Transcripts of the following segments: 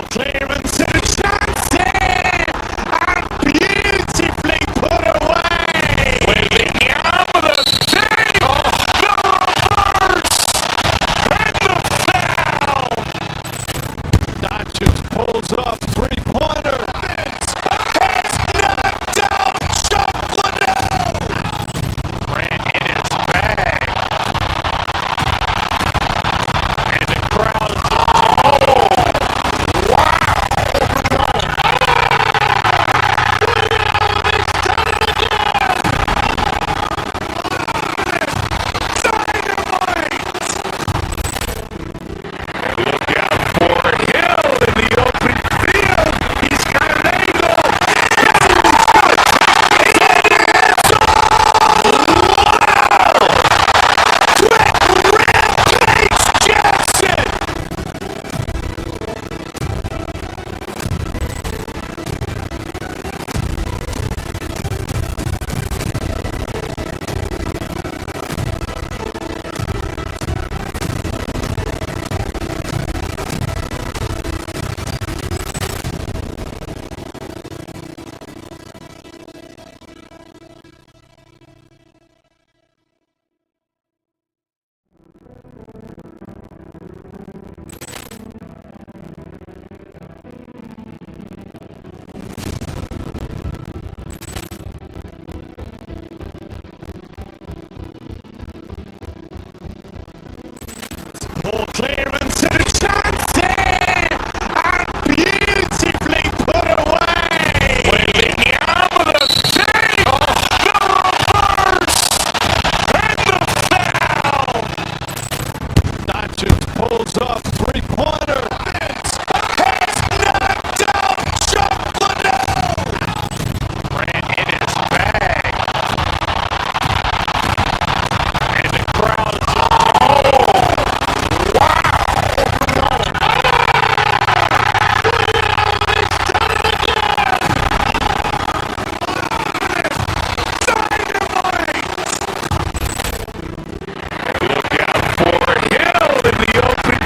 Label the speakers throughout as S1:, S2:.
S1: Clearance and a chance here, and beautifully put away. With the arm of the save, the reverse, and the foul. That just pulls off three-pointer. It's knocked out Chocolate. Grant in his bag. And the crowd clearance and a chance here, and beautifully put away. With the arm of the save, the reverse, and the foul. That just pulls off three-pointer. It's knocked out Chocolate. Grant in his bag. And the crowd Look out for Hill in the open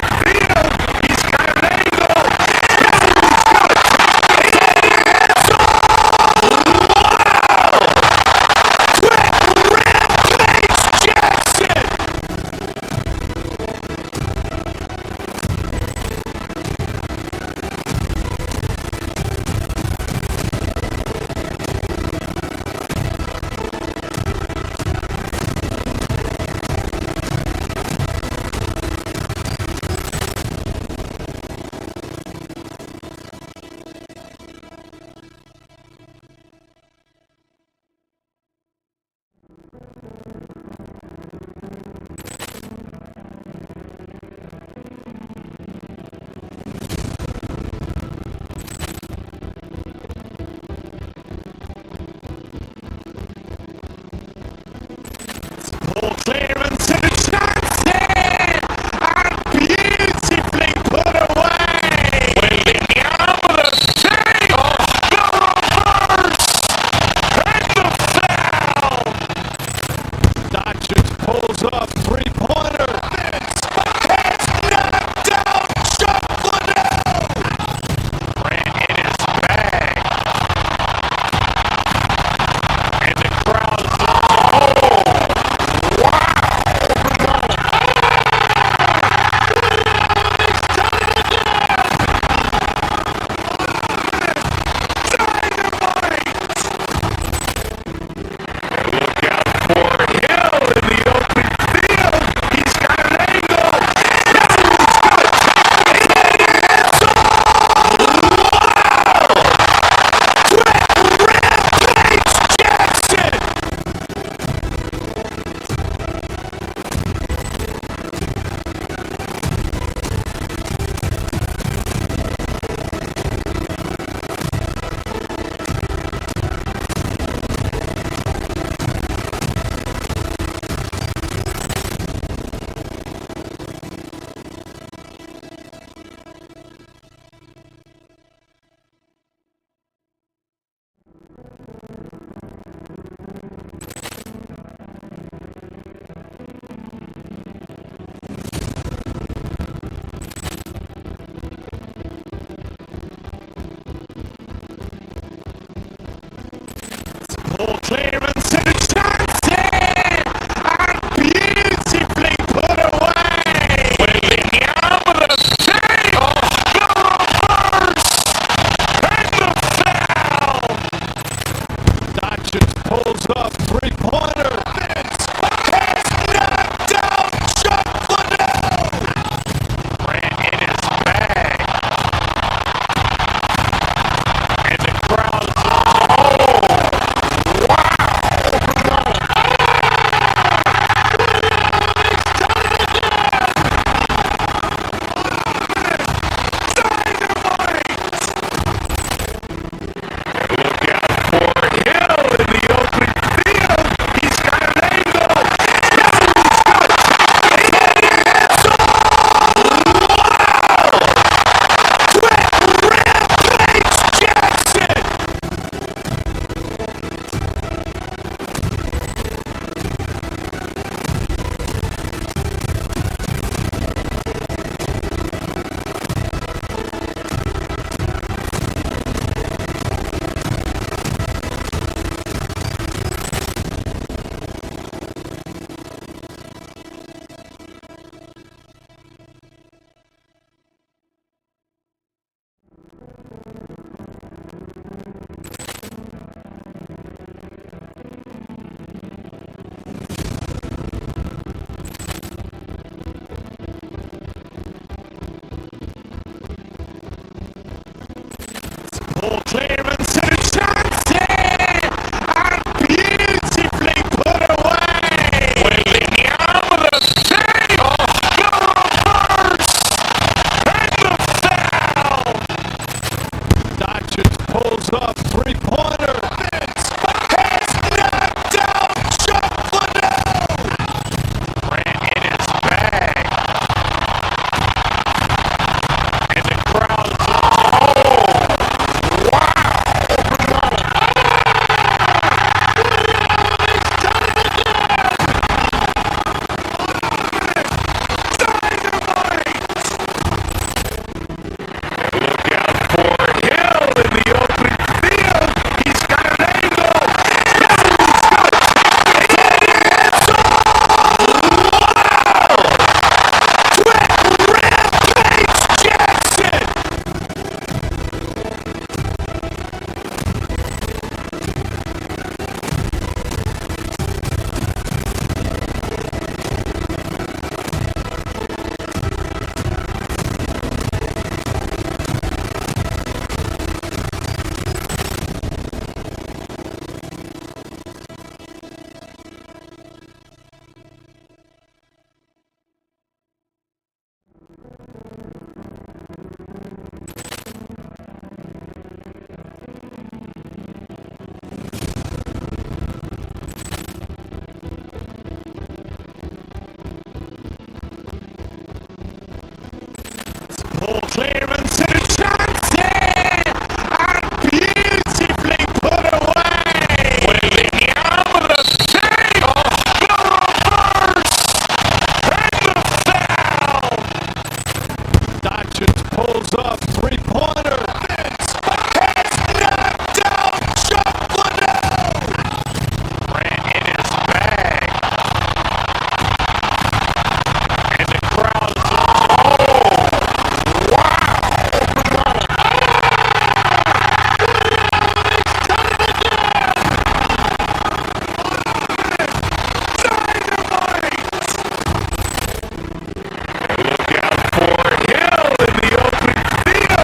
S1: a three-pointer. Vince has knocked out Chuck Liddell. Grant in his bag. And the crowd is Look out for Hill in the open field.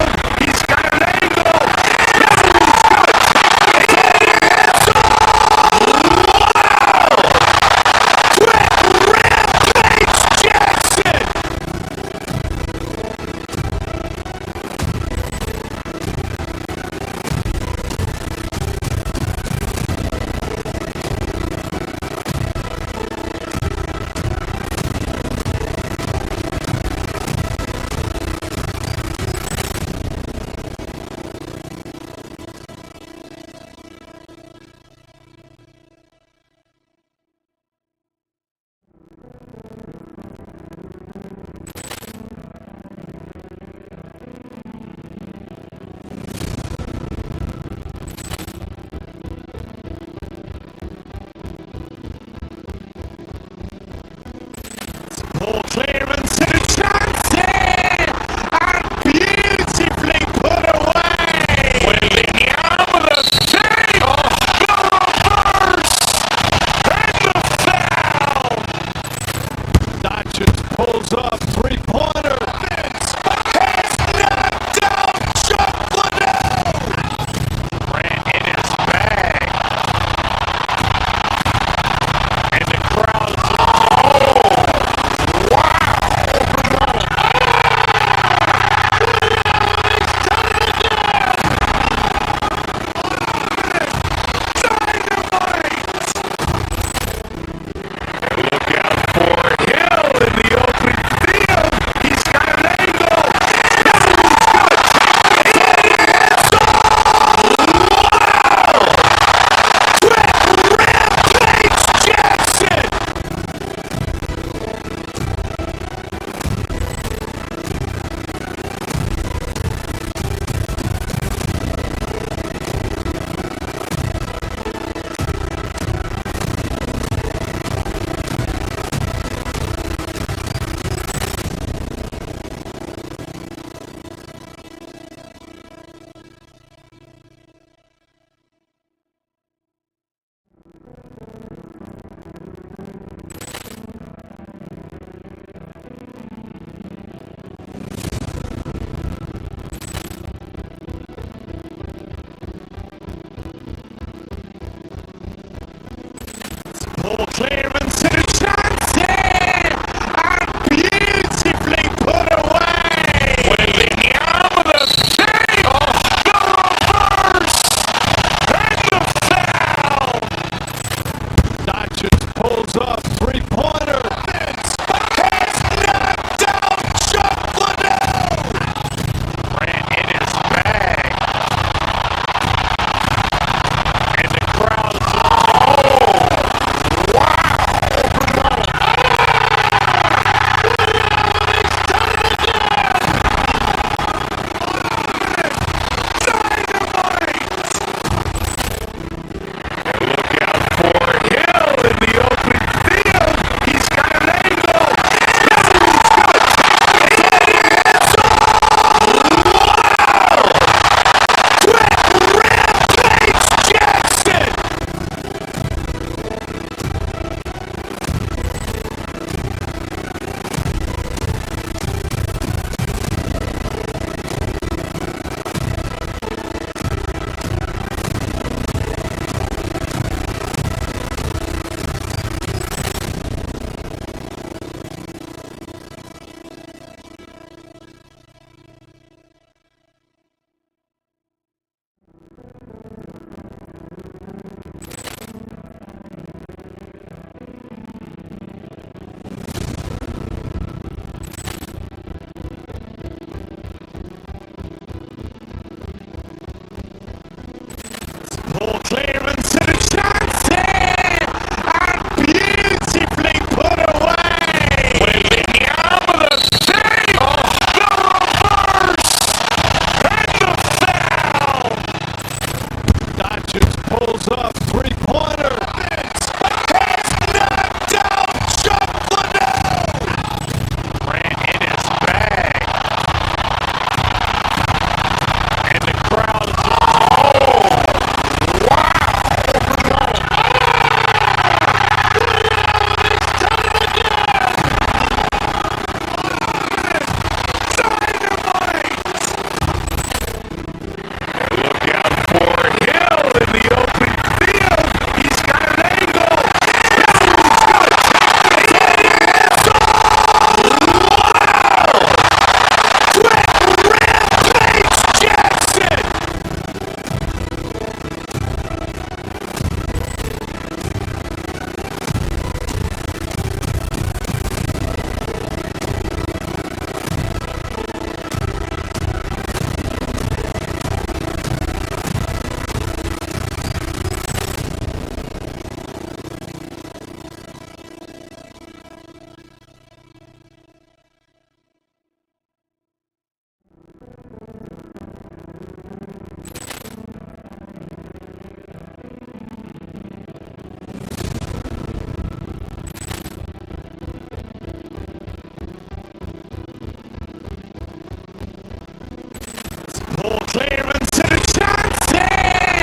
S1: Cleveland to Johnson!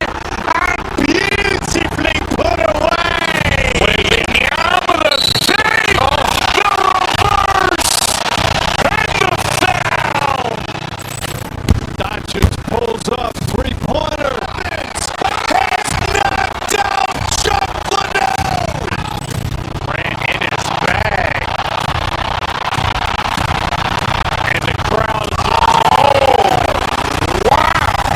S1: Beautifully put away! With the arm of the save! The reverse! And the foul! Doncic pulls up, three-pointer. Has knocked out Chuck Liddell! Ran in his bag. And the crowd is like, oh, wow!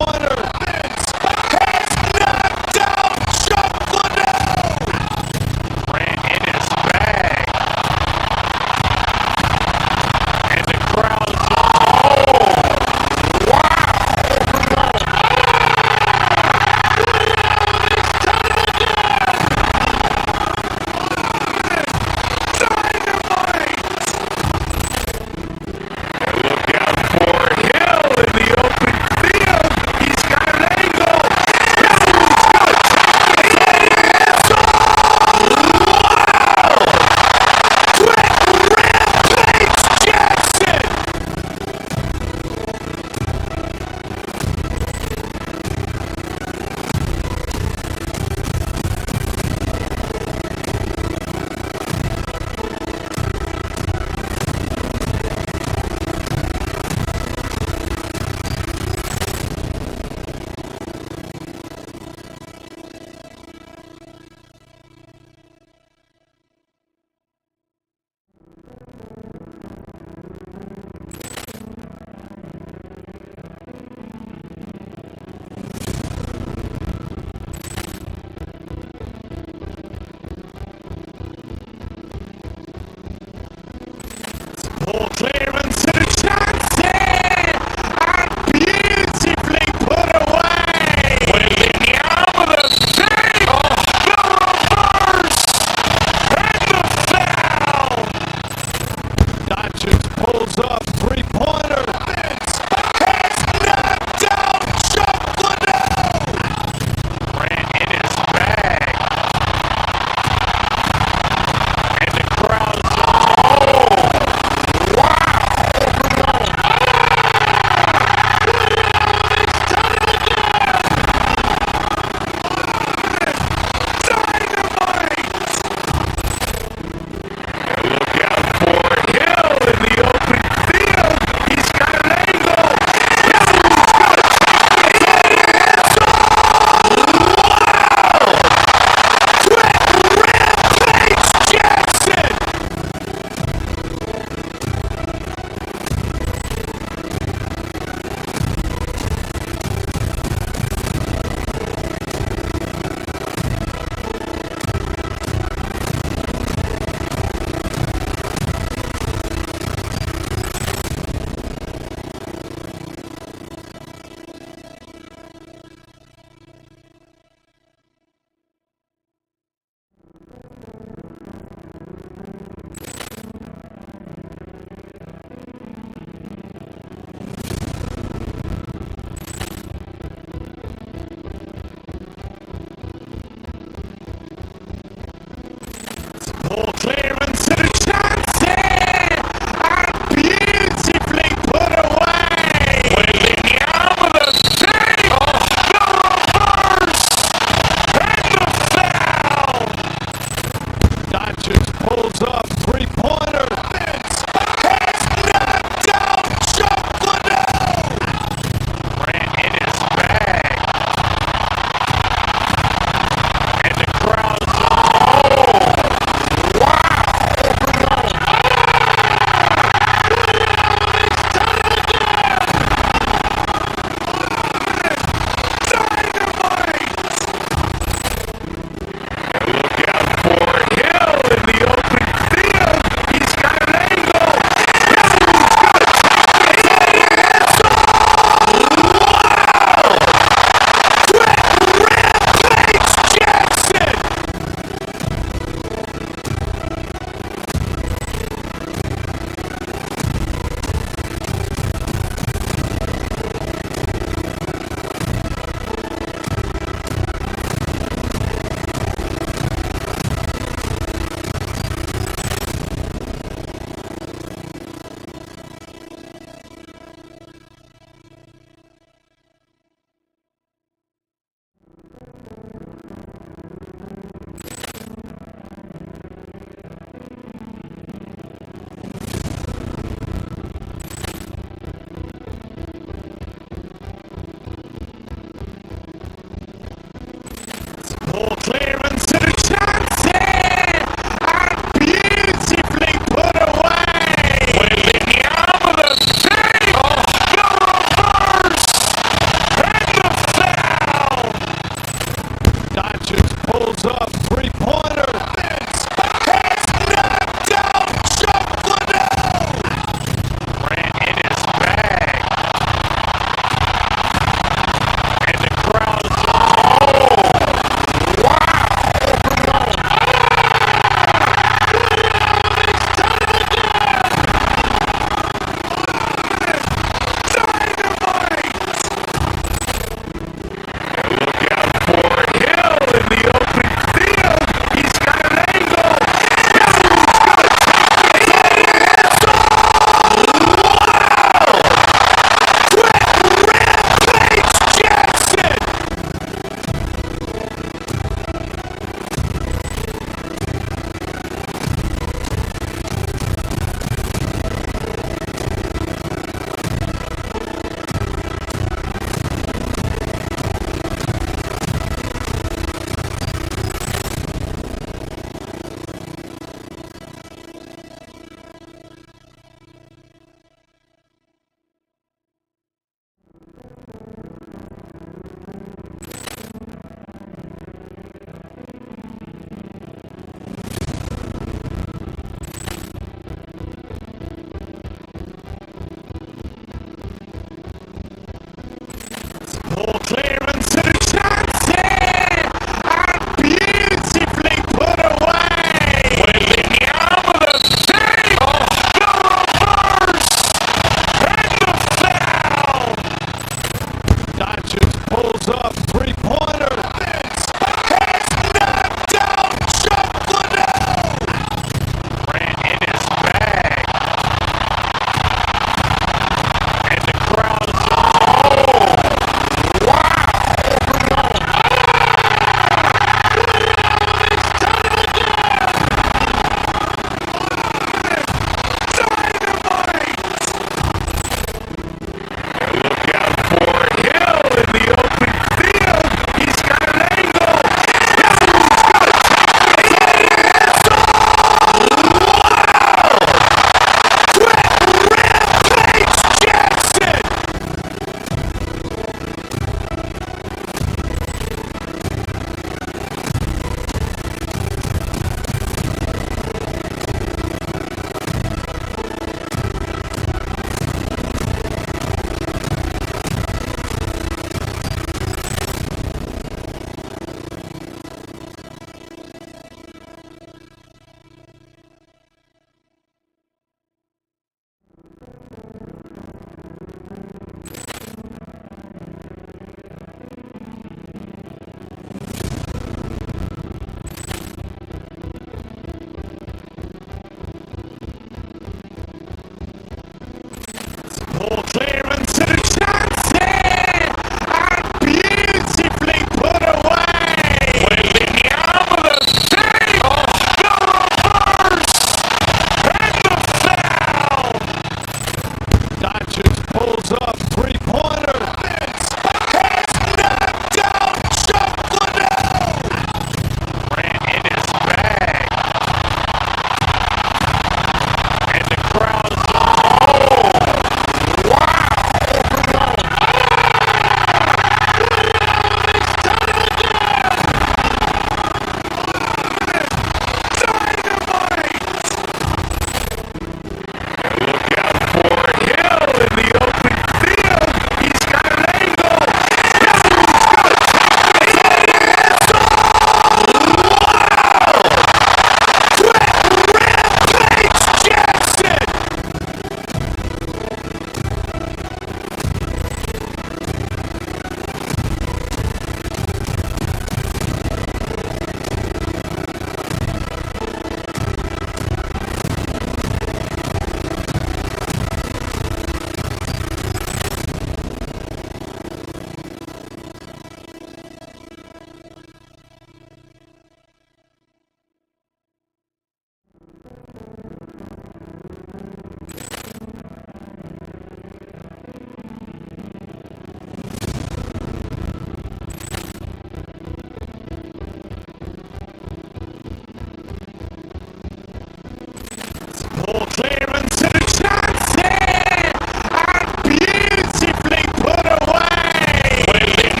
S1: Ball clearance to the chance here, and beautifully put away. Williams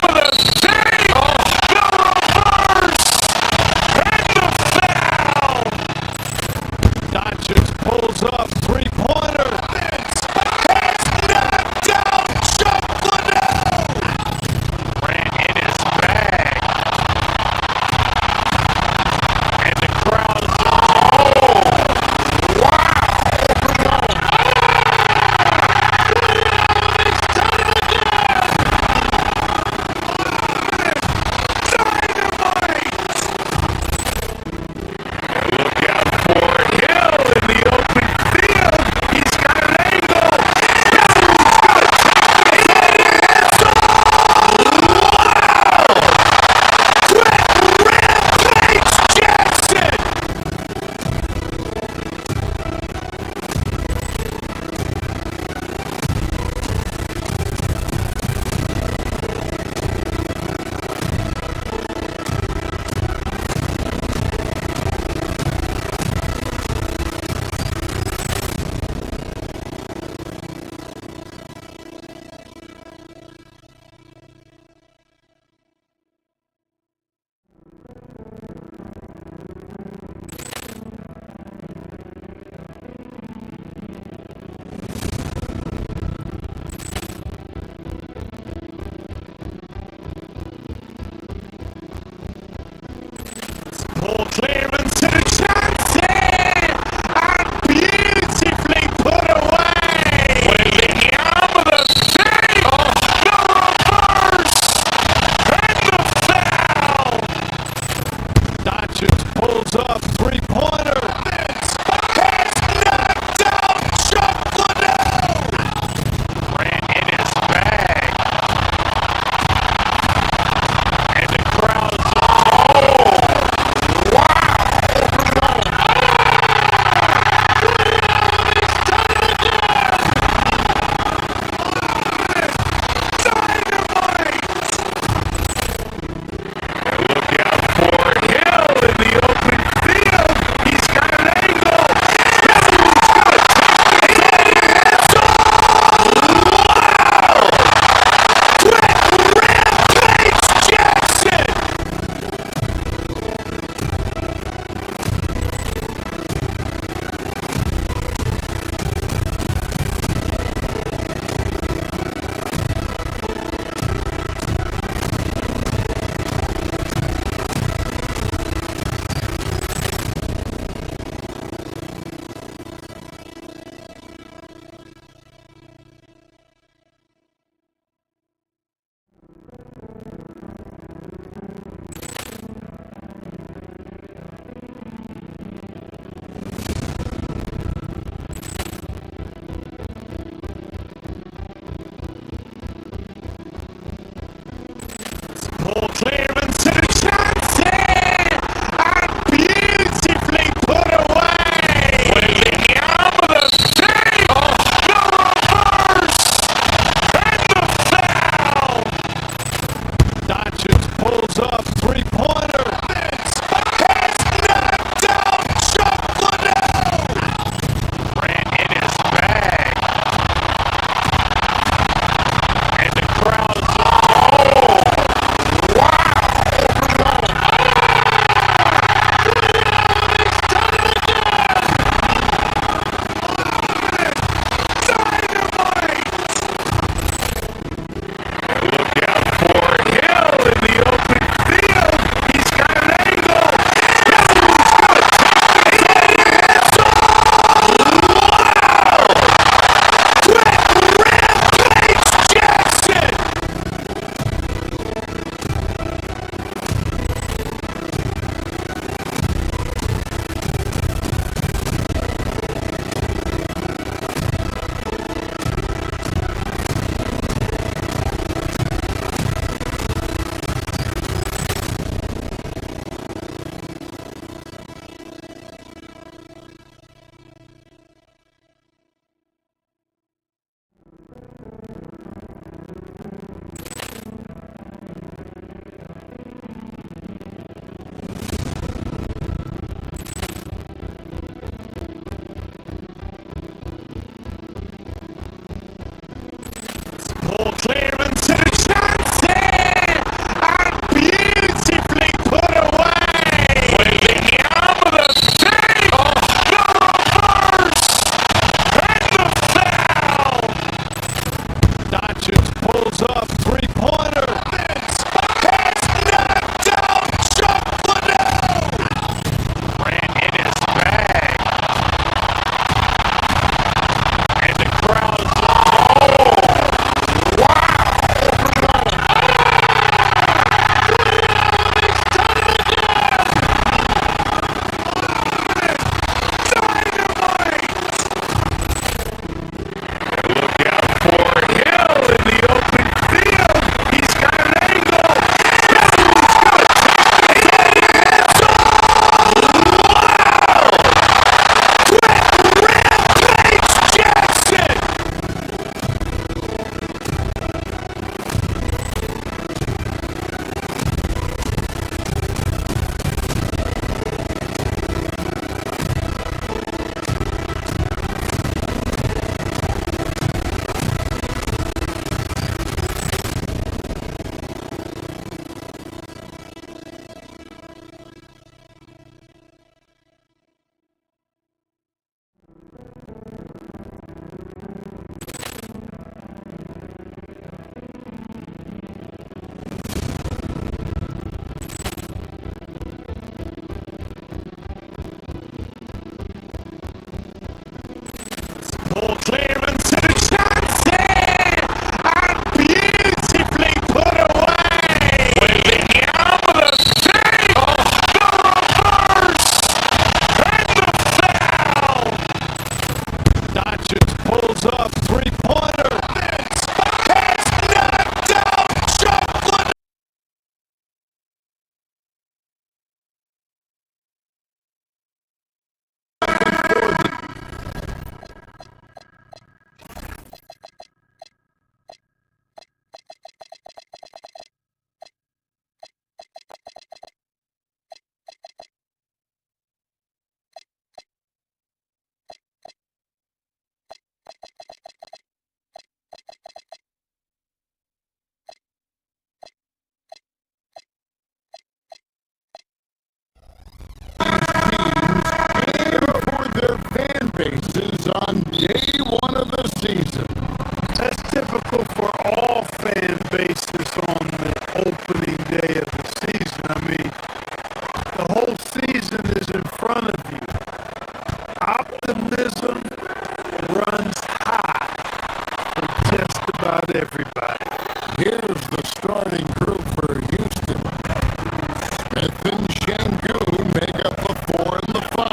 S1: with a save, the reverse, and the foul. Doncic pulls up, three-pointer. Has knocked out Chuck Liddell. Ran in his bag. And the crowd Ball clearance to the chance here, and beautifully put away. Williams with a save, the reverse, and the foul. Doncic pulls up, three-pointer. Has knocked out Chuck Liddell. Ran in his bag. And the crowd Look out for Hill in the open field. clearance and a chance here, and beautifully put away. With the arm of the save, the reverse, and the foul. Doncic pulls up, three-pointer. Vince has knocked out Chocolate. Ran in his bag. And the crowd, look out for Hill in the open field. He's got an angle. Rampage Jackson. Ball clearance and a chance here, and beautifully put away. With the arm of the save, the reverse, and the foul. Doncic pulls up, three-pointer. Vince has knocked out Chocolate. For their fan bases on day one of the season. That's typical for all fan bases on the opening day of the season. I mean, the whole season is in front of you. Optimism runs high for just about everybody. Here's the starting group for Houston. Smith and Shengu make up the 4 and the 5.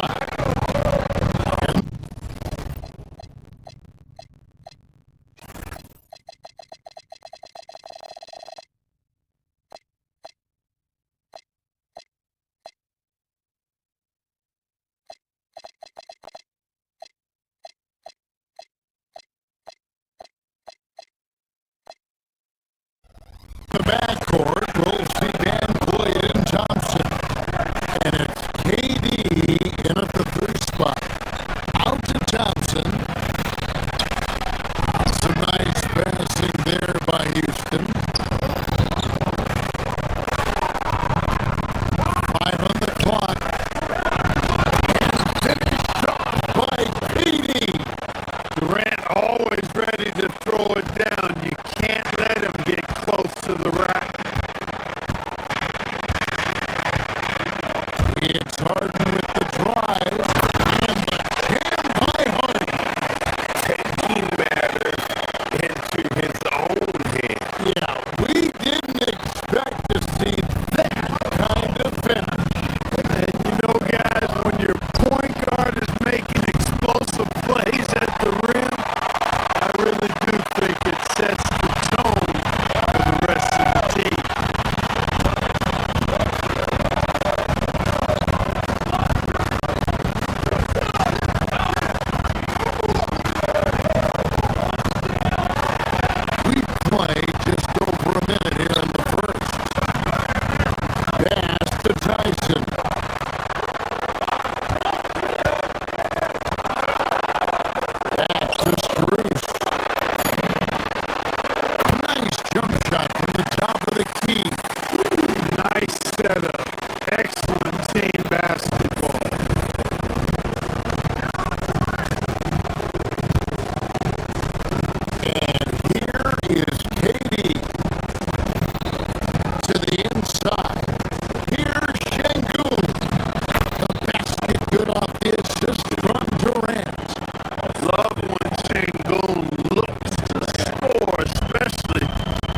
S1: love when Sengun looks to score, especially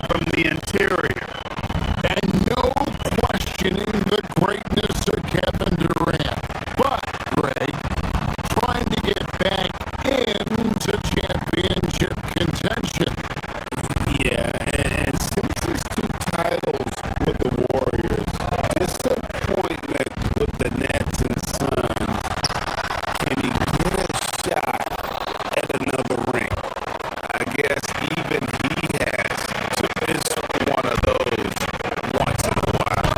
S1: from the interior. And no questioning the greatness of Kevin Durant. But, Greg, trying to get back into championship contention.
S2: Yeah, and since his 2 titles with the Warriors, disappointment with the Nets and Suns, can he get a shot at another ring? I guess even he has to miss one of those once in a while.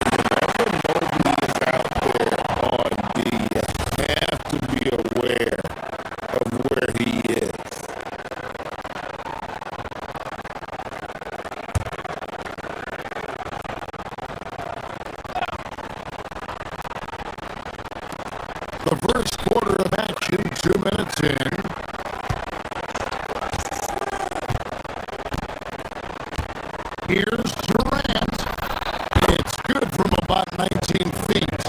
S2: Whenever Mobley is out there on D, you have to be aware of where he is.
S1: The first quarter of action, 2 minutes in. Here's Durant. It's good from about 19 feet.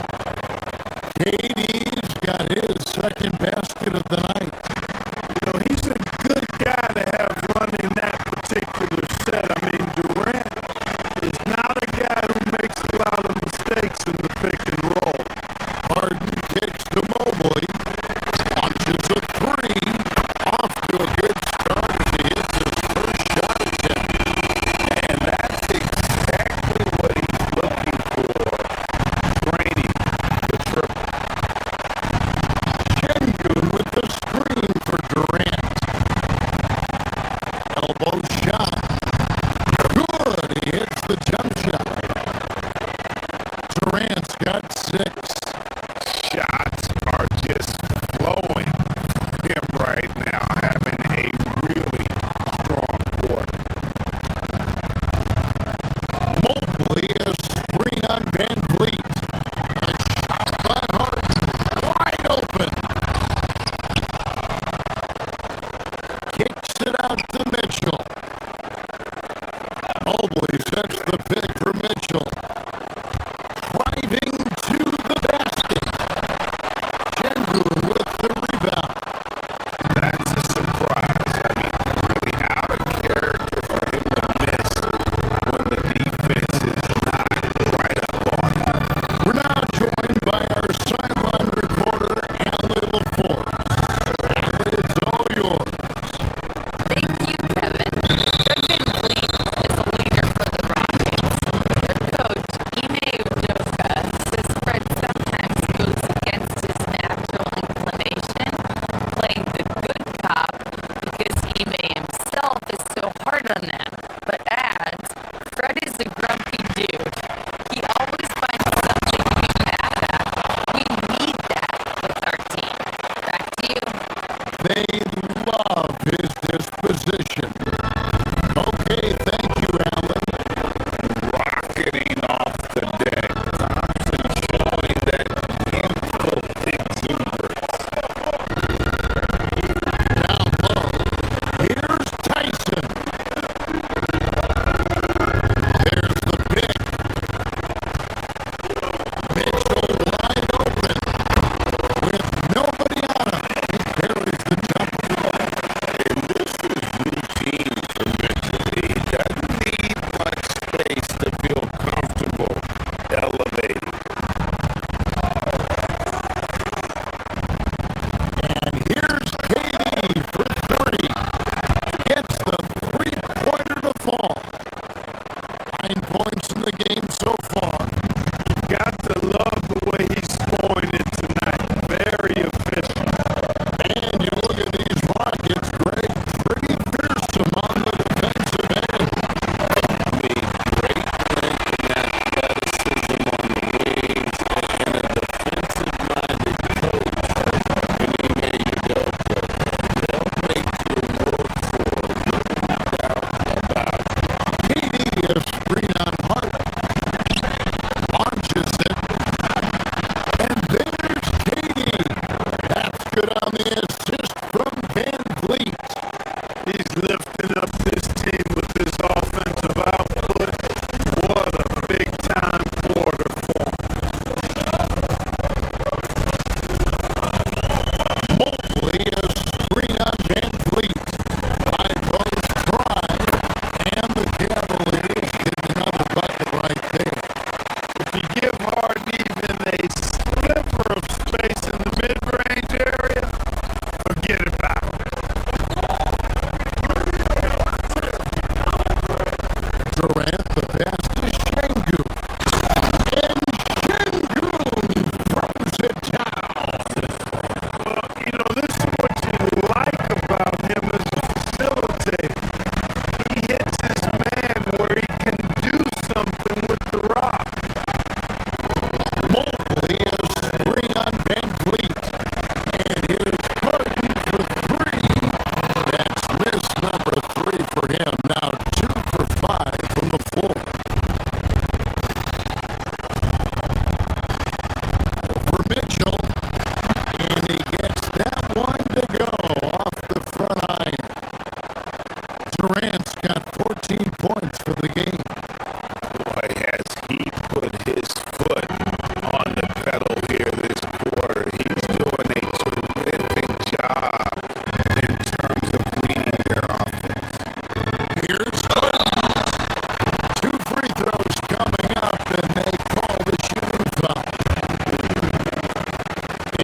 S1: KD's got his second basket of the night. You know, he's a good guy to have running that particular set. I mean, Durant is not a guy who makes a lot of mistakes in the pick and roll. Harden kicks to Mobley. Launches a 3. Off to a good start as he hits his first shot attempt.
S2: And that's exactly what he's looking for, training the triple.
S1: Sengun with the screen for Durant. Elbow shot. Good. He hits the jump shot. Durant's got 6.
S2: Shots are just flowing him right now, having a really strong quarter.
S1: Mobley a screen on Van Vliet. A shot by Harden. Wide open. Kicks it out to Mitchell. Mobley sets the pick for Mitchell. Driving to the basket. Sengun with the rebound.
S2: That's a surprise. I mean, really out of character for him to miss when the defense is not right up on him.
S1: We're now joined by our sideline reporter, Allie LaForce. It's all yours.
S3: Thank you, Kevin. Fred VanVleet is a leader for the Rockets. Their coach, Ime Udoka, says Fred sometimes goes against his natural inclination, playing the good cop because Ime himself is so hard on them, but adds, Fred is a grumpy dude. He always finds something to be mad at. We need that with our team. Back to you.
S1: They love his disposition. Okay, thank you, Alan.
S2: Rocketing off the deck. Thompson showing that youthful exuberance.
S1: Down low. Here's Tyson. There's the pick. Mitchell wide open. With nobody on him. He carries the jumper.
S2: And this is routine for Mitchell. He doesn't need much space to feel comfortable elevating.
S1: And here's KD for 3. Gets the 3-pointer to fall. 9 points in the game so far. Got to love the way he's scoring it tonight. Very efficient. And you look at these Rockets, Greg, pretty fearsome on the defensive end.
S2: I mean, great length and athleticism on the wings and a defensive-minded coach in Ime Udoka. They'll make you work for it, no doubt about it.
S1: KD a screen on Harden. Launches it. And there's KD. That's good on the assist from Van Vliet. He's lifting up this team with his offensive output. What a big-time quarter for him.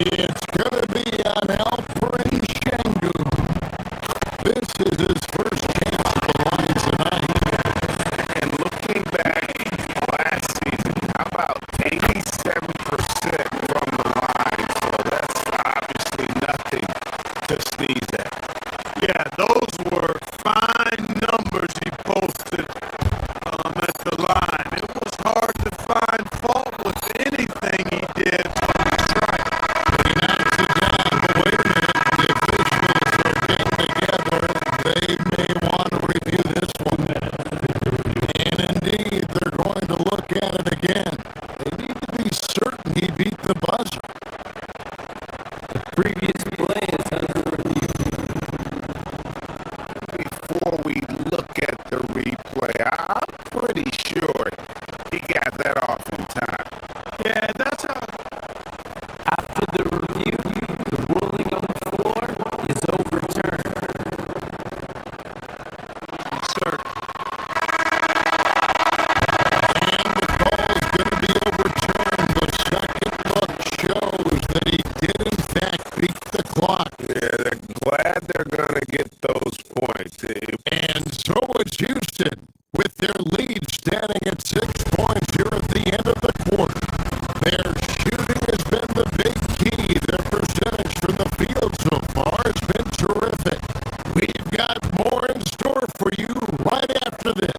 S1: It's going to be on Alperin Şengün. This is his first chance at the line tonight.
S2: And looking back last season, how about 87% from the line? So that's obviously nothing to sneeze at.
S1: Yeah, those were fine numbers he posted at the line. It was hard to find fault with anything he did from the stripe. He knocks it down, but wait a minute. The officials are getting together. They may want to review this one. And indeed, they're going to look at it again. They need to be certain he beat the buzzer.
S4: The previous play is under review.
S2: Before we look at the replay, I'm pretty sure he got that off in time.
S1: Yeah, that's how.
S4: After the review, the ruling on the floor is overturned.
S1: Certain. And the call is going to be overturned. The second look shows that he did in fact beat the clock.
S2: Yeah, they're glad they're going to get those points.
S1: And so is Houston, with their lead standing at 6 points here at the end of the quarter. Their shooting has been the big key. Their percentage from the field so far has been terrific. We've got more in store for you right after this.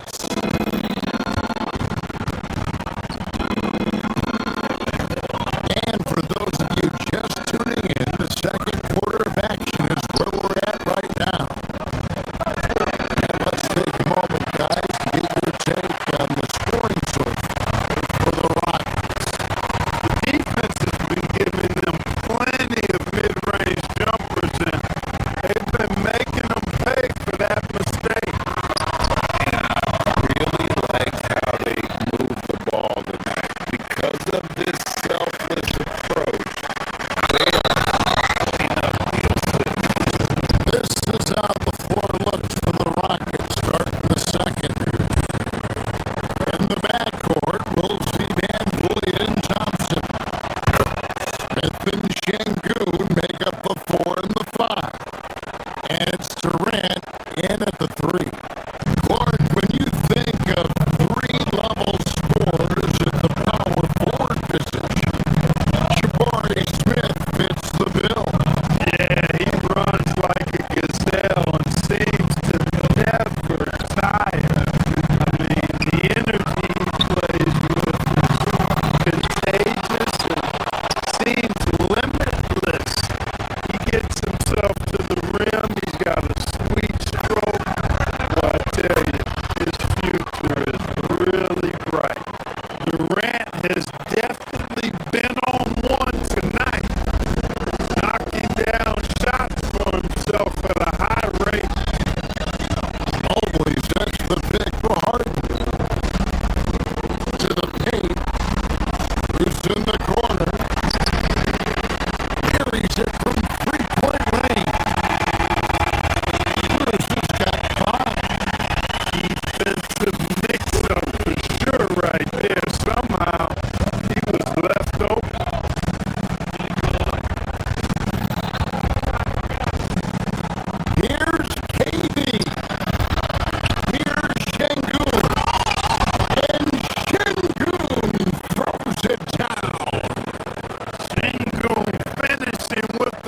S1: And for those of you just tuning in, the second quarter of action is where we're at right now. And let's take a moment, guys, to get your take on the scoring so far for the Rockets. The defense has been giving them plenty of mid-range jumpers, and they've been making them pay for that mistake.
S2: Really like how they move the ball tonight. Because of this selfless approach, they are putting up Houston.
S1: This is how the floor looks for the Rockets starting the second. In the backcourt, we'll see Van Vliet and Thompson. Smith and Şengün make up the 4 and the 5. And it's Durant in at the 3. Clark, when you think of 3-level scorers at the power forward position, Jabari Smith fits the bill. Yeah, he runs like a gazelle and seems to never tire. I mean, the energy he plays with is contagious and seems limitless. He gets himself to the rim. He's got a sweet stroke. Well, I tell you, his future is really bright. Durant has definitely been on one tonight, knocking down shots for himself at a high rate. Mobley sets the pick for Harden. To the paint. Who's in the corner. Carries it from three-point range. Where's this got 5? Defensive mix-up for sure right there. Somehow he was left open. Here's KD. Here's Şengün. And Şengün throws it down. Şengün finishing with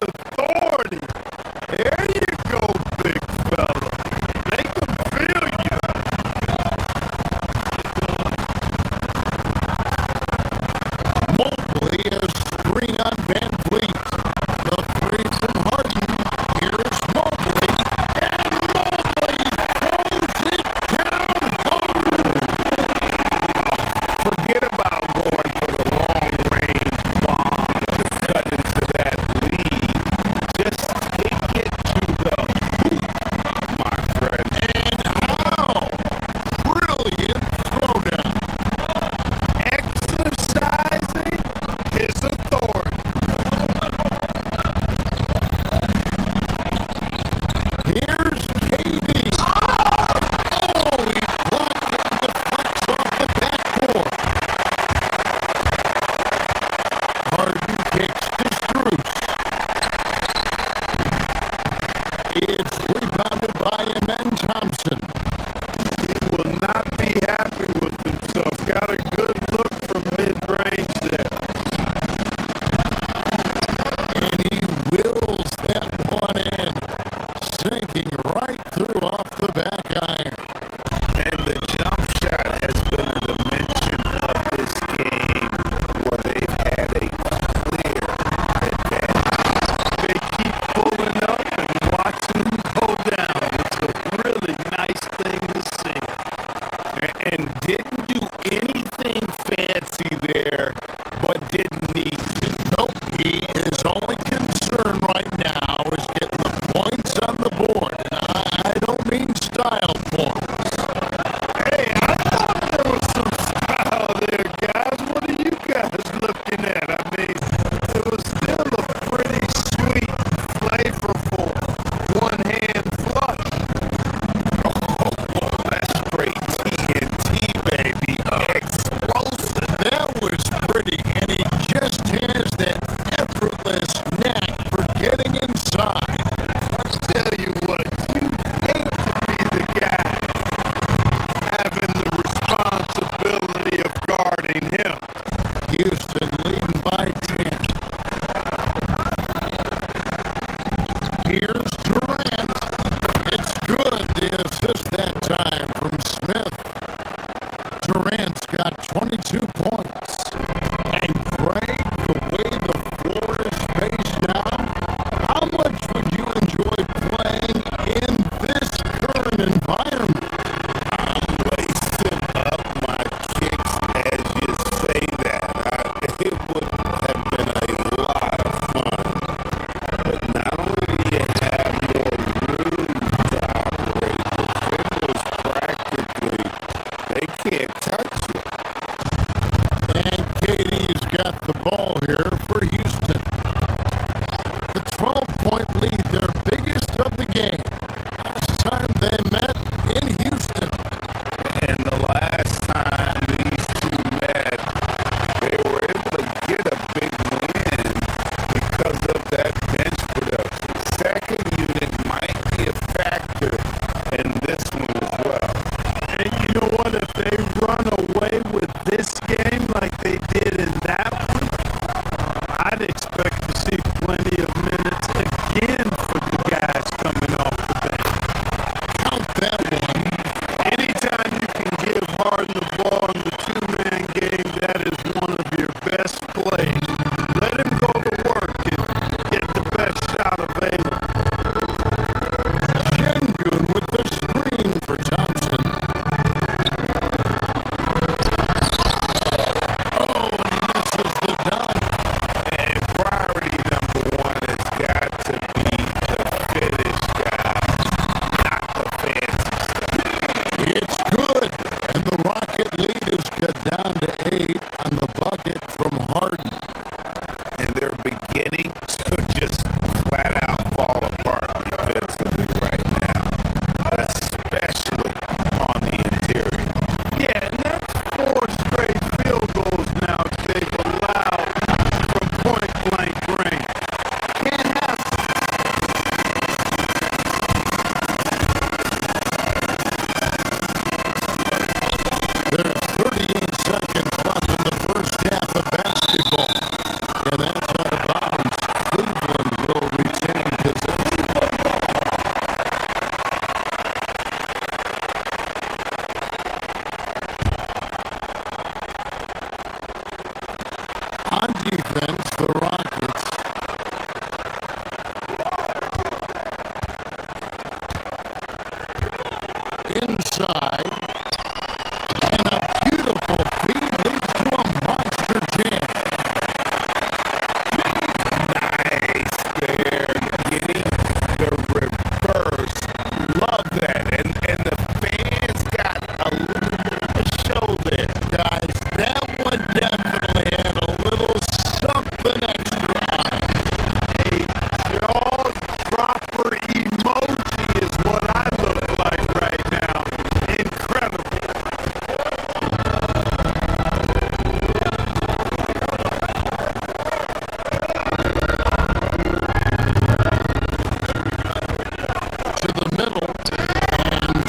S1: Thompson. He will not be happy with himself. Got a good look from mid-range there. And he wills that one in, sinking right through off the back iron.
S2: And the jump shot has been a dimension of this game where they've had a clear advantage.
S1: They keep pulling up and watching him go down. It's a really nice thing to see.
S2: And didn't do anything fancy there, but didn't need to.
S1: Nope, his only concern right now is getting the points on the board. And I don't mean style points. Hey, I thought there was some style there, guys. What are you guys looking at? I mean, it was still a pretty sweet, flavorful one-hand flush.
S2: Oh, that's great TNT, baby. Explosive.
S1: That was pretty, and he just has that effortless knack for getting inside. I'll tell you what, you hate to be the guy having the responsibility of guarding him. Houston leading by 10. Here's Durant. It's good. The assist that time from Smith. Durant's got 22 points. And Greg, the way the floor is spaced out, how much would you enjoy playing in this current environment?
S2: I'm lacing up my kicks as you say that. It would have been a lot of fun. But not only do you have more room to operate, defenders practically, they can't touch you.
S1: And Katie's got the ball here for Houston. The 12-point lead, their biggest of the game. Last time they met in Houston.
S2: And the last time these two met, they were able to get a big win because of that bench production. Second unit might be a factor in this one as well.
S1: And you know what? If they run away with this game like they did in that one, I'd expect to see plenty of minutes again for the guys coming off the bench. Count that one. Anytime you can give Harden the ball in the two-man game, that is one of your best plays. Let him go to work and get the best shot available. Şengün with the screen for Thompson. Oh, and he misses the dunk.
S2: And priority number one has got to be the finish, guys, not the fancy stuff.
S1: It's good. And the Rocket lead has got down to 8 on the bucket from Harden.
S2: And they're beginning to just flat out fall apart defensively right now, especially on the interior.
S1: Yeah, and that's 4 straight field goals now they've allowed from point-blank range. Can't happen. There's 38 seconds left in the first half of basketball. And that's out of bounds. Cleveland will retain possession. On defense, the Rockets. Inside. And a beautiful feed leads to a monster jam.
S2: Nice there, getting the reverse. Love that. And the fans got a little bit of a show there.
S1: Guys, that one definitely had a little something extra on it. A jaw dropper emoji is what I look like right now. Incredible. To the middle, and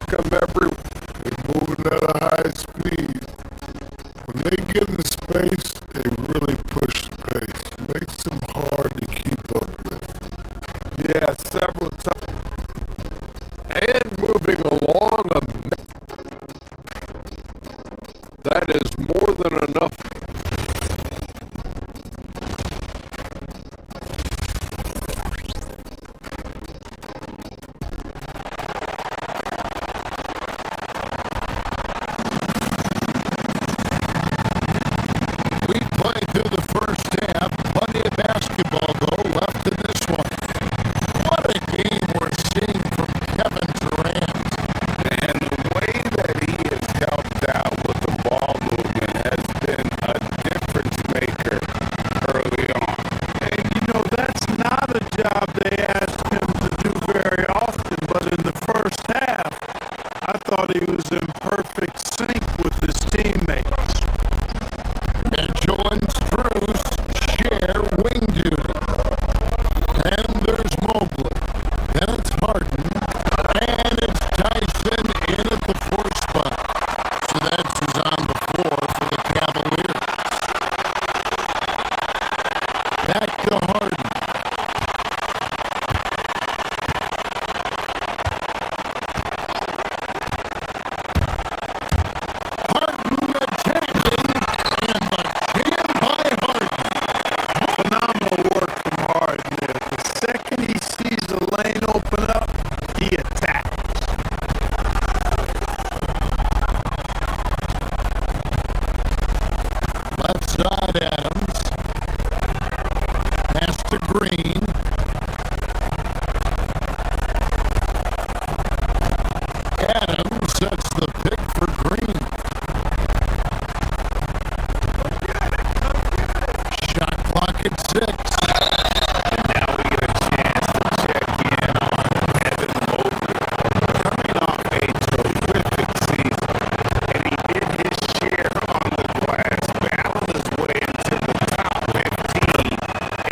S1: them everywhere. They're moving at a high speed. When they get in space, they really push space. Makes them hard to keep up with. Yeah, several times. And moving along, that is more than enough. We played through the first half. Plenty of basketball, though, left in this one. What a game we're seeing from Kevin Durant.
S2: And the way that he has helped out with the ball movement has been a difference maker early on.
S1: And, that's not a job they asked him to do very often, but in the first half, I thought he was in perfect sync with his teammates. Mitchell and Strus share wing duty. And there's Mobley. Then it's Harden. And it's Tyson in at the 4 spot. So that's who's on the floor for the Cavaliers. Back to Harden. Harden attacking, and the jam by Harden. Phenomenal work from Harden there. The second he sees the lane open up, he attacks. Left side Adams. Pass to Green. Adams sets the pick for Green. Shot clock at 6.
S2: And now we get a chance to check in on Evan Mobley, coming off a terrific season. And he did his share on the glass, battled his way into the top 15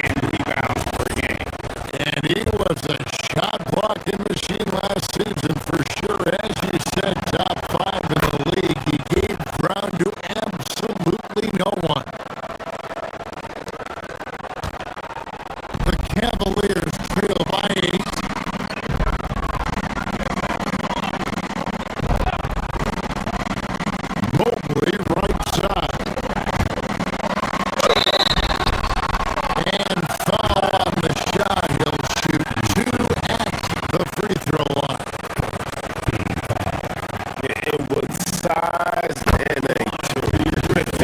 S2: in rebounds per game.
S1: And he was a shot blocking machine last season for sure. As you said, top 5 in the league. He gave ground to absolutely no one. The Cavaliers trail by 8. Mobley right side. And foul on the shot. He'll shoot 2 at the free throw line.
S2: It was size and a terrific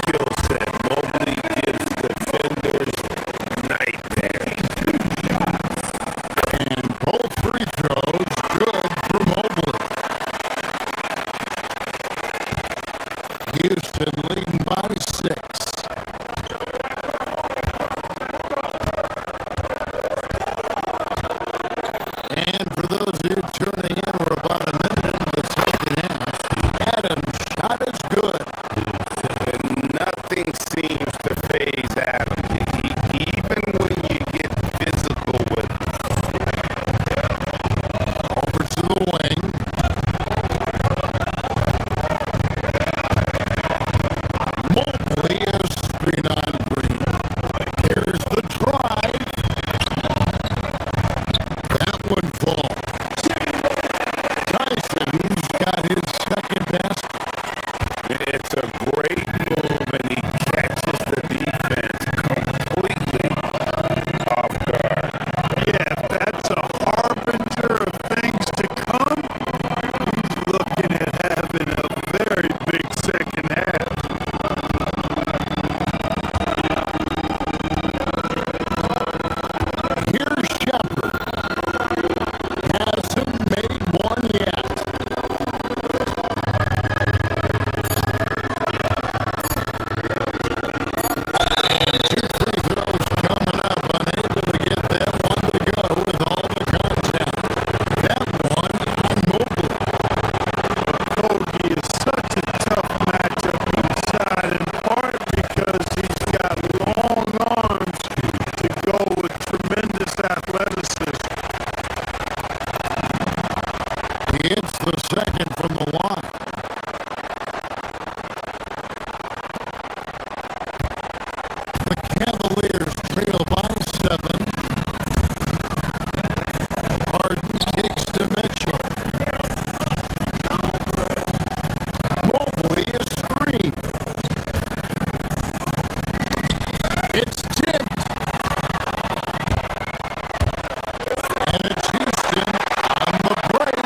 S2: skill set. Mobley gives defenders nightmares.
S1: Cavaliers trail by 7. Harden kicks to Mitchell. Mobley a screen. It's tipped. And it's Houston on the break.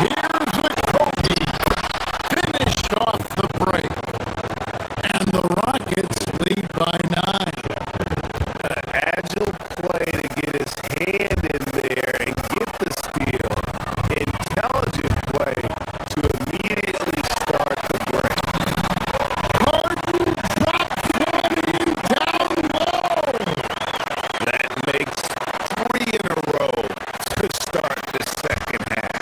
S1: Here's a Kobe. Finished off the break. And the Rockets lead by 9.
S2: Agile play to get his hand in there and get the steal. Intelligent play to immediately start the break.
S1: Harden drops one in down low.
S2: That makes 3 in a row to start the second half.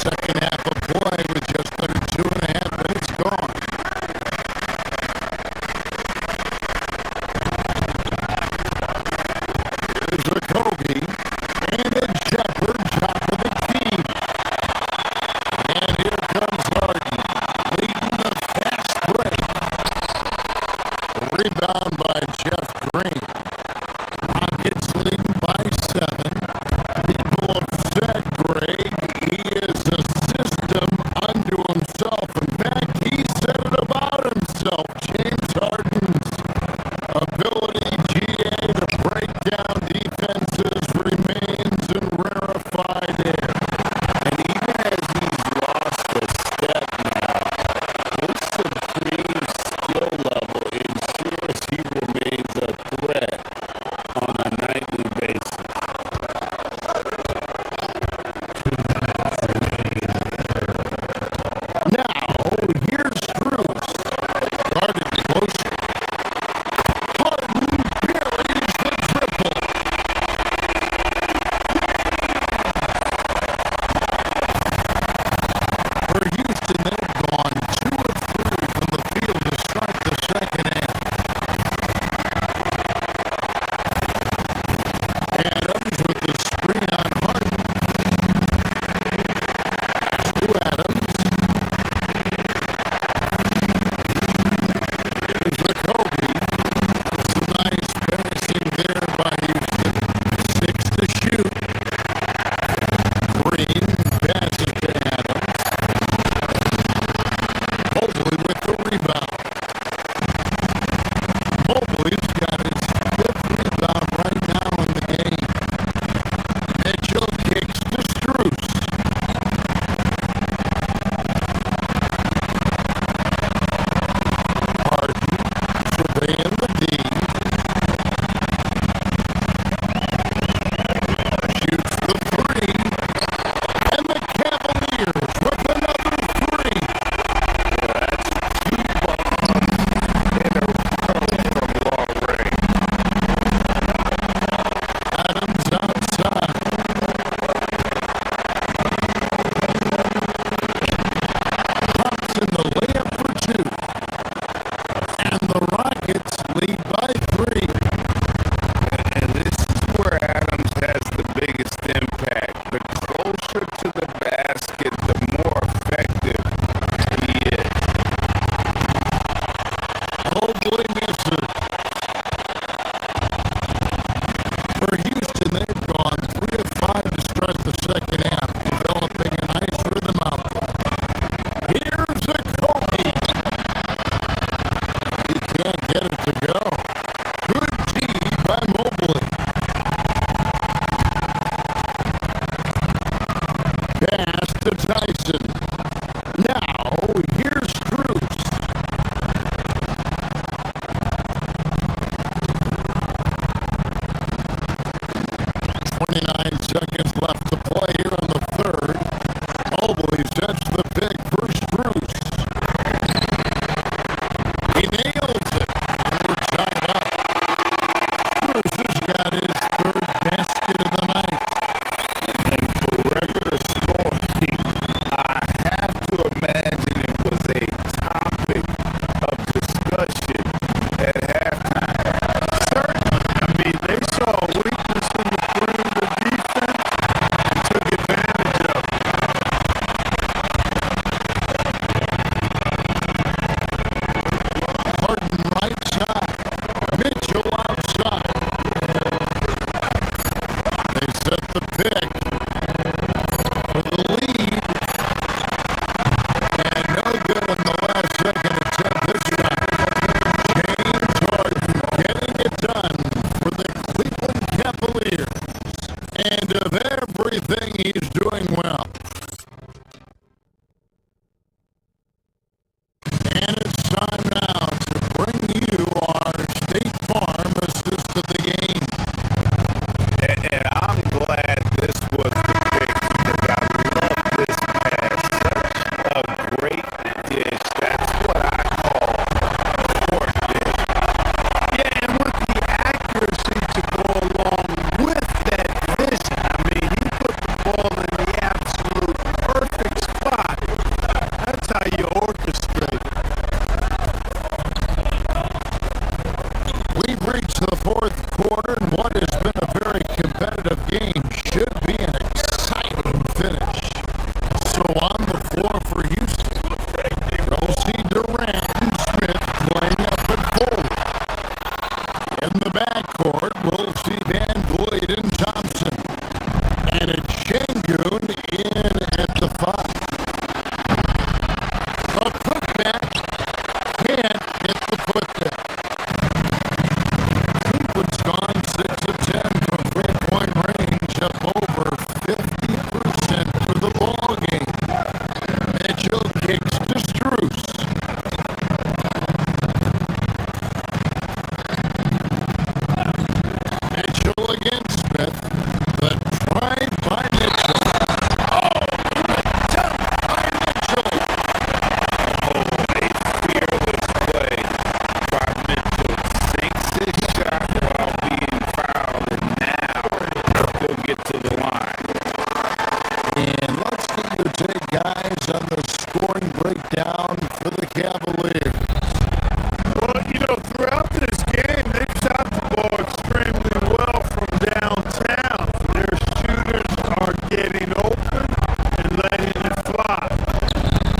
S1: Second half of play with just under 2.5 minutes gone. Here's a Kobe and a Shepard top of the key. And here comes Harden, leading the fast break. Rebound by Jeff Green. Rockets leading by 7. People upset Greg. He is a system unto himself. In fact, he said it about himself. James Harden's ability, GA, to break down defenses remains in rarefied air.
S2: And even as he's lost a step now, his supreme skill level ensures he remains a threat on a nightly basis.
S1: Now, here's Cruz. Guarded closer. Harden buries the triple. For Houston, they've gone 2 of 3 from the field to start the second half. Adams with the screen on Harden. To Adams. Here's a Kobe. Some nice passing there by Houston. 6 to shoot. Green passes to Adams. Mobley with the rebound. Mobley's got his 5th rebound right now in the game. Mitchell kicks to Strus. Harden surveying the D. Shoots the 3. And the Cavaliers with another 3.
S2: That's 2 bombs in a row from long range.
S1: Adams outside. Thompson the layup for 2. And the Rockets lead by 3.
S2: And this is where Adams has the biggest impact. The closer to the basket, the more effective he is.
S1: Mobley misses. For Houston, they've gone 3 of 5 to start the second half, developing a nice rhythm out there. Here's a Kobe. He can't get it to go. Good D by Mobley. Pass to Tyson. Now, here's Cruz. 29 seconds left to play here in the third. Mobley sets the pick for Strus. He nails it. And we're tied up. Strus has got his 3rd basket of the night.
S2: And for regular scoring, I have to imagine it was a topic of discussion at halftime.
S1: Certainly. I mean, they saw a weakness in the perimeter defense. the pick for the lead. And no good in the last second attempt this time. James Harden getting it done for the Cleveland Cavaliers. And of everything, he's doing well. And it's time now to bring you our State Farm assist of the game.
S2: And I'm glad this was the pick because I love this pass. Such a great dish. That's what I call a court dish.
S1: Yeah, and with the accuracy to go along with that vision. I mean, he put the ball in the absolute perfect spot. That's how you orchestrate it. We've reached the fourth quarter, and what has been a very competitive game should be an exciting finish. So on the floor for Houston, we'll see Durant and Smith playing up and forward. In the backcourt, we'll see Van Vliet and Thompson. And it's Şengün in at the 5. A putback can't get the putback. Cleveland's gone 6 of 10 from three-point range, up over 50% for the ball game. Mitchell kicks to Strus. Mitchell against Smith. The drive by Mitchell. Oh, dunk by Mitchell.
S2: Oh, a fearless play by Mitchell. Sinks his shot while being fouled, and now he'll get to the line.
S1: And let's get your take, guys, on the scoring breakdown for the Cavaliers. Well, throughout this game, they've shot the ball extremely well from downtown. Their shooters are getting open and letting it fly.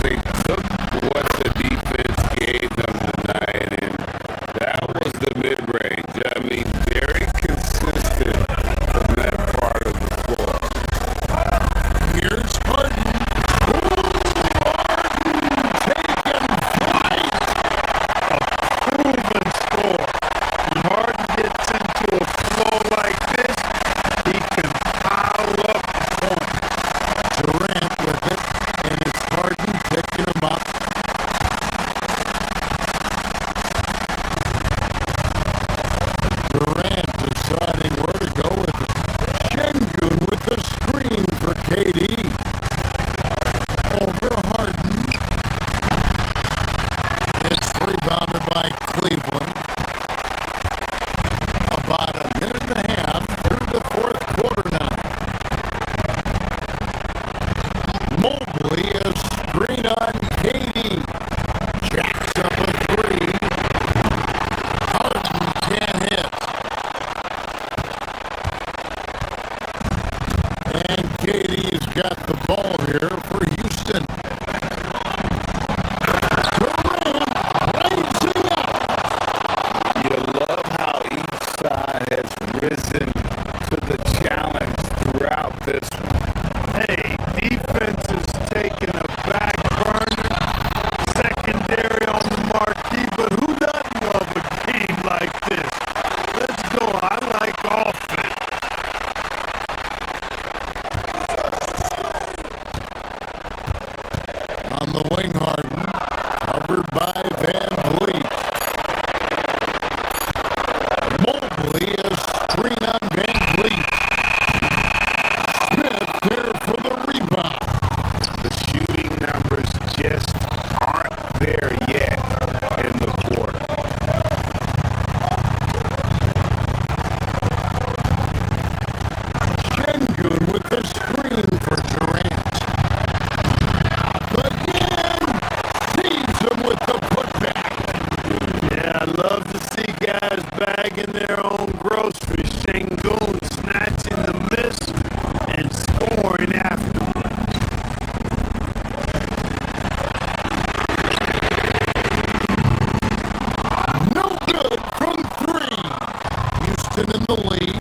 S2: They took what the defense gave them tonight, and that was the mid-range. I mean, very consistent from that part of the floor.
S1: Here's Harden. Ooh, Harden taking flight. A proven score. When Harden gets into a flow like this, he can pile up points. Durant with it, and it's Harden picking him up. Durant deciding where to go with it. Şengün with the screen for KD. Over Harden. It's rebounded by Cleveland. About a minute and a half through the fourth quarter now. Mobley a screen on KD. Jacks up a 3. Harden can't hit. And KD's got the ball here for Houston. Durant rising up.
S2: You love how each side has risen to the challenge throughout this one.
S1: Hey, defense is taking a back burner. Secondary on the marquee, but who doesn't love a game like this? Let's go. I like offense. On the wing, Harden, covered by Van Vliet. Mobley a screen on Van Vliet. Smith here for the rebound.
S2: The shooting numbers just aren't there yet in the quarter.
S1: Şengün with the screen for Durant. Again, sees him with the putback. Yeah, I love to see guys bagging their own groceries. Şengün snatching the miss and scoring afterwards. No good from 3. Houston in the lead.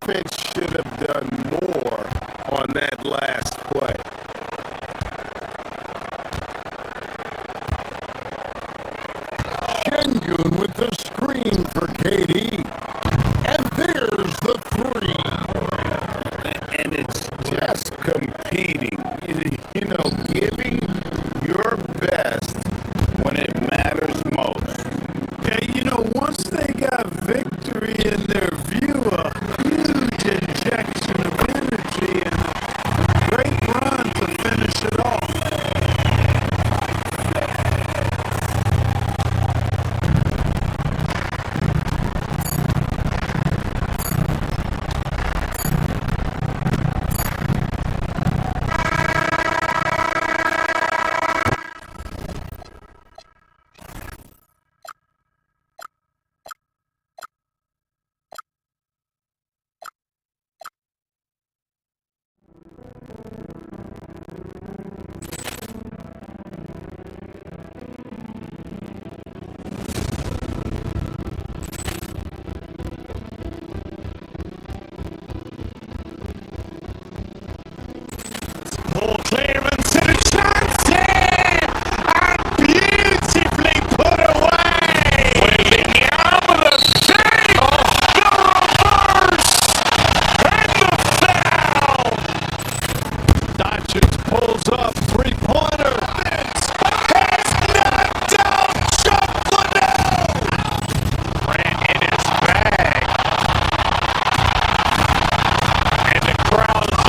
S2: defense should have done more on that last play.
S1: Shengun with the screen for KD. And there's the three.
S2: And it's just competing, you know, giving your best when it matters most.
S1: Yeah, you know, once they got victory in their view, a huge injection of energy and a great run to finish it off. Ball clearance and a chance here! And beautifully put away! William save! The reverse! And the foul! Doncic pulls up, three-pointer. Vince has knocked out Chuck Liddell! Grant in his bag. And the crowd's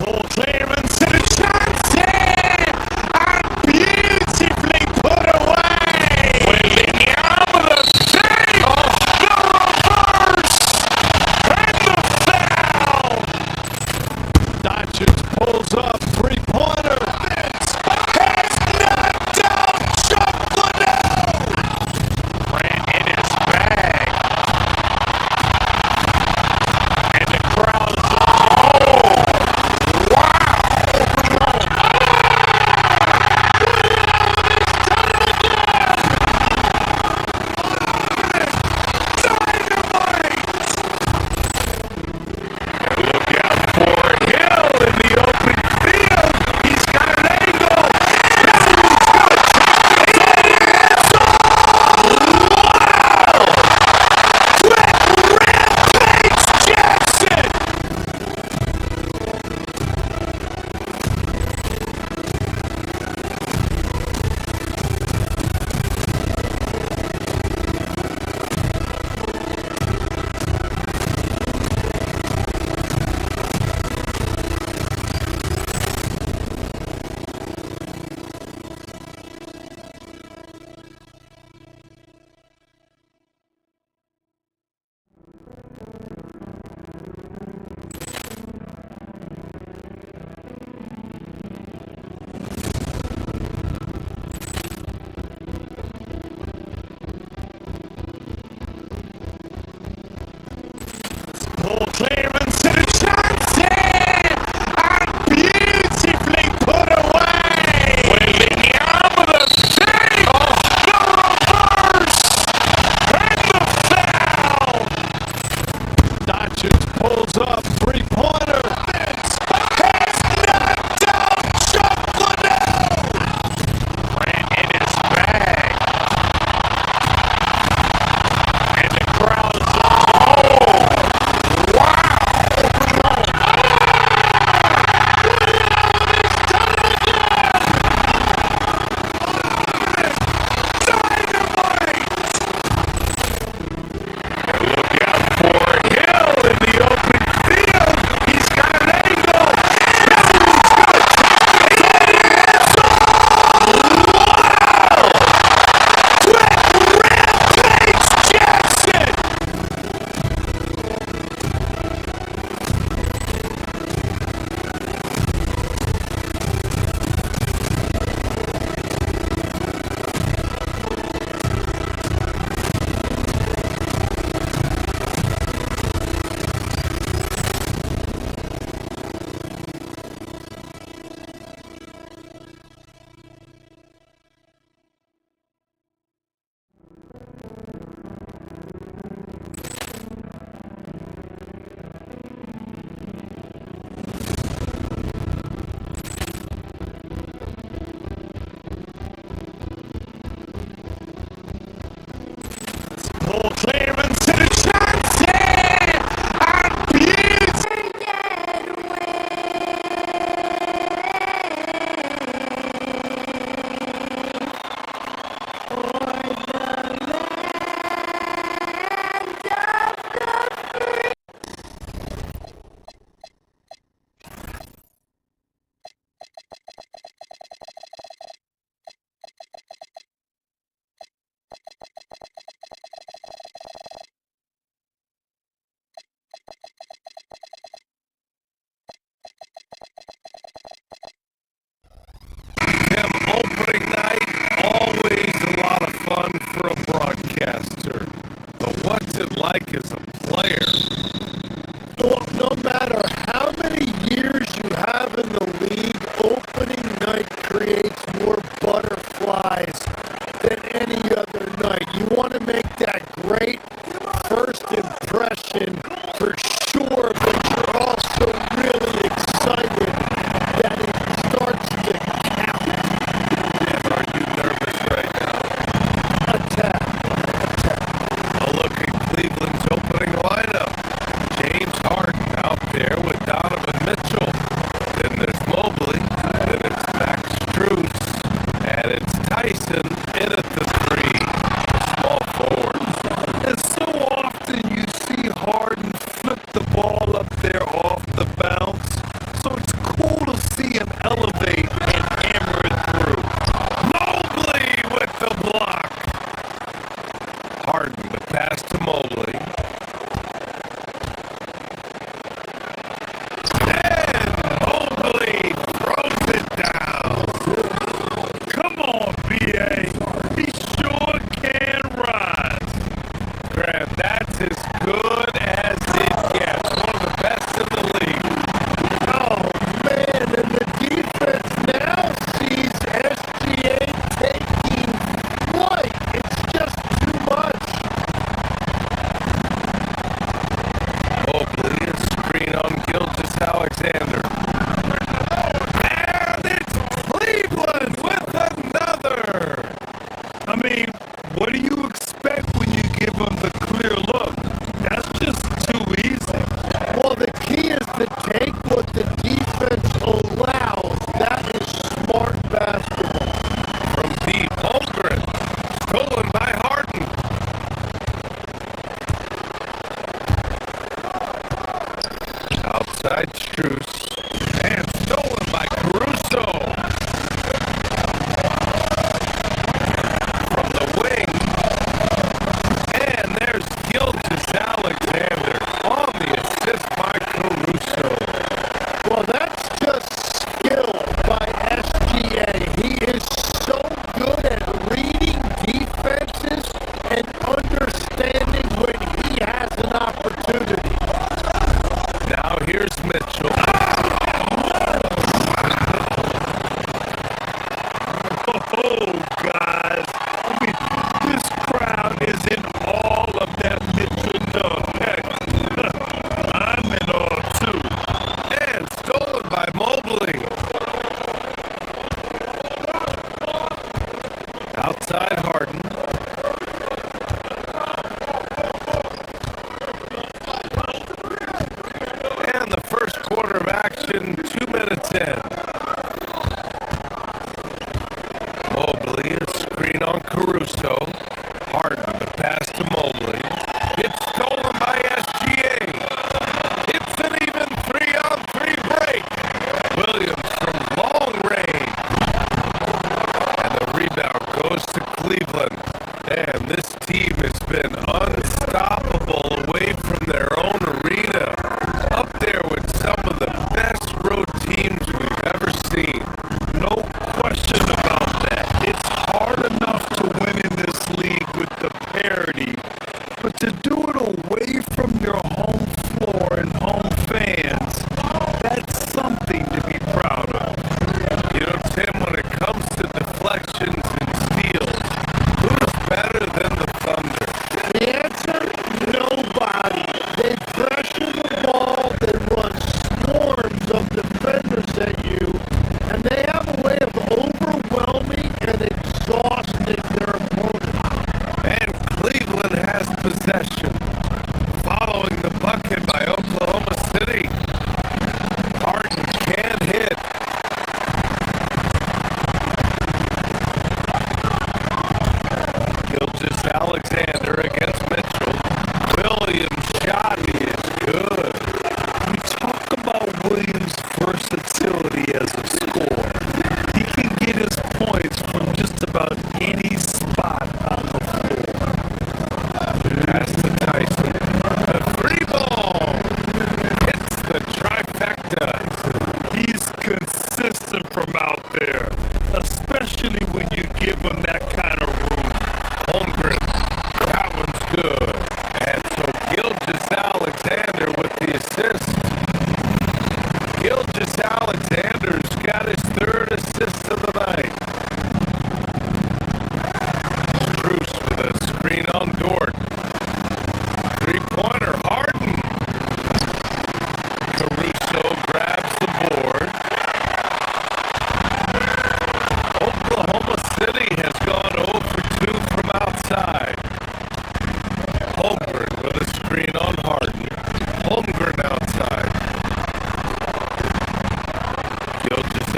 S1: ball clearance and a chance here! And beautifully put away! William save! The reverse! And the foul! Doncic pulls up, three-pointer. Vince has knocked out Chuck Liddell! Grant in his bag. And the crowd's wow!
S2: like as a player.
S1: No matter how many years you have in the league, opening night creates more butterflies than any other night. You want to make that great first impression for sure, but you're also really excited that it starts to count.
S2: Yes, are you nervous right now?
S1: Attack.
S2: A look at Cleveland's opening lineup. James Harden out there with Donovan Mitchell. Then there's Mobley. Then it's Max Strus. And it's Tyson in at the three. Small forwards.
S1: And so often you see Harden flip the ball up there off the bounce. So it's cool to see him elevate and hammer it through.
S2: Mobley with the block. Harden the pass to Mobley. And Mobley throws it down.
S1: Come on, BA. He sure can rise.
S2: Graham, that's as good as it gets. One of the best in the league.
S1: Oh, man. And the defense now sees SGA taking flight. It's just too much.
S2: Mobley, a screen on Gilgeous-Alexander. And it's Cleveland with another.
S1: I mean, what do you expect when you give them the clear look? That's just too easy. Well, the key is to take what the defense allows. That is smart basketball.
S2: From deep, Holmgren, stolen by Harden. Outside Strus, and stolen by Caruso. From the wing, and there's Gilgeous-Alexander on the assist by Caruso.
S1: Well, that's just skill by SGA. He is so good at reading defenses and understanding when he has an opportunity.
S2: Now here's Mitchell.
S1: Oh, guys. I mean, this crowd is in all of that Mitchell dunk. Heck, I'm in all too.
S2: And stolen by Mobley. Outside Harden. And the first quarter of action, 2 minutes in. Mobley, a screen on Caruso. Harden, the pass to Mobley. It's stolen by SGA. It's an even 3-on-3 break. Williams from long range. And the rebound goes to Cleveland. And this team has been unstoppable away from their own arena. Up there with some of the best road teams we've ever seen.
S1: No question about that. It's hard enough to win in this league with the parity, but to do it away from your home floor and home fans, that's something to be proud of.
S2: You know, Tim, when it comes to deflections and steals, who's better than the Thunder?
S1: The answer? Nobody. They pressure the ball, they run swarms of defenders at you, and they have a way of overwhelming and exhausting their opponent.
S2: And Cleveland has possession. Following the bucket by Oklahoma City. Harden can't hit. Gilgeous-Alexander against Mitchell. Williams' shot is good.
S1: You talk about Williams' versatility as a scorer. He can get his points from just about any spot on the floor.
S2: Pass to Tyson. The three ball hits the trifecta.
S1: He's consistent from out there, especially when you give him that kind of room.
S2: Holmgren. That one's good. And so Alexander's got his third assist of the night. Strus with a screen on Dort. Three-pointer, Harden. Caruso grabs the board. Oklahoma City has gone 0 for 2 from outside. Holmgren with a screen on Harden. Holmgren outside.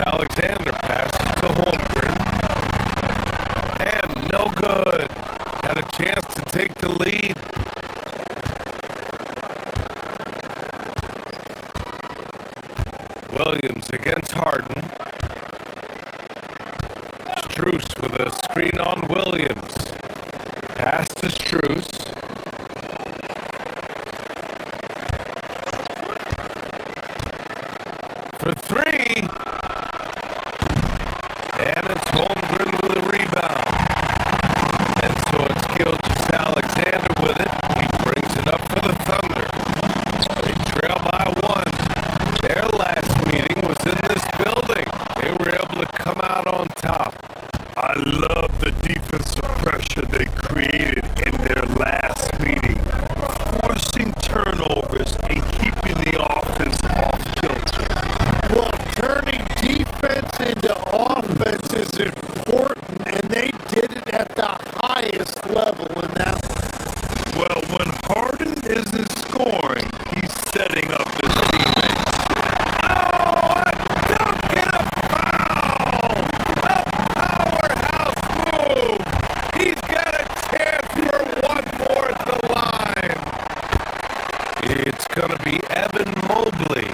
S2: Alexander passes to Holmgren. And no good. Had a chance to take the lead. Williams against Harden. Strus with a screen on Williams. Pass to Strus. For three. And it's Holmgren with a rebound. And so it's Gilgeous Alexander with it. He brings it up for the Thunder. They trail by one. Their last meeting was in this building. They were able to come out on top. I love the defensive pressure they created in their last meeting. Forcing turnovers and keeping the offense off kilter.
S1: Well, turning defense into offense is important, and they did it at the highest level in that one.
S2: Well, when Harden isn't scoring, he's setting up his teammates. Oh, a dunk and a foul! A powerhouse move! He's got a chance for one more at the line. It's going to be Evan Mobley.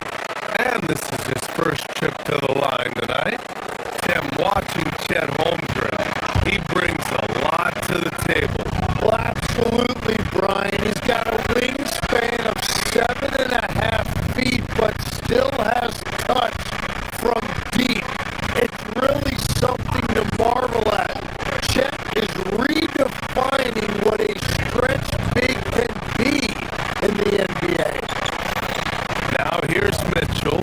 S2: And this is his first trip to the line tonight. Them watching Chet Holmgren. He brings a lot to the table.
S1: Well, absolutely, Brian. He's got a wingspan of 7.5 feet, but still has touch from deep. It's really something to marvel at. Chet is redefining what a stretch big can be in the NBA.
S2: Now here's Mitchell.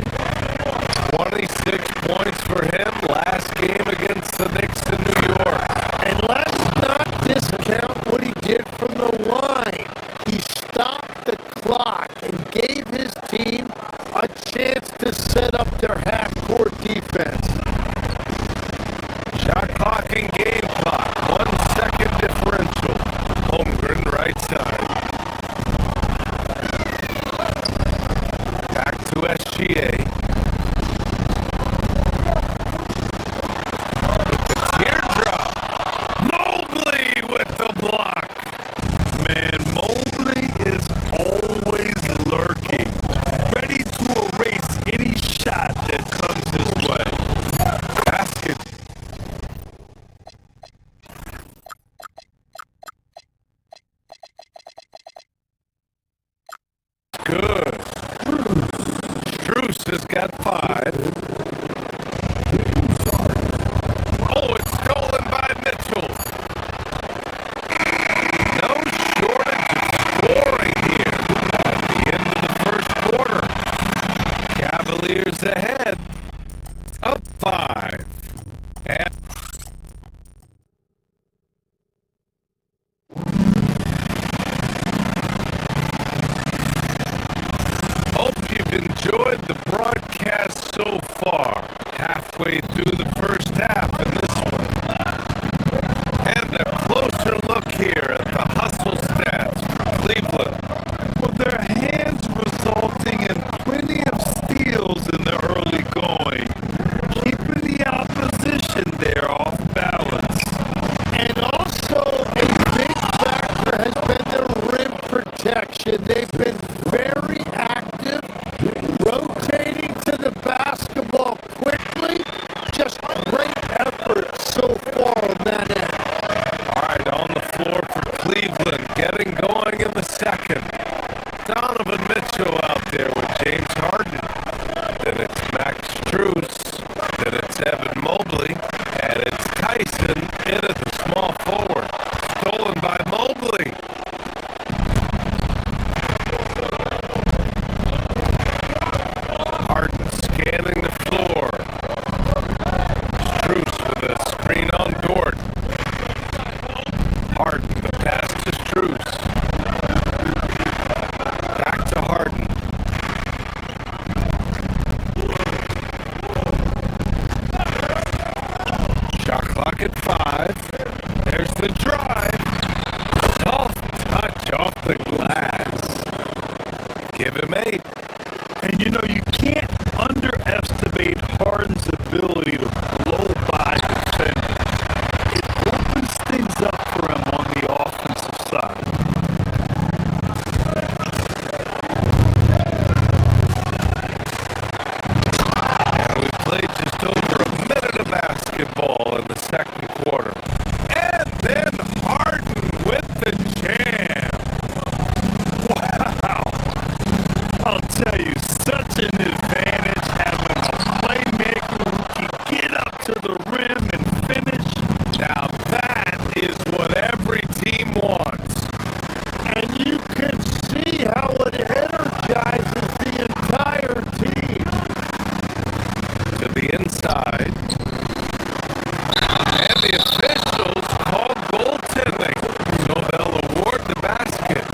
S2: 26 points for him last game against the Knicks in New York.
S1: And let's not discount what he did from the line. He stopped the clock and gave his team a chance to set up their half-court defense.
S2: Shot clock and game clock. 1 second differential. Holmgren right side. Back to SGA. Teardrop. Mobley with the block. Man, Mobley is always lurking, ready to erase any shot that comes his way. Basket. Good. Strus has got 5. Oh, it's stolen by Mitchell. No shortage of scoring here at the end of the first quarter. Cavaliers ahead, up 5. And hope you've enjoyed the broadcast so far. Halfway through the first half in this one. And a closer look here at the hustle stats for Cleveland. With their hands resulting in plenty of steals in the early going, keeping the opposition there off balance.
S1: And also, a big factor has been their rim protection. They've been very active, rotating to the basketball quickly. Just great effort so far on that end.
S2: All right, on the floor for Cleveland, getting going in the second. Donovan Mitchell out there with James Harden. Then it's Max Strus. Then it's Evan Mobley. And it's Tyson in at the small forward. Stolen by Mobley. Harden scanning the floor. clock at 5. There's the drive. Soft touch off the glass. Give him 8.
S1: And you know, you can't underestimate Harden's ability to blow by defenders. It opens things up for him on the offensive side.
S2: And we played just over a minute of basketball in the second quarter. And then Harden with the jam.
S1: Wow. I'll tell you, such an advantage having a playmaker who can get up to the rim and finish.
S2: Now that is what every team wants.
S1: And you can see how it energizes the entire team.
S2: To the inside. And the officials called goaltending. So they'll award the basket.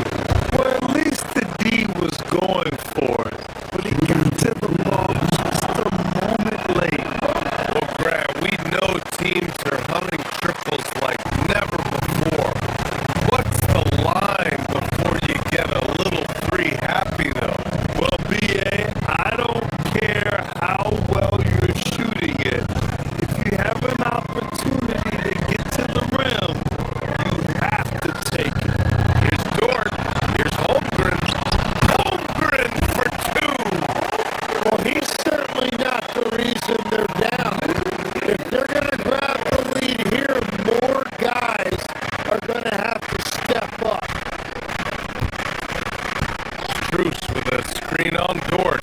S1: Well, at least the D was going for it. But he got to the ball just a moment late.
S2: Well, Grant, we know teams are hunting triples like never before. What's the line before you get a little free happy, though?
S1: Well, BA, I don't care how well you're shooting it. If you have an opportunity to get to the rim, you have to take it.
S2: Here's Dort. Here's Holmgren. Holmgren for 2.
S1: Well, he's certainly not the reason they're down. If they're going to grab the lead here, more guys are going to have to step up.
S2: Strus with a screen on Dort.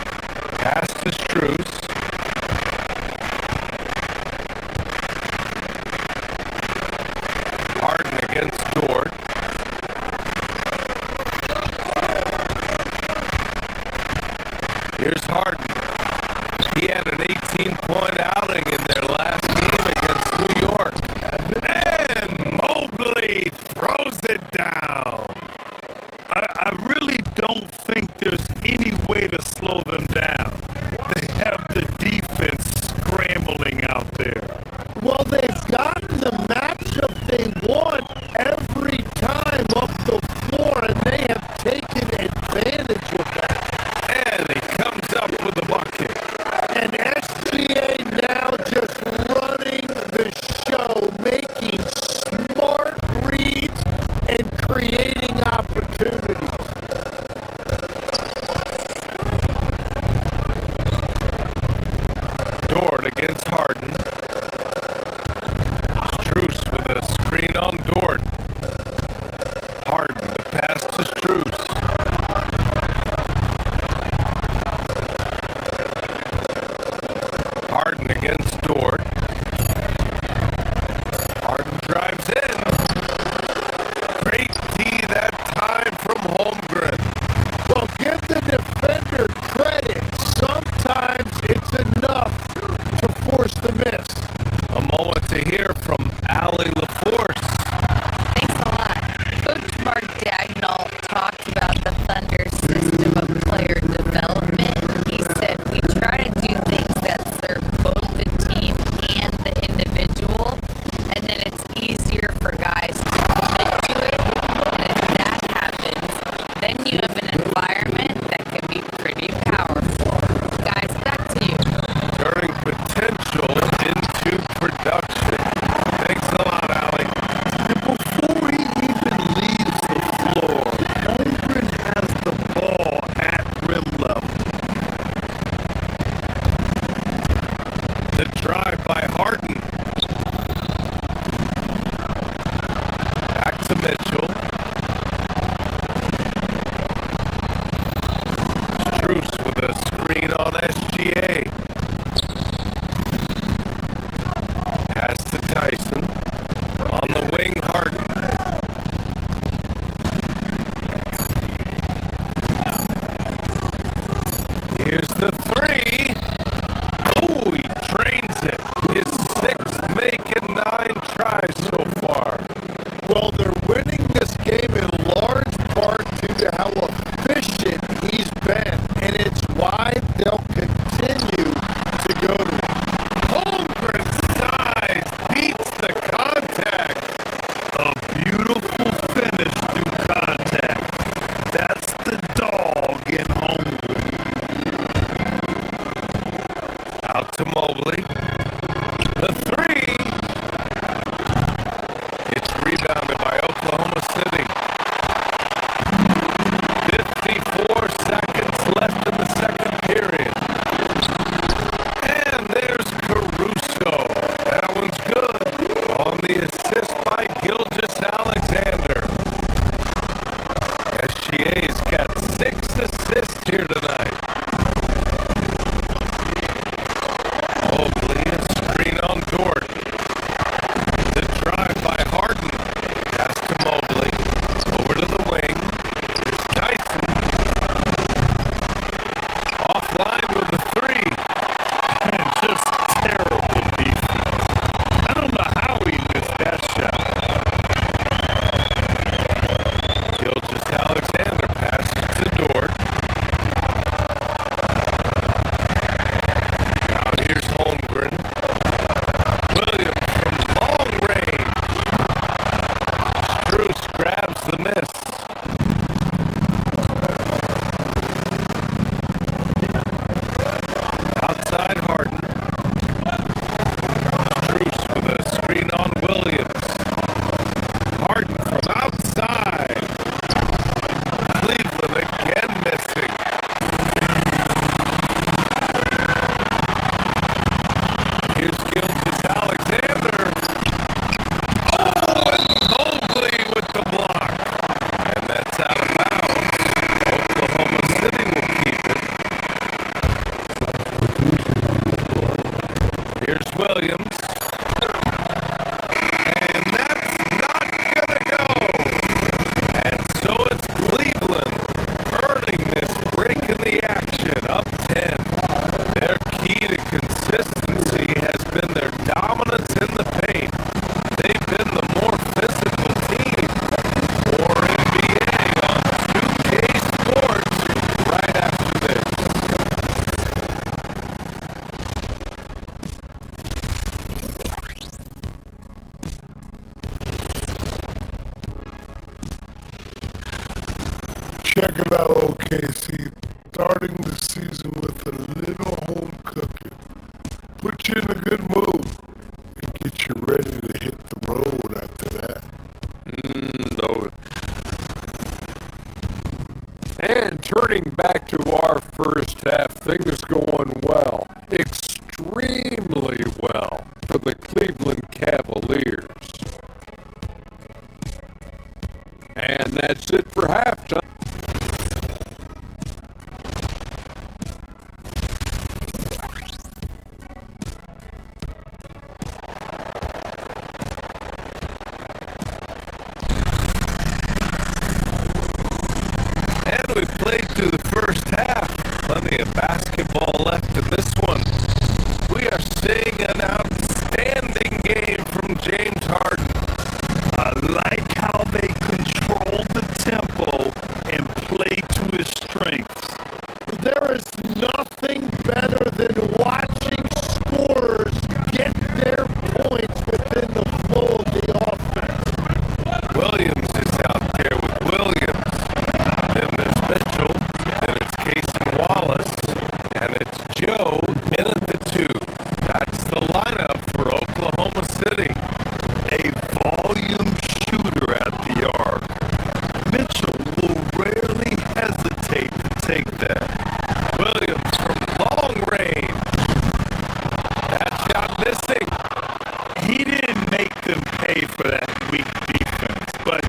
S2: Pass to Strus. Harden against Dort. Here's Harden. He had an 18-point outing in their last game against New York. And Mobley throws it down.
S1: I really don't think there's any way to slow them down. They have the defense scrambling out there. Well, they've gotten the matchup they want every time up the floor, and they have taken advantage of that.
S2: And he comes up with a bucket.
S1: And SGA now just running the show, making smart reads and creating opportunities.
S2: Dort against Harden. Strus with a screen on Dort. Harden, the pass to Strus. Harden against Dort. Harden drives in. Great D that time from Holmgren.
S1: Well, give the defender credit. Sometimes it's enough to force the miss.
S2: A moment to hear from Allie LaForce.
S3: Thanks a lot. Coach Mark Dagnall talked about the Thunder's system of player development. He said, we try to do things that serve both the team and the individual, and then it's easier for guys to commit to it. And if that happens, then you have an environment that can be pretty powerful. Guys, back to you.
S2: Turning potential into production. Thanks a lot, Allie.
S1: Before he even leaves the floor, Holmgren has the ball at rim level.
S2: The drive by Harden. Back to Mitchell. Strus with a screen on SGA. Pass to Tyson. On the wing, Harden. Here's the 3. Oh, he drains it. His 6th make and 9 tries so far.
S1: Well, they're winning this game in large part due to how efficient he's been, and it's why they'll continue to go to him.
S2: Holmgren's size beats the Out to Mobley. The three. It's rebounded by Oklahoma City. 54 seconds left in the second period. And there's Caruso. That one's good. On the assist by Gilgeous-Alexander. SGA's got 6 assists here tonight. Mobley, a screen on Dort. The drive by Harden. Pass to Mobley. Over to the wing. There's Dyson. Offline with the three.
S1: And just terrible defense. I don't know how he missed that shot.
S2: Gilgeous-Alexander passes to Dort. Now here's Holmgren. Williams from long range. Strus grabs the miss. Outside Harden. Strus with a screen on Williams. Harden from outside. Cleveland again missing. Here's Gilgeous-Alexander. Oh, and Mobley with the block. And that's out of bounds. Oklahoma City will keep it. Here's Williams. And that's not gonna go. And so it's Cleveland earning this break in the action, up 10. Their key to consistency has been their dominance in the paint. They've been the more physical team. More NBA on 2K Sports right after this.
S1: Check it out, OKC. Starting the season with a little home cooking. Put you in a good mood and get you ready to hit the road after that.
S5: No. And turning back to our first half, things going well. Extremely well for the Cleveland Cavaliers. And that's it for halftime.
S2: And we played through the first half. Plenty of basketball left in this one. We are seeing an outstanding game from James Harden.
S1: I like how they control the tempo and play to his strengths. There is nothing better than watching scorers get their points within the flow of the offense.
S2: Williams is out there with Williams. Then there's Mitchell. Then it's Casey Wallace. And it's Joe in at the 2. That's the lineup for Oklahoma City.
S1: A volume shooter at the arc. Mitchell will rarely hesitate to take that.
S2: Williams from long range. That shot missing.
S1: He didn't make them pay for that weak defense, but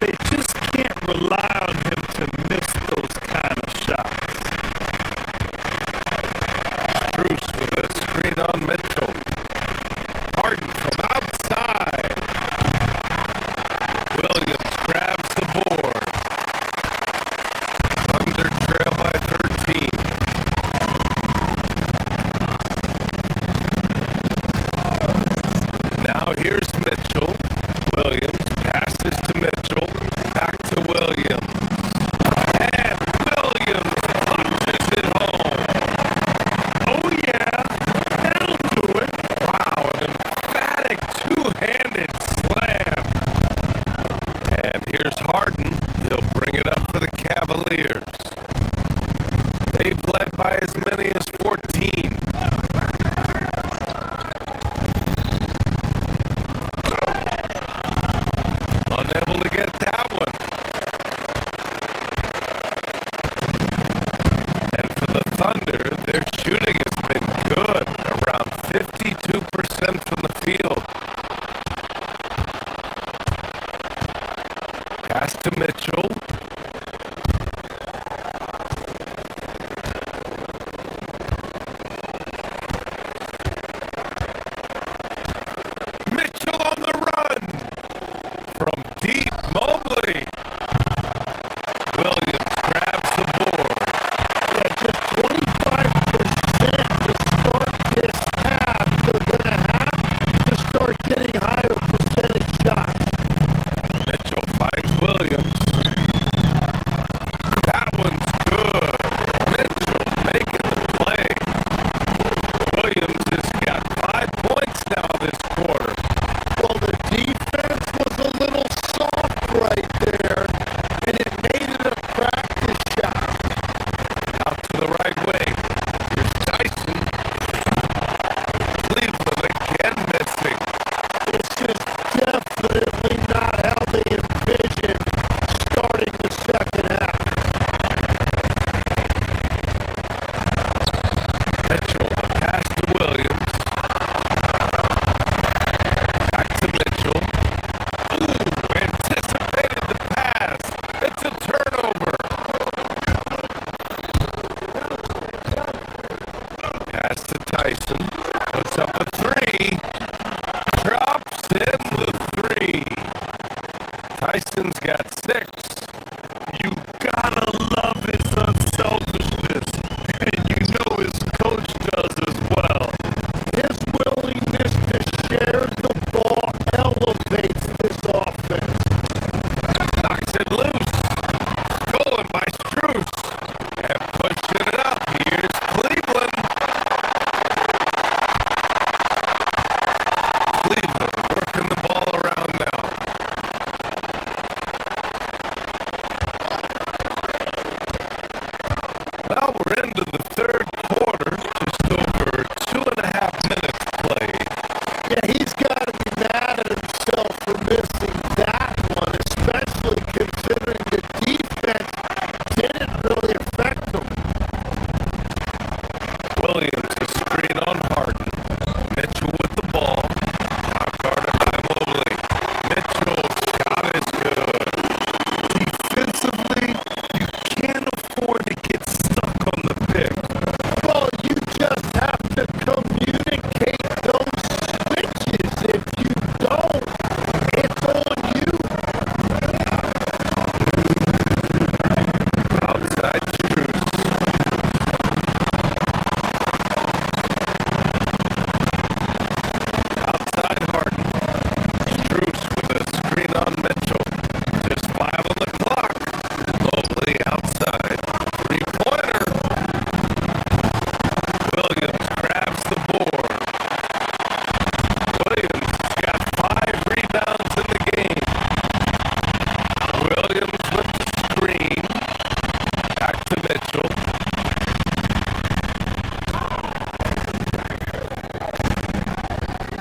S1: they just can't rely on him to miss those kind of shots.
S2: Bruce with a screen on Mitchell. Harden from outside. Williams grabs the board. Thunder trail by 13. Now here's Mitchell. Williams passes to Mitchell. Back to Williams. And Williams punches it home.
S1: Oh yeah, that'll do it.
S2: Wow, an emphatic two-handed slam. And here's Harden. He'll bring it up for the Cavaliers. They've led by as many as 14.
S5: Mitchell. Mitchell on the run. From deep, Mobley. Williams grabs the board.
S1: Yeah, just 25% to start this half. They're going to have to start getting higher percentage shots.
S5: Mitchell finds Williams. That one's good. Mitchell making the play. Williams has got 5 points now this quarter.
S1: Well, the defense was a little soft right there, and it made it a practice shot.
S5: Out to the right wing. Here's Tyson. Cleveland again missing.
S1: This is definitely not how they envisioned starting the second half.
S5: Mitchell, a pass to Williams. Back to Mitchell. Ooh, anticipated the pass. It's a turnover. Pass to Tyson. Puts up a three. Drops in the three. Tyson's got 6. You gotta love his unselfishness. And you know his coach does as well.
S1: His willingness to share the ball elevates this offense.
S5: Knocks it loose. Stolen by Strus. And pushing it up. Here's Cleveland. Cleveland working the ball around now. Well, we're into the third quarter. Just over 2.5 minutes played.
S1: Yeah, he's got to be mad at himself for missing that one, especially considering the defense didn't really affect him.
S5: Williams, a screen on Harden. Mitchell with the ball. Now guarded by Mobley. Mitchell's shot is good. Defensively, you can't afford to get stuck on the pick.
S1: Well, you just have to communicate those switches. If you don't, it's on you.
S5: Outside Strus. Outside Harden. Strus with a screen on Mitchell. Just 5 on the clock. Mobley outside. 3-pointer. Williams grabs the board. Williams got 5 rebounds in the game. Williams with the screen. Back to Mitchell.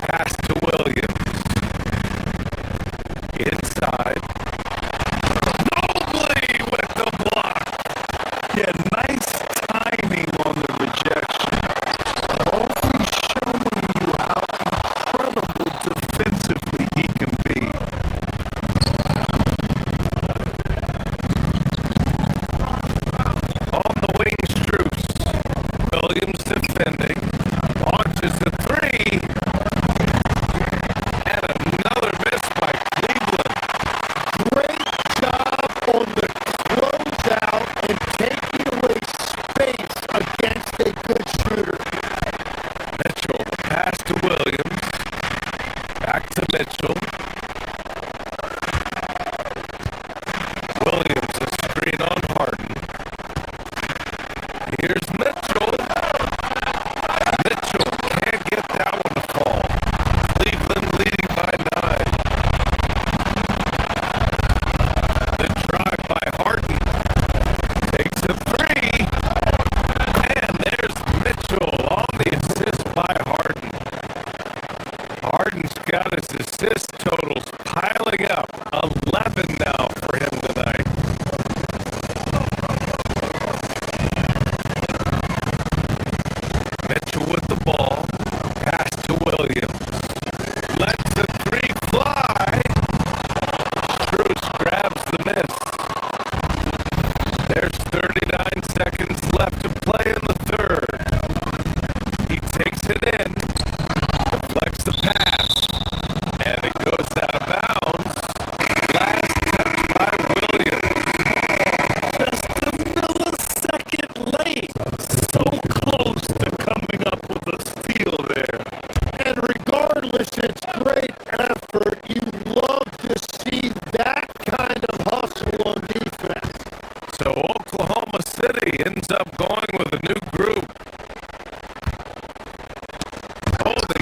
S5: Pass to Williams. Inside. Mobley with the block. Yeah, nice timing on the rejection. Always showing you how incredible defensively he can be. On the wing, Strus. Williams defending. Launches the three. And another miss by Cleveland.
S1: Great job on the closeout and taking away space against a good shooter.
S5: Mitchell, pass to Williams. Back to Mitchell. Williams, a screen on Harden. Here's Mitchell. Mitchell can't get that one to fall. Cleveland leading by 9. The drive by Harden. Takes a three. And there's Mitchell on the assist by Harden. Harden's got his assist totals piling up. 11 now for him tonight. Mitchell with the ball. Pass to Williams. Lets the three fly. Strus grabs the miss.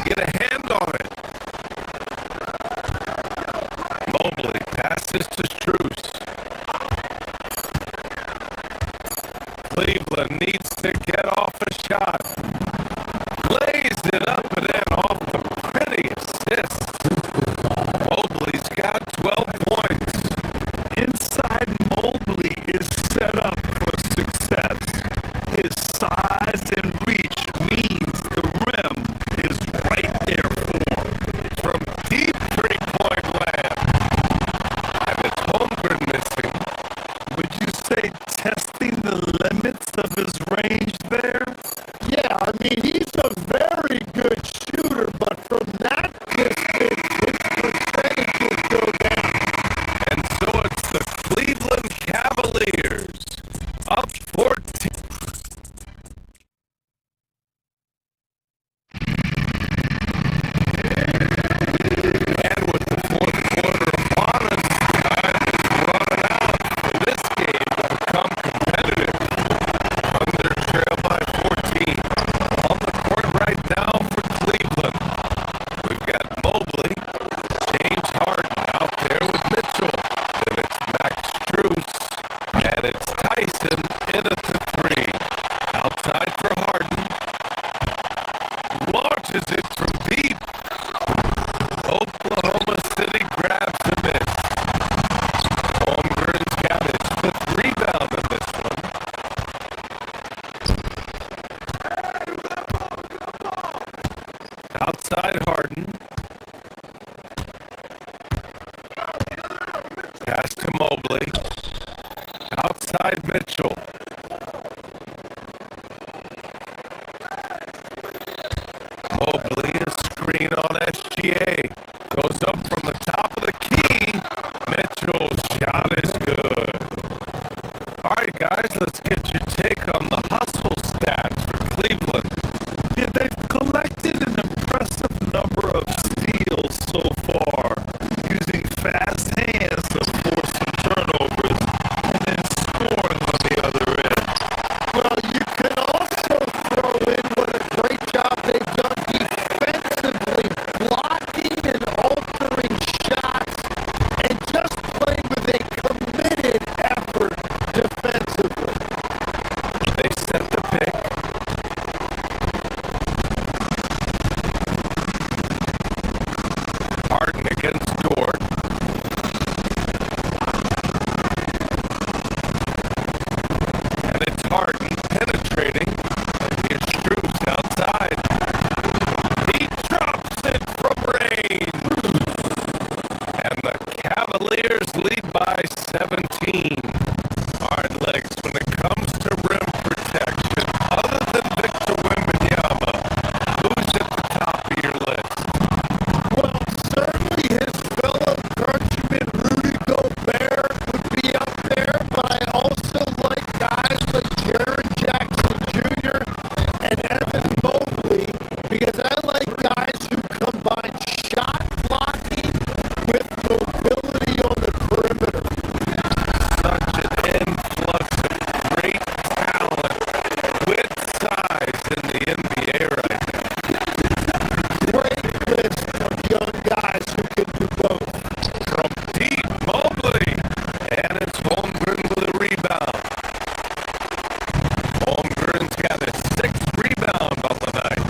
S5: get a hand on it. Mobley passes to Strus. Cleveland needs to get off a shot. Lays it up and in off the pretty assist. Mobley's got 12 points.
S1: Inside Mobley is set up for success. His size and reach means the rim is right there for him.
S5: From deep three-point land. And it's Holmgren missing.
S1: Would you say testing the limits of his range there? Yeah, I mean, he's a very good shooter, but from that distance, his percentages go down.
S5: And so it's the Cleveland Cavaliers up 14. And with the fourth quarter upon us, time is running out for this game to become competitive. Thunder trail by 14. On the court right now for Cleveland. We've got Mobley, James Harden out there with Mitchell. Then it's Max Strus, and it's Tyson in at the three. Outside for Harden. Launches it from deep. Oklahoma City grabs the miss. Holmgren's got his fifth rebound in this one. Outside Harden. Pass to Mobley. Outside Mitchell. Mobley, a screen on SGA. Goes up from the top of the key. Mitchell's shot is good. All right, guys, let's get your take on the hustle stats for Cleveland.
S1: Yeah, they've collected an impressive number of steals so far, using fast hands to force some turnovers and then scoring on the other end. Well, you could also throw in what a great job they've done defensively, blocking and altering shots and just playing with a committed effort defensively.
S5: They set the pick. Harden against Dort. And it's Harden penetrating. And here's Strus outside. He drops it from range. And the Cavaliers lead by 17. Hard legs when it comes to rim protection. Other than Victor Wembanyama, who's at the top of your list?
S1: Well, certainly his fellow countryman Rudy Gobert would be up there, but I also like guys like Jaren Jackson Jr. and Evan Mobley because I like guys who combine shot blocking with mobility on the perimeter.
S5: Such an influx of great talent with size in the NBA right now.
S1: Great list of young guys who can do both.
S5: From deep, Mobley, and it's Holmgren with a rebound. Holmgren's got his sixth rebound on the night.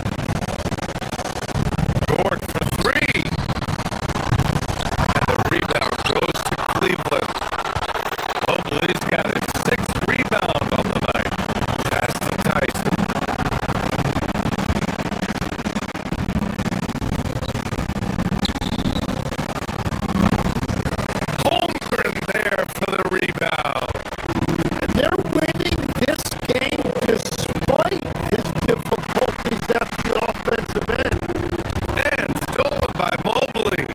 S5: Dort for three. And the rebound goes to Cleveland. Mobley's got his sixth rebound on the night. Pass to Tyson. Holmgren there for the rebound.
S1: And they're winning this game despite his difficulties at the offensive end.
S5: And stolen by Mobley.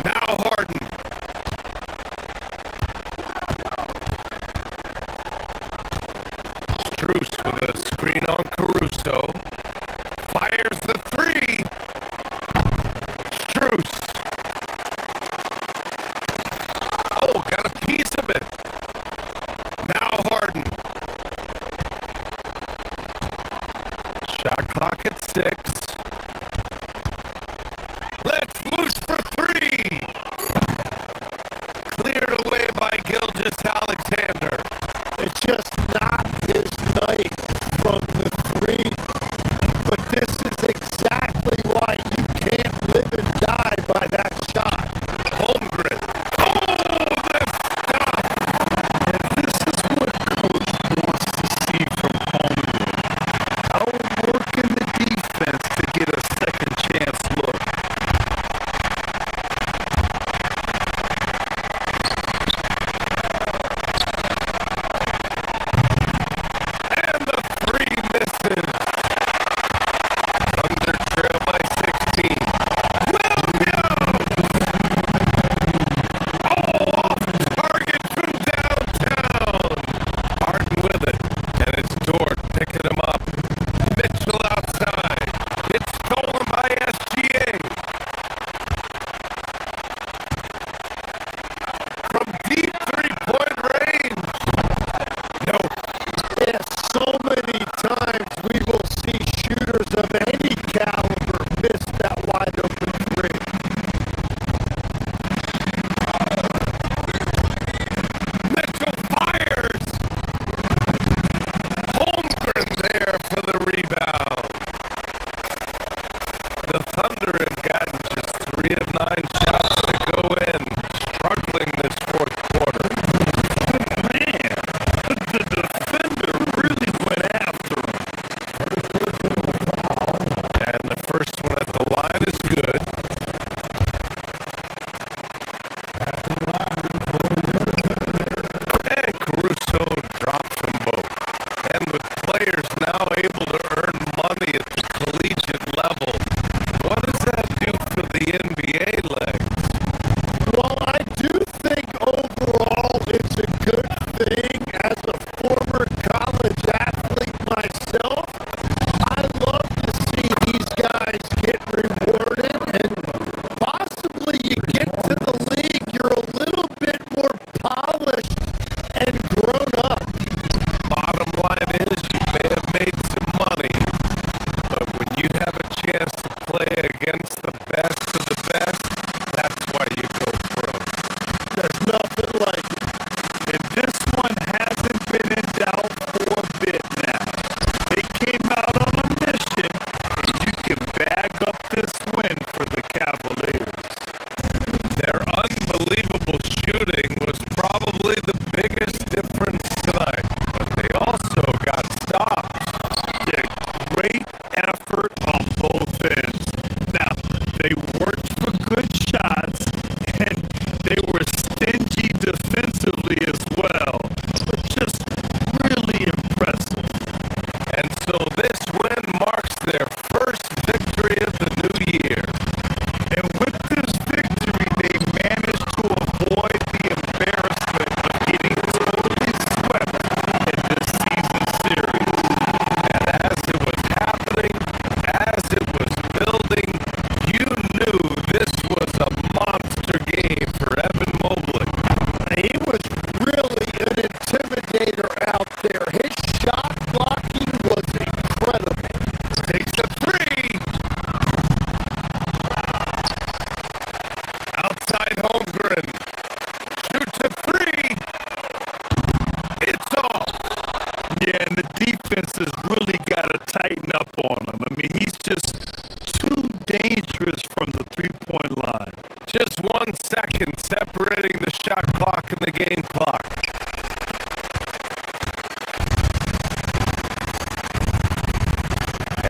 S5: Now Harden. Strus with a screen on Caruso. Fires the three. Strus. Oh, got a piece of it. Now Harden. Shot clock at 6. Let's loose for 3. Cleared away by Gilgeous Alexander.
S1: It's just not his night from the 3. But this is exactly why you can't live and die by that shot.
S5: Holmgren. Oh, the stop.
S1: And this is what coach wants to see from Holmgren. Outworking the defense to get a second chance look.
S5: And the 3 misses. Thunder trail by 16. Williams! Oh, off target from downtown. Harden with it. And it's Dort picking him up. Mitchell outside. It's stolen by SGA. From deep 3-point range. No.
S1: Yes, so many times we will see shooters of any caliber miss that wide open 3.
S5: Mitchell fires. Holmgren there for the rebound. The Thunder have gotten just 3 of 9 shots to go in, struggling this fourth quarter.
S1: Man, the defender really went after him.
S5: And the first one at the line is good. And Caruso drops them both. And with players now able to earn money at the collegiate level, what does that do for the NBA legs?
S1: Well, I do think overall it's a good thing. As a former college athlete myself, I love to see these guys get rewarded, and possibly you get to the league, you're a little bit more polished and grown up.
S5: Bottom line is you may have made some money, but when you have a chance to play against the best of the best, that's why you go pro.
S1: There's nothing like it. And this one hasn't been in doubt for a bit now. They came out on a mission, and you can bag up this win for the Cavaliers.
S5: Their unbelievable shooting was probably the biggest difference tonight, but they also got stops.
S1: Yeah, great effort on both ends. Now, they worked for good shots, and they were stingy defensively as well, but just really impressive.
S5: And so this win marks their first victory of the new year.
S1: And with this victory, they managed to avoid the embarrassment of getting totally swept in this season series.
S5: And as it was happening, as it was building, you knew this was a monster game for Evan Mobley.
S1: He was really an intimidator out there. His shot blocking was incredible.
S5: Takes a 3. Outside Holmgren. Shoots a 3. It's off.
S1: Yeah, and the defense has really got to tighten up on him. I mean, he's just too dangerous from the three-point line.
S5: Just 1 second separating the shot clock and the game clock.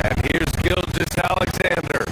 S5: And here's Gilgeous Alexander.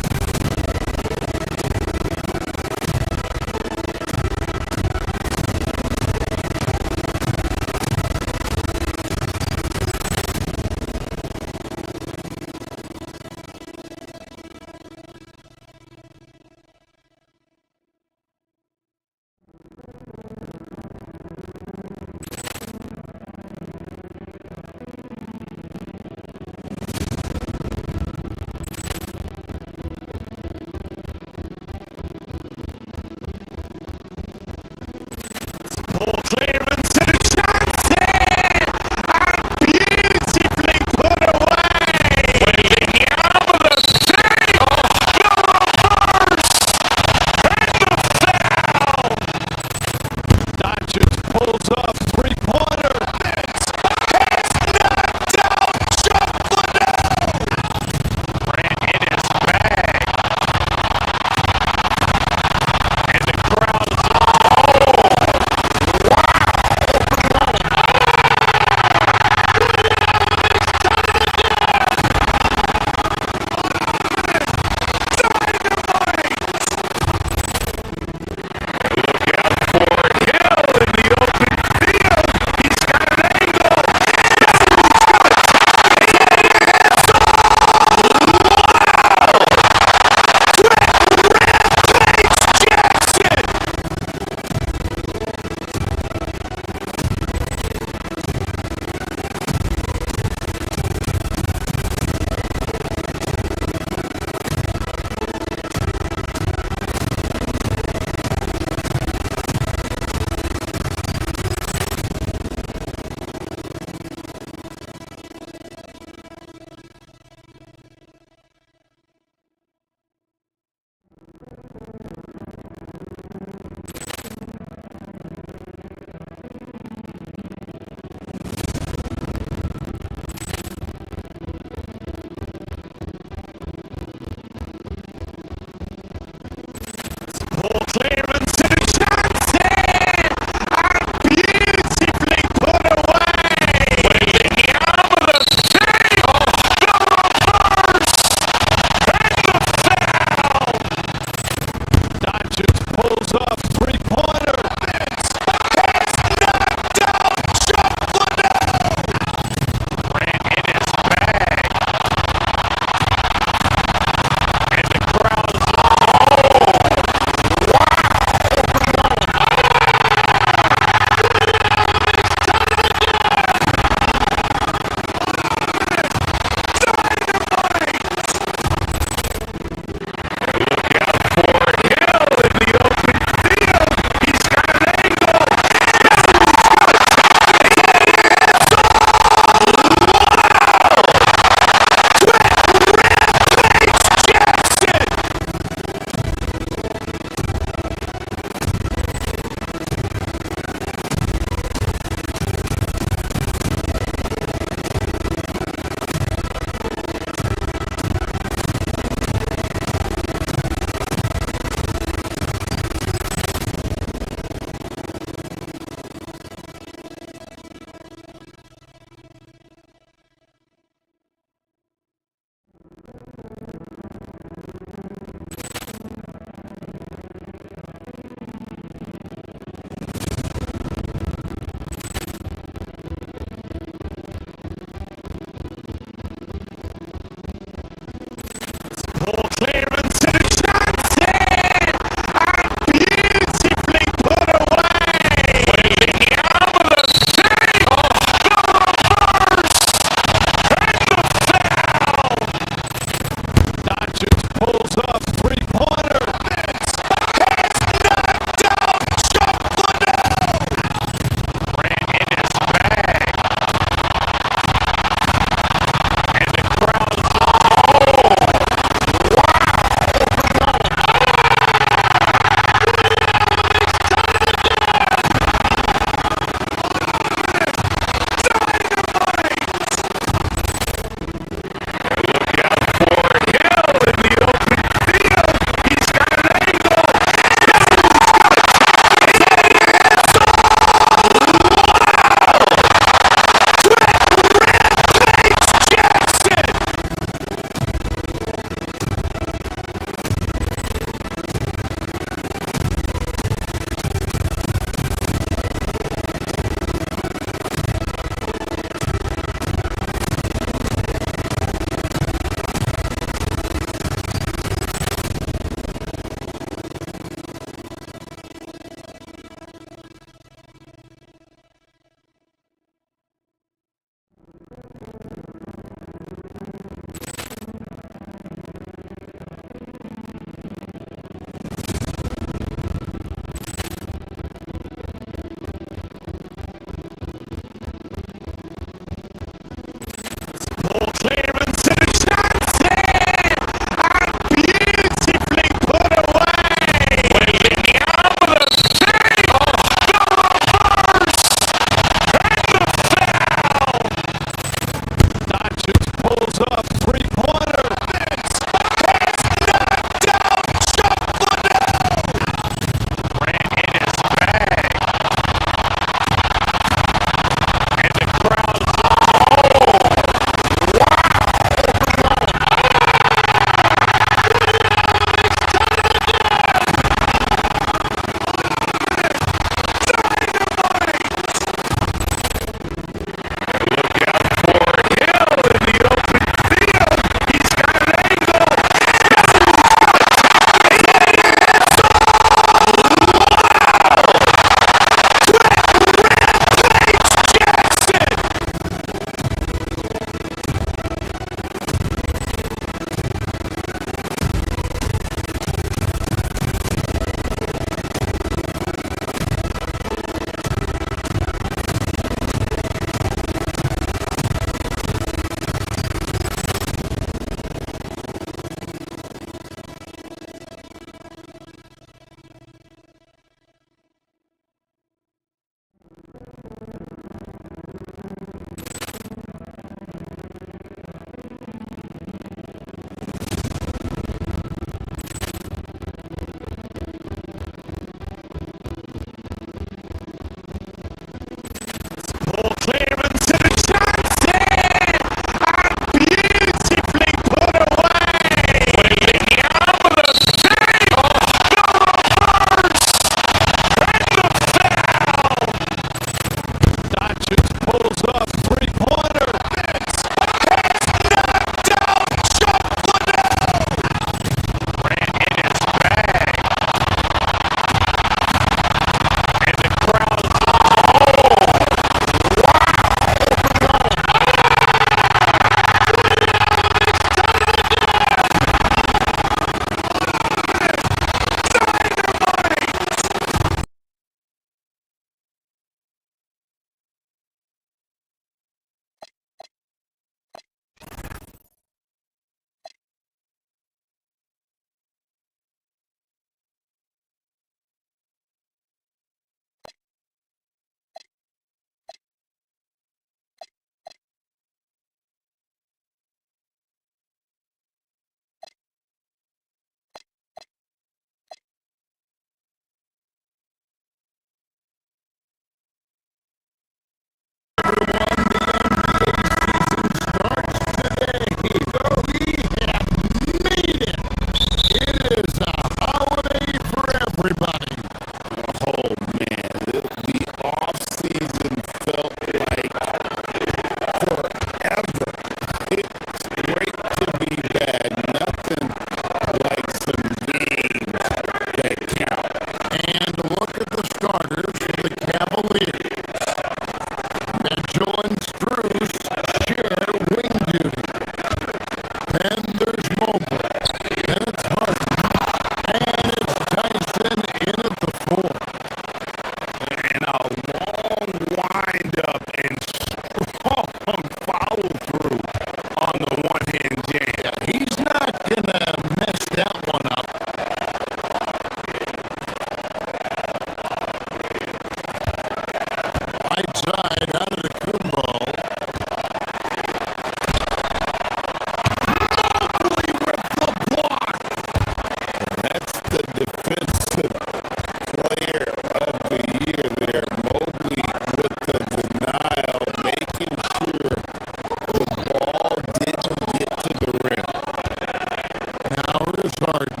S1: is Harden.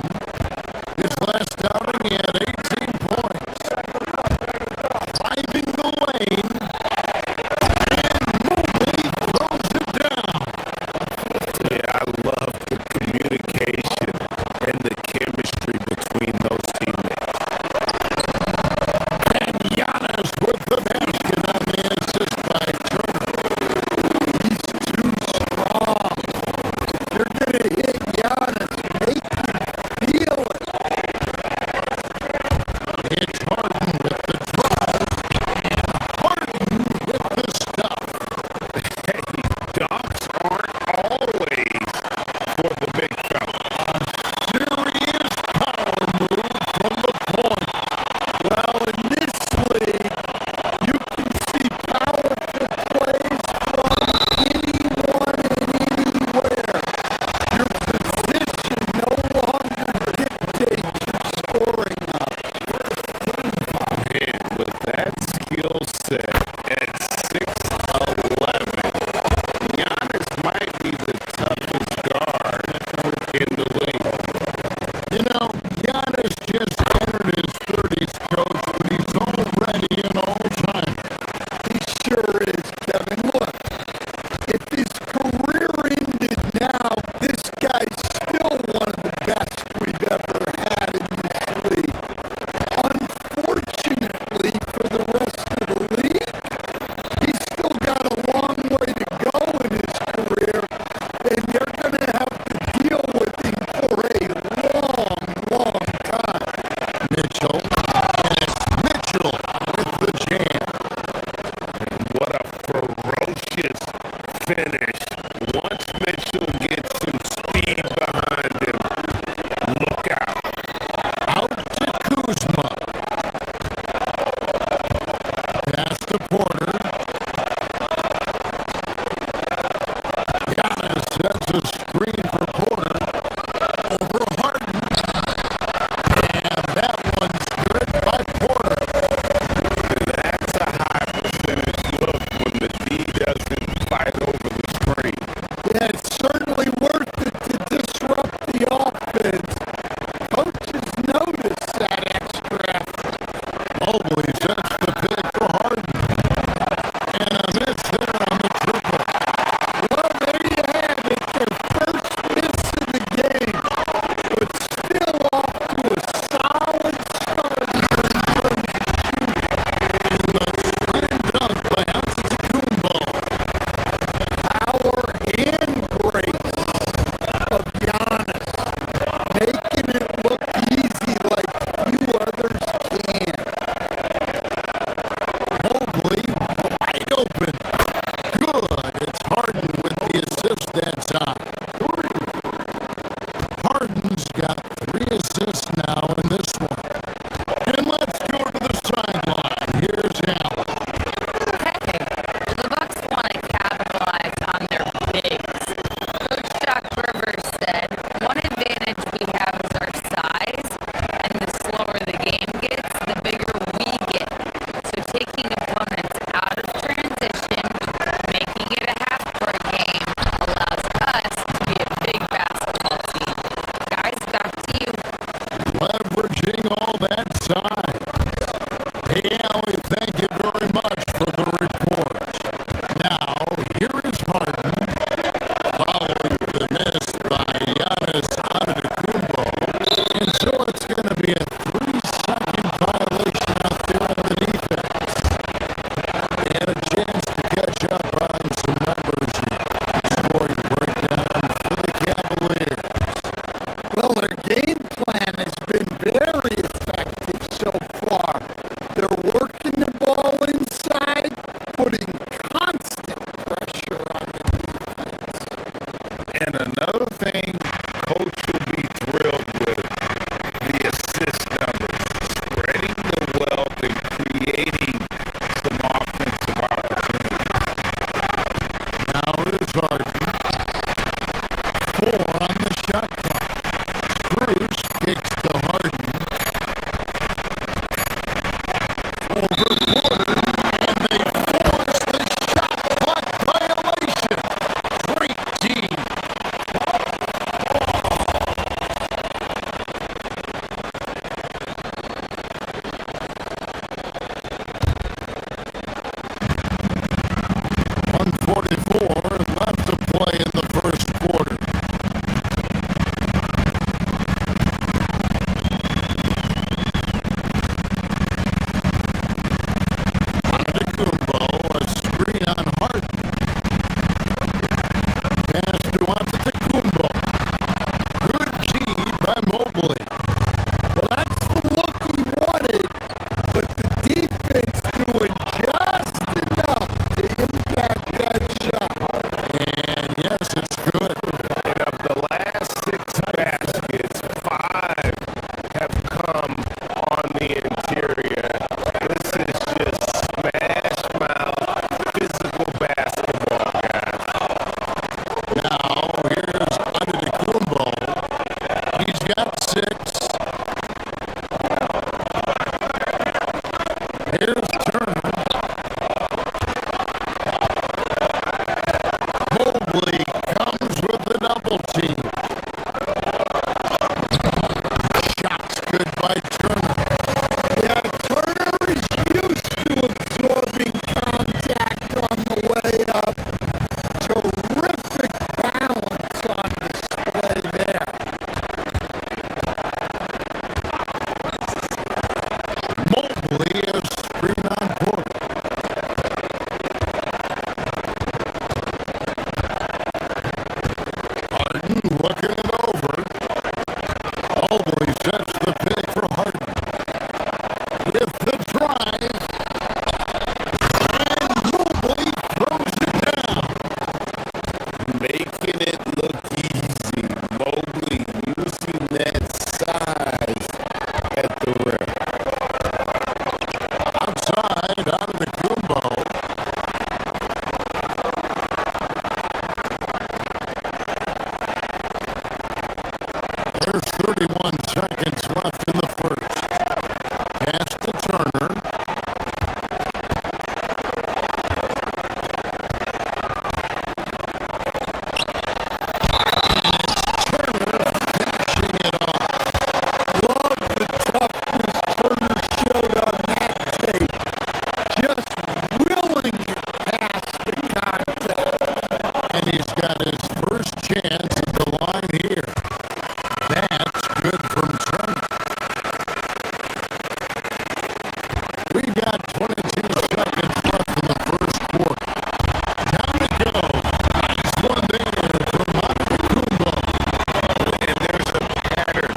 S1: His last outing, he had 18 points. Finding the lane. And Mumbai throws it down.
S2: Yeah, I love the communication and the chemistry between those teammates.
S1: And Giannis with the basket on the assist by Turner. He's too strong. You're going to hit Giannis. Make him feel it. It's Harden with the drive. And Harden with the stuff.
S2: Hey, dunks aren't always for the big fella.
S1: Serious power move from the point. Well, in this league, you can see powerful plays from anyone and anywhere. Your position no longer dictates your scoring up.
S2: Man, with that skill set at 6'11", Giannis might be the toughest guard in the league.
S1: You know, Giannis just entered his 30s, coach, but he's already an all-timer. He sure is, Kevin. Look, if his career ended now, this guy's still one of the best we've ever had in this league. Unfortunately for the rest of the league, he's still got a long way to go in his career, and they're going to have to deal with him for a long time. Mitchell, and it's Mitchell with the jam.
S2: What a ferocious finish. Once Mitchell gets some speed behind him, look out.
S1: Out to Kuzma. Pass to Porter. Giannis sets a screen for Porter. Over Harden. And that one's good by Porter.
S2: That's a high percentage look when the D doesn't fight over the screen.
S1: Yeah, it's certainly worth it to disrupt the offense. Coaches notice that extra effort. Mobley sets the pick for Harden. And a miss there on the triple. Well, there you have it. Their first miss of the game. But still off to a solid start here in terms of shooting. And the slam dunk by Antetokounmpo. Power and grace of Giannis, making it look easy like few others can. Mobley wide open. Good. It's Harden with the assist that time. Harden's got 3 assists now in this one. And let's go to the sideline. Here's Allen.
S3: Hey, the Bucks want to capitalize on their bigs. Coach Doc Rivers said, one advantage we have is our size, and the slower the game gets, the bigger we get. So taking opponents out of transition, making it a half-court game, allows us to be a big basketball team. Guys, back to you.
S1: Leveraging all that size. Hey, Allie, thank you very much for the report. Now, here is Harden, following the miss by Giannis Antetokounmpo. And so it's going to be a 3-second violation out there on the defense. They had a chance to catch up on some numbers here. Scoring breakdown for the Cavaliers. Well, their game plan has been very effective so 6. Here's Turner. Mobley comes with the double team. Shot's good by Turner. Yeah, Turner is used to absorbing contact on the way up. Terrific balance on display there. Mobley is screen on Porter. Harden looking it over. Mobley sets the pick for Harden. With the drive. And Mobley throws it down.
S2: Making it look easy. Mobley using that size at the rim.
S1: Outside, out of the Kumbo. There's 31 seconds left in the first. Pass to Turner. Turner finishing it off. Love the toughness Turner showed on that tape. Just willing it past the contact. And he's got his first chance at the line here. That's good from Turner. We got 22 seconds left in the first quarter. Time to go. Nice one there from Kumbo.
S2: And there's a pattern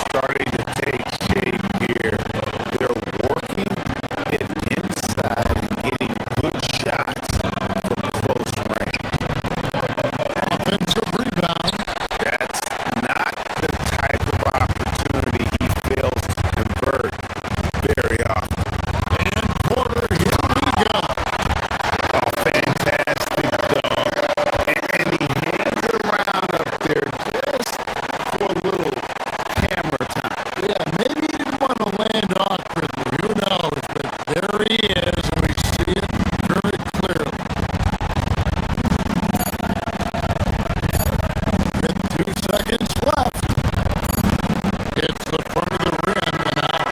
S2: starting to take shape here. They're working it inside and getting good shots from close range.
S1: Offensive rebound.
S2: That's not the type of opportunity he fails to convert very often.
S1: And Porter, here we go.
S2: A fantastic dunk. And he hangs around up there just for a little camera time.
S1: Yeah, maybe he didn't want to land awkwardly. Who knows? But there he is, and we see it very clearly. With 2 seconds left. It's the front of the rim and out.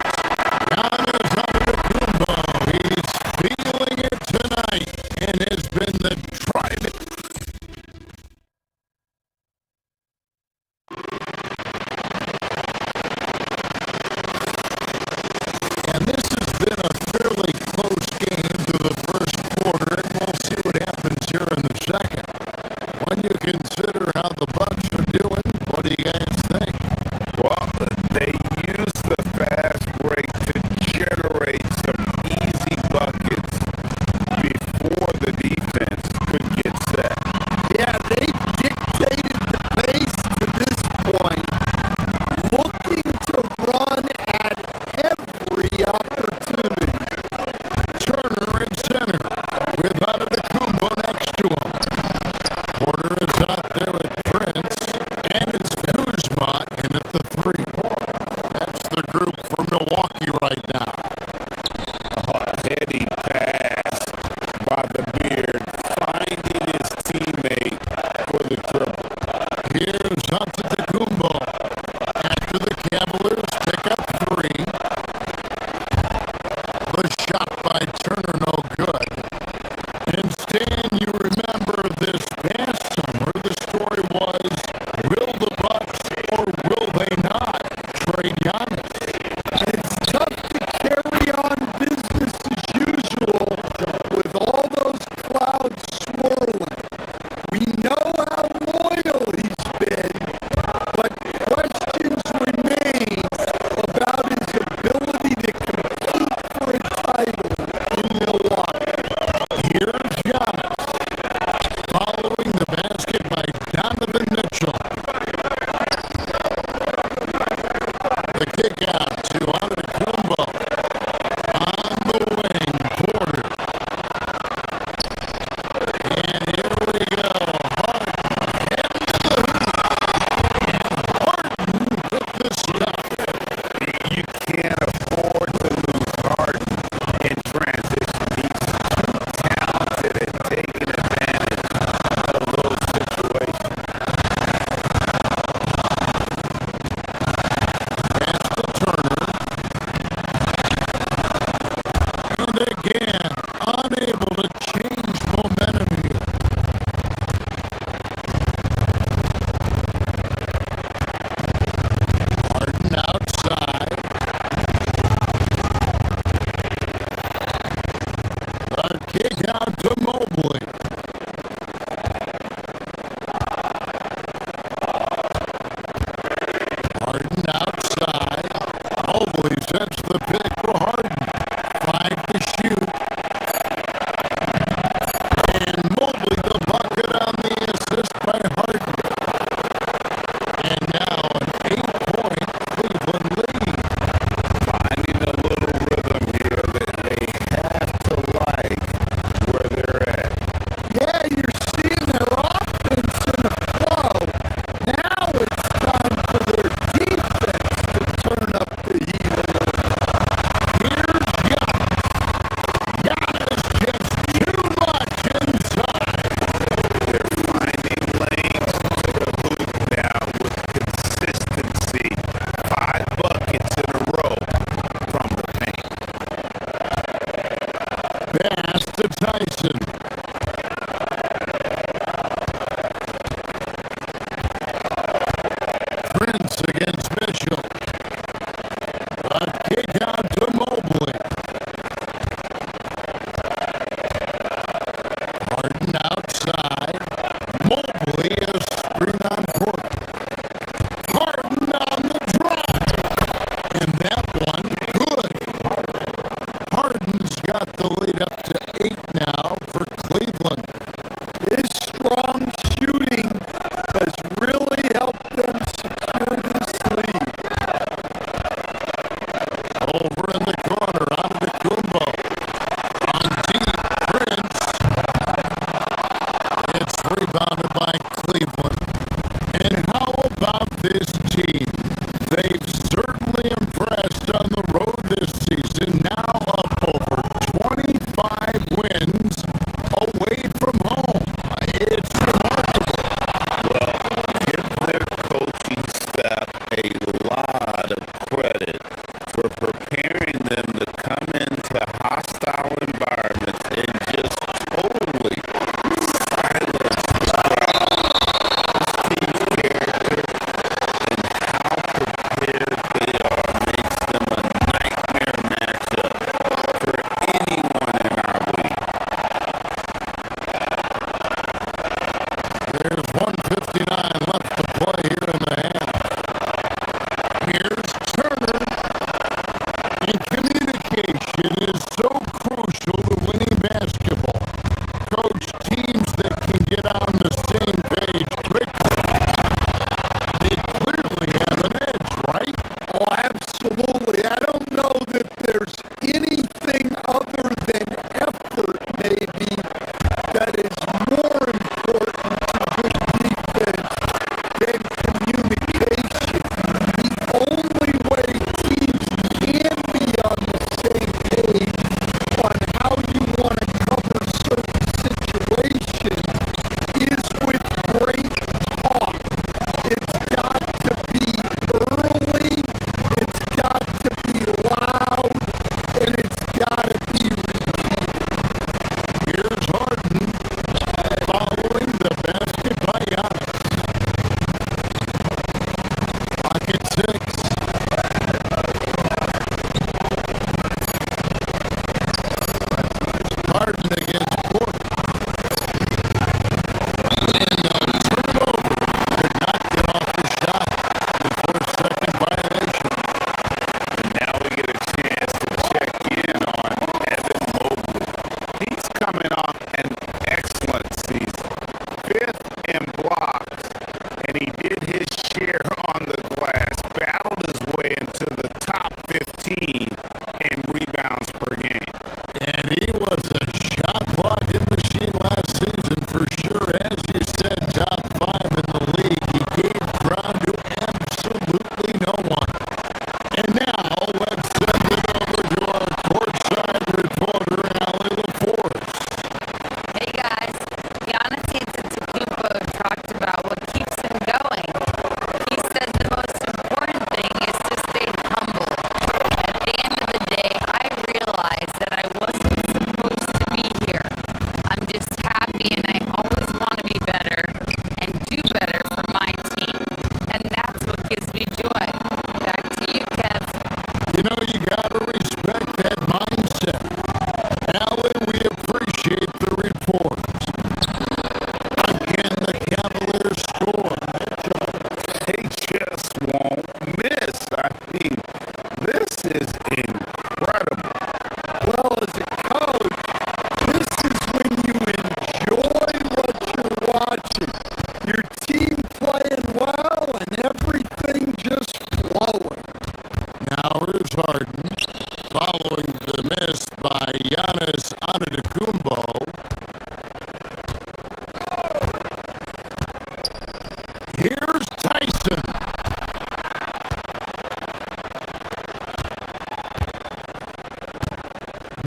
S1: Giannis Antetokounmpo. He's feeling it tonight and has been the driving. And this has been a fairly close game through the first quarter, and we'll see what happens here in the second. When you consider how the Bucks are doing, what do you guys think?
S2: Well, they use the fast break to generate some easy buckets before the defense could get set.
S1: Yeah, they dictated the pace to this point, looking to run at every opportunity. Turner in center with Antetokounmpo next to him. Harden, following the miss by Giannis Antetokounmpo. Here's Tyson.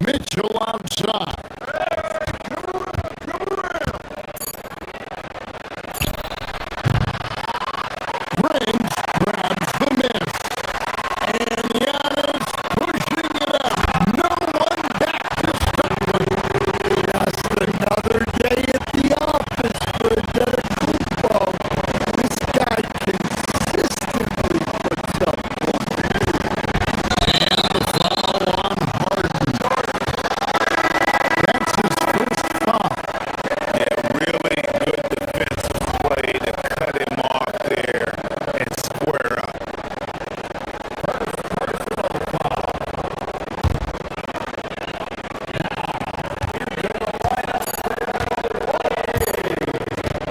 S1: Mitchell outside. Brings, grabs the miss. And Giannis pushing it up. No one back to stop. Just another day at the office for Antetokounmpo. This guy consistently puts up points. And the foul on Harden. That's his first foul.
S2: Yeah, really good defensive play to cut him off there and square up.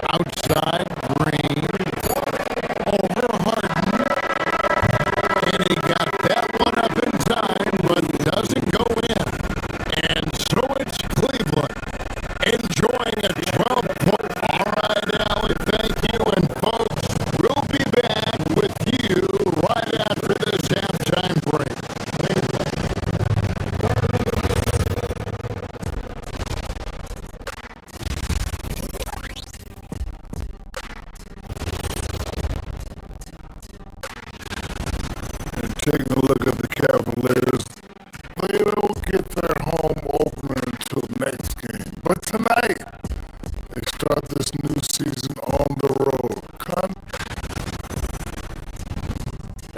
S1: Outside, Green, over Harden, and he got that one up in time, but doesn't go in. And so it's Cleveland enjoying a 12-point. All right, Allie, thank you, and folks, we'll be back with you right after this halftime break. Taking a look at the Cavaliers, they don't get their home opener until next game. But tonight, they start this new season on the road.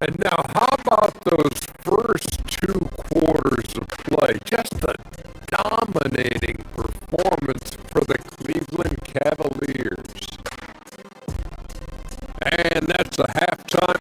S5: And now, how about those first 2 quarters of play? Just a dominating performance for the Cleveland Cavaliers. And that's a halftime.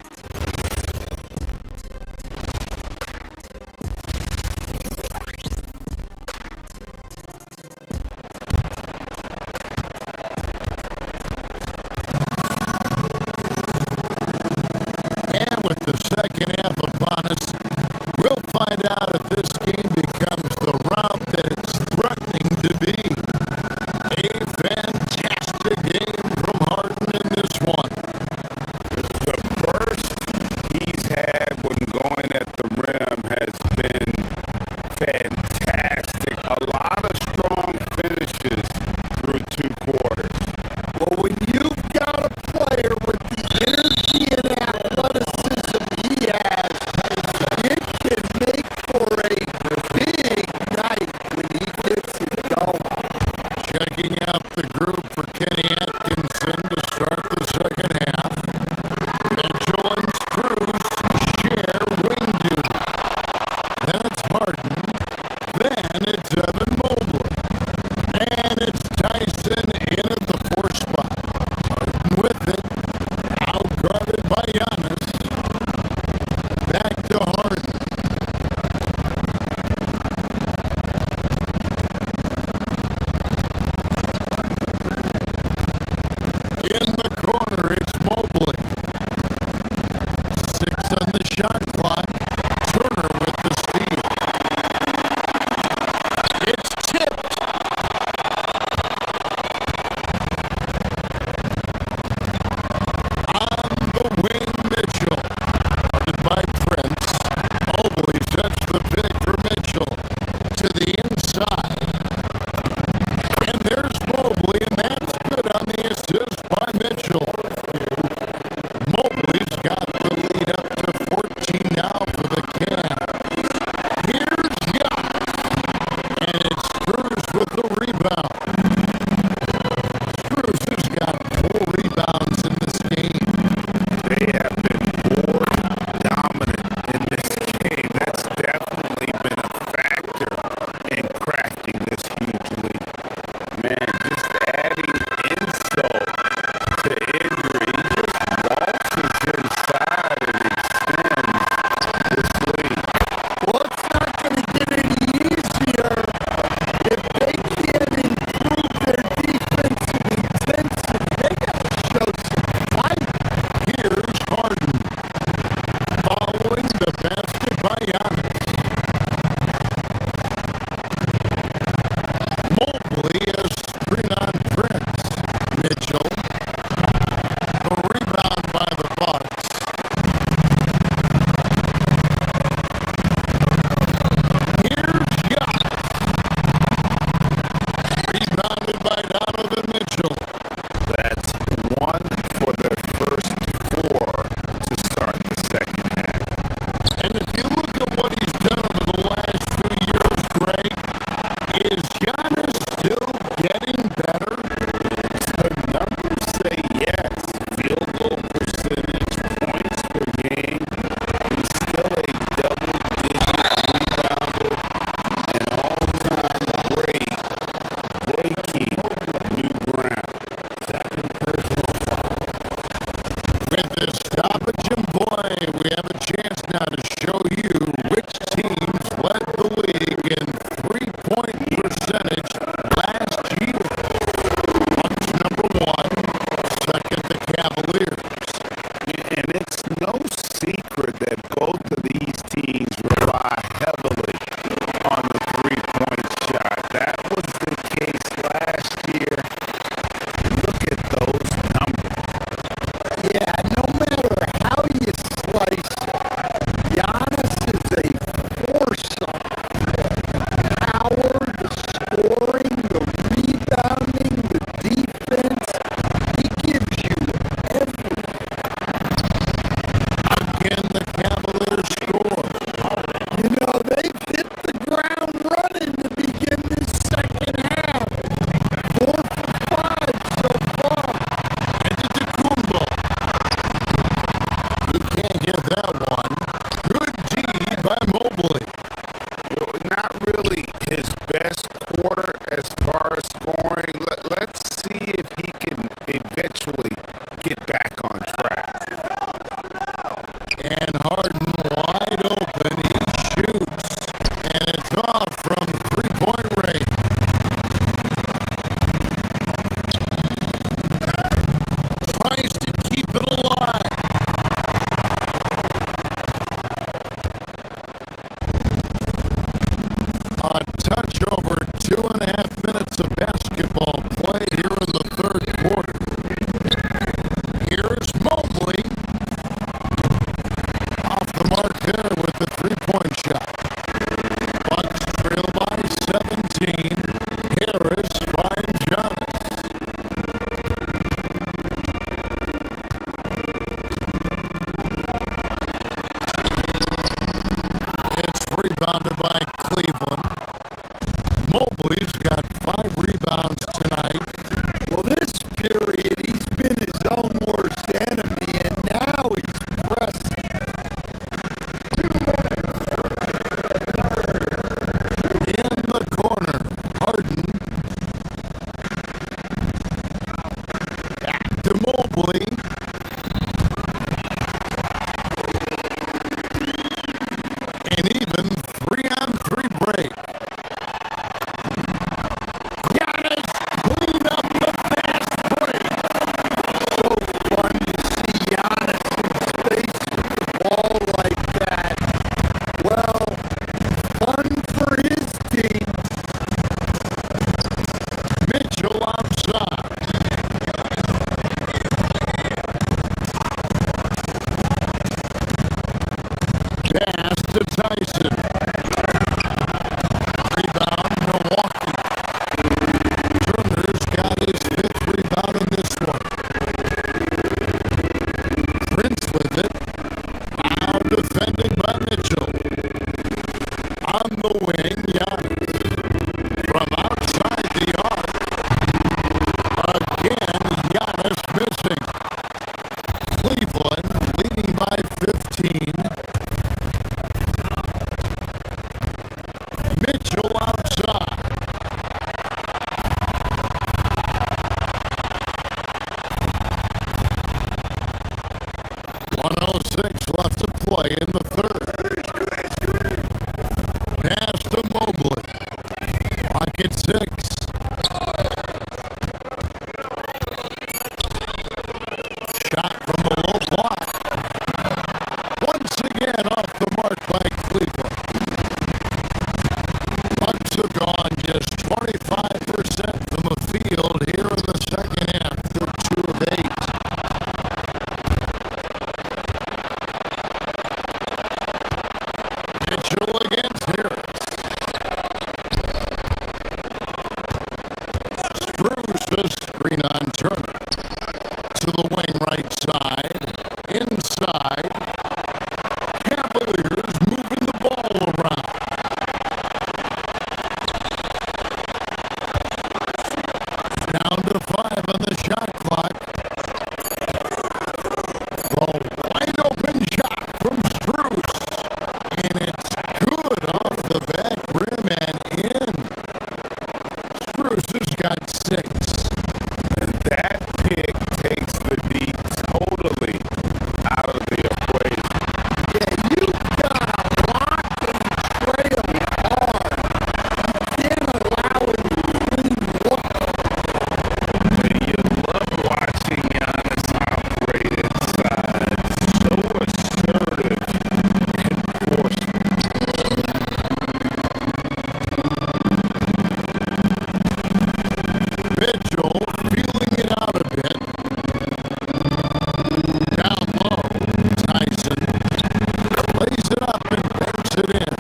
S1: And with the second half upon us, we'll find out if this game becomes the route that it's threatening to be. A fantastic game from Harden in this one.
S2: The burst he's had when going at the rim has been fantastic. A lot of strong finishes through 2 quarters.
S1: Well, when you've got a player with the energy and athleticism he has, Tyson, rebounded by Cleveland. Mobley's got 5 rebounds tonight. Well, this period, he's been his own worst enemy, and now he's pressing. In the corner, Harden. Back to Mobley. An even 3-on-3 break. Giannis cleaned up the fast break. So fun to see Giannis in space with the ball like that. Well, fun for his team. Mitchell outside. Pass to Tyson. Rebound, Milwaukee. Turner's got his 5th rebound in this one. Prince with it. Now defending by Mitchell. On the wing, Giannis. From outside the arc. Again, Giannis missing. Cleveland leading by 15. Mitchell outside. .106 left to play in the third. Pass to Mobley. Pocket 6. Shot from the low block. Once again off the mark by Cleveland. Bucks have gone just 25% from the field here in the second half. They're 2 of 8. Mitchell against Harris. Screws the screen on Turner. To the wing right side. Inside. Cavaliers moving the ball around. Down to 5 on the shot clock. The wide open shot from Strus. And it's good off the back rim and in. Strus has got 6.
S2: And that pick takes the D totally out of the equation.
S1: Yeah, you gotta lock and trail hard. You can't allow it to clean look.
S2: And you love watching Giannis operate inside. So assertive and forceful.
S1: Mitchell feeling it out a bit. Down low, Tyson lays it up and banks it in.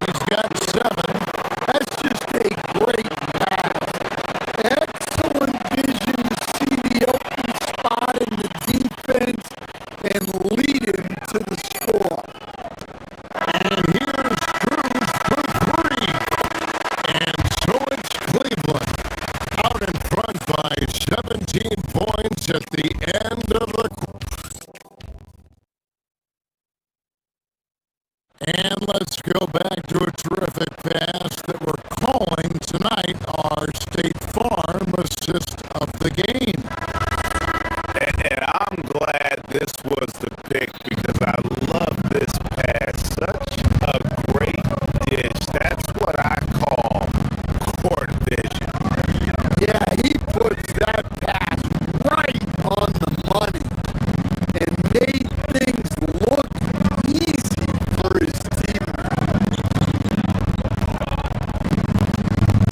S1: He's got 7. That's just a great pass. Excellent vision to see the open spot in the defense and lead him to the score. And here's Cruz for 3. And so it's Cleveland out in front by 17 points at the end of the quarter. And let's go back to a terrific pass that we're calling tonight our State Farm assist of the game.
S2: And I'm glad this was the pick because I love this pass. Such a great dish. That's what I call court vision.
S1: Yeah, he puts that pass right on the money and made things look easy for his team.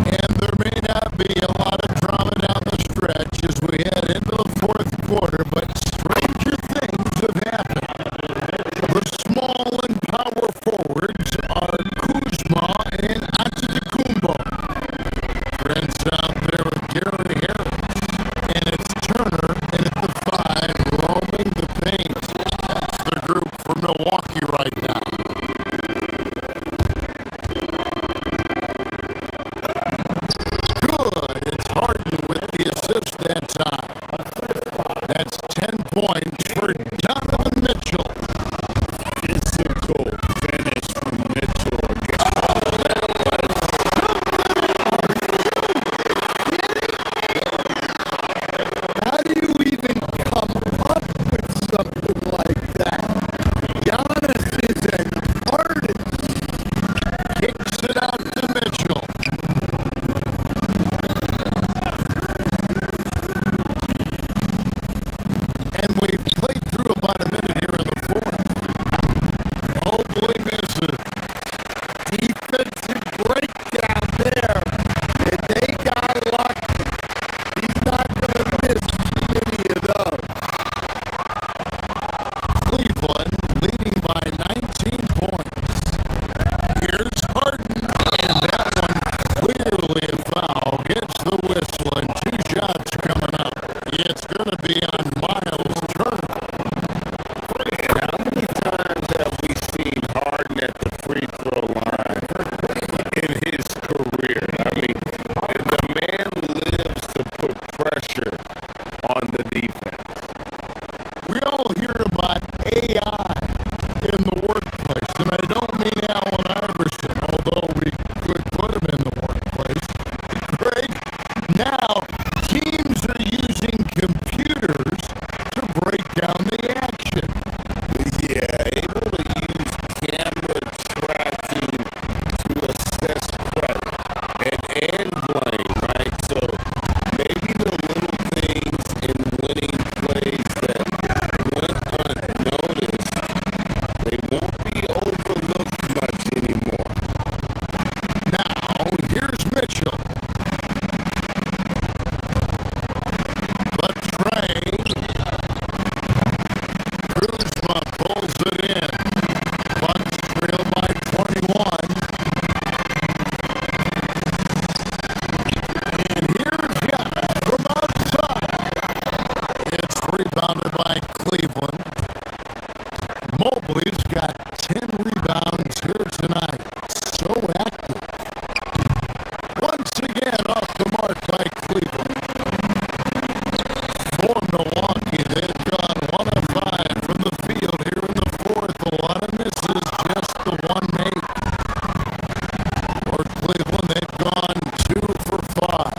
S1: And there may not be a lot of drama down the stretch. by Cleveland. Mobley's got 10 rebounds here tonight. So active. Once again, off the mark by Cleveland. For Milwaukee, they've gone 1 of 5 from the field here in the fourth. A lot of misses, just the one make. For Cleveland, they've gone 2 for 5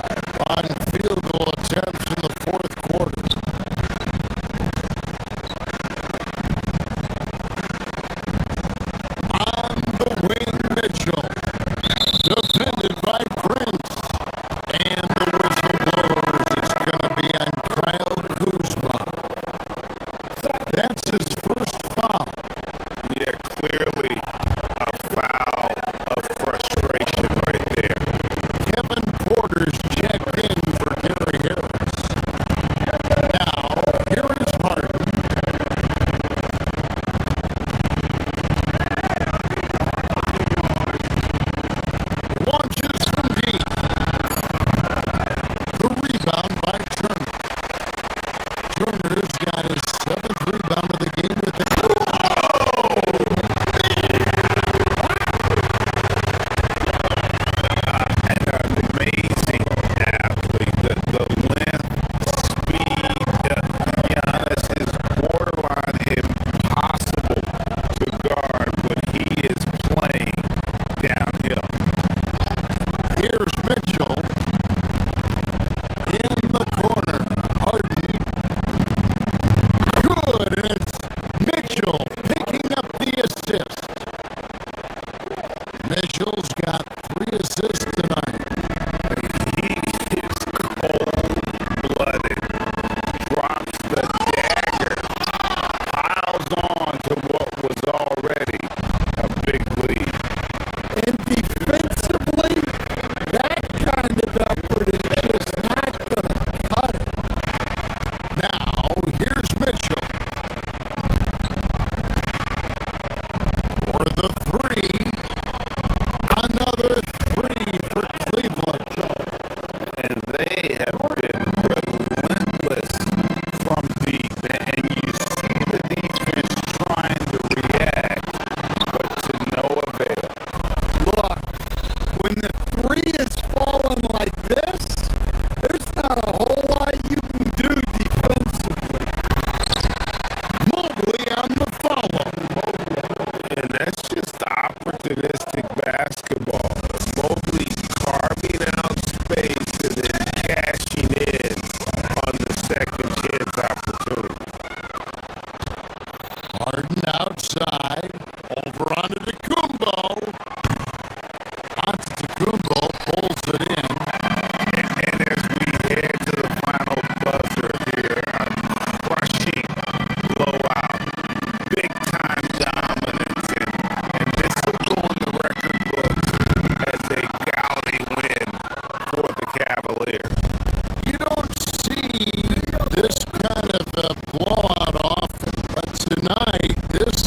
S1: on field goal attempts in the fourth quarter. On the wing, Mitchell, defended by Prince. And the whistle blows. It's going to be on Kyle Kuzma. That's his first foul.
S2: Yeah, clearly a foul of frustration right there.
S1: Kevin Porter's checked in for Gary Harris. Now, here is Harden. Launches from deep. The rebound by Turner. Turner's got his 7th rebound of the game with the
S2: An amazing athlete. The length, speed, Giannis is borderline impossible to guard when he is playing downhill.
S1: Here's Mitchell in the corner. Harden. Good, and it's Mitchell picking up the assist. Mitchell's got 3 assists tonight.
S2: He is cold-blooded, drops the dagger, piles on to what was already a big lead.
S1: And defensively, that kind of effort is just not going to cut it. Now, here's Mitchell. For the 3. Another 3 for Cleveland.
S2: And they have been relentless from deep. And you see the defense trying to react, but to no avail.
S1: Look, when the 3 is falling like this, there's not a whole lot you can do defensively. Mobley on the follow.
S2: And that's just opportunistic basketball. Mobley carving out space and then cashing in on the second chance opportunity.
S1: Harden outside, over onto Tecumbo. Antetokounmpo pulls it in.
S2: And as we head to the final buzzer here, a crushing blowout, big time dominance, and this will go in the record books as a gaudy win for the Cavaliers.
S1: You don't see this kind of a blowout often, but tonight this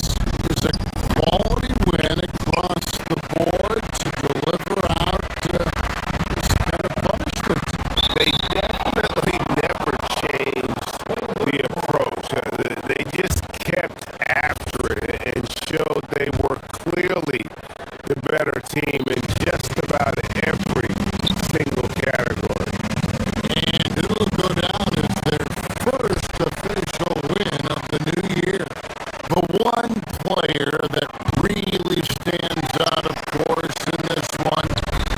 S1: is a quality win across the board to deliver out this kind of punishment.
S2: They definitely never changed the approach. They just kept after it and showed they were clearly the better team in just about every single category.
S1: And it'll go down as their first official win of the new year. The one player that really stands out, of course, in this one,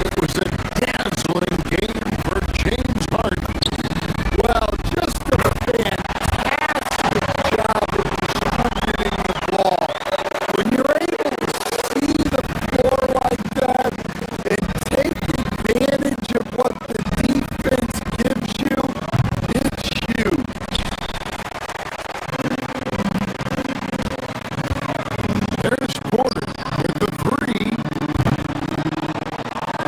S1: it was a dazzling game for James Harden. Well, just a fantastic job of distributing the ball. When you're able to see the floor like that and take advantage of what the defense gives you, it's huge. There's Porter with the 3.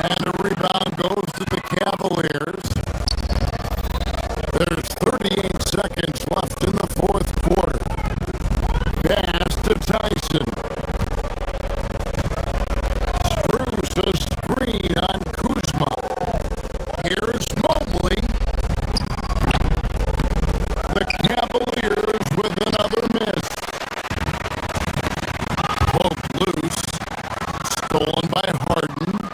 S1: And a rebound goes to the Cavaliers. There's 38 seconds left in the fourth quarter. Pass to Tyson. Screws a screen on Kuzma. Here's Mobley. The Cavaliers stolen by Harden.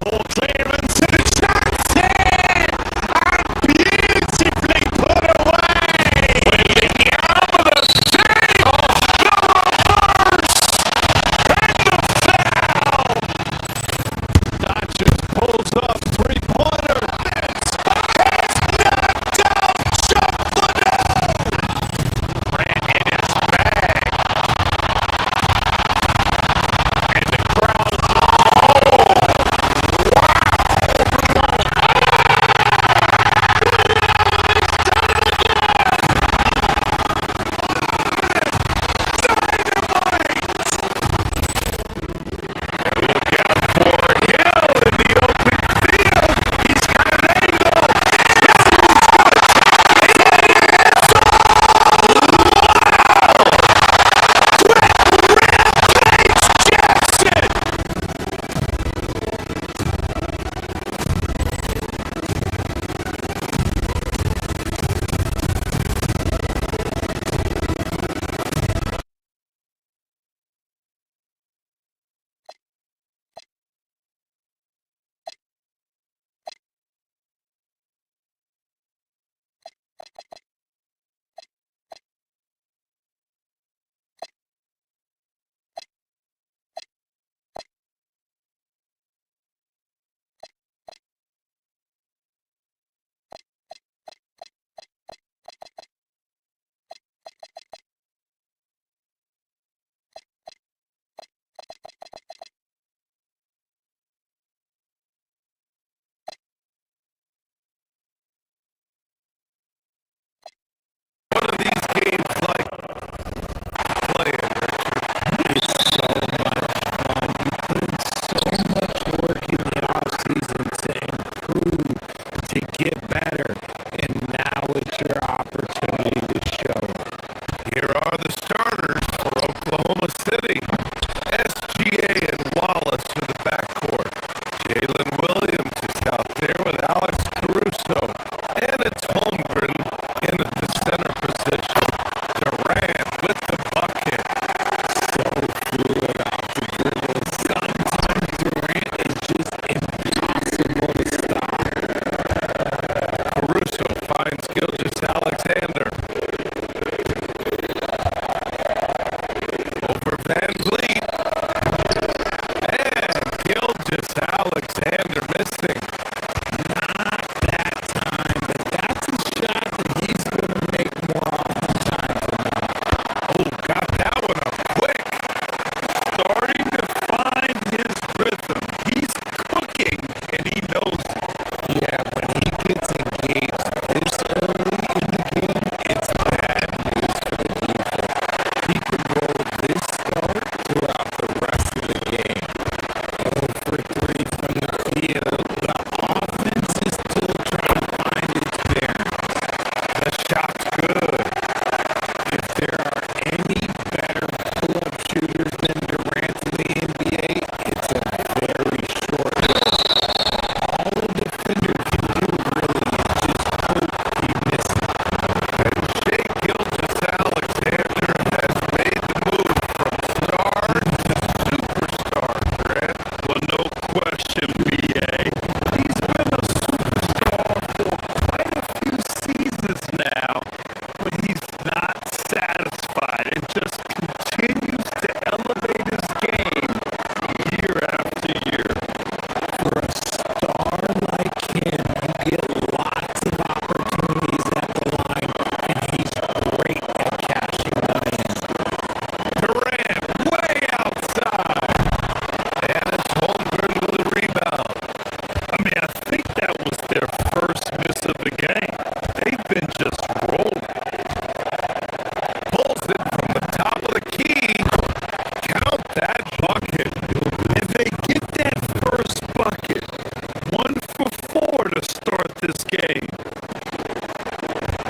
S5: Pulls Evans to the shot's in! And beautifully put away! Williams save! The reverse! And the foul! Dodgers pulls up three-pointer. This is knocked out! Shuffled ran in his bag. And the crowd, one of these games like playing,
S2: It's so much fun. You put in so much work in the offseason to improve, to get better, and now it's your opportunity to show it.
S5: Here are the starters for Oklahoma City. SGA and Wallace for the backcourt. Jalen Williams is out there with Alex Caruso. And it's Holmgren in the center position. Durant with the bucket.
S2: So fluid off the dribble. Sometimes Durant is just impossible to stop.
S5: Caruso finds Gilgeous Alexander. Over Van Vliet. And Gilgeous Alexander missing.
S2: Not that time, but that's a shot that he's going to make more often time from now.
S5: Oh, got that one up quick. Starting to find his rhythm. He's cooking, and he knows it.
S2: Yeah, when he gets engaged this early in the game, it's bad news for the defense. He could roll this start throughout the rest of the game. 0 for 3 from the field. The offense is still trying to find its bearings.
S5: The shot's good.
S2: If there are any better pull-up shooters than Durant in the NBA, it's a very short list. All a defender can do really is just hope he misses.
S5: And Shai Gilgeous-Alexander has made the move from star to superstar, Grant. Well, no question, BA. He's been a superstar for quite a few seasons now, but he's not satisfied and just continues to elevate his game year after year.
S2: For a star like him, you get lots of opportunities at the line, and he's great at cashing them in.
S5: Durant way outside. And it's Holmgren with a rebound. I mean, I think that was their first miss of the game. They've been just rolling. Pulls it from the top of the key. Count that bucket. If they get that first bucket, 1 for 4 to start this game.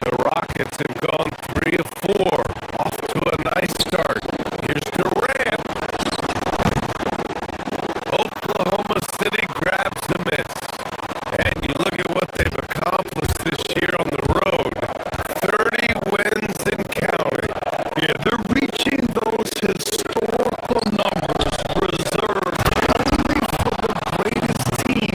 S5: The Rockets have gone 3 of 4. Off to a nice start. Here's Durant. Oklahoma City grabs the miss. And you look at what they've accomplished this year on the road. 30 wins and counting. Yeah, they're reaching those historical numbers reserved only for the greatest team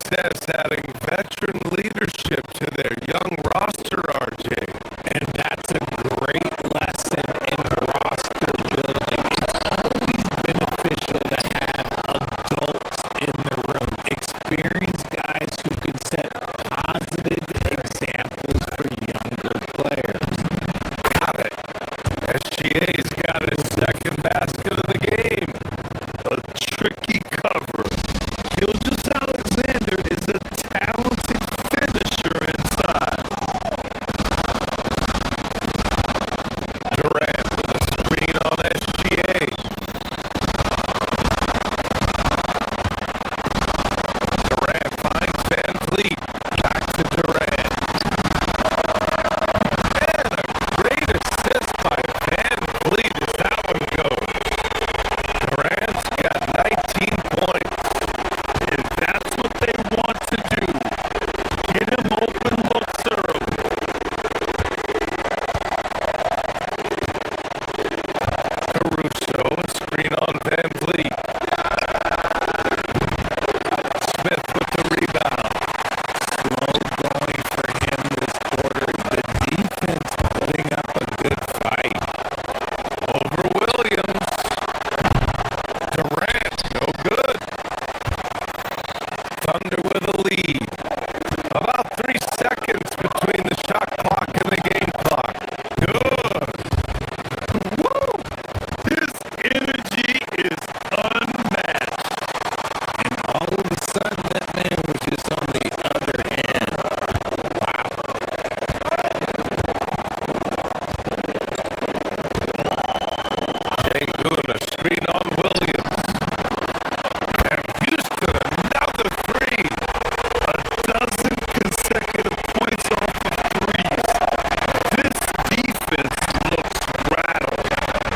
S5: says adding veteran leadership to their young roster, RJ.
S2: And that's a great lesson in roster building. It's always beneficial to have adults in the room, experienced guys who can set positive examples for younger players.
S5: Got it. SGA's got his second basket of the game. A tricky cover. Gilgeous Alexander is a talented finisher inside. Durant with a screen on SGA. Durant finds Van Vliet. Back to Durant. And a great assist by Van Vliet as that one goes. Durant's got 19 points. And that's what they want to do. Get him open looks early. Caruso, a screen on Van Vliet. Smith with the rebound.
S2: Slow going for him this quarter. The defense putting up a good fight.
S5: Over Williams. Durant, no good. Thunder with a lead. About 3 seconds between the shot clock and the game clock. Good. Woo! His energy is unmatched.
S2: And all of a sudden, that man was just on the other end. Wow.
S5: Sengun, a screen on Williams. And Houston, another three. A dozen consecutive points off of threes. This defense looks rattled.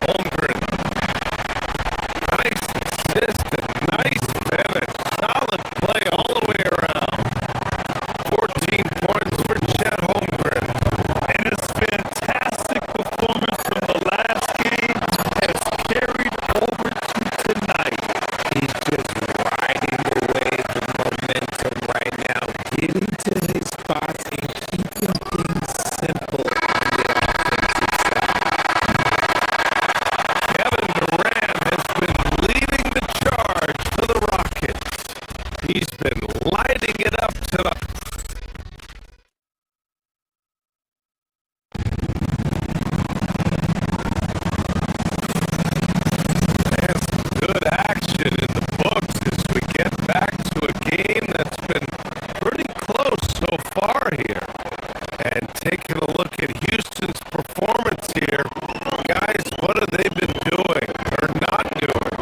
S5: Holmgren. Nice assist and nice finish. Solid play all the way around. 14 points for Chet Holmgren. And his fantastic performance from the last game has carried over to tonight.
S2: He's just riding the wave of momentum right now, getting to his spots and keeping things simple on the offensive side.
S5: Kevin Durant has been leading the charge for the Rockets. He's been lighting it up tonight. And some good action in the books as we get back to a game that's been pretty close so far here. And taking a look at Houston's performance here, guys, what have they been doing or not doing?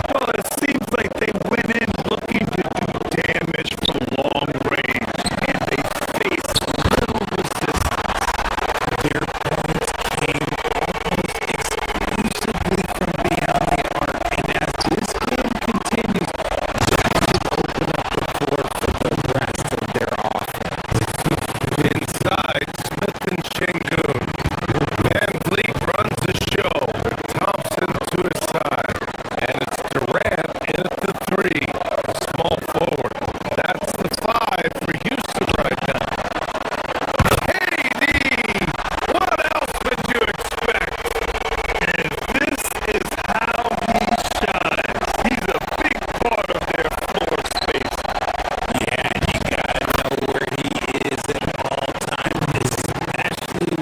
S5: Well, it seems like they went in looking to do damage from long range, and they faced little resistance.
S2: Their points came almost exclusively from beyond the arc, and as this game continues, that should open up the floor for the rest of their offense.
S5: Inside, Smith and Sengun. Van Vliet runs the show. Thompson to his side. And it's Durant in at the three. A small forward. That's the 5 for Houston right now. KD! What else would you expect? And this is how he shines. He's a big part of their floor space.
S2: Yeah, you gotta know where he is at all times, especially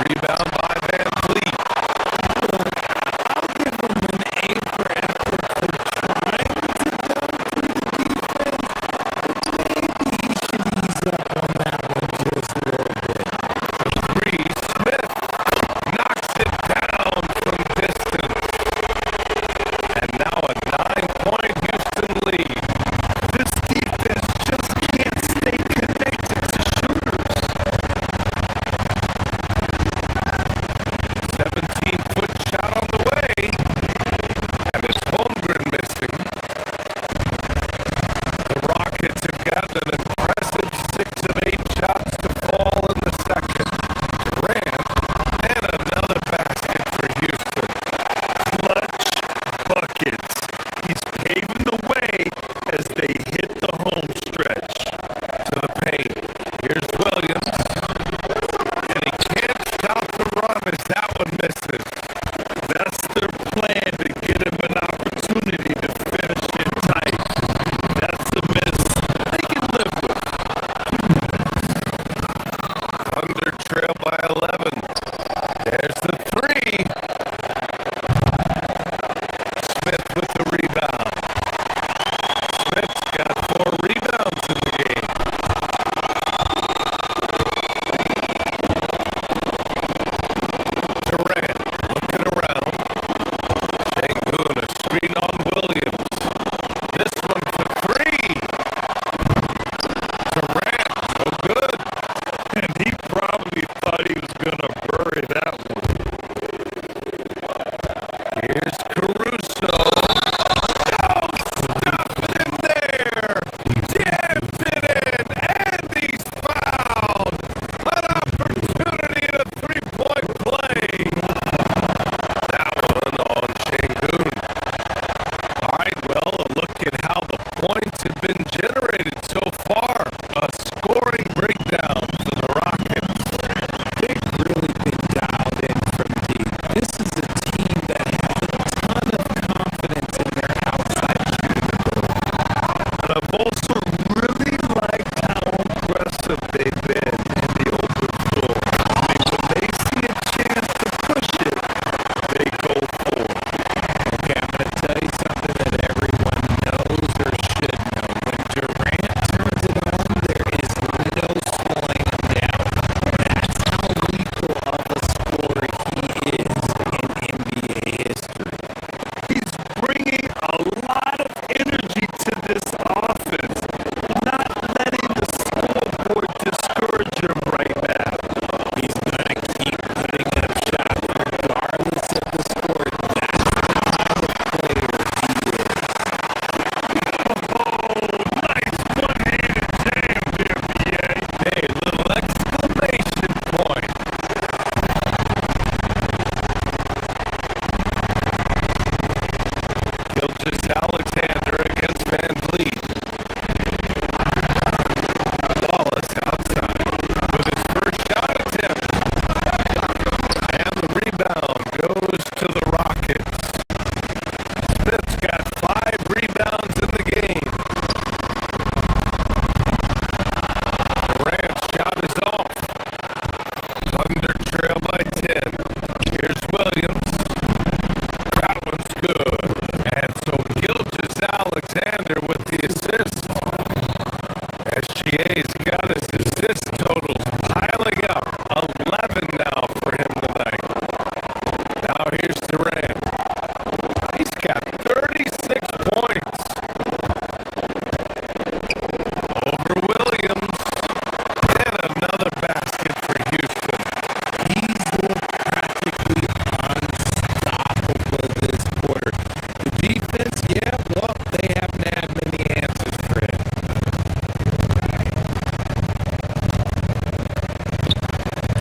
S5: rebound by Van Fleet.
S4: I'll give him an A for effort for trying to dunk through the defense. Maybe he should ease up on that one just a little bit.
S5: Three, Smith knocks it down from distance. And now a 9-point Houston lead.
S1: This defense just can't stay connected to shooters.
S5: 17-foot shot on the way. And it's Holmgren missing. The Rockets have gotten an impressive 6 of 8 shots to fall in the second. Durant, and another basket for Houston.
S1: Clutch buckets. He's paving the way as they hit the home stretch.
S5: To the paint. Here's Williams. And he can't stop the run as that one misses.
S1: That's their plan, to get him an opportunity to finish it tight. That's the miss they can live with.
S5: Thunder trail by 11. There's the three. Smith with the rebound. Smith's got 4 rebounds in the game. Durant looking around. Sengun, a screen on Williams. This one for 3. Durant, so good.
S1: And he probably thought he was going to bury that one.
S5: Here's Caruso. Oh, stuff in there. Jams it in, and he's fouled. An opportunity in a 3-point play. That one on Sengun. All right, well, a look at how the points have been generated so far. A scoring breakdown for the Rockets.
S4: They've really been dialed in from deep. This is a team that has a ton of confidence in their outside shooting ability.
S1: But I've also really liked how aggressive they've been in the open floor. I mean, when they see a chance to push it, they go for it.
S4: Okay, I'm going to tell you something that everyone knows or should know. When Durant turns it on, there is no slowing him down. That's how lethal of a scorer he is in NBA history.
S1: He's bringing a lot of energy to this offense, not letting the scoreboard discourage him right now.
S4: He's going to keep putting up shots regardless of the score. That's the kind of player he is.
S1: Oh, nice one-handed jam there, BA.
S5: Hey, little exclamation point. Gilgeous-Alexander against Van Vliet. Wallace outside with his first shot attempt. And the rebound goes to the Rockets. Smith's got 5 rebounds in the game. Durant's shot is off. Thunder trail by 10. Here's Williams. That one's good. And so Gilgeous-Alexander with the assist. SGA's got his assist totals piling up. 11 now for him tonight. Now here's Durant. He's got 36 points. Over Williams. And another basket for Houston.
S4: He's looked practically unstoppable this quarter. The defense, yeah, well, they haven't had many answers for him.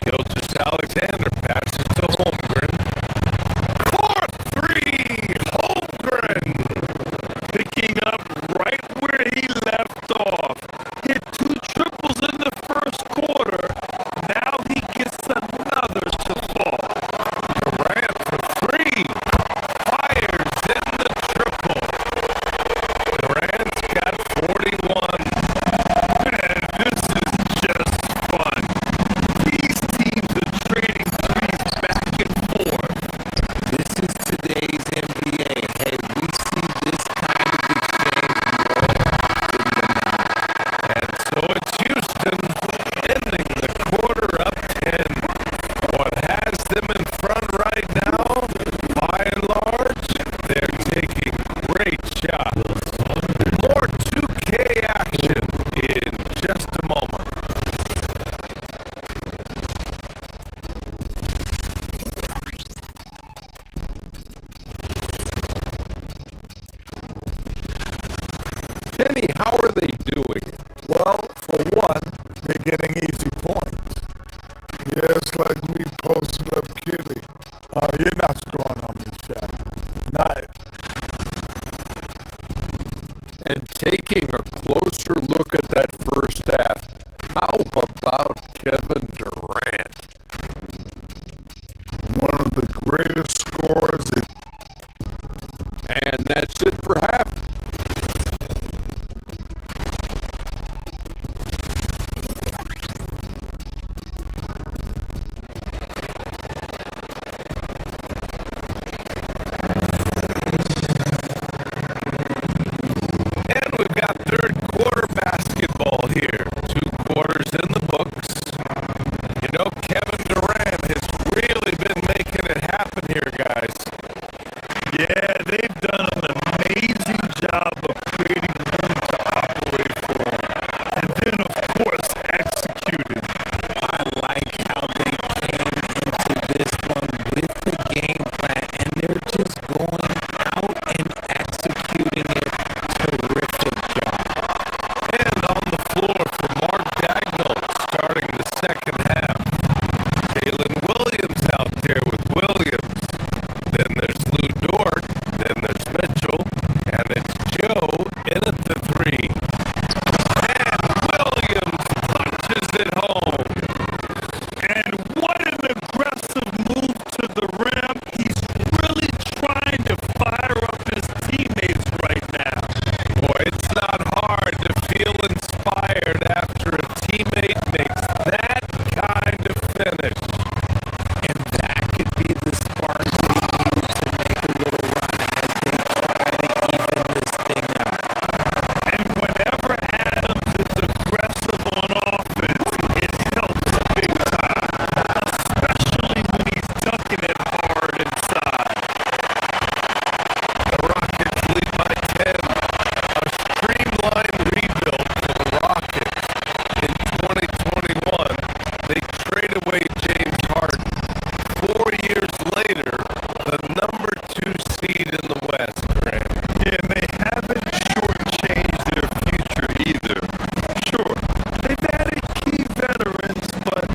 S5: Gilgeous-Alexander passes to Holmgren. 4-3! Holmgren!
S1: Picking up right where he left off. Hit 2 triples in the first quarter. Now he gets another to fall.
S5: Durant for 3. Fires in the triple. Durant's got 41.
S1: Man, this is just fun. These teams are trading 3
S5: Kenny, how are they doing?
S1: Well, for one, they're getting easy points. Yes, like me posting up Kitty. You're not scoring on me, Shaq. Not.
S5: And taking a closer look at that first half, how about Kevin Durant?
S1: One of the greatest scorers.
S5: And that's it for half.
S2: And we've got third quarter basketball here. 2 quarters in the books. You know, Kevin Durant has really been making it happen here, guys.
S1: Yeah, they've done an amazing job of creating room to operate for him. And then, of course, executing.
S4: I like how they came into this one with the game plan, and they're just going out and executing it. Terrific job.
S2: And on the floor for Mark Dagnall starting the second half. Jalen Williams out there with Williams. Then there's Lou Dort. Then there's Mitchell. And it's Joe in at the 3. And Williams punches it home.
S1: And what an aggressive move to the rim. He's really trying to fire up his teammates right now.
S2: Boy, it's not hard to feel inspired after a teammate makes that kind of finish.
S4: And that could be the spark they use to make a little run as they try to even this thing up.
S1: And whenever Adams is aggressive on offense, it helps big time. Especially when he's ducking it hard inside.
S2: The Rockets lead by 10. A streamlined rebuild for the Rockets. In 2021, they trade away James Harden. 4 years later, the number 2 seed in the West, Graham.
S1: Yeah, and they haven't shortchanged their future either. Sure, they've added key veterans, but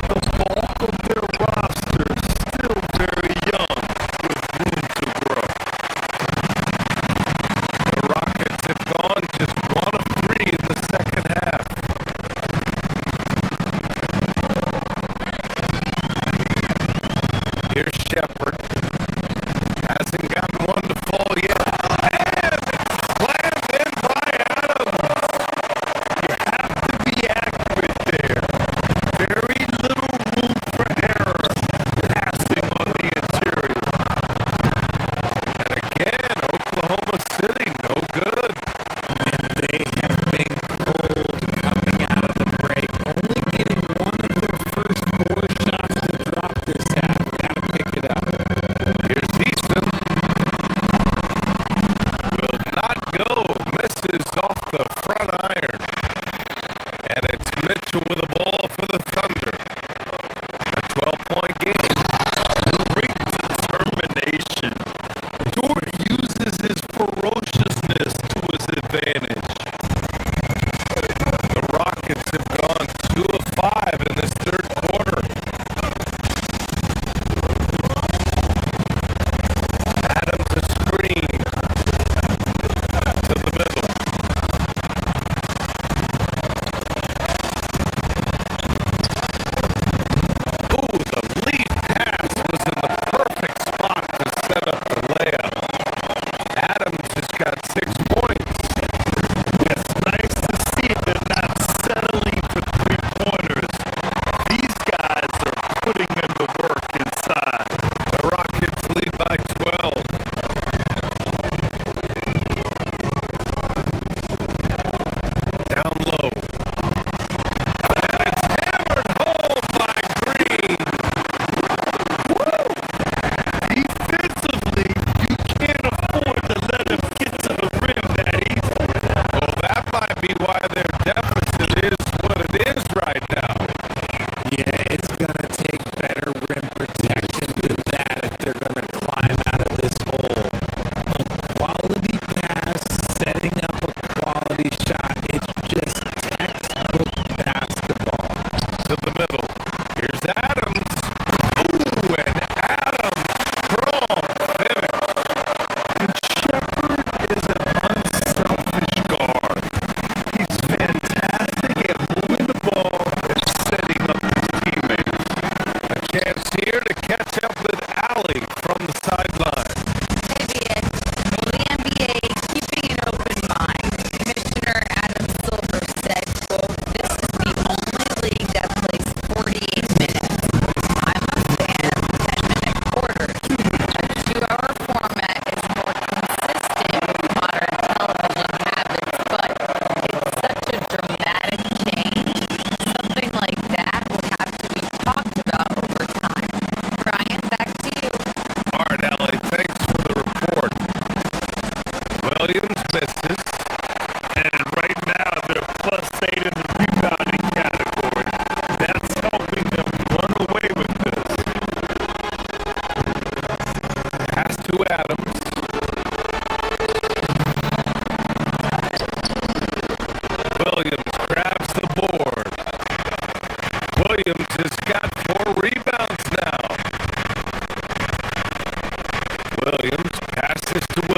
S1: the bulk of their roster is still very young, with room to grow.
S2: The Rockets have gone just 1 of 3 in the second half. Here's Shepard. Hasn't gotten one to fall yet. And slammed in by Adams.
S1: You have to be accurate there. Very little room for error passing on the interior.
S2: And again, Oklahoma City, no good.
S4: They have been cold coming out of the break, only getting one of their first 4 shots to drop this half. Gotta pick it up.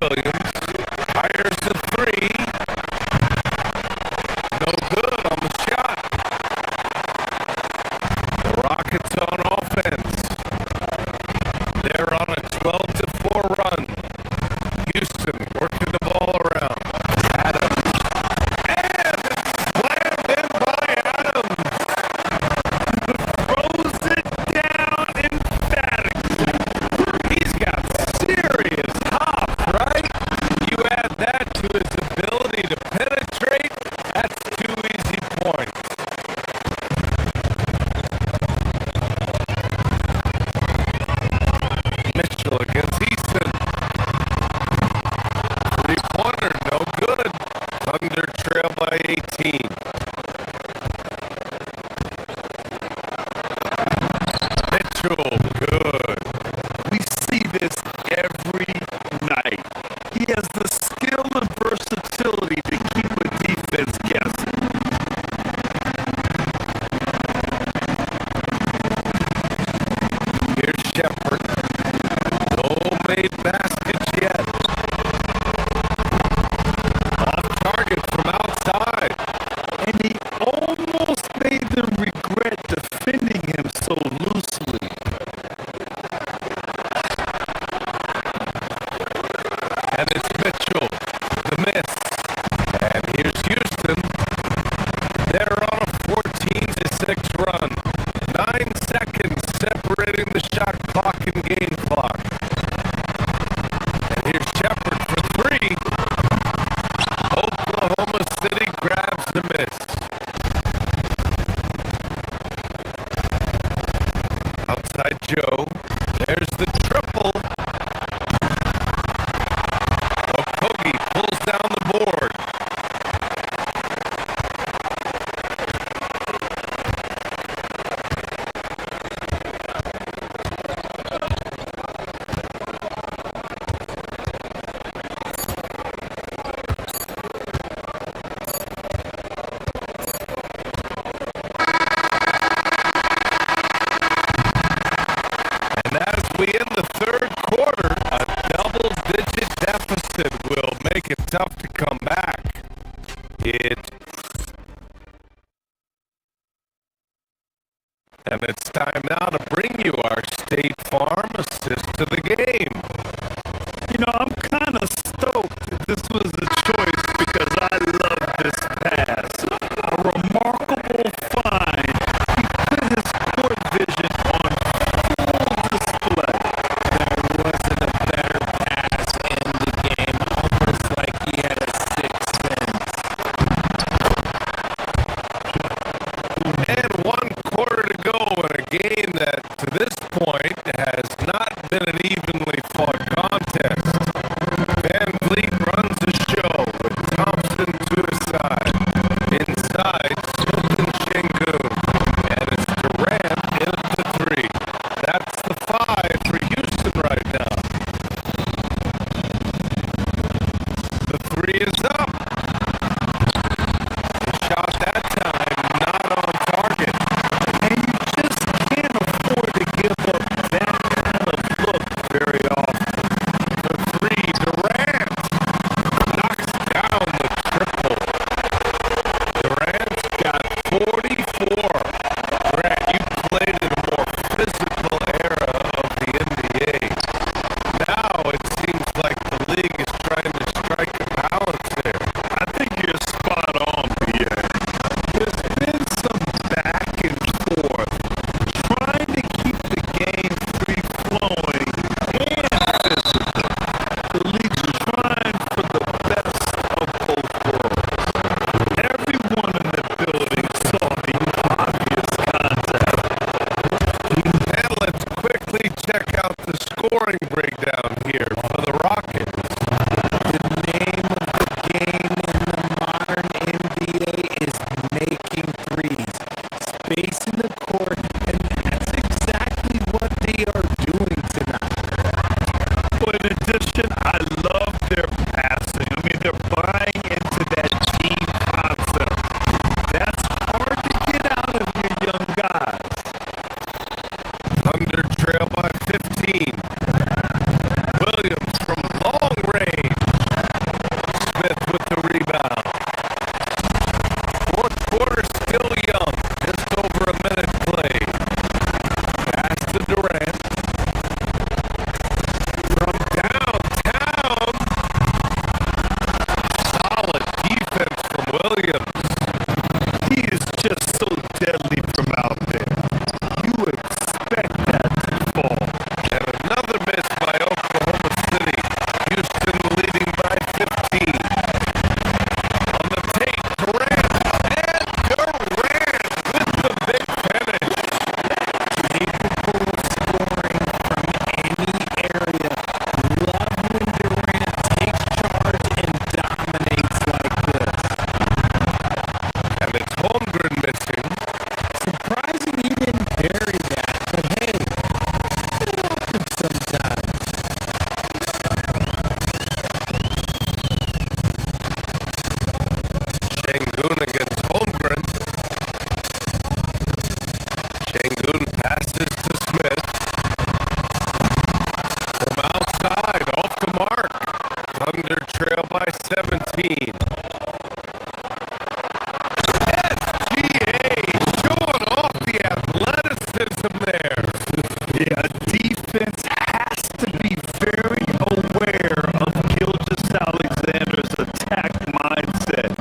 S5: Williams fires the three. No good on the shot. The Rockets on offense. They're on a 12-4 run. Houston working the ball around. Adams. And it's slammed in by Adams. Throws it down emphatically. He's got serious hop, right? You add that to his ability to penetrate, that's 2 easy points. Mitchell against Easton. Three-pointer, no good. Thunder trail by 18. Mitchell, good.
S1: We see this every night. He has the skill and versatility to keep a defense guessing.
S5: Here's Shepard. No made baskets yet. Off target from outside.
S1: And he almost made them regret defending him so loosely.
S5: And it's Mitchell. The miss. And here's Houston. They're on a 14-6 run. 9 seconds separating the shot clock and game clock. And here's Shepard for three. Oklahoma City grabs the miss. Outside Joe. There's the triple. Okogie pulls down the board. And as we end the third quarter, a double-digit deficit will make it tough to come back. And it's time now to bring you our State Farm assist to the game.
S1: You know, I'm kind of stoked that this was a choice because I love this pass. A remarkable find. He put his court vision on full display.
S4: There wasn't a better pass in the game, almost like he had a sixth sense.
S5: And 1 quarter to go in a game that, to this point, has not been an evenly fought contest. Van Vliet runs the show with Thompson to his side. Inside, Silton Şengün. And it's Durant in at the three. That's the 5 for Houston right now. The three is up. The shot that time, not on target.
S1: And you just can't afford to give up that kind of look very
S5: Şengün passes to Smith. From outside, off the mark. Thunder trail by 17. SGA showing off the athleticism there.
S1: Yeah, defense has to be very aware of Gilgeous-Alexander's attack mindset.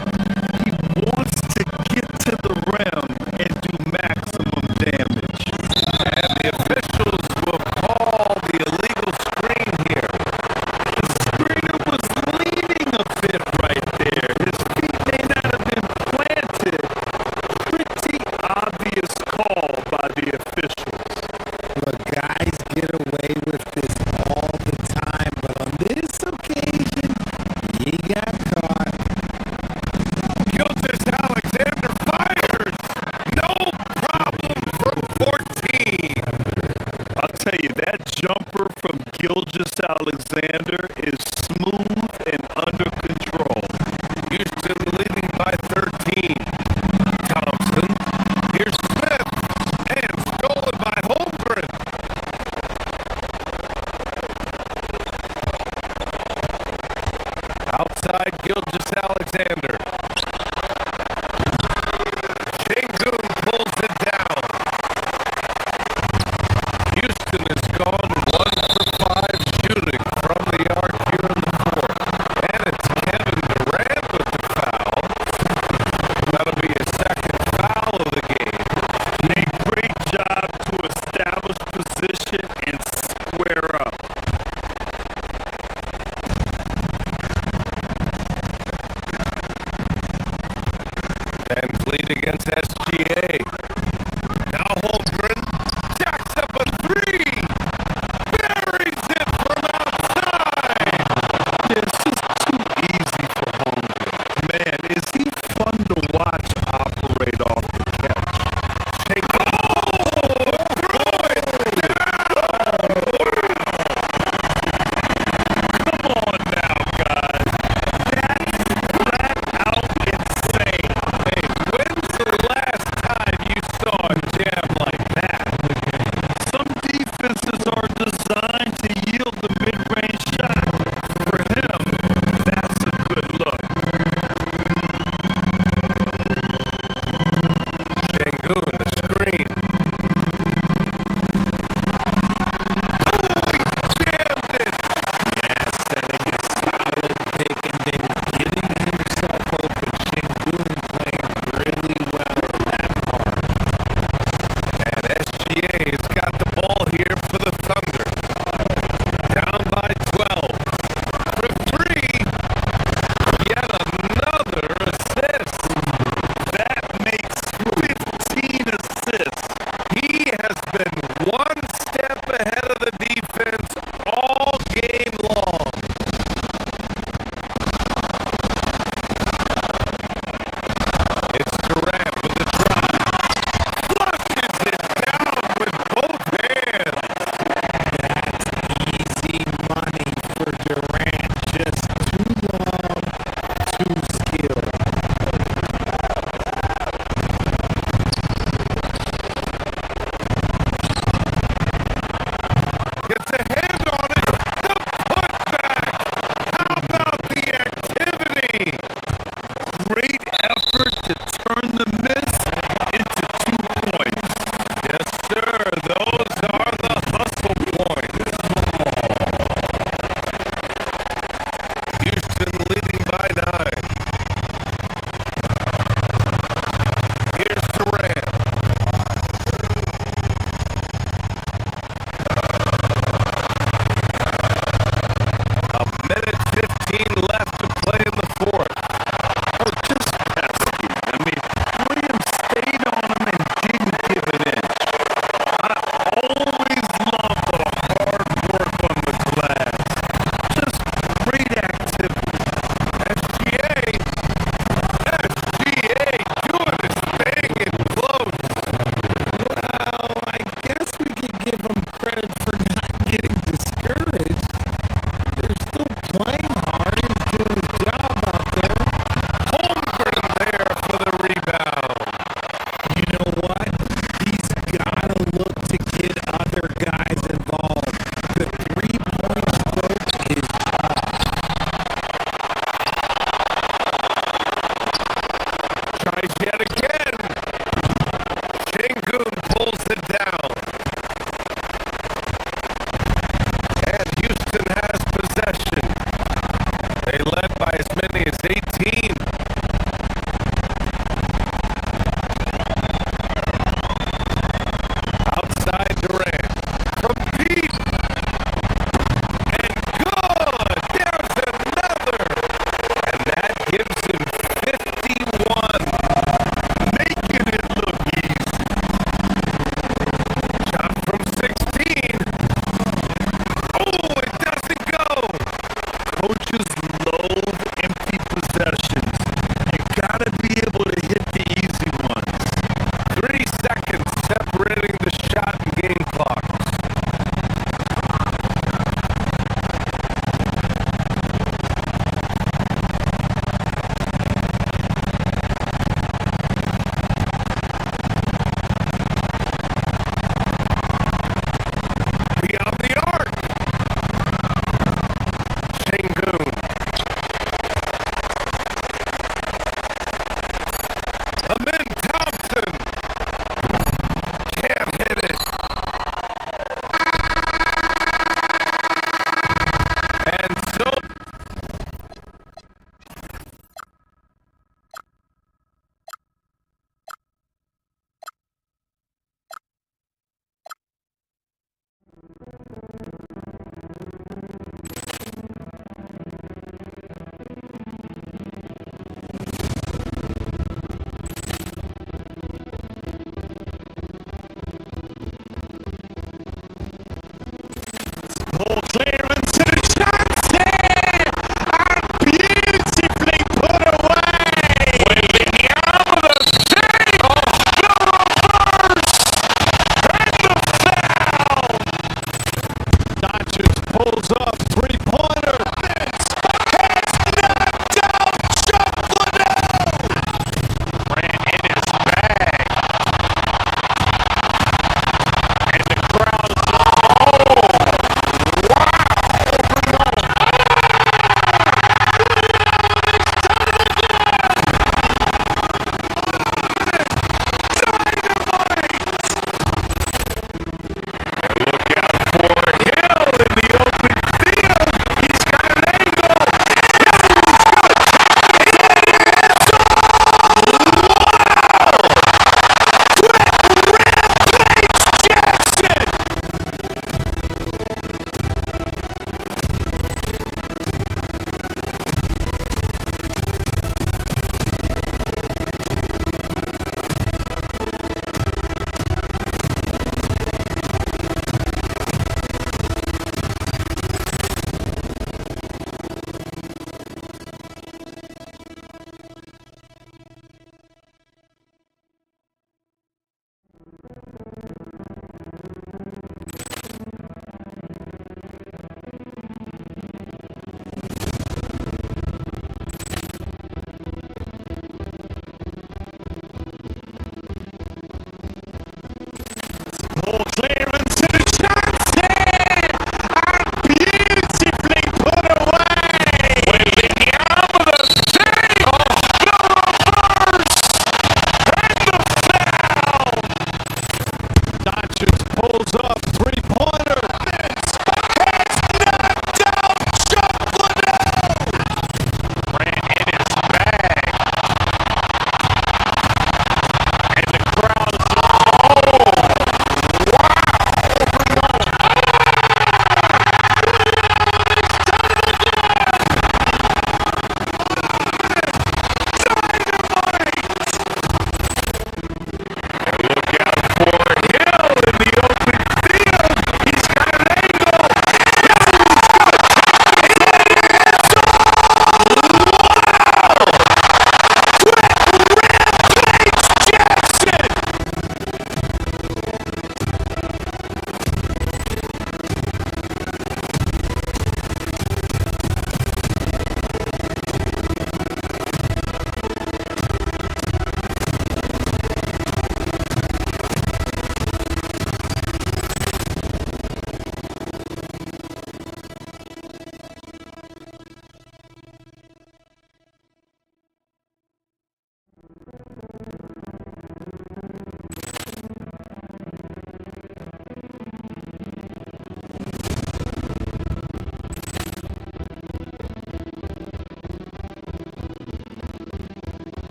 S1: He wants to get to the rim and do maximum damage.
S5: And the officials will call the illegal screen here.
S1: The screener was leaning a bit right there. His feet may not have been planted. Pretty obvious call by the officials.
S2: Look, guys get away with this all the time, but on this occasion, he got caught.
S5: Gilgeous-Alexander fires. No problem from 14.
S1: I'll tell you, that jumper from Gilgeous-Alexander is smooth and under control.
S5: Houston leading by 13. Thompson. Here's Smith. And stolen by Holmgren. Outside Gilgeous-Alexander. Şengün pulls it down. Houston has gone 1 for 5 shooting from the arc here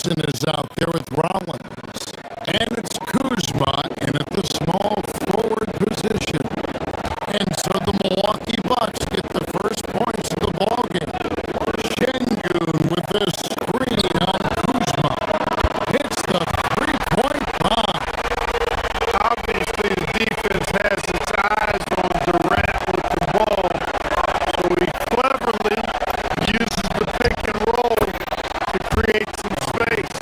S1: Johnson is out there with Rollins. And it's Kuzma in at the small forward position. And so the Milwaukee Bucks get the first points of the ballgame. Şengün with the screen on Kuzma. Hits the three-point bomb.
S5: Obviously, the defense has its eyes on Durant with the ball, so he cleverly uses the pick and roll to create some space.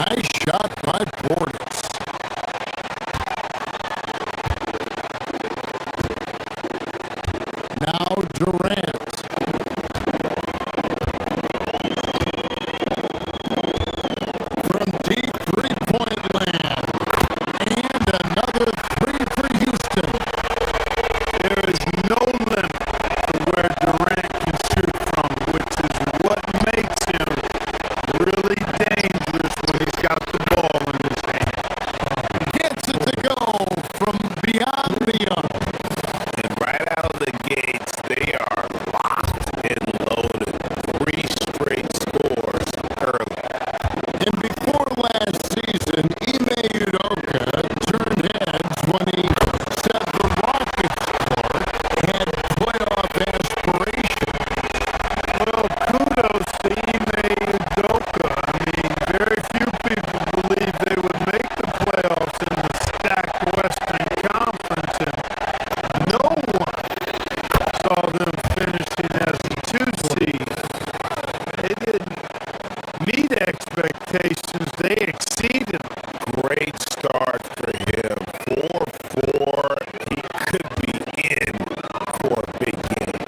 S1: Nice shot by Portis. Now Durant. From deep three-point land. And another three for Houston.
S5: There is no limit to where Durant can shoot from, which is what makes him really dangerous when he's got the ball in his hand.
S1: Gets it to go from beyond the arc.
S2: And right out of the gates, they are locked and loaded. 3 straight scores early.
S1: And before last season, Ime Udoka turned heads when he said the Rockets court had playoff aspirations.
S5: Well, kudos to Ime Udoka. I mean, very few people believe they would make the playoffs in the stacked Western Conference, and no one saw them finishing as a 2 seed. They didn't meet expectations. They exceeded them.
S2: Great start for him. 4-4. He could be in for a big game.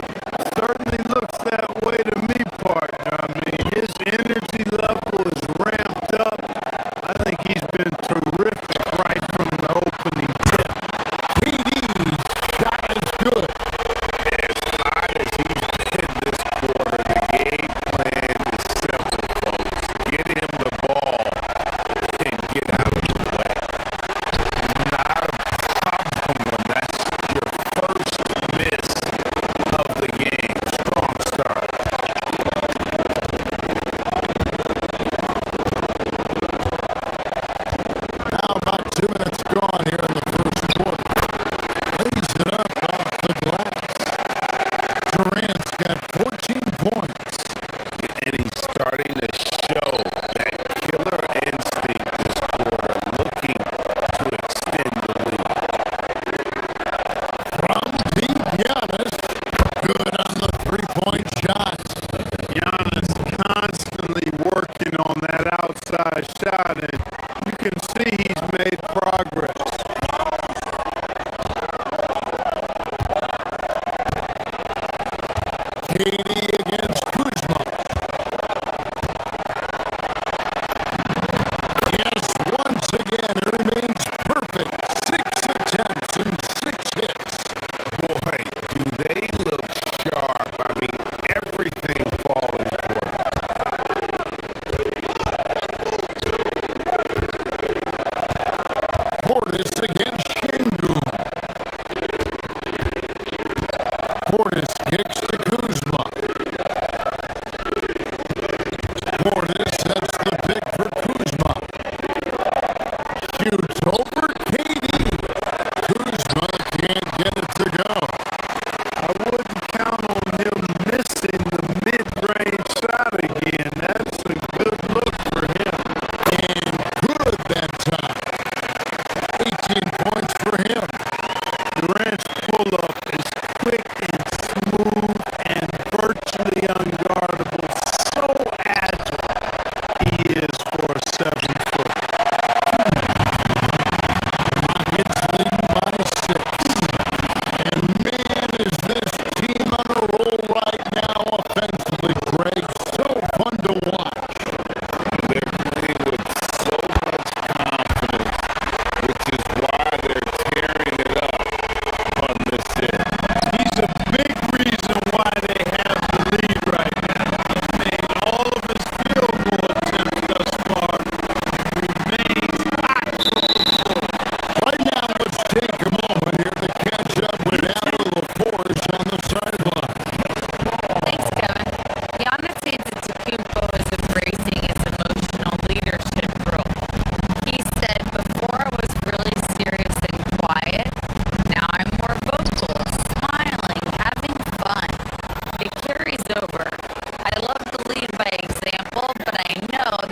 S5: Certainly looks that way to me, partner. I mean, his energy level is ramped up. I think he's been terrific right from the opening tip.
S1: KD's shot is good.
S2: As hot as he's been this quarter, the game plan is simple, folks. Get him the ball and get out of the way. Not a problem when that's your first miss of the game. Strong start.
S1: Now about 2 minutes gone here in the first quarter. Lays it up off the glass. Durant's got 14 points.
S2: And he's starting to show that killer instinct this quarter, looking to extend the lead.
S1: From deep, Giannis. Good on the three-point shot.
S5: Giannis constantly working on that outside shot, and you can see he's made progress.
S1: KD against Kuzma. Yes, once again, it remains perfect. 6 attempts and 6 hits.
S2: Boy, do they look sharp. I mean, everything falling for them.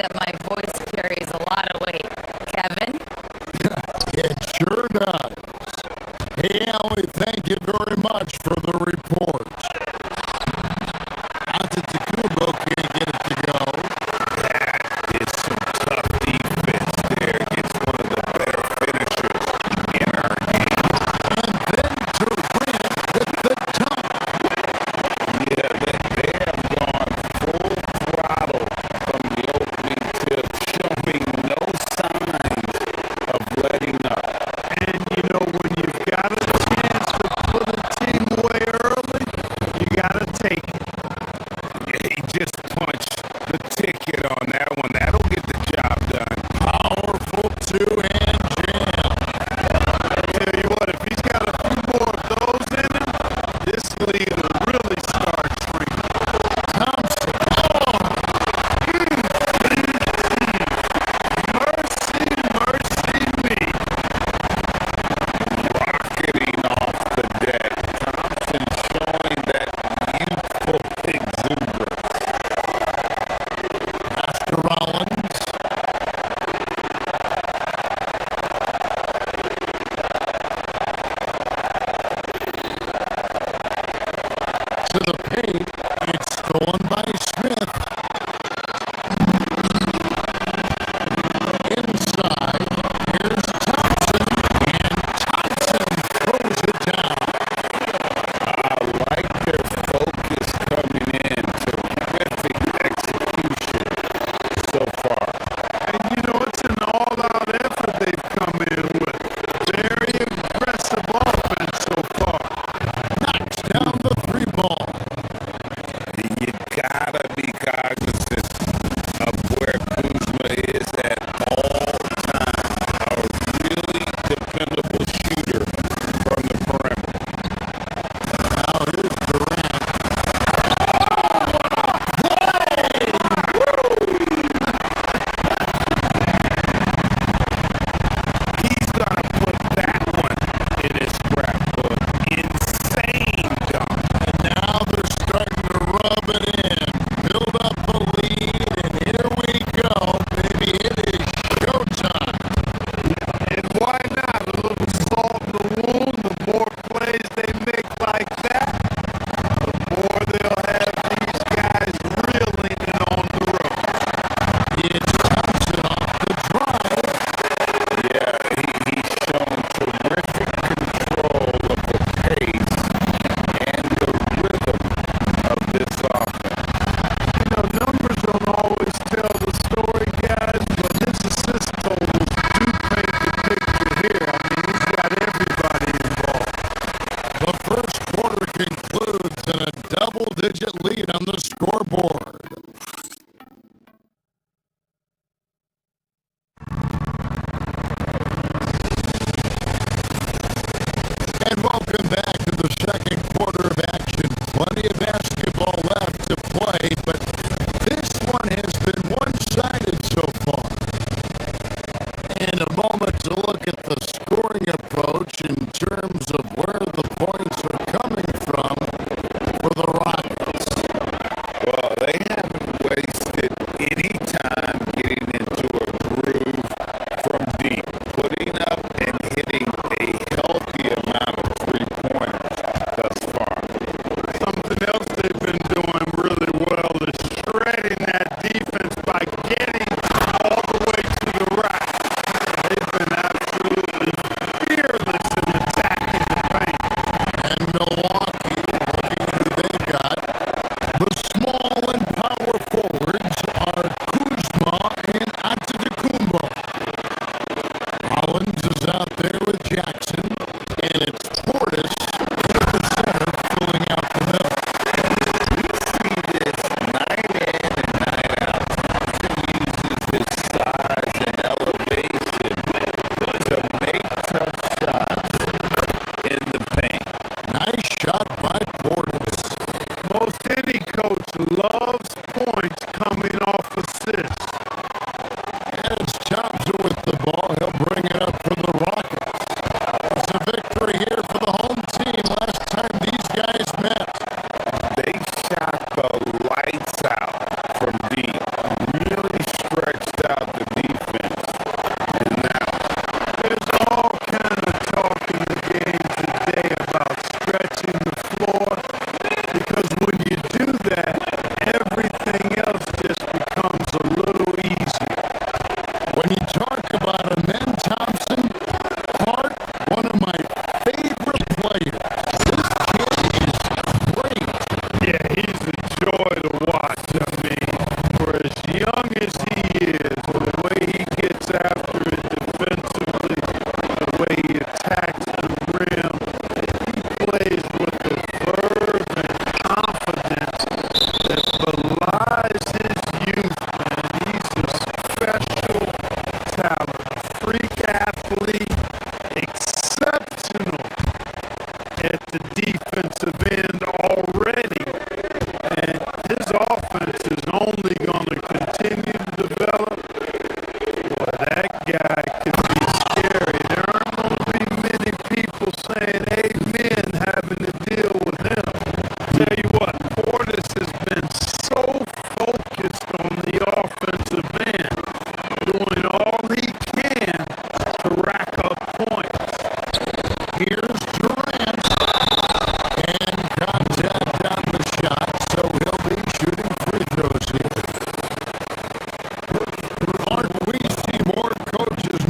S3: that my voice carries a lot of weight. Kevin?
S1: It sure does. Hey, Allie, thank you very much for the report. Antetokounmpo can't get it to go.
S2: It's some tough defense there. It's one of the better finishers in our game.
S1: And then Durant hit the top.
S2: Yeah, they have gone full throttle from the opening tip, showing no signs of letting up.
S1: And, you know, when you've got a chance to put a team away early, you got to take it.
S2: Yeah, he just punched the ticket on that one. That'll get the job done.
S1: Powerful two-hand jam. Tell you what, if he's got a few more of those in him, this lead will really start shrinking. Thompson. Mercy me.
S2: Rocketing off the deck. Thompson showing that youthful exuberance.
S1: Master Rollins. To the paint. It's stolen by Smith. Inside. Here's Thompson. And Thompson throws it down.
S2: I like their focus coming in. Terrific execution so far.
S1: And you know, it's an all-out effort they've come in with. Very aggressive offense so far. Knocks down the three ball.
S2: You gotta be cognizant of where Kuzma is at all times. A really dependable shooter from the perimeter.
S1: Now here's Durant.
S2: He's gonna put that one in his scrapbook. Insane dunk.
S1: And now they're starting to rub it in. Build up a lead, and here we go. Baby, it is showtime. And why not? A little salt in the wound. The more plays they make like that, the more they'll have these guys reeling and on the road. It's Thompson off the drive.
S2: Yeah, he's shown terrific control of the pace and the rhythm of this offense.
S1: You know, numbers don't always tell the story, guys, but his assist totals do paint the picture here. I mean, he's got everybody involved. The first quarter concludes in a double-digit lead on the scoreboard. And welcome back to the second quarter of action. Plenty of basketball left to play, but this one has been one-sided so far. And a moment to look at the scoring approach in terms of where the points are coming from for the Rockets.
S2: Well, they haven't wasted any time getting into a groove from deep, putting up and hitting a healthy amount of three-pointers thus far.
S1: Something else they've been doing really well is shredding that defense by getting all the way to the rack. They've been absolutely fearless in attacking the paint. And Milwaukee, looking at who they've got, the small and power forwards are Kuzma and Antetokounmpo. Rollins is out there with Jackson, and it's Portis at the center filling out the middle.
S2: We see this night in and night out. Thompson uses his size and elevation to make tough shots in the paint.
S1: Nice shot by Portis. Most any coach loves points coming off assists. As Thompson with the ball, he'll bring it up for the Rockets. It's a victory here for the home team last time these guys met.
S2: They shot the lights out from deep, really stretched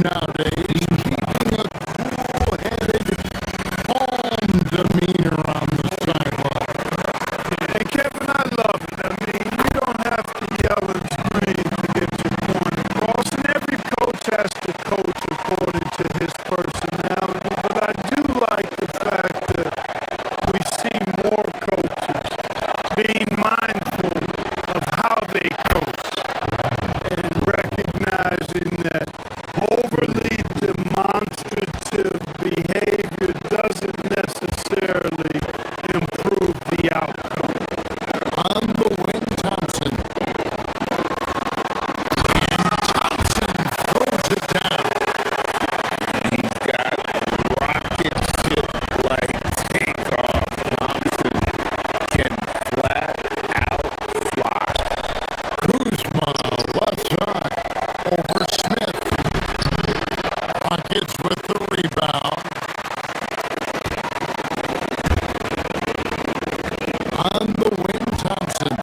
S1: nowadays, keeping a cool-headed, calm demeanor on the sideline. And Kevin, I love it. I mean, you don't have to yell and scream to get your point across, and every coach has to coach according to his personality, but I do like the fact that we see more coaches being mindful of how they coach and recognizing that overly demonstrative behavior doesn't necessarily improve the outcome. On the wing, Thompson. Thompson throws it down.
S2: He's got rocket ship like takeoff. Thompson can flat out fly.
S1: Kuzma, left side, over Smith. Rockets with the rebound. On the wing, Thompson.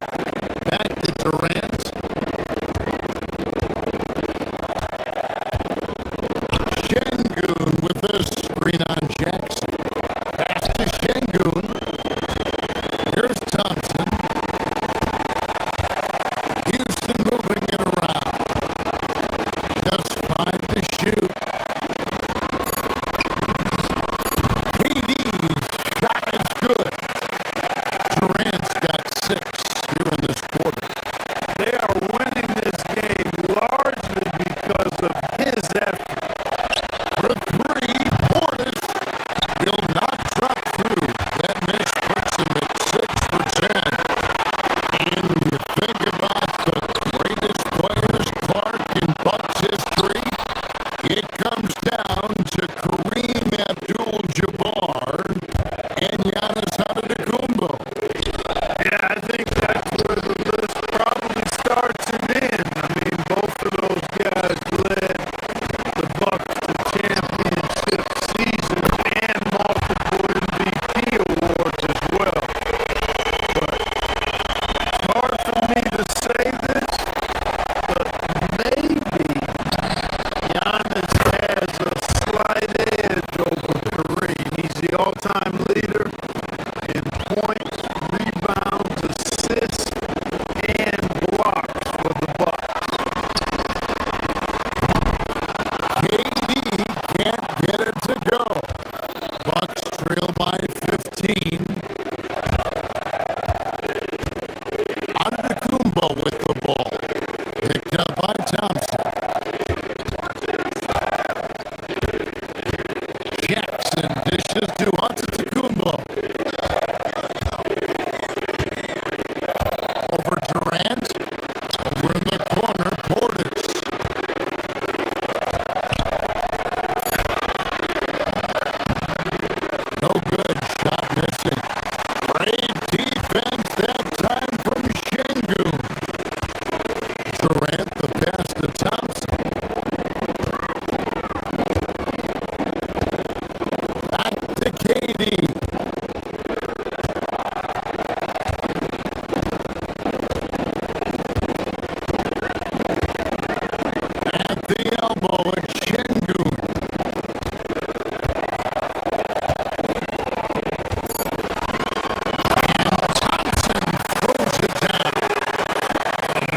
S1: Back to Durant. Şengün with a screen on Jackson. Pass to Şengün. Here's Thompson. Houston moving it around. Just 5 to shoot. KD's shot is good. Durant's got 6 here in this quarter. They are winning this game largely because of his effort. For 3, Portis will not drop through. That miss puts him at 6 for 10. And you think about the greatest players, Clark, in Bucks history, it comes down to Kareem Abdul-Jabbar and Giannis Antetokounmpo. Yeah, I think that's where the list probably starts and ends. I mean, both of those guys led the Bucks to championship season and multiple MVP awards as well. But it's hard for me to say this, but maybe Giannis has a slight edge over Kareem. He's the all-time leader in points, rebounds, assists, and blocks for the Bucks. KD can't get it to go. Bucks trail by 15. Antetokounmpo with the ball. Picked up by Thompson. Jackson dishes to Antetokounmpo. Over Durant. Over in the corner, Portis. No good. Shot missing. Great defense that time from Şengün. Durant the pass to Thompson. Back to KD. At the elbow at Şengün. Thompson throws it down.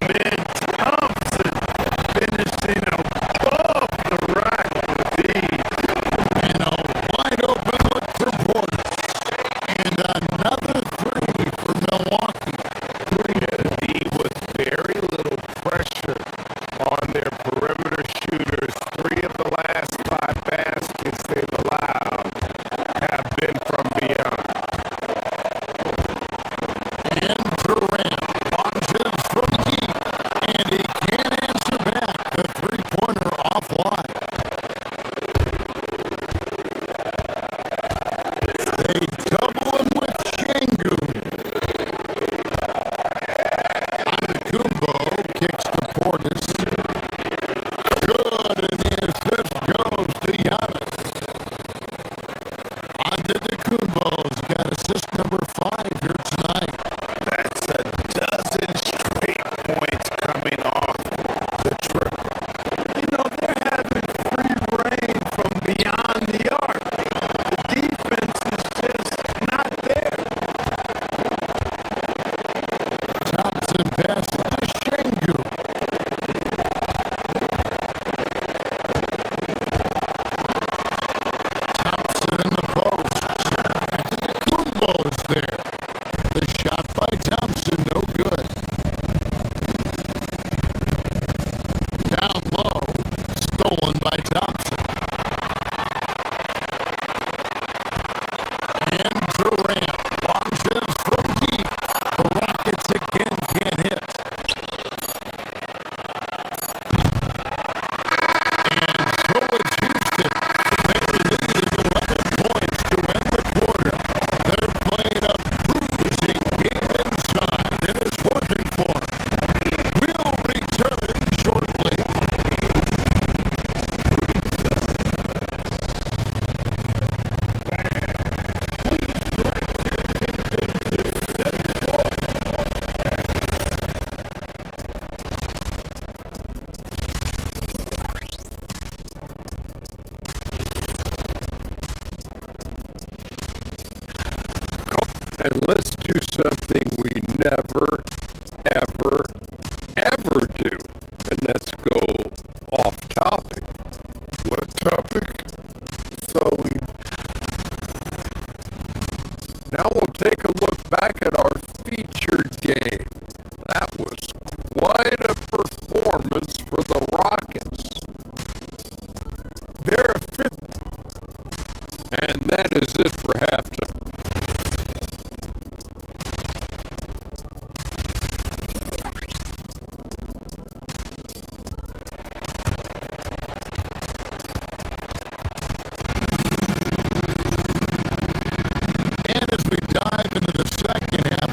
S1: Man, Thompson finishing above the rack with ease. And a wide open look for Portis. And another 3 for Milwaukee.
S2: With very little pressure on their perimeter shooters.
S1: by Thompson. And Durant launches from deep. The Rockets again can't hit. And so it's Houston. They lead 11 points to end the quarter. They're playing a bruising game inside. It is working for them. We'll return shortly.
S5: And let's do something we never, ever, ever do. And let's go off topic. What topic? Now we'll take a look back at our featured game. That was quite a performance for the Rockets. They're fifth. And that is it for halftime.
S1: And as we dive into the second half,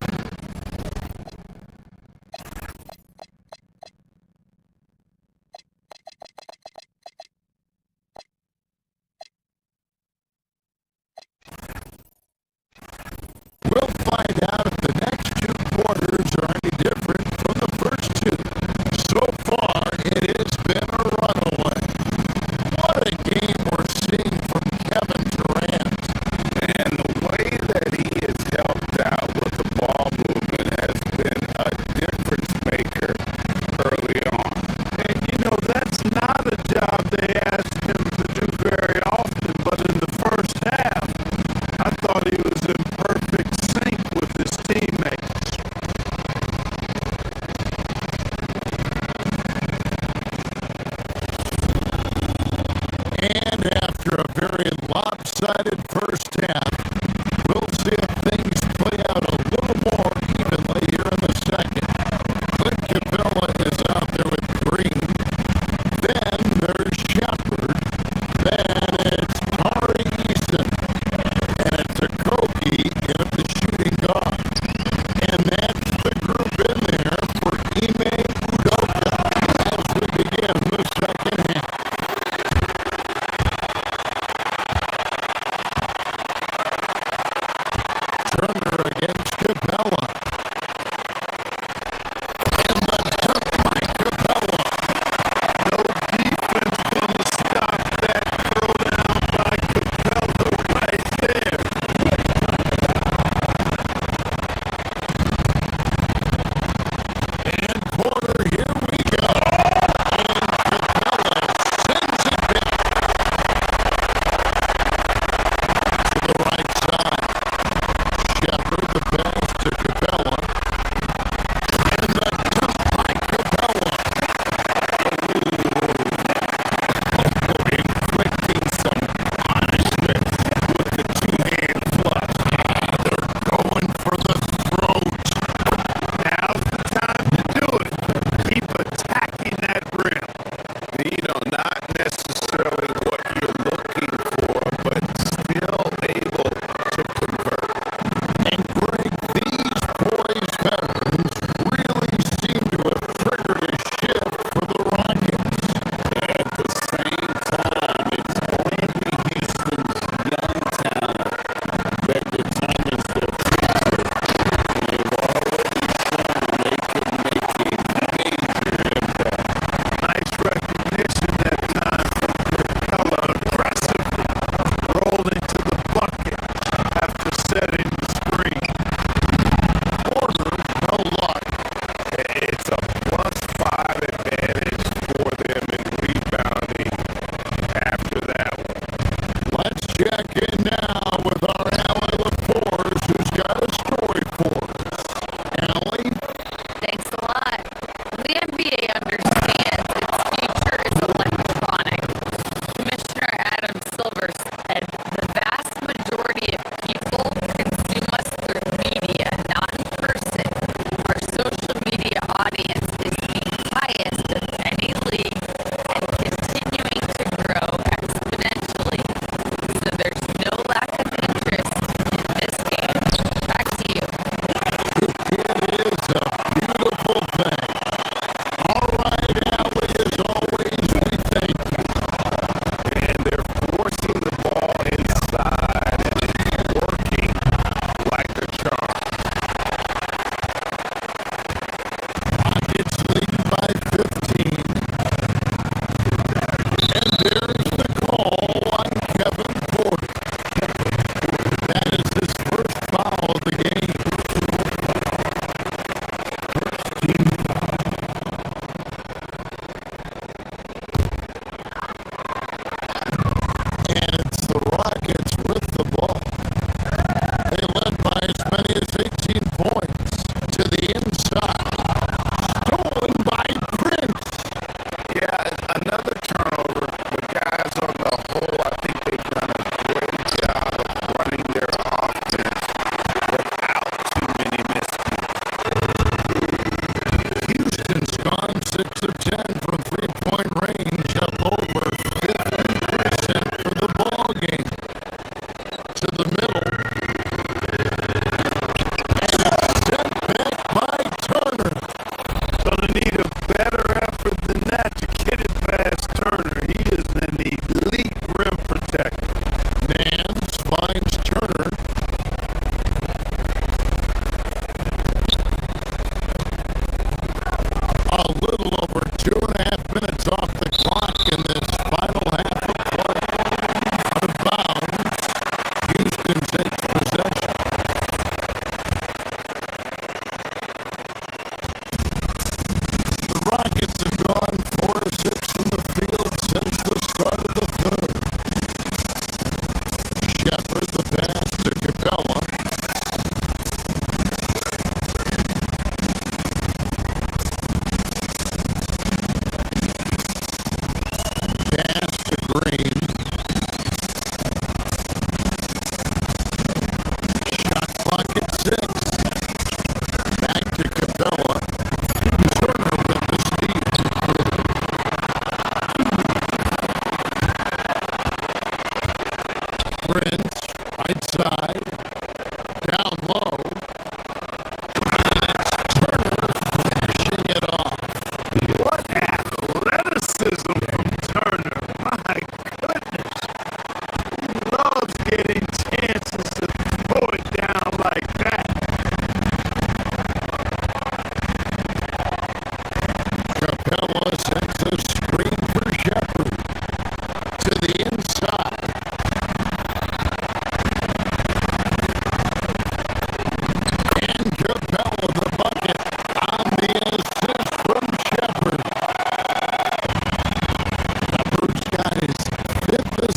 S1: we'll find out if the next two quarters are any different from the first two. So far, it has been a runaway. What a game we're seeing from Kevin Durant.
S2: And the way that he has helped out with the ball movement has been a difference maker early on.
S1: And you know, that's not a job they asked him to do very often, but in the first half, I thought he was in perfect sync with his teammates. And after a very lopsided first half, we'll see if things play out a little more evenly here in the second. Clint Capella is out there with Green. Then there's Shepard. Then it's Ari Eason. And it's Okogie in at the shooting guard. And that's the group in there for Ime Udoka as we begin the second half.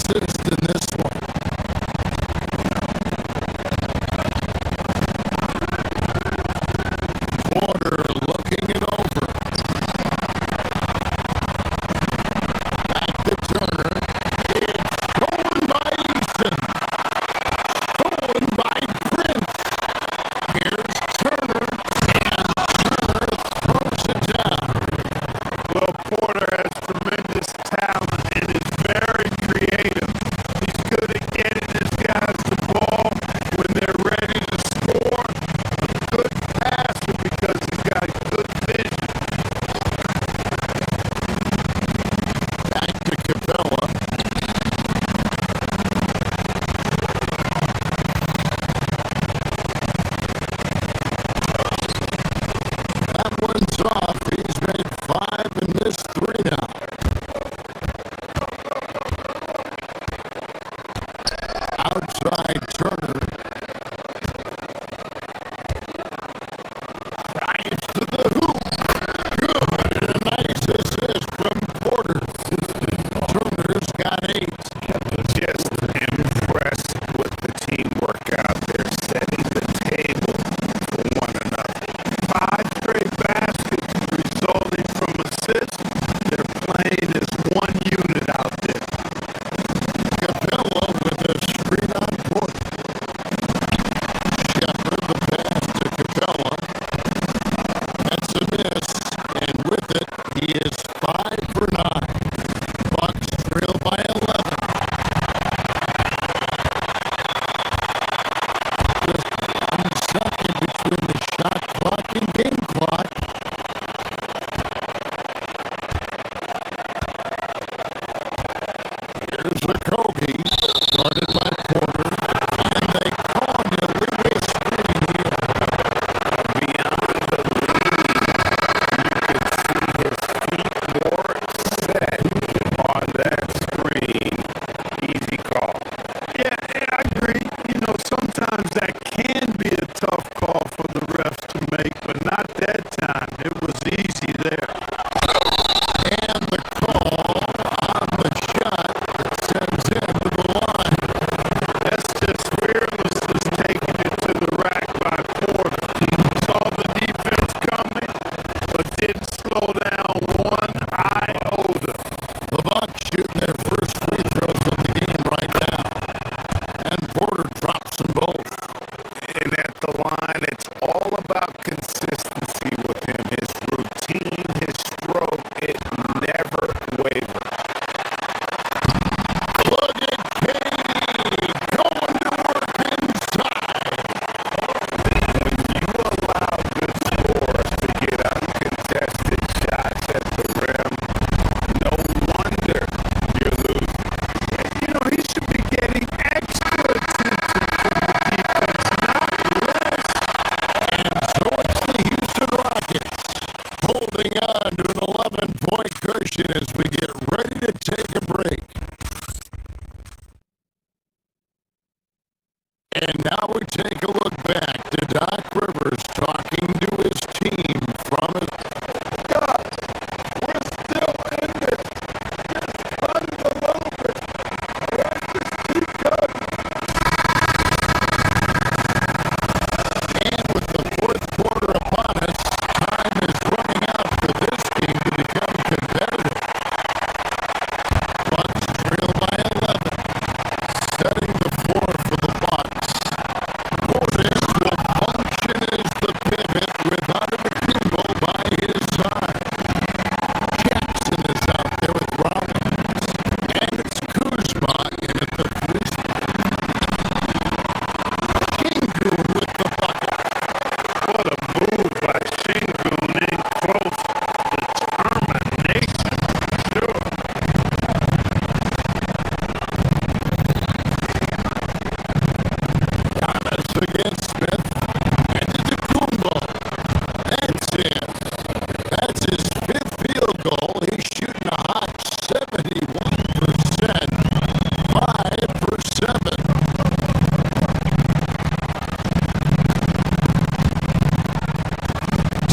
S1: assist in this one. Porter looking it over. Back to Turner. It's stolen by Easton. Stolen by Prince. Here's Turner, and Turner throws it down.
S5: Well, Porter has tremendous talent and is very creative. He's good at getting his guys the ball when they're ready to score. A good passer because he's got good vision.
S1: Back to Capella. That one's off. He's made 5 and missed 3 now. Outside Turner. Drives to the hoop. Good. And a nice assist from Porter. Turner's got 8.
S2: Just impressed with the teamwork out there, setting the table for one another.
S5: 5 straight baskets resulting from assists. They're playing as one unit out there.
S1: Capella with a screen on Porter. Shepard the pass to Capella. That's a miss, and with it, he is 5 for 9. Bucks trail by 11. Just 1 second between the shot clock and game clock. Here's the Kobe, guarded by Porter, and they call an illegal screen here.
S2: Beyond the lead, you could see his feet more set on that screen. Easy call.
S5: Yeah, I agree. You know, sometimes that can be a tough call for the refs to make, but not that time. It was easy there.
S1: And the call on the shot that sends him to the line.
S5: That's just fearlessness taking it to the rack by Porter. Saw the defense coming, but didn't slow down 1 iota.
S1: The Bucks shooting their first free throws of the game right now. And Porter drops them both.
S2: And at the line, it's all about consistency with him. His routine, his stroke, it never wavers.
S1: Look at Katie going to work inside.
S2: When you allow good scorers to get uncontested shots at the rim, no wonder you're losing.
S5: You know, he should be getting extra attention from the defense, not less.
S1: And so it's the Houston Rockets holding on to an 11-point cushion as we get ready to take a break. And now we take a look back to Doc Rivers talking to his team from it.
S5: We're still in this. Just run it a little bit. Let's just keep going.
S1: And with the 4th quarter upon us, time is running out for this team to become competitive. Bucks trail by 11, setting the floor for the Bucks. Portis will function as the pivot with Antetokounmpo by his side. Jackson is out there with Rollins, and it's Kuzma in at the 3 spot. Şengün with the bucket.
S5: What a move by Şengün in close determination. Sure.
S1: Giannis against Smith. Antetokounmpo. That's it. That's his 5th field goal. He's shooting a hot 71%. 5 for 7.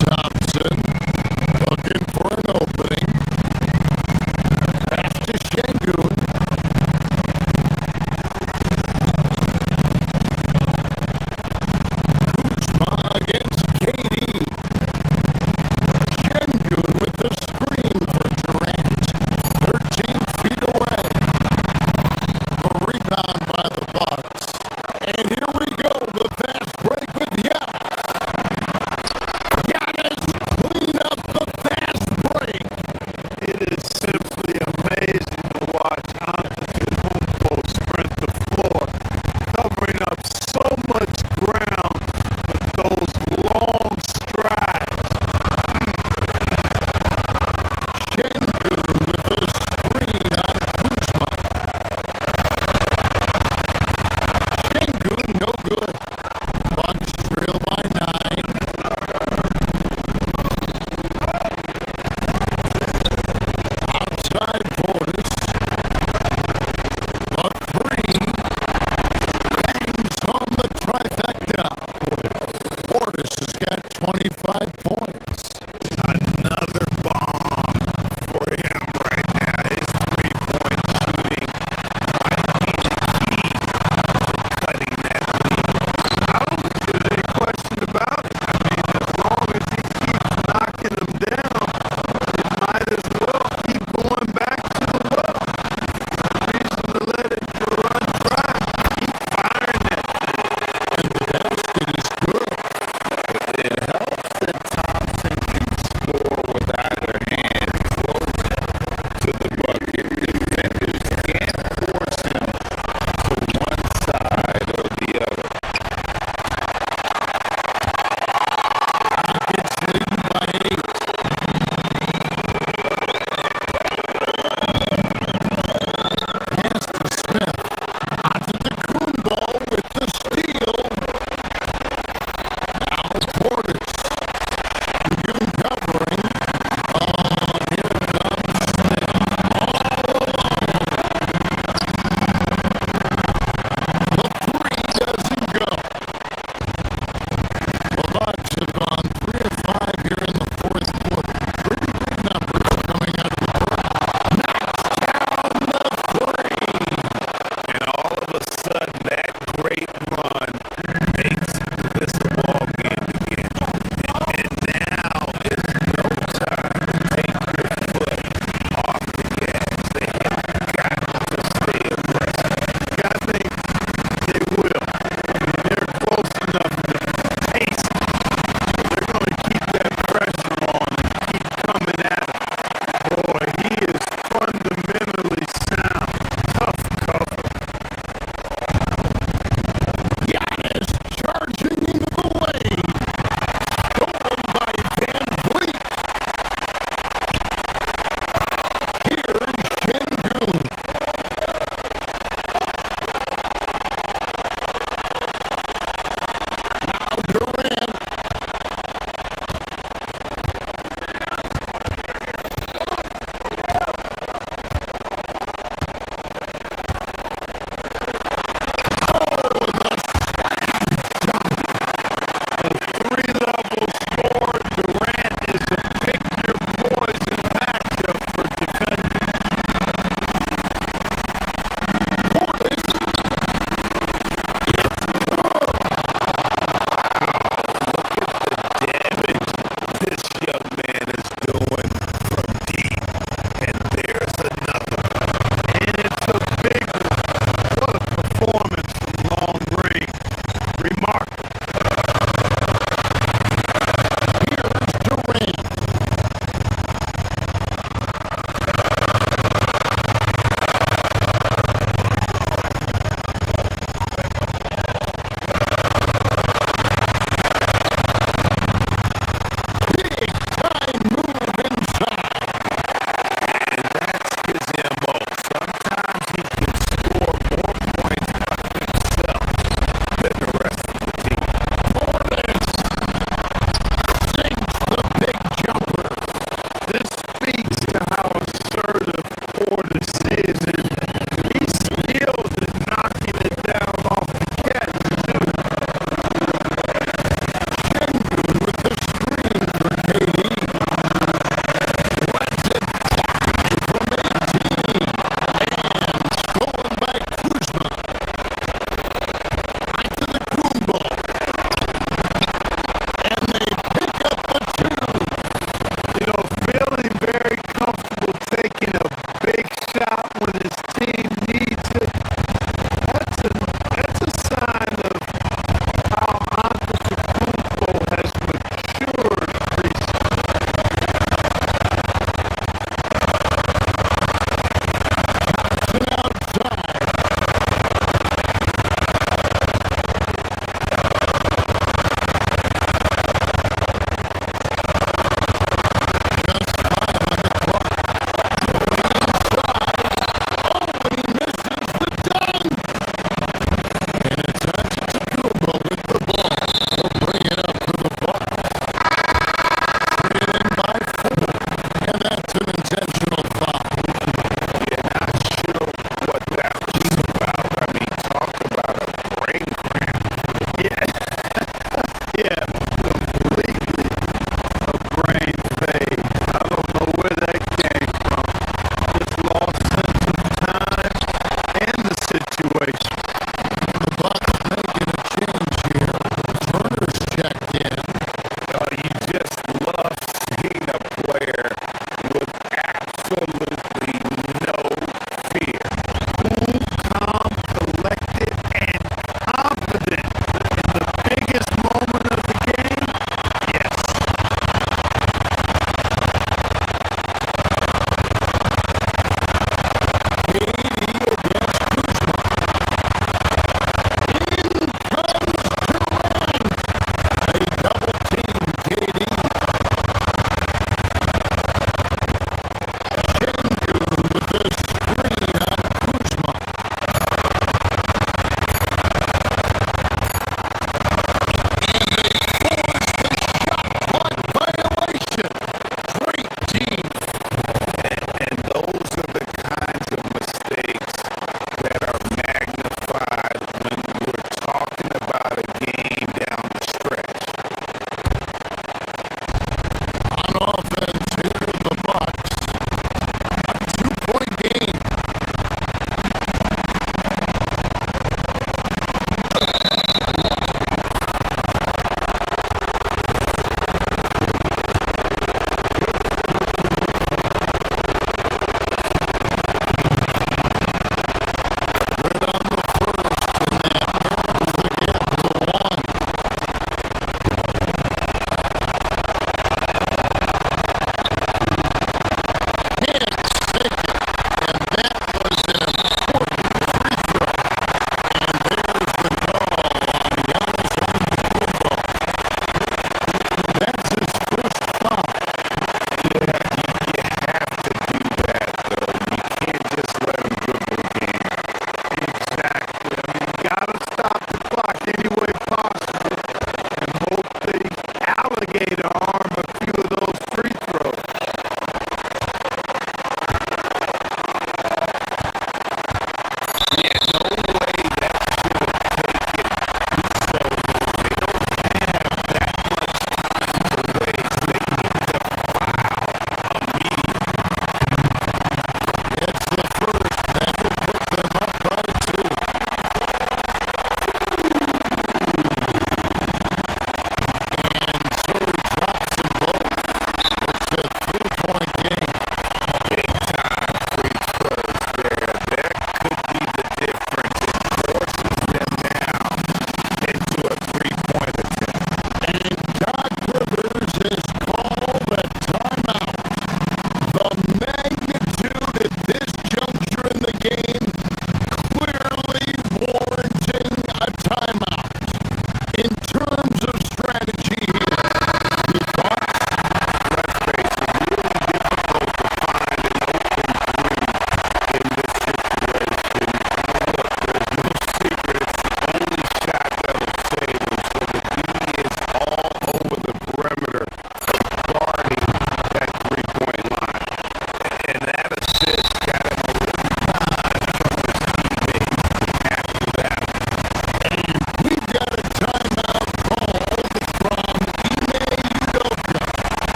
S1: Thompson looking for an 'Pass to Şengün. 25 points.
S2: Another bomb for him right now. His three-point shooting might be the key to cutting that lead.
S1: I don't think there's any question about it. I mean, as long as he keeps knocking them down, it might as well keep going back to the well. No reason to let it run dry. Keep firing it. And the basket is good.
S2: It helps that Thompson can score with either hand close to the bucket. Defenders can't force him to one side or the other.
S1: Rockets leading by 8. Pass to Smith. Onto the Kumbo with the steal. Now Portis. Young covering. Here comes Smith. All alone. The three doesn't go. The Bucks have gone 3 of 5 here in the fourth quarter. Pretty good numbers coming out of the break. Knocks down the three.
S2: And all of a sudden, that great run makes this ball game again. And now is no time to take your foot off the gas. They have got to stay aggressive.
S1: I think they will. I mean, they're close enough to pace it. They're going to keep that pressure on and keep coming at him. Boy, he is fundamentally sound. Tough cover. Giannis charging into the lane. Stolen by Van Vliet. Here's Şengün. Now Durant. Three-level score. Durant is a pick-your-poison matchup for defenders. Portis.
S2: Damage this young man is doing from deep. And there's another.
S1: And it's a big one. What a performance from long range. Remarkable. Here's Durant. Big time move inside.
S2: And that's his MO. Sometimes he can score more points by himself than the rest of the team.
S1: Portis sinks the big jumper. This speaks to how assertive Portis is, and he's skilled at knocking it down off the catch, too. Şengün with the screen for KD. Runs it from 18. And stolen by Kuzma. Onto the Kumbo. And they pick up the 2. You know, feeling very comfortable taking a big shot when his team needs it. That's a sign of how Antetokounmpo has matured recently. Johnson outside. Just 5 on the clock. Going inside. Oh,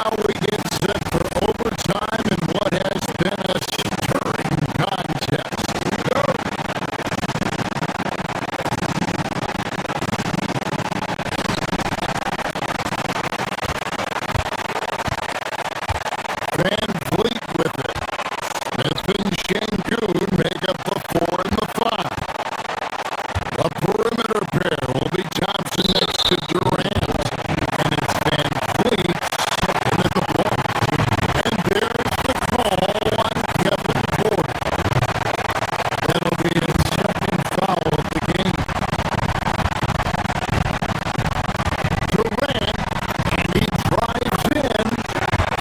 S1: now we get set for overtime in what has been a stirring contest. Van Vliet with it. Smith and Şengün make up the 4 and the 5. The perimeter pair will be Thompson next to Durant. And it's Van Vliet second at the point. And there's the call on Kevin Porter. That'll be his second foul of the game. Durant, he drives in.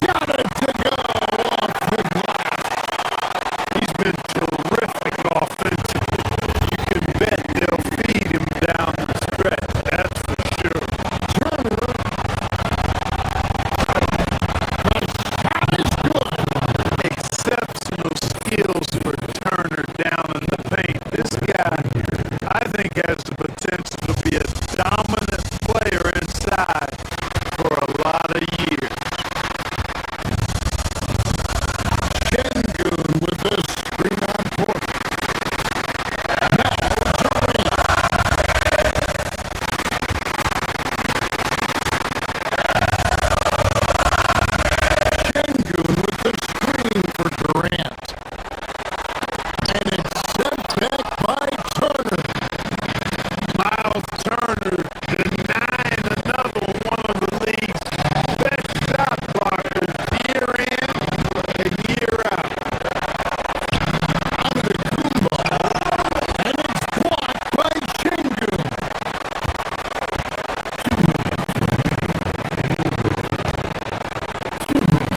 S1: Got it to go off the glass.
S5: He's been terrific offensively. You can bet they'll feed him down the stretch, that's for sure.
S1: Turner, the shot is good.
S5: Exceptional skills for Turner down in the paint. This guy, I think, has the potential to be a dominant player inside for a lot of years.
S1: Şengün with the screen on Porter. Now Durant. Şengün with the screen for Durant. And it's sent back by Turner.
S5: Miles Turner denying another one of the league's best shot blockers year in and year out.
S1: Antetokounmpo. And it's blocked by Şengün.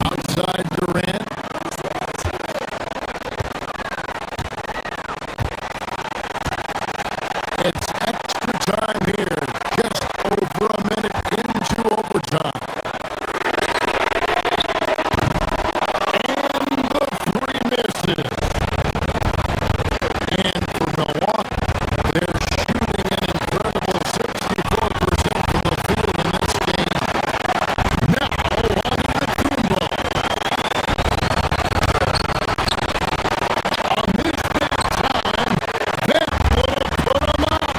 S1: Outside Durant. It's extra time here. Just over a minute into overtime. And the 3 misses. And for Milwaukee, they're shooting an incredible 64% from the field in this game. Now, Antetokounmpo. On this big time, that will put him up.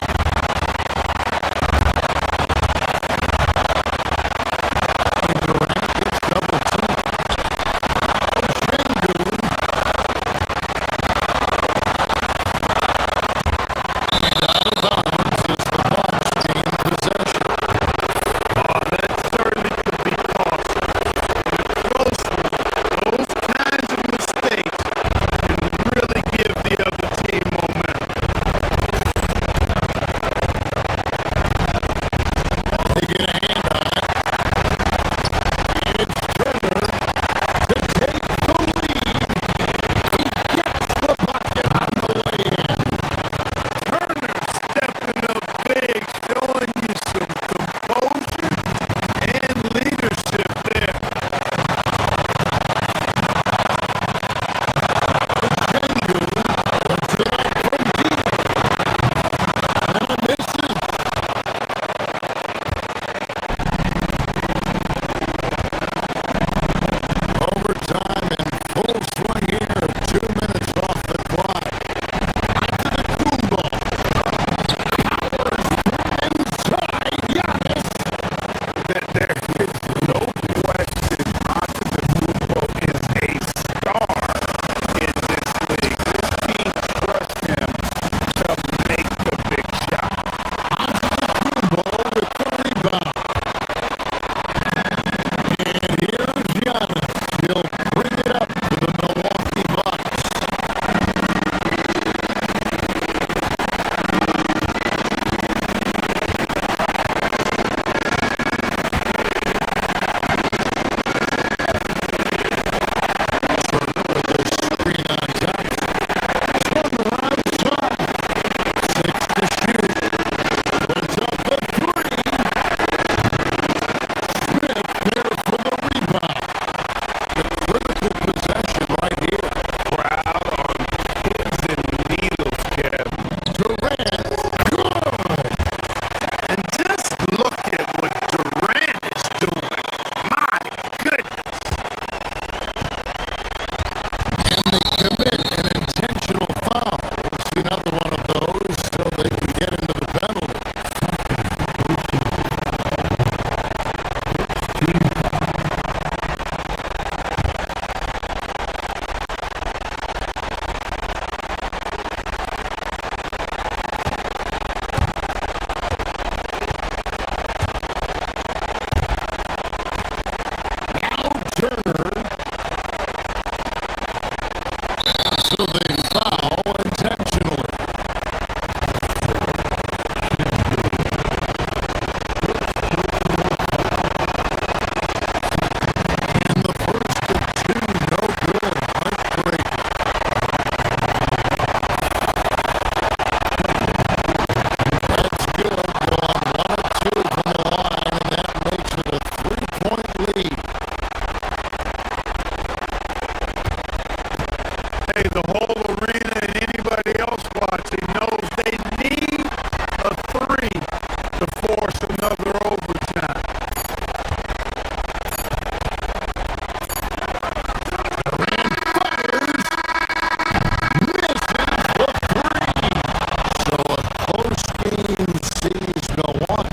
S1: green seas go on.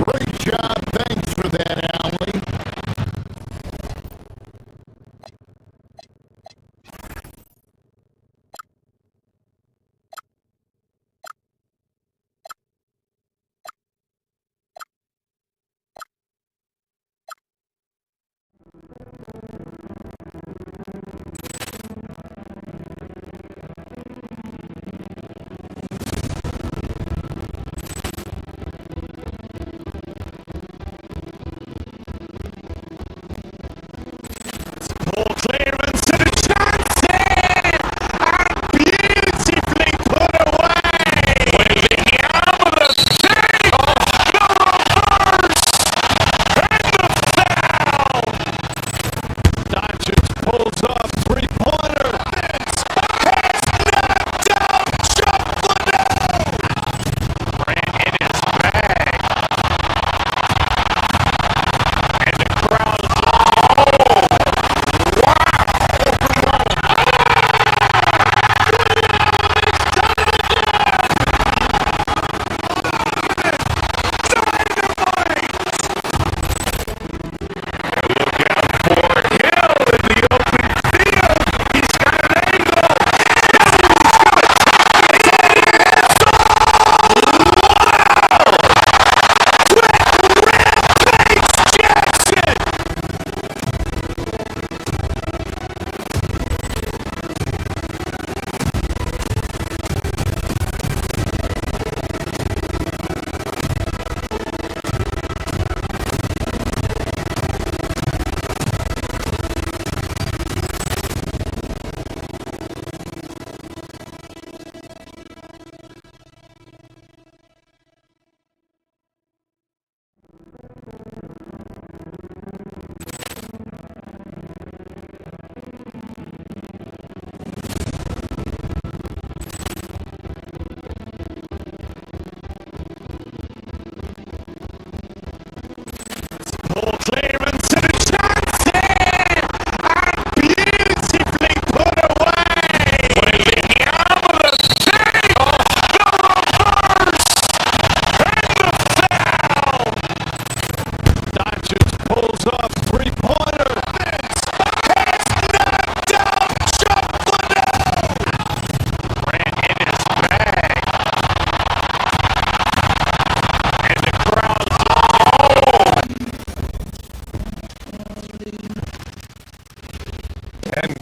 S1: Great job. Thanks for that, Allie.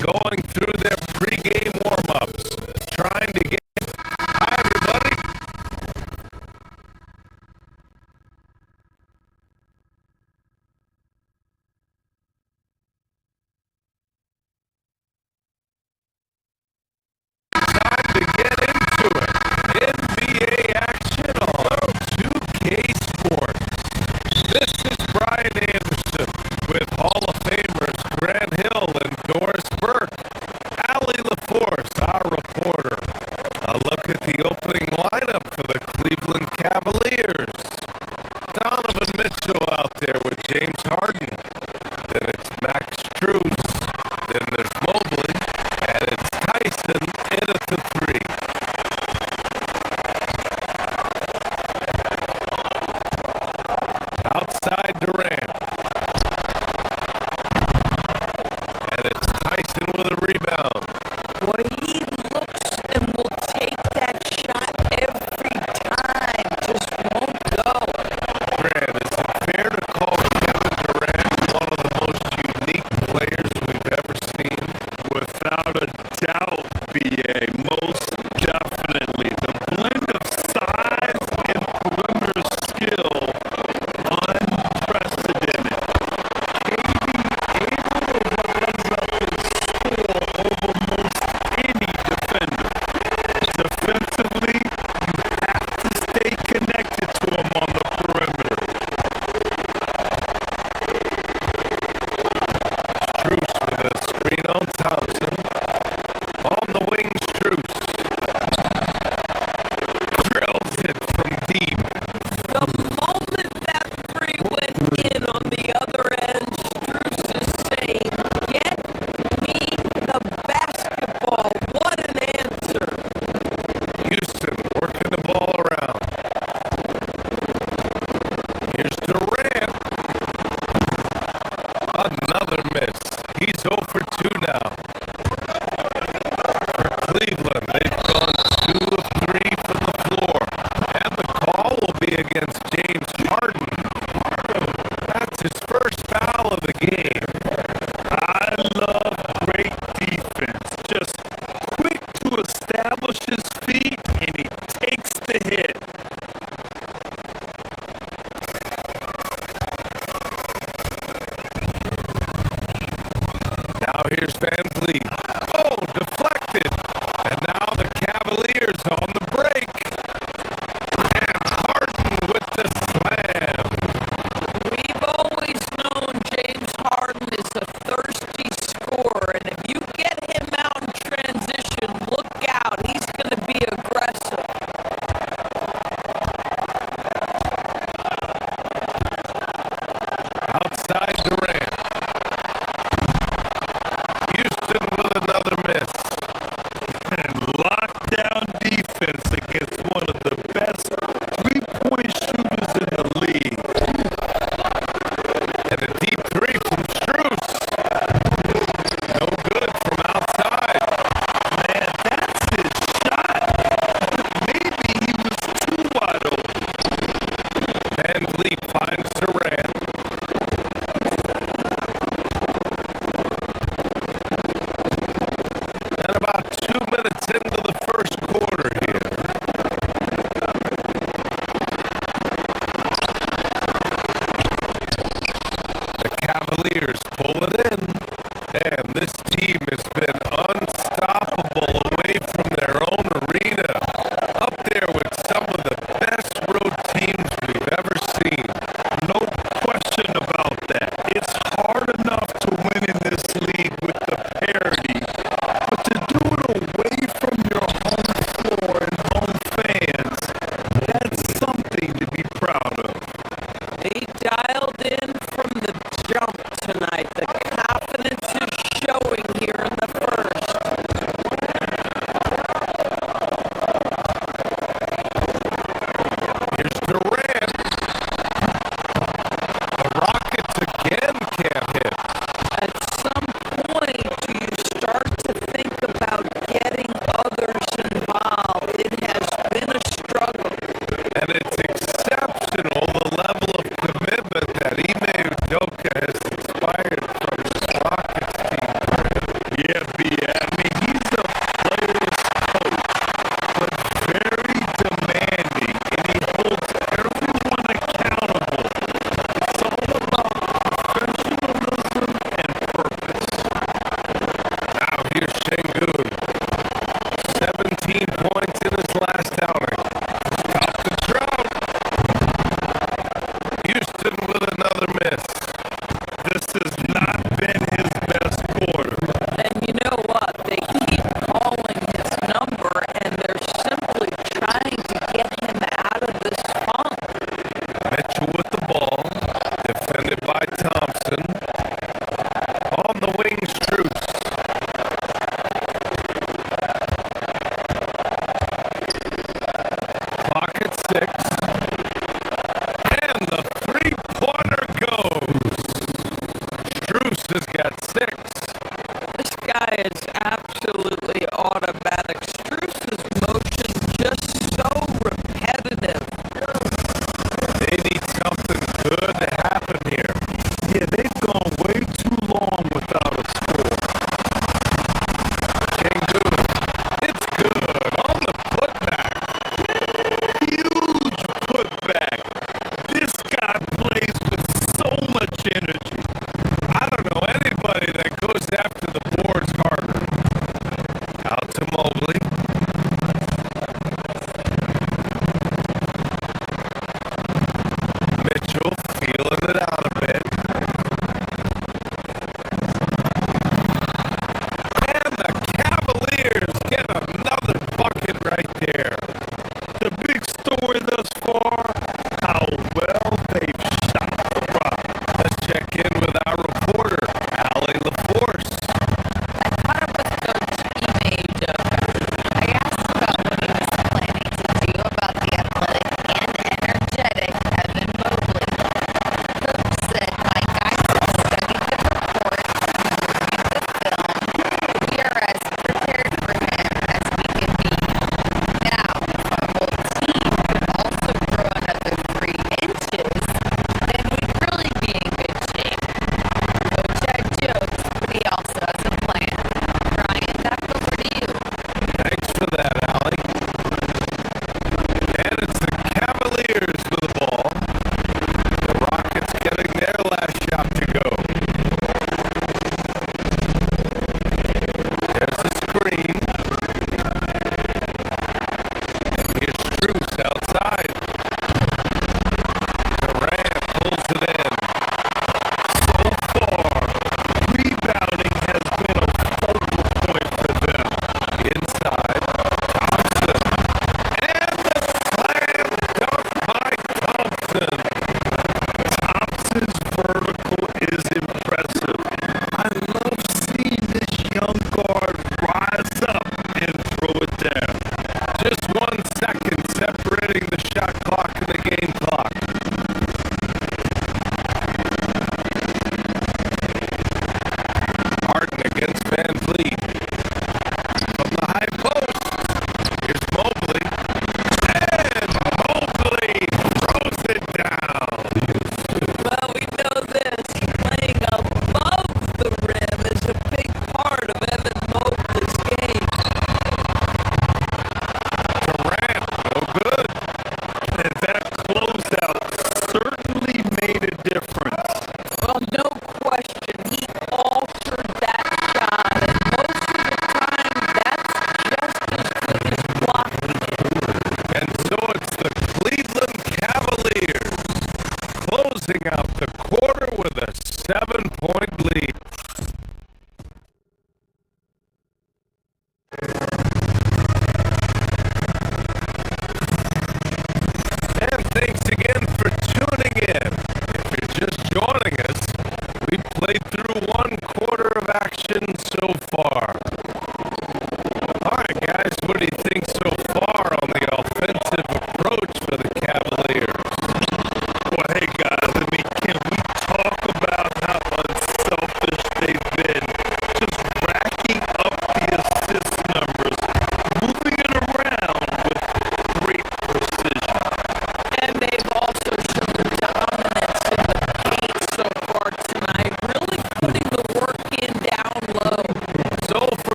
S5: Going through their pregame warm-ups, trying to get... Hi, everybody. Time to get into it. NBA action on 2K Sports. This is Brian Anderson with Hall of Famers Grant Hill and Doris Burke. Allie LaForce, our reporter. A look at the opening lineup for the Cleveland Cavaliers. Donovan Mitchell out there with James Harden. Then it's Max Strus. Then there's Mobley. And it's Tyson in at the three. Outside Durant. And it's Tyson with a rebound.
S3: Boy, he looks and will take that shot every time. Just won't go.
S5: Grant, is it fair to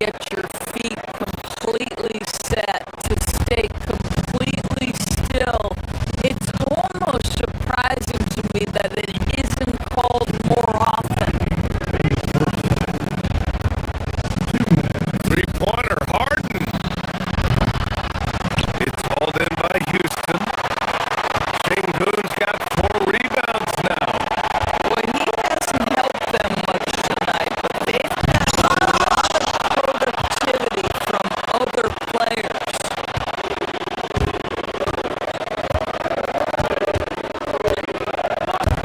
S6: get your feet completely set, to stay completely still. It's almost surprising to me that it isn't called more often.
S5: Three-pointer, Harden. It's hauled in by Houston. Sengun's got 4 rebounds now.
S6: Boy, he hasn't helped them much tonight, but they've got a lot of productivity from other players.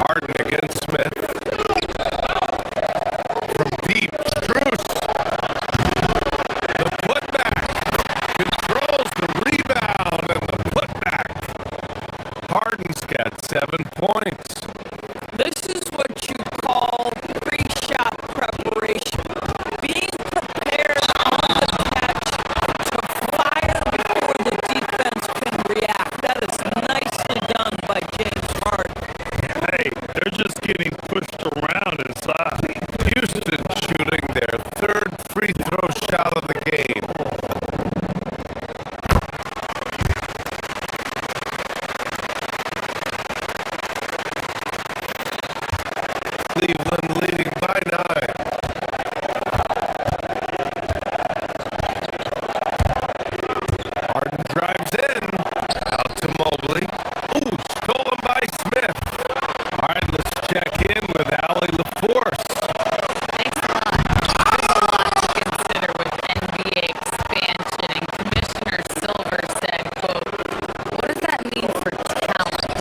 S5: Harden against Smith. From deep, Strus. The putback. Controls the rebound and the putback. Harden's got 7 points.
S6: This is what you call pre-shot preparation. Being prepared on the catch to fire before the defense can react. That is nicely done by James Harden.
S5: Hey, they're just getting pushed around inside. Houston shooting their 3rd free throw shot of the game. Cleveland leading by 9. Harden drives in. Out to Mobley. Ooh, stolen by Smith. All right, let's check in with Allie LaForce.
S3: Thanks a lot. There's a lot to consider with NBA expansion, and Commissioner Silver said, quote, "What does that mean for talent?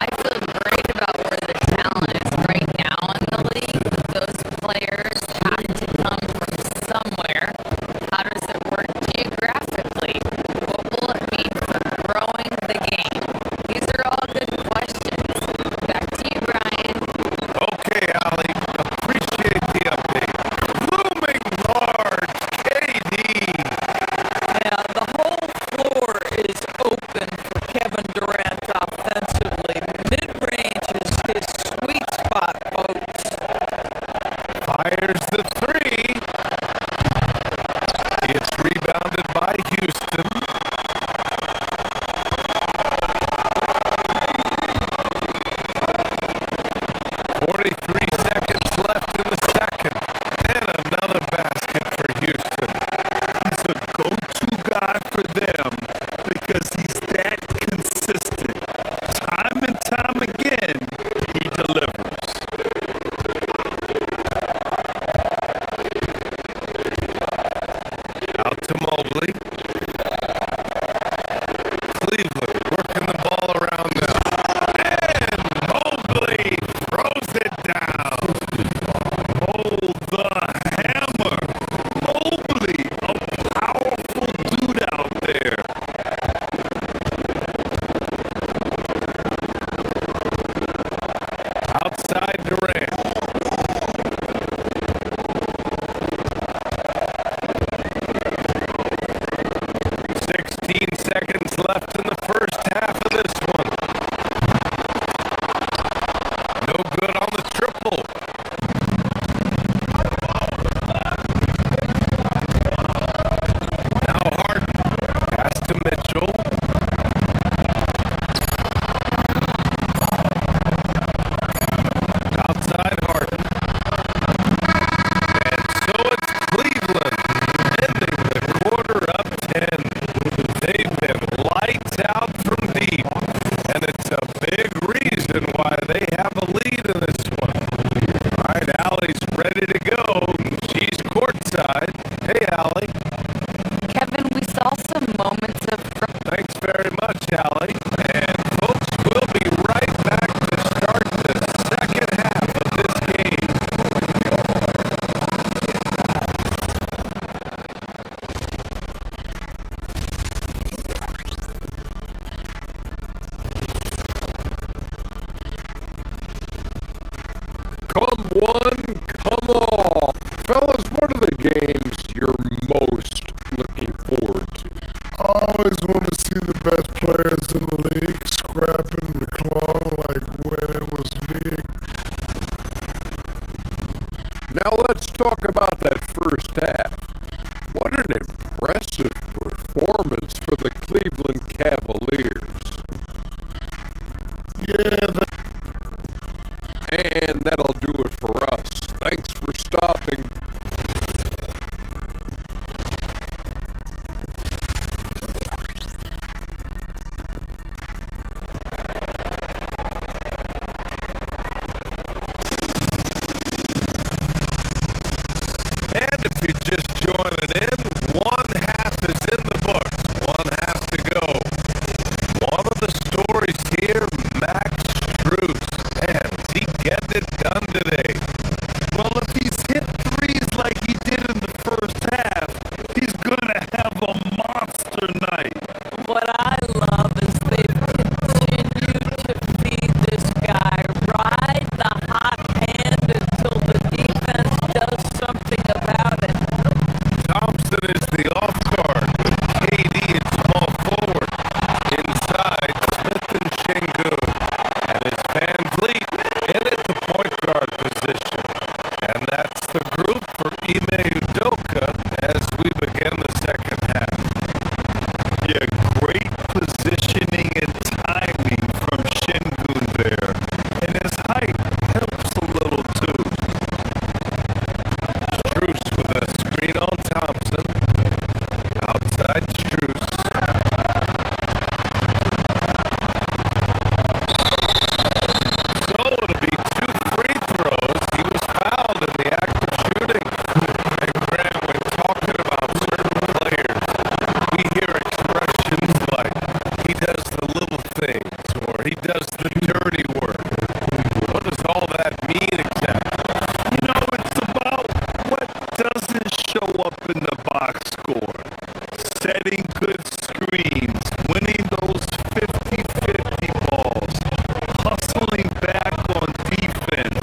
S3: I feel great about where the talent is right now in the league. Those players have to come from somewhere. How does it work geographically? What will it mean for growing the game?" These are all good questions. Back to you, Brian.
S5: Okay, Allie, appreciate the update. Looming large, KD.
S6: Yeah, the whole floor is open for Kevin Durant offensively. Mid-range is his sweet spot, folks.
S5: Fires the 3. It's rebounded by Houston. 43 seconds left in the second. And another basket for Houston. He's a go-to guy for them because he's that consistent. Time and time again, he delivers. Out to Mobley. Cleveland working the ball around now. And Mobley throws it down. Oh, the hammer. Mobley, a powerful dude out there. Outside Durant. Seconds left in the first half of this one. No good on the triple. Now Harden. Pass to Mitchell. Outside Harden. And so it's Cleveland ending the quarter up 10. They've been lights out from deep, and it's a big reason why they have a lead in this one. All right, Allie's ready to go. She's courtside. Hey, Allie.
S3: Kevin, we saw some moments of
S5: Thanks very much, Allie. And folks, we'll be right back to start the second half of this game.
S1: Come one, come all. Fellas, what are the games you're most looking forward to?
S7: I always want to see the best players in the league scrapping the claw like when it was big.
S1: Now let's talk about that first half. impressive performance for the Cleveland Cavaliers.
S7: Yeah,
S1: And that'll do it for us. Thanks for stopping.
S5: And if you're just joining in, one half is in the books, one half to go. One of the stories here, Max Strus. Man, is he getting it done today?
S2: Well, if he's hit threes like he did in the first half, he's going to have a monster night.
S6: What I love is they've continued to feed this guy, ride the hot hand until the defense does something about it.
S5: Thompson is the off guard with KD at small forward. Inside, Smith and Şengün. And it's Van Vliet in at the point guard position. And that's the group for Ime Udoka as we begin the second half.
S2: Yeah, great positioning and timing from Şengün there. And his height helps a little too.
S5: Strus with a screen on Thompson. Outside Strus. So it'll be 2 free throws. He was fouled in the act of shooting. And Graham, when talking about certain players, we hear expressions like, he does the little things, or he does the dirty work. What does all that mean exactly?
S2: You know, it's about what doesn't show up in the box score. Setting good screens, winning those 50-50 balls, hustling back on defense.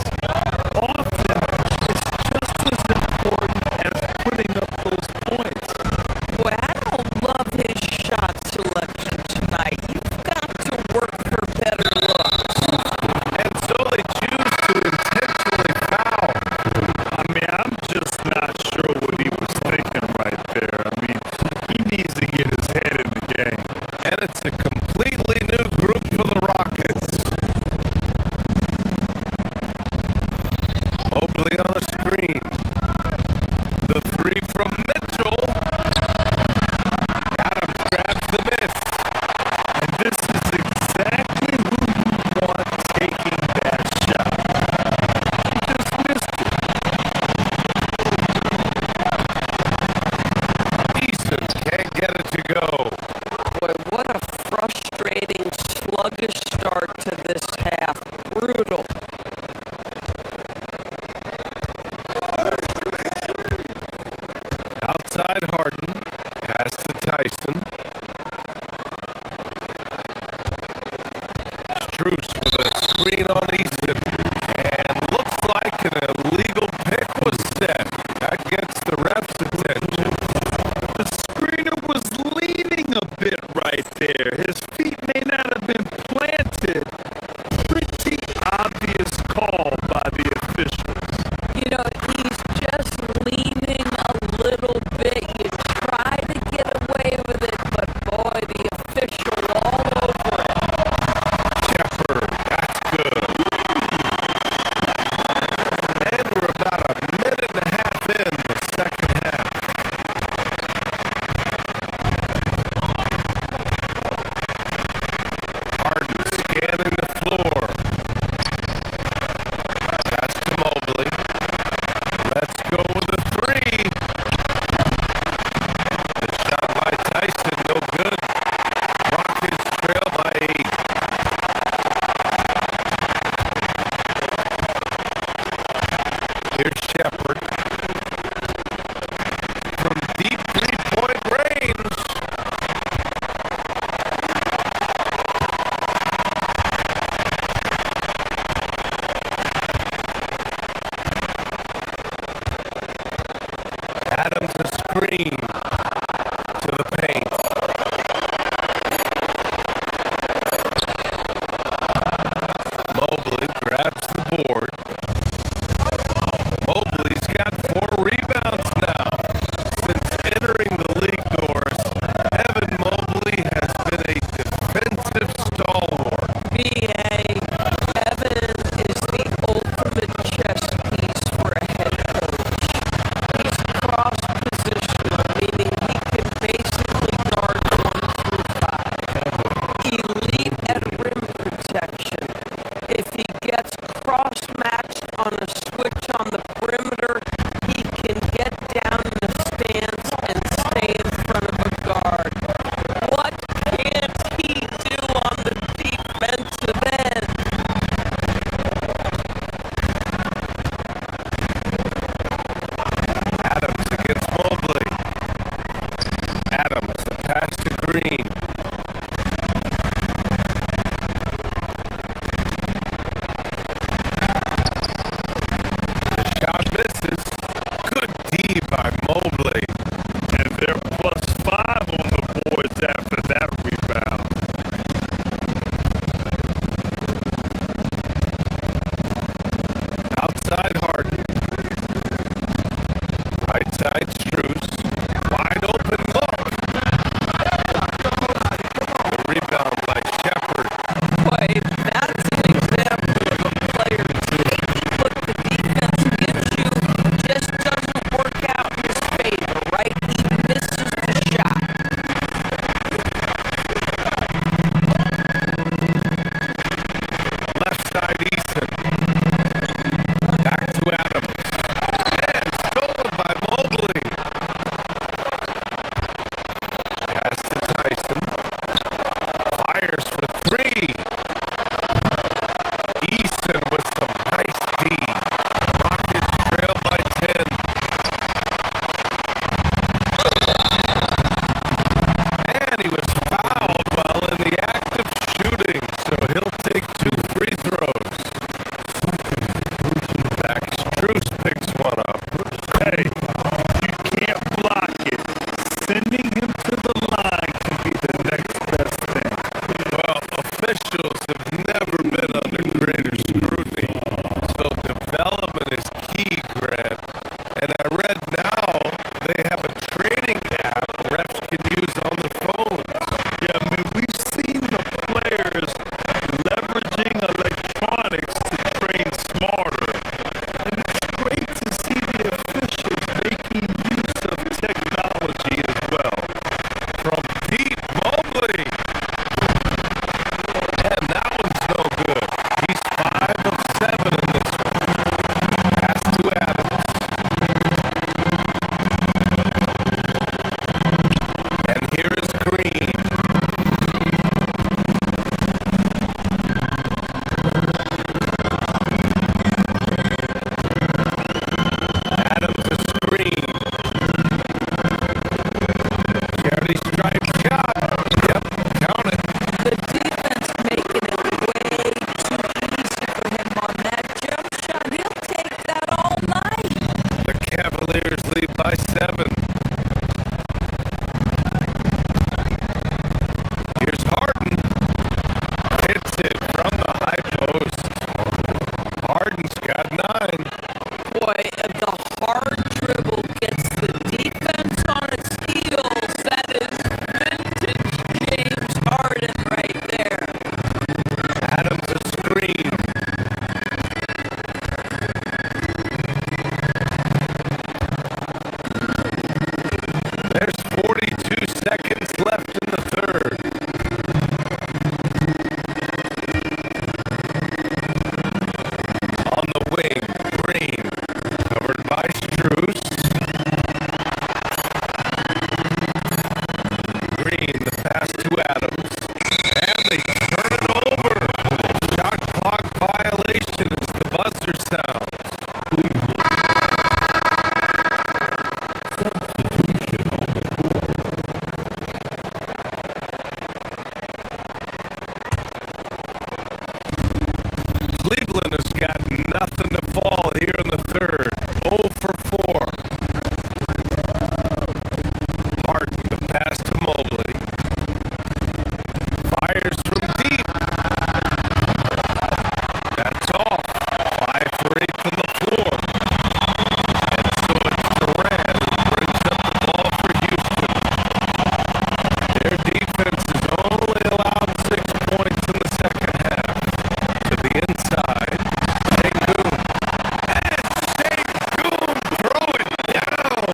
S2: Often, it's just as important as putting up those points.
S6: Boy, I don't love his shot selection tonight. You've got to work for better looks.
S5: And so they choose to intentionally foul.
S2: I mean, I'm just not sure what he was thinking right there. I mean, he needs to get his head in the game.
S5: And it's a completely new group for the Rockets. Mobley on a screen. The 3 from Mitchell. Adams grabs the miss.
S2: And this is exactly who you want taking that shot. He just missed it.
S5: Easton can't get it to go.
S6: Boy, what a frustrating, sluggish start to this half. Brutal.
S5: Outside Harden. Pass to Tyson. Strus with a screen on Easton. And looks like an illegal pick was set. That gets the ref's attention.
S2: The screener was leaning a bit right there. His feet may not have been planted. Pretty obvious call by the officials.
S6: You know, he's just leaning a little bit. You try to get away with it, but boy, the official all over it.
S5: Shepard, that's good. And we're about a minute and a half in the second half. Harden scanning the floor. Pass to Mobley. Let's go with a 3. The shot by Tyson, no good. Rockets trail by 8. Here's Shepard. From deep 3-point range. Adams a screen to the paint. Mobley grabs the board. Mobley's got 4 rebounds now. Since entering the league can use on the phones.
S1: Yeah, I mean, we've seen the players leveraging electronics to train smarter. And it's great to see the officials making use of technology as well.
S5: From deep, Mobley. And that one's no good. He's 5 of 7 in this one. Pass to Athens. And here is Green. Adams a screen. Charity stripe shot. Yep, count it.
S6: The defense making it way too easy for him on that jump shot. He'll take that all night.
S5: The Cavaliers lead by 7. Here's Harden. Hits it from the high post. Harden's got 9.
S6: Boy, the hard dribble gets the defense on its heels. That is vintage James Harden right there.
S5: Adams a screen. There's 42 seconds left in the third. On the wing, Green. Covered by Strus. Green, the pass to Adams. And they turn it over. Shot clock violation as the buzzer sounds. Cleveland has got nothing to fall here in the third. 0 for 4. Harden, the pass to Mobley. Fires from deep. That's off. 5 for 8 from the floor. And so it's Durant who brings up the ball for Houston. Their defense has only allowed 6 points in the second half. To the inside, Sengun. And Sengun throw it down.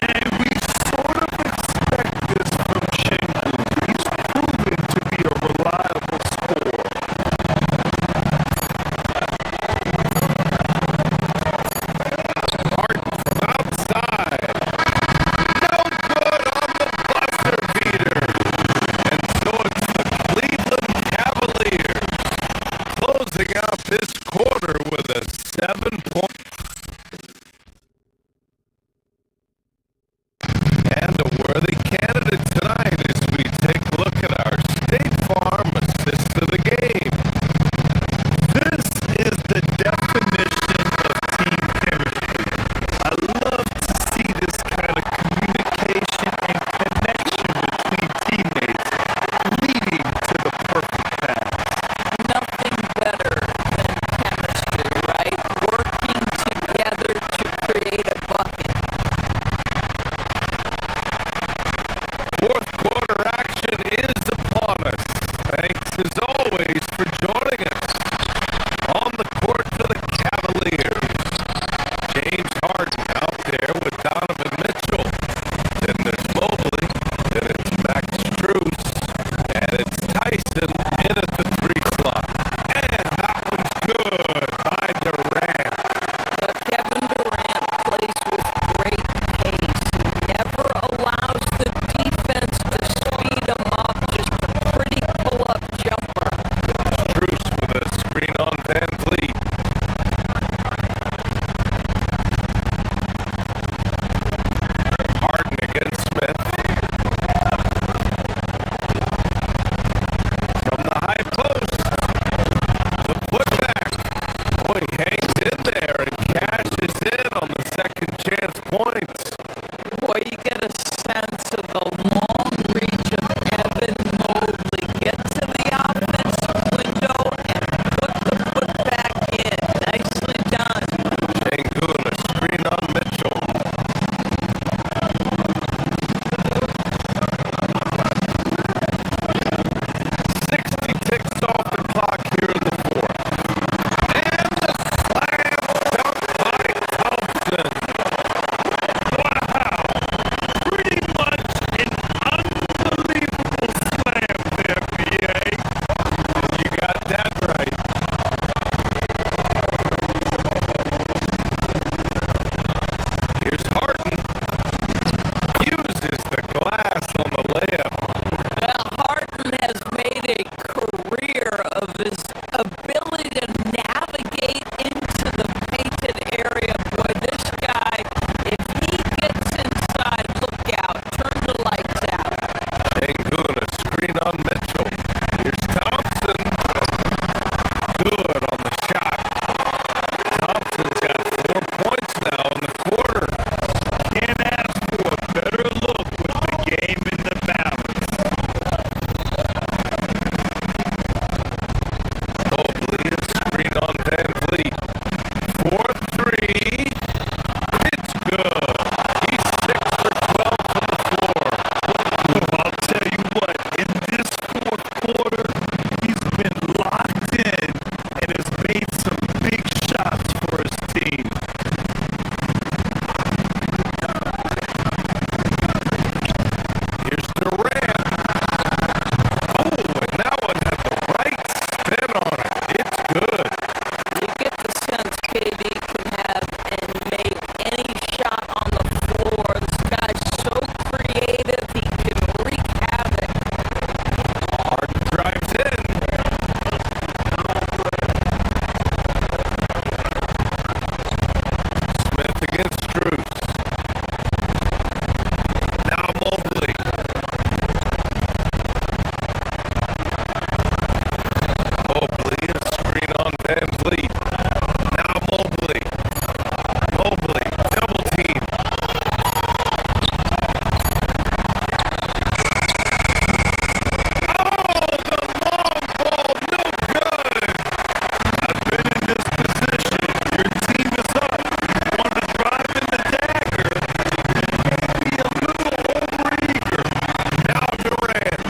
S1: And we sort of expect this from Sengun. He's proven to be a reliable scorer.
S5: Harden from outside. No good on the buzzer beater. And so it's the Cleveland Cavaliers closing out this quarter with a 7-point. And a worthy candidate tonight as we take a look at our State Farm assist of the game.
S1: This is the definition of team chemistry. I love to see this kind of communication and connection between teammates leading to the perfect pass.
S6: Nothing better than chemistry, right? Working together to create a bucket.
S5: Fourth quarter action is upon us. Thanks as always for joining us. On the court for the Cavaliers. James Harden out there with Donovan Mitchell. Then there's Mobley. Then it's Max Strus. And it's Tyson in at the 3 slot. And that one's good by Durant.
S6: But Kevin Durant plays with great pace. He never allows the defense to speed him up. Just a pretty pull-up jumper.
S5: Strus complete. Now Mobley. Mobley, double team. Oh, the long ball, no good. I've been in this position. Your team is up. You want to drive in the dagger. Maybe a little overeager. Now Durant.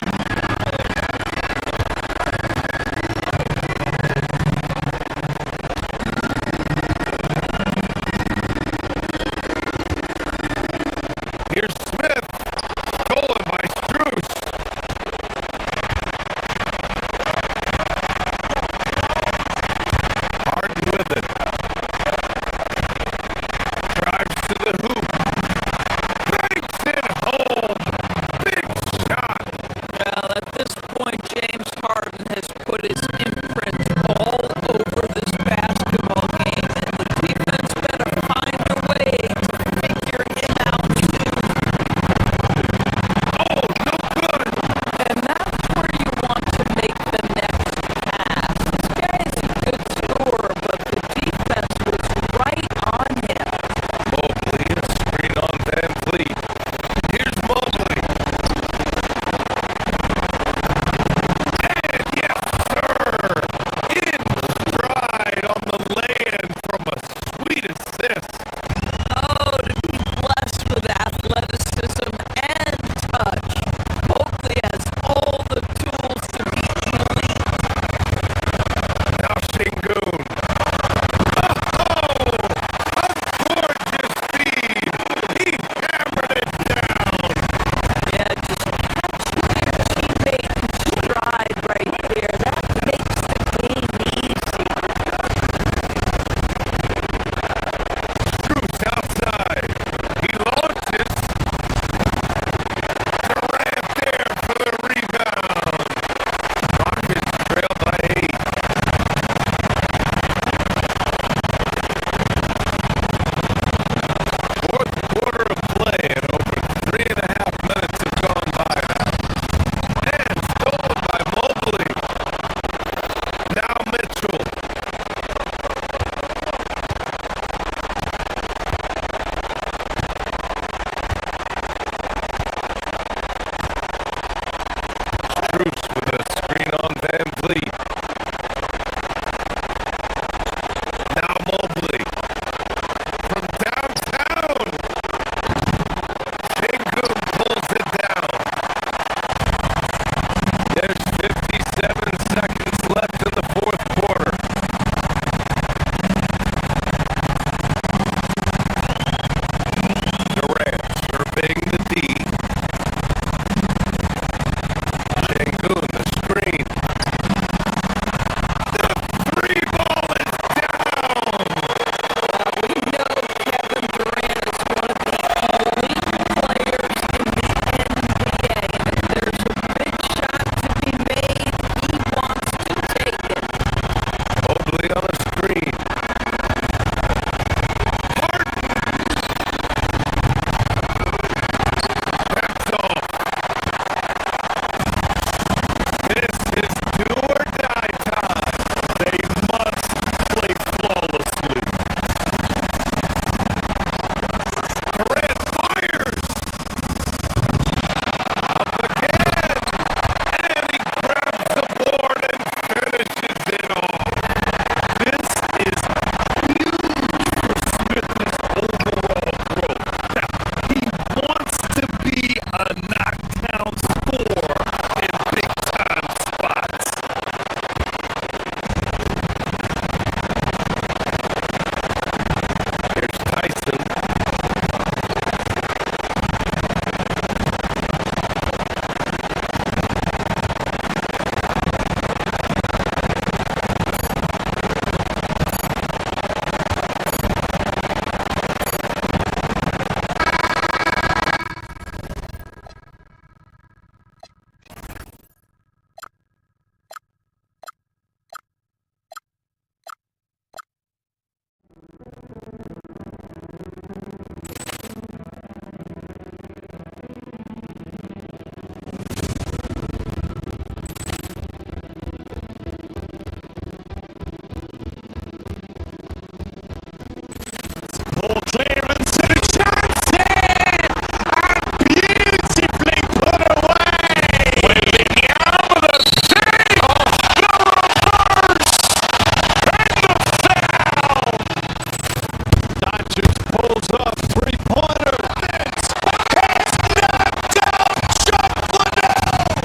S1: Mitchell's up, three-pointer. Vince has knocked out Chuck Liddell.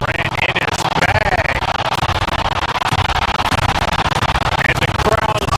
S5: Ran in his bag. And the crowd,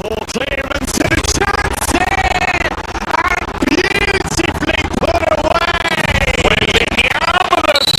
S1: Paul Clemens to Johnson. Beautifully put away. William the save. The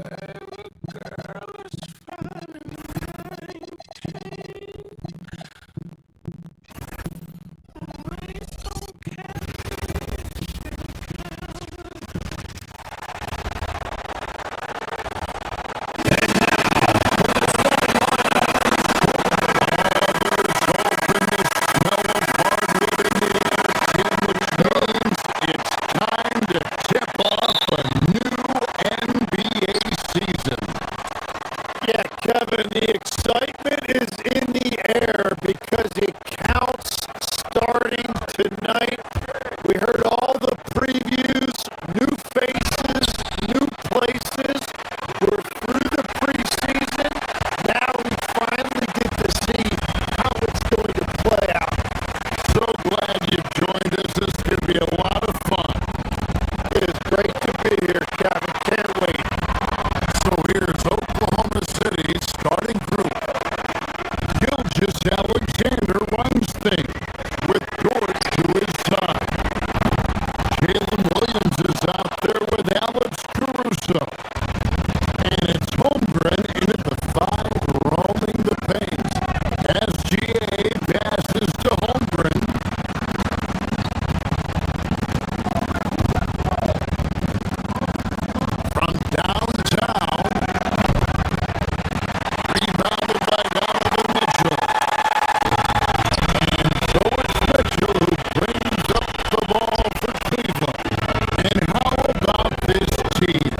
S1: reverse. And the foul. Kevin, the excitement is in the air because it counts starting tonight. We heard all the previews, new faces, new places. We're through the preseason. Now we finally get to see how it's going to play out. So glad you joined us. This is going to be a lot of fun. It is great to be here, Kevin. Can't wait. So here's Oklahoma City's starting group. Gilgeous Alexander runs things with George to his side. Jalen Williams is out there with Alex Caruso. And it's Holmgren in at the 5, roaming the paint. As GA passes to Holmgren. From downtown, rebounded by Donovan Mitchell. And so it's Mitchell who brings up the ball for Cleveland. And how about this team?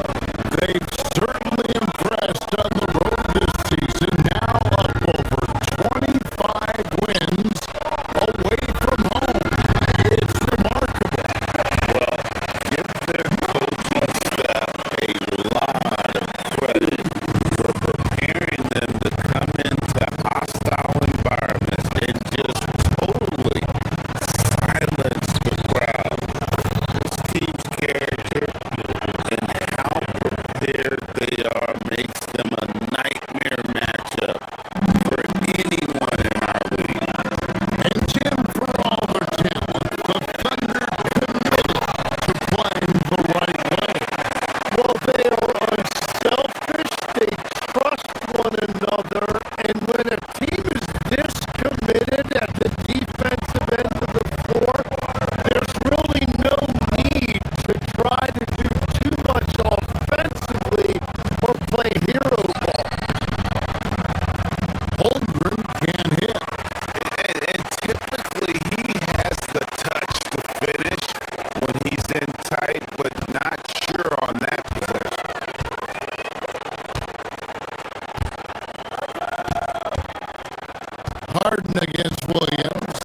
S1: Harden against Williams.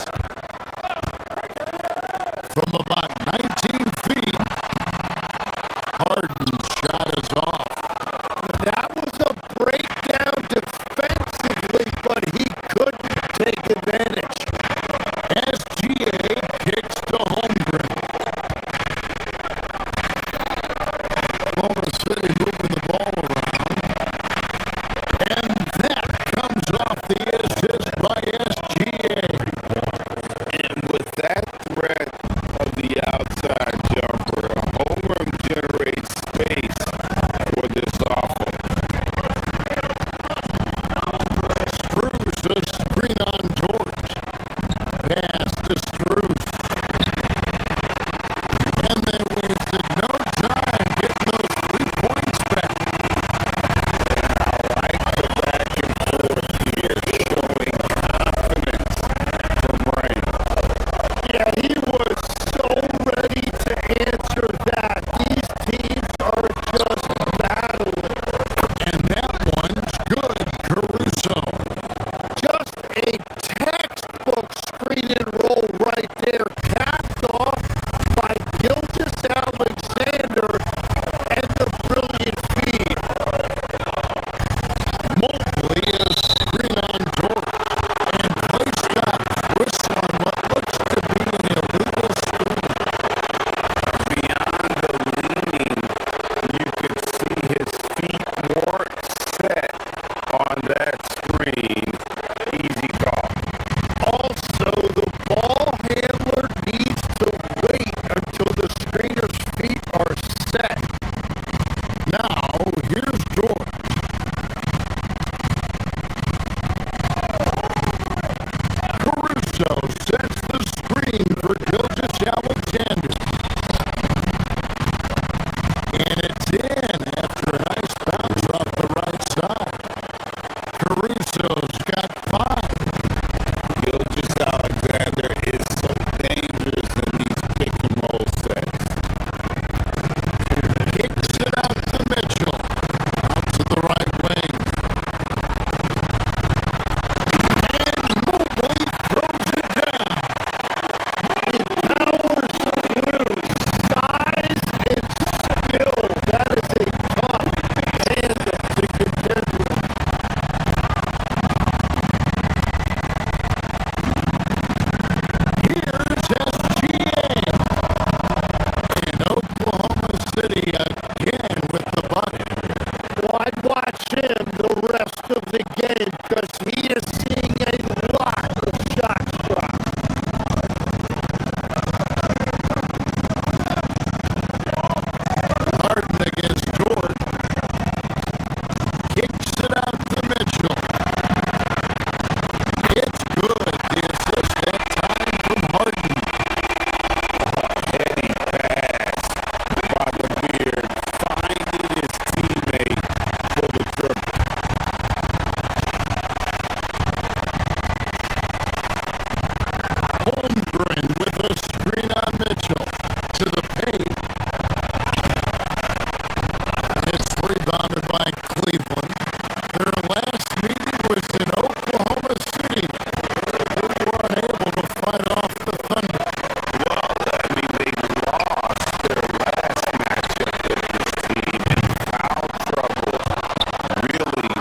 S1: From about 19 feet, Harden's shot is off.
S2: That was a breakdown defensively, but he couldn't take advantage.
S1: SGA kicks to Holmgren. Oklahoma City moving the ball around. And that comes off the assist by SGA.
S2: And with that threat of the outside jumper, Holmgren generates space for this offense.
S1: Strus a screen on George. Pass to Strus. And they wasted no time getting those 3 points back.
S2: I like the back and forth here, showing confidence from Ryan. Yeah, he was so ready to answer that. These teams are just battling.
S1: And that one's good. Caruso.
S2: Just a textbook screen and roll right there, capped off by Gilgeous-Alexander and the brilliant feed.
S1: Mobley is screen on George. And Clay Scott twists on what looks to be an illegal screen.
S2: Beyond the leaning, you could see his feet weren't set on that screen. Easy call. Also, the ball handler needs to wait until the screener's feet are set.
S1: Now, here's George. Caruso sets the screen for Gilgeous-Alexander. And it's in after a nice bounce off the right side. Caruso's got 5.
S2: Gilgeous-Alexander is so dangerous in these pick and roll sets.
S1: Kicks it out to Mitchell. Out to the right wing. And Mobley throws it down.
S2: Powers through size and skill. That is a tough tandem to contend with.
S1: Here's SGA. And Oklahoma City again with the bucket.
S2: Well, I'd watch him the rest of the game because he is seeing a lot of shots drop.
S1: Harden against George. Kicks it out to Mitchell. It's good. The assist that time from Harden.
S2: Heady pass by the beard, finding his teammate for the triple.
S1: Holmgren with a screen on Mitchell. To the paint. It's rebounded by Cleveland. Their last meeting was in Oklahoma City. They were unable to fight off the Thunder.
S2: Well, I mean, they lost their last matchup with this team, and foul trouble really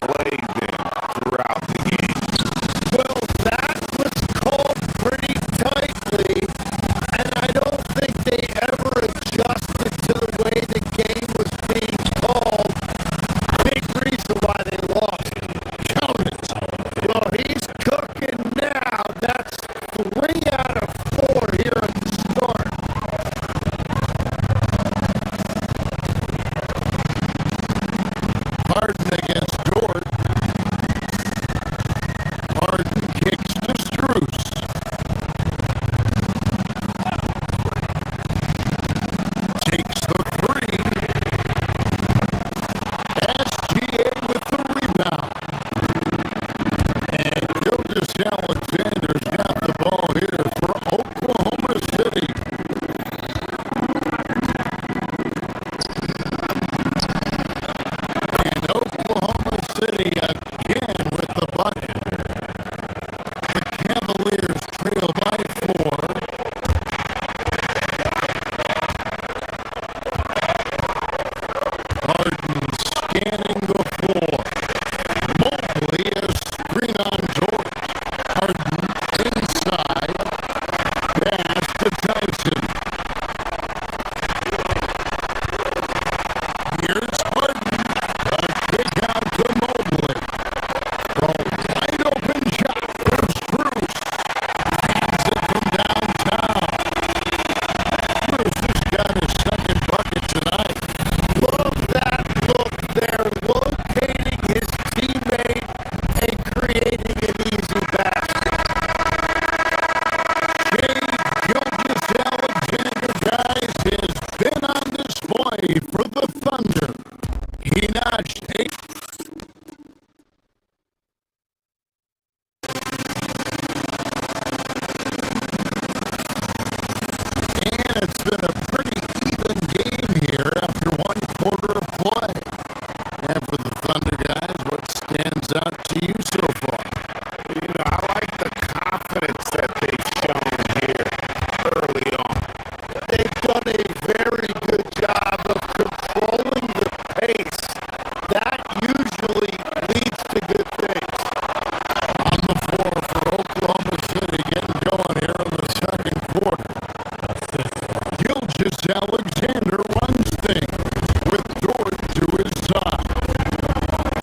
S2: plagued them throughout the game. Well, that was called pretty tightly, and I don't think they ever adjusted to the way the game was being called. Big reason why they lost.
S1: Count it.
S2: Well, he's cooking now. That's 3 out of 4 here at the start.
S1: Harden against George. Harden kicks to Strus. Takes the 3. SGA with the rebound. And Gilgeous-Alexander's got the ball here for Oklahoma City. And Oklahoma 3 for the Thunder. He notched 8. And it's been a pretty even game here after 1 quarter of play. And for the Thunder guys, what stands out to you so far?
S2: You know, I like the confidence that they've shown here early on.
S1: They've done a very good job of controlling the pace. That usually leads to good things. On the floor for Oklahoma City, getting going here in the second quarter. Gilgeous Alexander runs things with Dort to his side.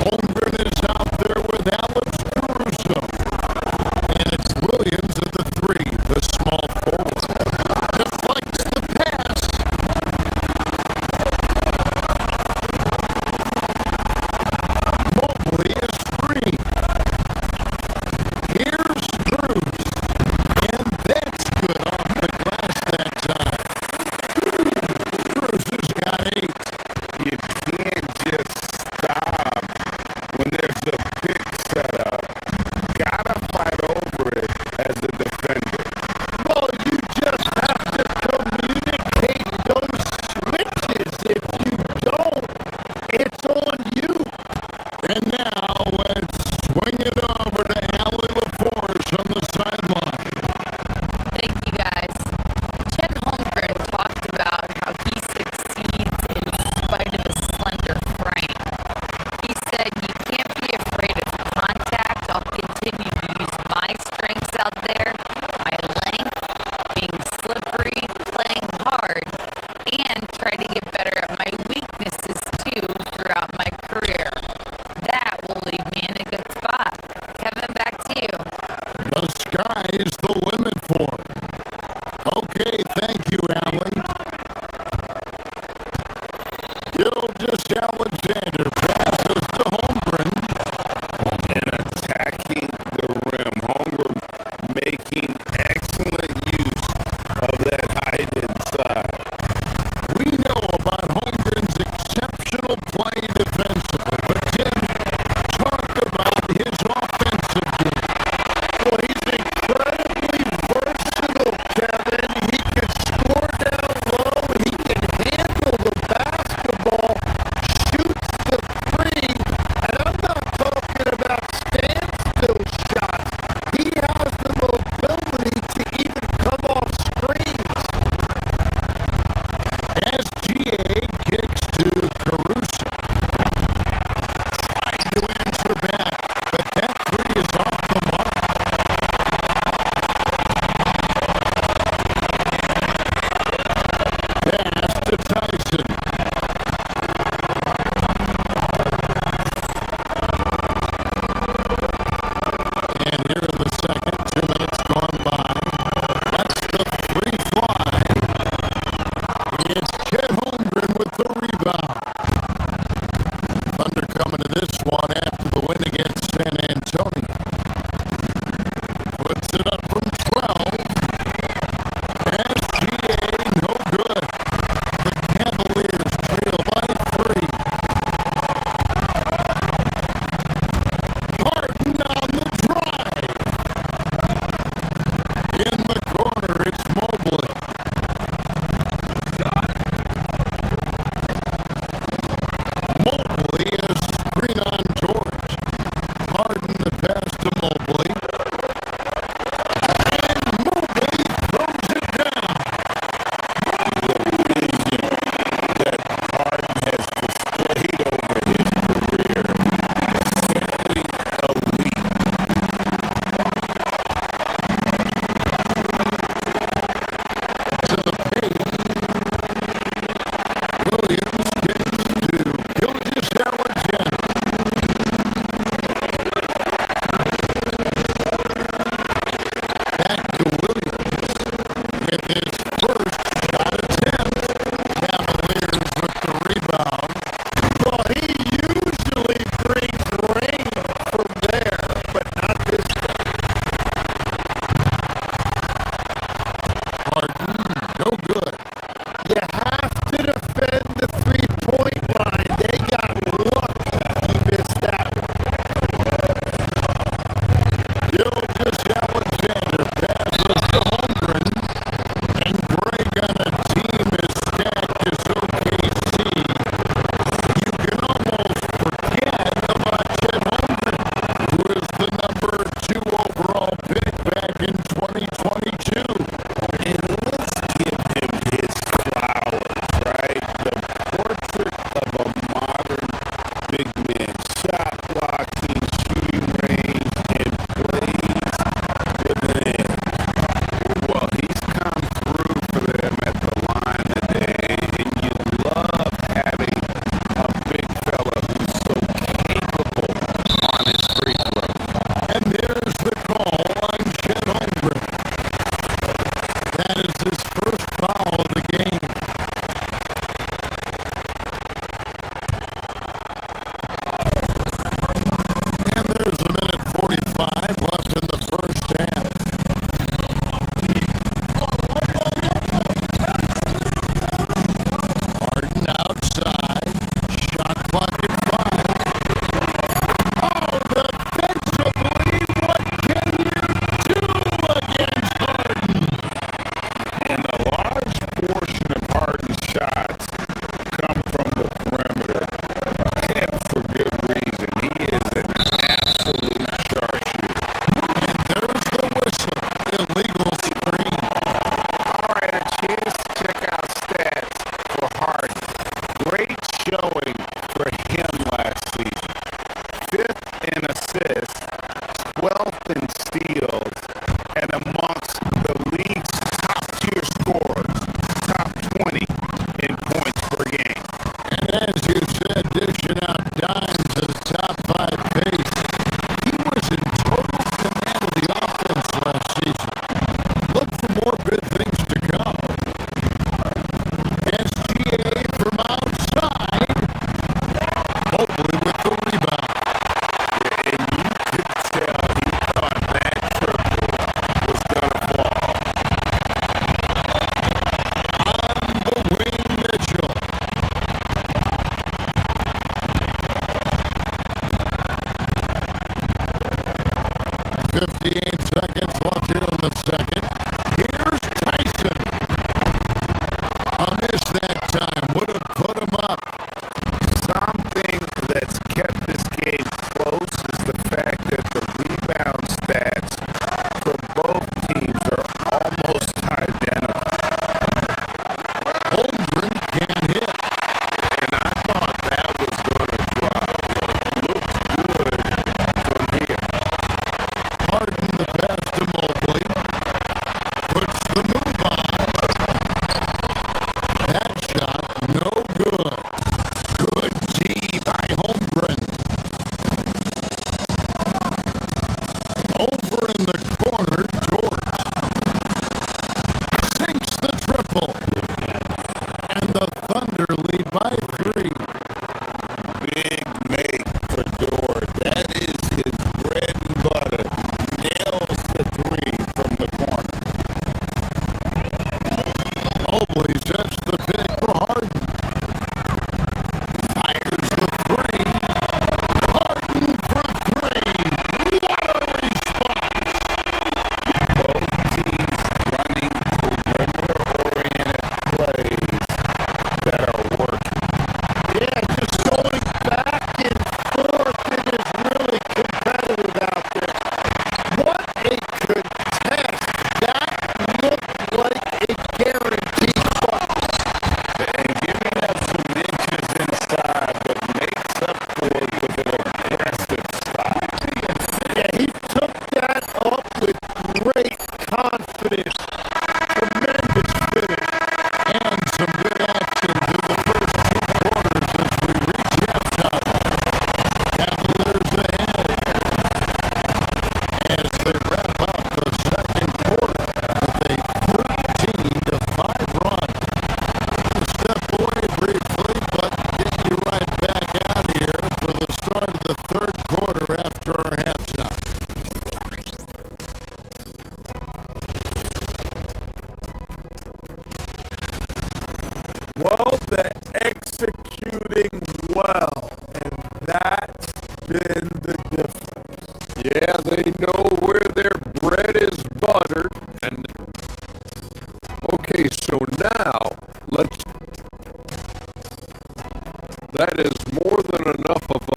S1: Holmgren is out there with Alex Caruso. And it's Williams at the 3, the small forward. Deflects the pass. Mobley is free. Here's Cruz. And that's good off the glass that time. Cruz has got 8.
S2: You can't just stop when there's a pick set up. Gotta fight over it as a defender.
S1: Well, you just have to communicate those switches. If you don't, it's on you. And now let's swing it over to Allie LaForge on the sideline.
S3: Thank you, guys. Chet Holmgren talked about how he succeeds in spite of his slender frame. He said, "You can't be afraid of contact. I'll continue to use my strengths out there, my length, being slippery, playing hard, and try to get better at my weaknesses too throughout my career. That will leave me in a good spot." Kevin, back to you.
S1: The sky is the limit for him. Okay, thank you, Allie. Gilgeous Alexander passes to Holmgren.
S2: And attacking the rim. Homer making excellent use of that height inside.
S1: We know about Holmgren's exceptional play defensively, but Tim, talk about his offensive game. Well, he's incredibly versatile, Kevin. He can score down low. He can handle the basketball, shoots the 3, and I'm not talking about standstill shots. He has the mobility to even come off screens. As GA kicks to Caruso. Trying to answer back, but that 3 is off the mark. Pass to Tyson. And here in the second, 2 minutes gone by. That's the free fly. It's Chet Holmgren with the rebound. Thunder coming to this one after the win against San Antonio. Puts it up from 12. SGA, no good. The Cavaliers trail by 3. Harden on the drive. In the corner, it's Mobley. Mobley is screen on Dort.
S2: showing for him last season. 5th in assists, 12th in steals, and amongst the league's top-tier scorers, top 20 in points per game.
S1: And as you said, dishing out dimes as top 5 pace. He was in total command of the offense last season. Look for more good things to come. SGA from outside. Mobley with the rebound.
S2: And you could tell he thought that triple was going to fall.
S1: On the wing, Mitchell. 58 seconds left here in the second. Here's Tyson. Missed that time. Would have put him up.
S2: Something that's kept this game close is the fact that the rebound stats for both teams are almost identical.
S1: Holmgren can't hit.
S2: And I thought that was going to drop. It looks good from here.
S1: Harden the pass to Mobley. Puts the move on. That shot, no good. Good D by Holmgren. Over in the corner, George. Sinks the triple. And the Thunder lead by 3.
S2: Big make for Dort. That is his bread and butter. Nails the 3 from the corner.
S1: Mobley sets the pick for Harden. Fires the 3. Harden for 3. What a response!
S2: Both teams running perimeter-oriented plays that are working.
S1: Yeah, just going back and forth. It is really competitive out there. What a contest. That looked like a guaranteed spot.
S2: And giving up some inches inside, but makes up for it with an aggressive style.
S1: Yeah, he took that up with great confidence. Tremendous finish. And some good action through the first 2 quarters as we reach halftime. Cavaliers ahead as they wrap up the second quarter with a 13-5 run. We'll step away briefly, but get you right back out here for the start of the third quarter after our halftime.
S2: Well, they're executing well, and that's been the difference. Yeah, they know where their bread is buttered, and okay, so now that is more than enough of a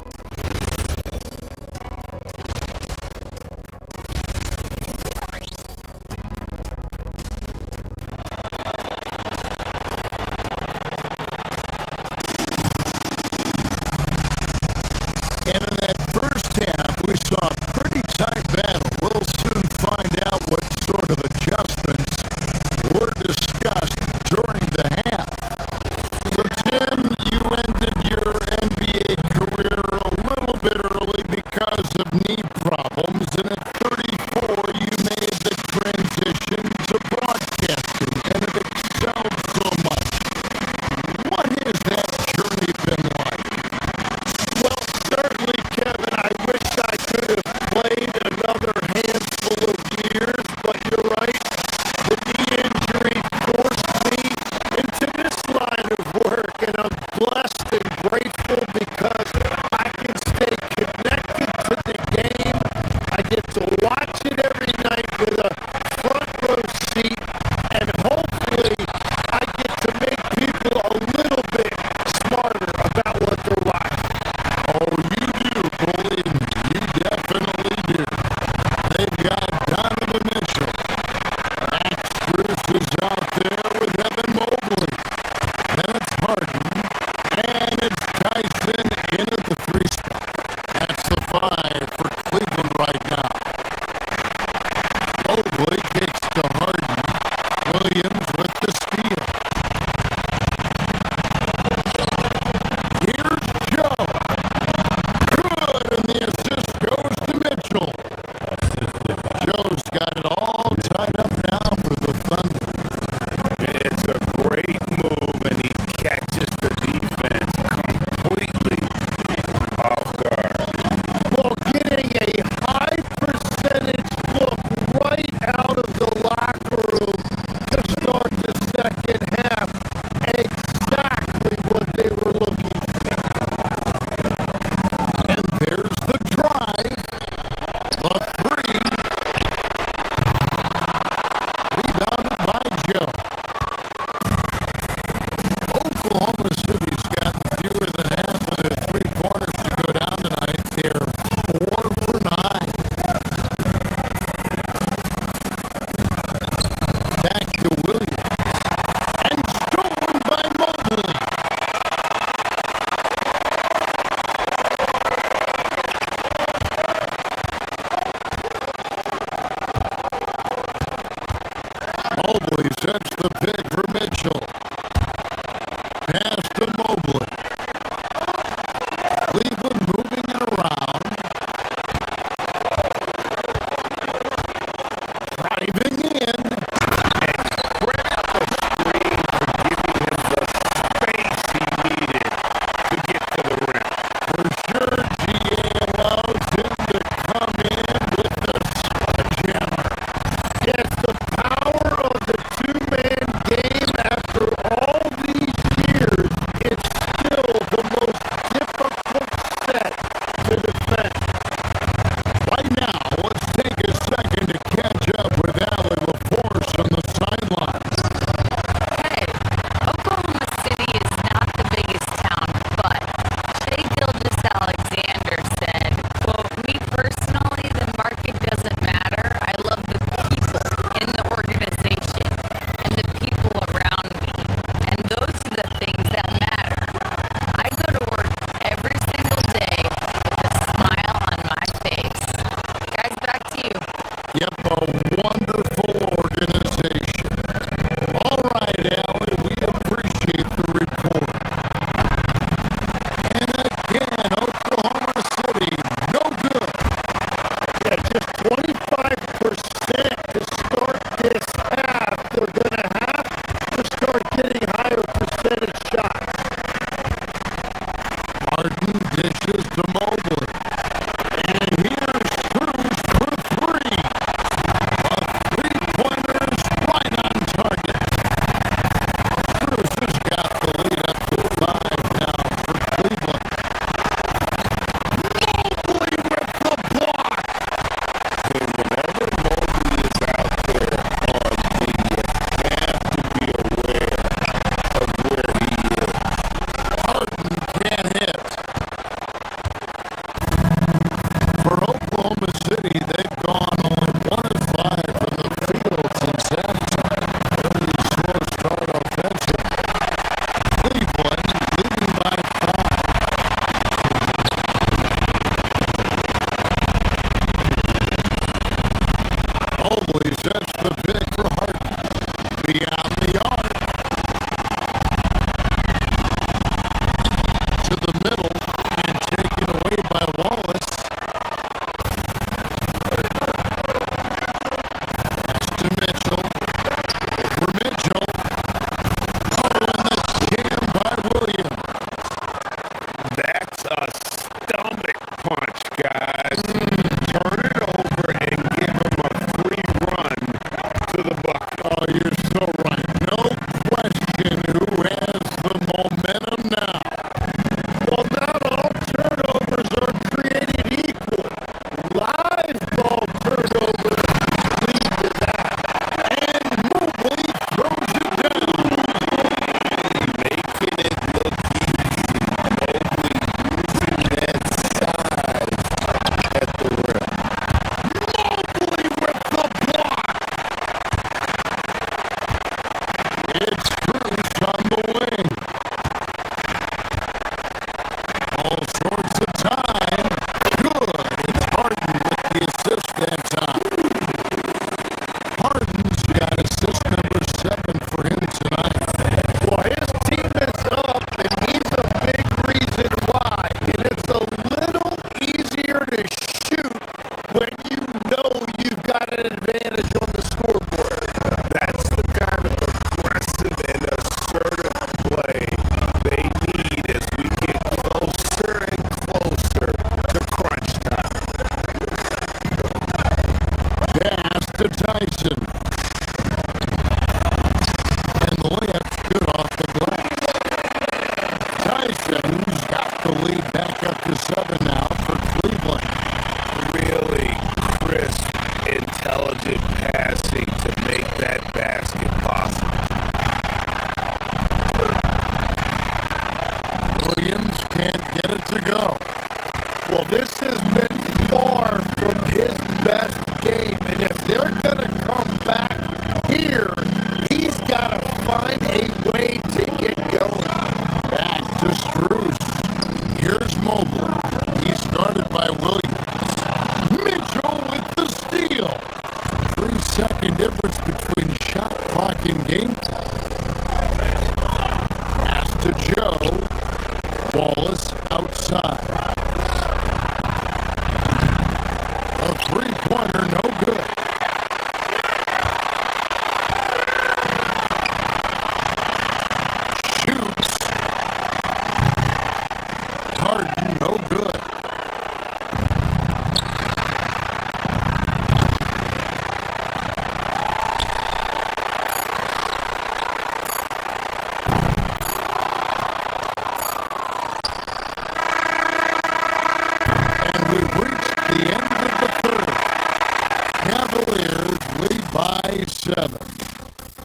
S1: And in that first half, we saw a pretty tight battle. We'll soon find out what sort of adjustments were discussed during the half. So, Tim, you ended your NBA career a little bit early because of knee problems, and at 34, you made the transition to broadcasting, and it excelled so much. What has that journey been like? Well, certainly, Kevin, I wish I could have played another handful of years, but you're right. The knee injury forced me into this line of work, and I'm blessed and grateful because I can stay connected to the game. I get to watch it every night with a front row seat, and hopefully I get to make people a little bit smarter about what they're watching. Oh, you do, believe me, you definitely do. They've got Donovan Mitchell. Max Strus is out there with Evan Mobley. Then it's Harden. And it's got it all tied up now for the Thunder.
S2: It's a great move, and he catches the defense completely off guard.
S1: Well, getting a high percentage look right out of the locker room to start the second half. Exactly what they were looking for. And there's the drive. The three. Rebounded by Joe. Oklahoma City's got fewer than half of their three-pointers to go down tonight. They're 4 for 9. Back to Williams. And stolen by Mobley. Mobley sets the pick for Mitchell. Pass to Mobley. Cleveland moving it around. Driving in.
S2: Spread out the screen for giving him the space he needed to get to the rim.
S1: For sure, GA allows him to come in with the sledgehammer. Yes, the power of the two-man game after all these years, it's still the most difficult set to defend. Right now, let's take a second to catch up with Allie LaForce on the sideline.
S3: Hey, Oklahoma City is not the biggest town, but Shea Gilgeous-Alexander said, quote, "Me personally, the market doesn't matter. I love the people in the organization and the people around me. And those are the things that matter. I go to work every single day with a smile on my face." Guys, back to you.
S1: Yep, a wonderful organization. All right, Allie, we appreciate the report. And again, Oklahoma City, no good. Yeah, just 25% to start this half. They're going to have to start getting higher percentage shots. Harden dishes to Mobley. And here's Cruz for three. A three-pointers right on target. Cruz has got the lead up to 5 now for Cleveland. Mobley with the block.
S2: And whenever Mobley is out there on D, you have to be aware of where he is.
S1: Harden can't hit. For Oklahoma City, they've gone only 1 of 5 from the field since halftime. Really slow start offensively. Cleveland leading by 5. Mobley sets the pick for Harden. Beyond the arc. To the middle and taken away by Wallace. Pass to Mitchell. For Mitchell. Oh, and the jam by Williams.
S2: That's a stomach punch, guys. Turn it over and give him a free run to the bucket.
S1: Oh, you're so right. No Tyson. And the layup's good off the glass. Tyson's got the lead back up to 7 now for Cleveland.
S2: Really crisp, intelligent passing to make that basket possible.
S1: Williams can't get it to go. Well, this has been far from his best game, and if they're going to come back here, he's got to find a way to get going. Back to Strus. Here's Mobley. He's guarded by Williams. Mitchell with the steal. 3-second difference between shot clock and game time. Pass to Joe. Wallace outside. A three-pointer, no good. Shoots. Harden, no good. And we've reached the end of the third. Cavaliers lead by 7.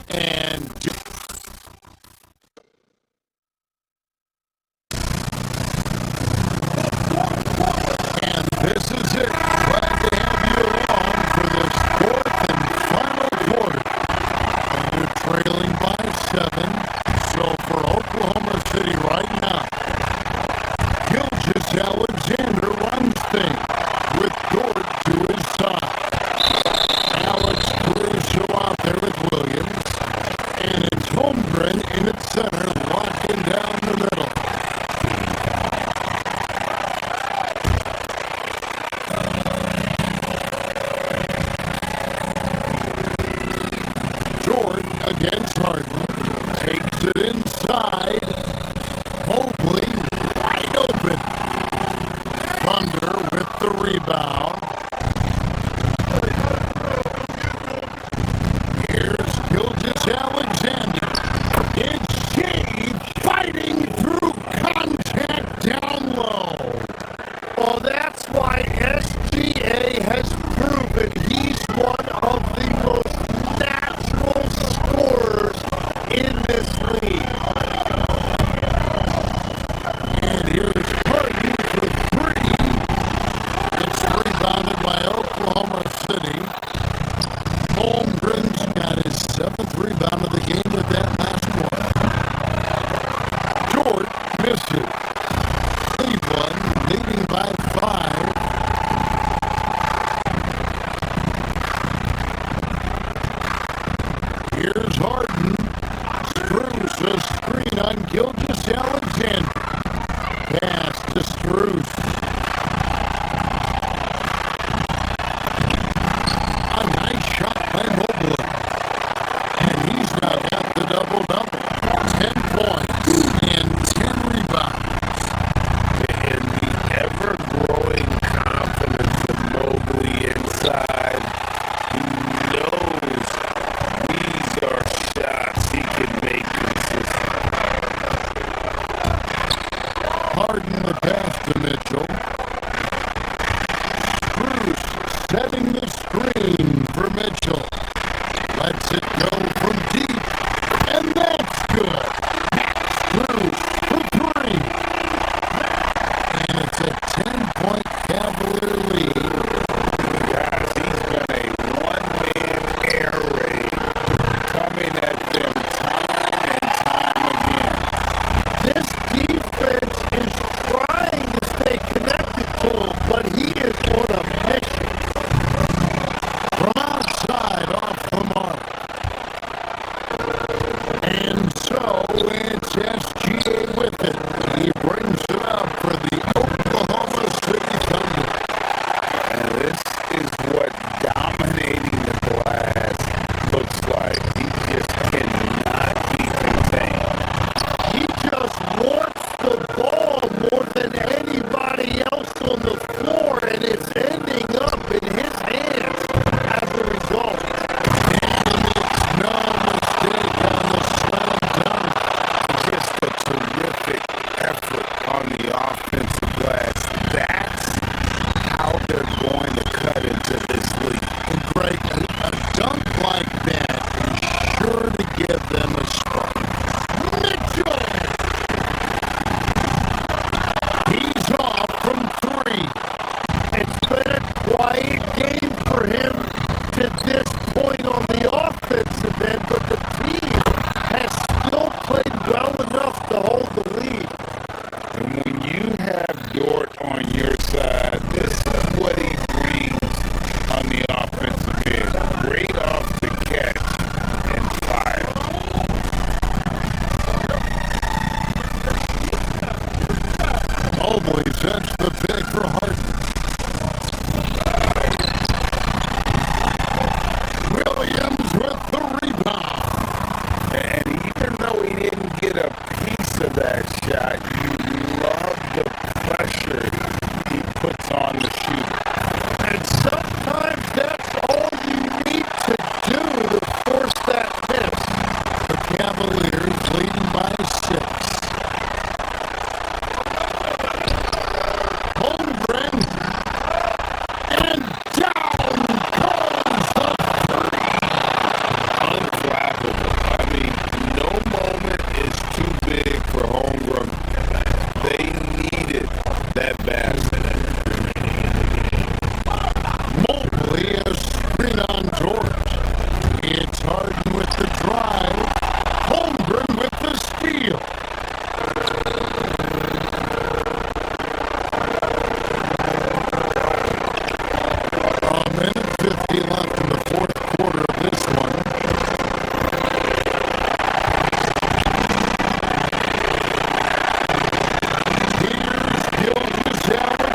S1: And this is it. Glad to have you along for this fourth and final quarter. And they're trailing by 7. So for Oklahoma City right now, Gilgeous Alexander runs things with Dort to his side. Alex Caruso out there with Williams. And it's Holmgren in its center, locking down the middle. George against Harden. Takes it inside. Mobley wide open. Thunder with the rebound. Here's Gilgeous Alexander. It's Shea fighting through contact down low. Well, that's why SGA has proven he's one of the most natural scorers in this league. And here's Harden for 3. It's rebounded by Oklahoma City. Holmgren's got his 7th rebound of the game with that last one. George misses. Cleveland leading by 5. Here's Harden. Strus a screen on Gilgeous Alexander. Pass to Strus. A nice shot by Mobley. And he's now got the double-double. 10 points and 10 rebounds.
S2: And the ever-growing confidence of Mobley inside. He knows these are shots he can make consistent.
S1: Harden the pass to Mitchell. Strus setting the screen for Mitchell. Lets it go from deep. And that's good. Strus for 3. And it's a 10-point Cavalier lead.
S2: Guys, he's got a one-man air raid coming at them time and time again.
S1: This defense is trying to stay connected to him, but he is on a mission. From outside, off the mark. And so it's SGA with it. He brings it up for the Oklahoma City Thunder.
S2: And this is what dominating the glass looks like. He just cannot be contained.
S1: He just wants the ball more than anybody else on the floor, and it's ending up in his hands as a result.
S2: on the offensive glass. That's how they're going to cut into this league.
S1: Greg, a dunk like that is sure to give them a spark. Mitchell! He's off from three. It's been a quiet game for him to this point on the offensive end, but the team has still played well enough to hold the lead.
S2: And when you have Dort on your side, this is what he brings on the offensive end. Great off the catch and fire.
S1: Always that's the pick for Harden. Williams with the rebound.
S2: And even though he didn't get a piece of that shot, you love the pressure he puts on the shooter.
S1: And sometimes that's all you need to do to force that miss. The Cavaliers leading by 6. Holmgren and down goes the
S2: Unflappable. I mean, no moment is too big for Holmgren. They needed that basket.
S1: Mobley has screen on George. It's Harden with the drive. Holmgren with the steal. A minute 50 left in the fourth quarter of this one. Here's Gilgeous-Alexander.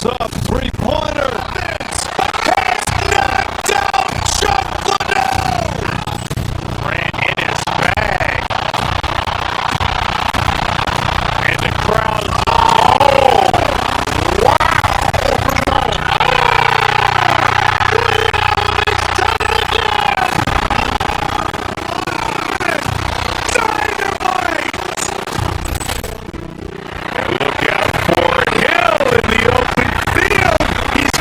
S1: Pulls up, three-pointer. Vince has knocked out Chuck Liddell. Ran in his bag. And the crowd. Oh, wow. He's done it again. Dynamite. And look out for Hill in the open field. He's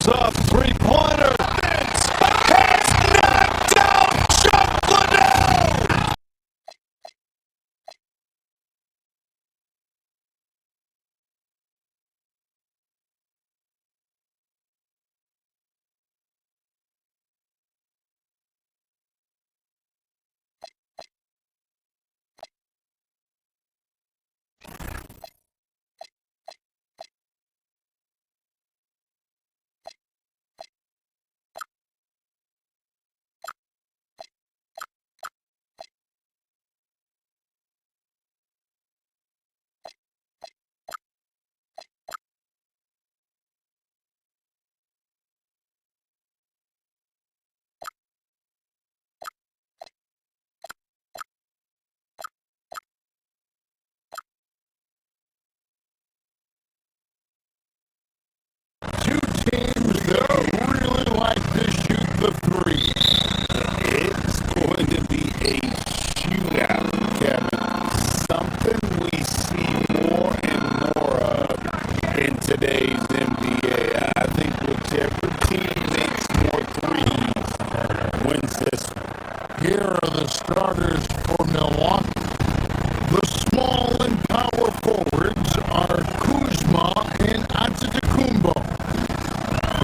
S1: Fires a three-pointer. It's knocked out. Chuck Liddell. Two teams that really like to shoot the three.
S2: It's going to be a shootout, Kevin. Something we see more and more of in today's NBA. I think whichever team makes more threes wins this one.
S1: Here are the starters for Milwaukee. The small and power forwards are Kuzma and Antetokounmpo.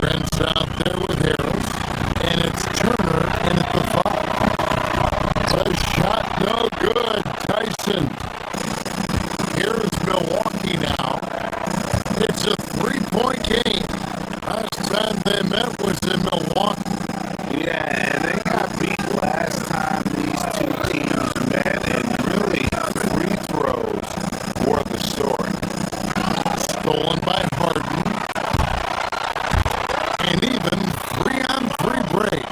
S1: Brent's out there with Harris, and it's Turner in at the foul. The shot no good. Tyson. Here's Milwaukee now. It's a three-point game. Last time they met was in Milwaukee.
S2: Yeah, and they got beat last time these two teams met, and really free throws were the story.
S1: Stolen by Harden. And even 3-on-3 break.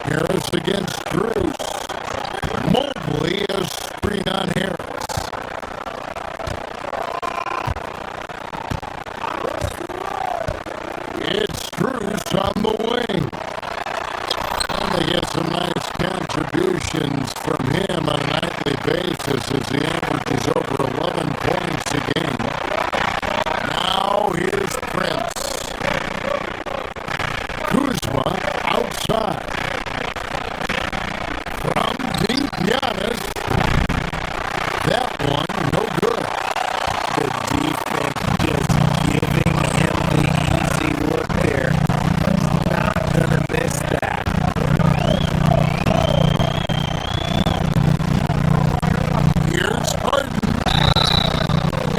S1: Harris against Drews. Mobley is screen on Harris. It's Drews on the wing. And they get some nice contributions from him on a nightly basis as he averages over 11 points a game. Now here's Prince. Kuzma outside. From deep, Giannis. That one, no good.
S2: The defense just giving him the easy look there. Not gonna miss that.
S1: Here's Harden.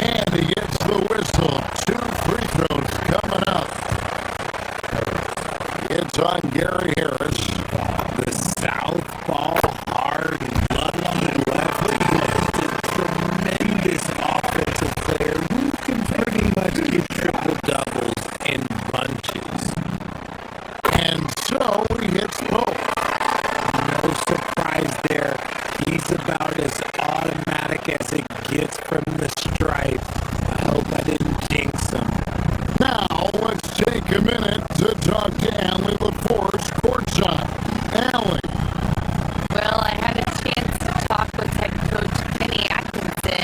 S1: And he gets the whistle. 2 free throws coming up. It's on Gary Harris.
S2: The southpaw hard lucky lefty is a tremendous offensive player who can pretty much get triple doubles in bunches.
S1: And so he hits both.
S2: No surprise there. He's about as automatic as it gets from the stripe. I hope I didn't jinx him.
S1: Now let's take a minute to talk to Allie LaForce courtside. Allie.
S3: Well, I had a chance to talk with head coach Kenny Atkinson.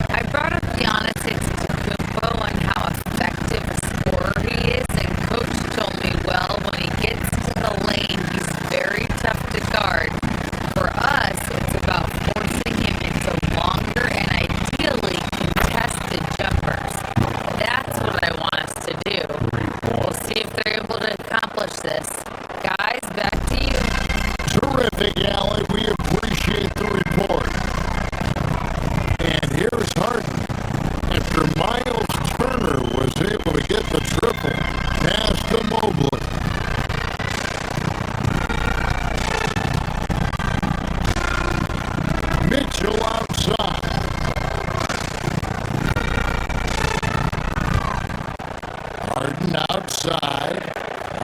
S3: I brought up Giannis Antetokounmpo and how effective a scorer he is, and coach told me, well, when he gets to the lane, he's very tough to guard. For us, it's about forcing him into longer and ideally contested jumpers. That's what I want us to do. We'll see if they're able to accomplish this. Guys, back to you.
S1: Terrific, Allie. We appreciate the report. And here's Harden. After Miles Turner was able to get the triple, pass to Mobley. Mitchell outside. Harden outside.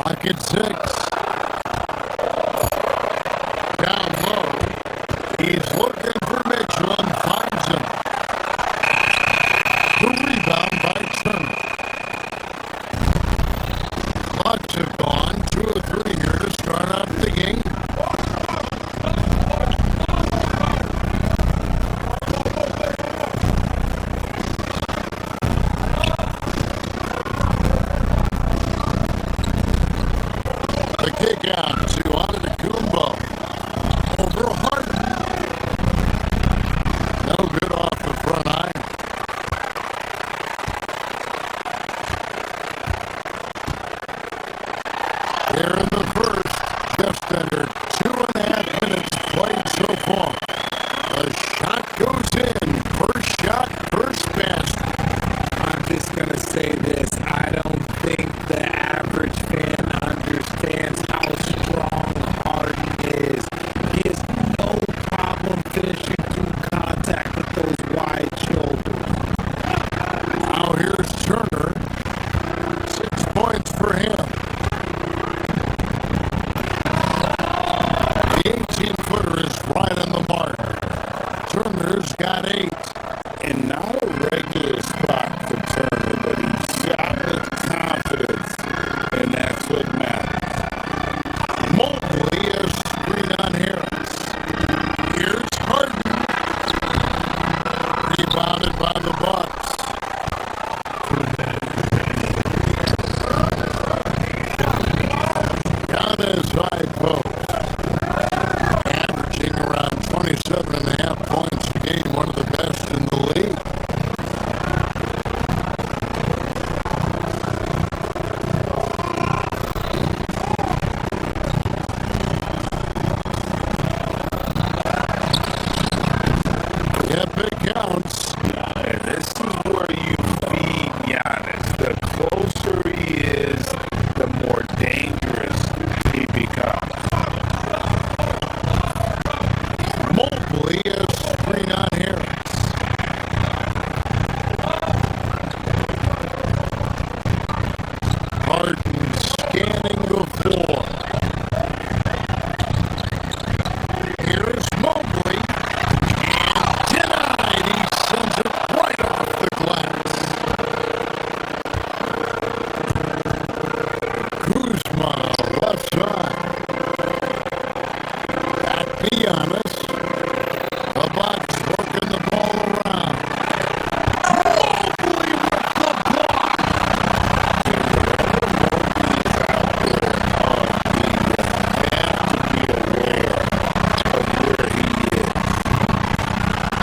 S1: Pocket 6. Down low. He's looking for Mitchell and finds him. The rebound by Turner. Bucks have gone 2 of 3 here to start out the game. there in the first. Just under 2.5 minutes played so far. The shot goes in. First shot, first basket.
S4: I'm just going to say this. I don't think the average fan understands how strong Harden is. He has no problem finishing through contact with those wide shoulders.
S1: Now here's Turner. 6 points for him. The 18-footer is right on the mark. Turner's got 8.
S2: And not a regular spot for Turner, but he shot with confidence, and that's what matters.
S1: Mobley a screen on Harris. Here's Harden. Rebounded by the Bucks. Got his high post. Averaging around 27.5 points a game, one of the best in the league. Yep, it counts.
S2: And this is where you feed Giannis. The closer he is, the more dangerous he becomes.
S1: Mobley a screen on Harris. Harden scanning the floor. Here's Mobley. And denied. He sends it right off the glass. Kuzma, left side. Back to Giannis. The Bucks working the ball around. Mobley with the block.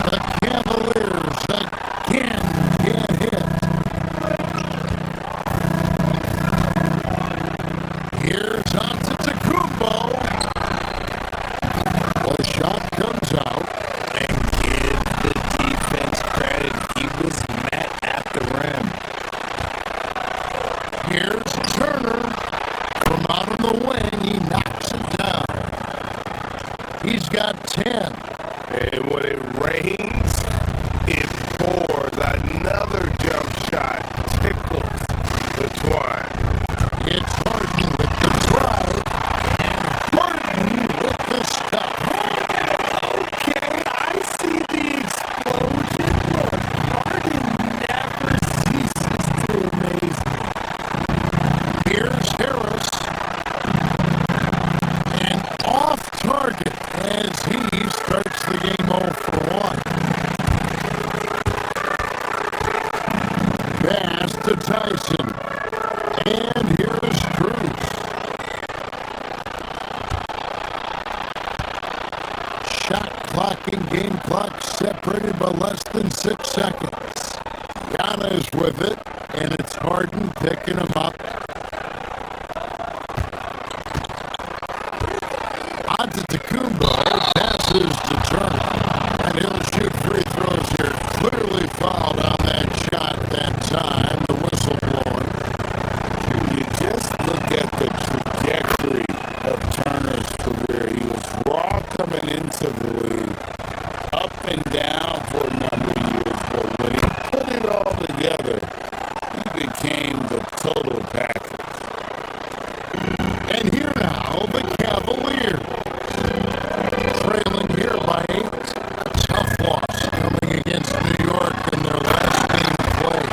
S1: The Cavaliers again get hit. Here's Antetokounmpo. The shot comes out.
S4: And give the defense credit. He was met at the rim.
S1: Here's Turner. From out of the wing, he knocks it down. He's got 10.
S2: And when it rains, it pours. Another jump shot tickles the twine.
S1: It's Harden with the drive. And Harden with the stop.
S4: Okay, I see the explosion, but Harden never ceases to amaze me.
S1: Here's Harris. And off target as he starts the game 0 for 1. Pass to Tyson. And here's Cruz. Shot clock and game clock separated by less than 6 seconds. Giannis with it, and it's Harden picking him up. Antetokounmpo passes to Turner, and he'll shoot free throws here. Clearly fouled on that shot that time. The whistle blowing.
S2: You just look at the trajectory of Turner's career. He was raw coming into the league, up and down for a number of years, but when he put it all together, he became the total package.
S1: And here now, the Cavaliers. Trailing here by 8. Tough loss coming against New York in their last game played.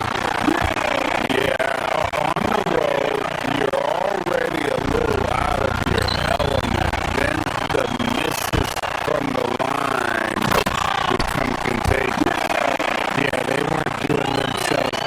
S2: Yeah, on the road, you're already a little out of your element. Then the misses from the line become contagious.
S4: Yeah, they weren't doing themselves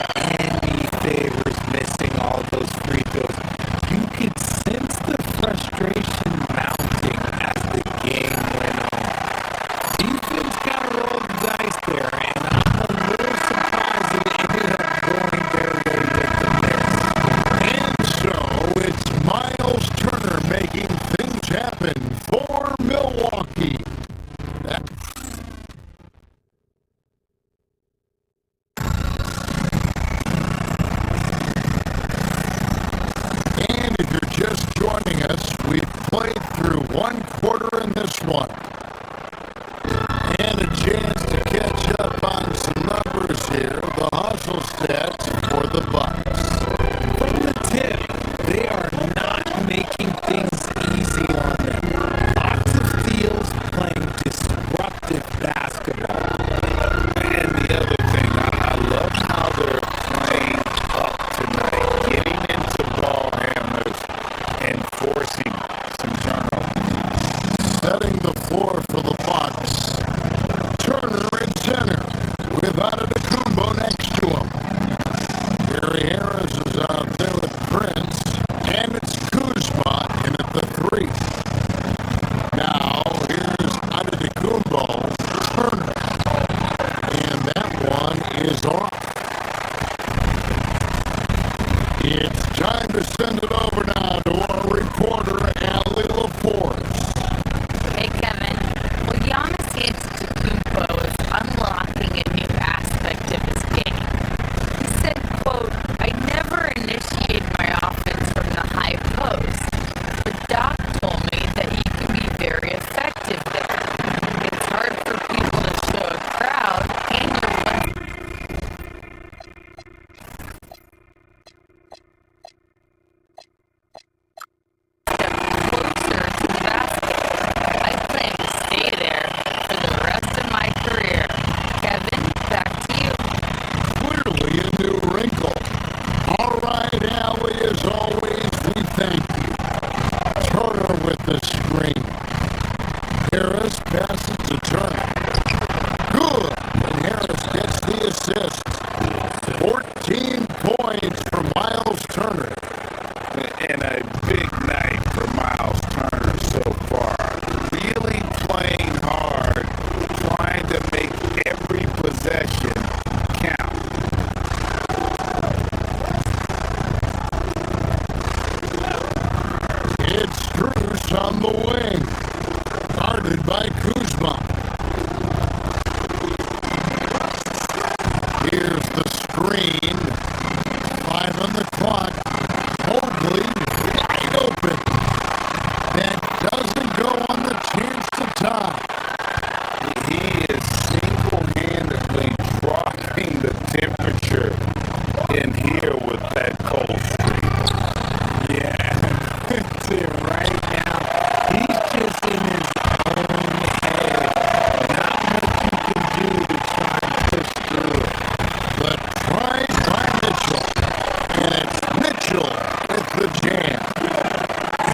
S1: played through one quarter in this one. And a chance to catch up on some numbers here. The hustle stats for the Bucks.
S4: From the tip, they are not making things easy on them. Lots of steals, playing disruptive basketball.
S2: And the other thing, I love how they're playing up tonight, getting into ball handlers and forcing some turnovers.
S1: Setting the floor for the Bucks. Turner at center with Antetokounmpo next to him. Gary Harris is out there with Prince, and it's Kuzma in at the 3. Now here's Antetokounmpo, Turner, and that one is off. It's time to send it over now to our reporter, Allie LaForce.
S3: Hey, Kevin. Well, Giannis Antetokounmpo is unlocking a new aspect of his game. He said, quote, "I never initiate my offense from the high post, but Doc told me that you can be very effective there. It's hard for people to show a crowd, and you're one step closer to the basket. I plan to stay there for the rest of my career." Kevin, back to you.
S1: Clearly a new wrinkle. All right, Allie, as always, we thank you. Turner with the screen. Harris passes to Turner. Good. And Harris gets the assist. 14 points for Miles Turner.
S2: And a big night for Miles Turner so far. Really playing hard, trying to make every possession count.
S1: It's Bruce on the wing. Guarded by Kuzma. Here's the screen. 5 on the clock. Mobley wide open. That doesn't go on the chance to tie.
S2: He is single-handedly dropping the temperature in here with that cold streak.
S4: Yeah, that's it right now. He's just in his own head. Not much you can do to try and push through it.
S1: But tried by Mitchell. And it's Mitchell with the jam.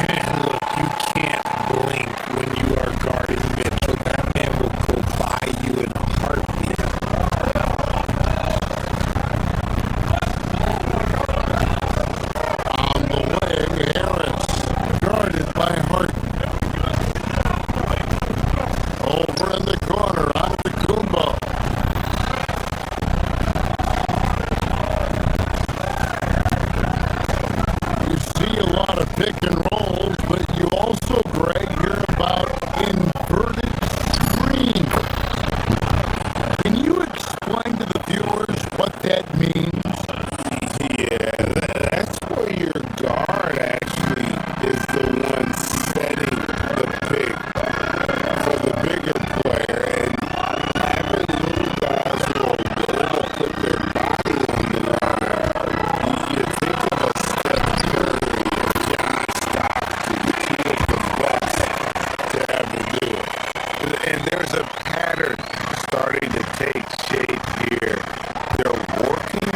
S4: And look, you can't blink when you are guarding Mitchell. That man will go by you in a heartbeat.
S1: On the wing, Harris. Guarded by Harden. Over in the corner, Antetokounmpo. You see a lot of pick and rolls, but you also, Greg, hear about inverted screens. Can you explain to the viewers what that means?
S2: Yeah, that's where your guard actually is the one setting the pick for the bigger player, and having little guys who are able to put their body on the line. You think of a Steph Curry and John Stockton, 2 of the best to ever do it. And there's a pattern starting to take shape here. They're working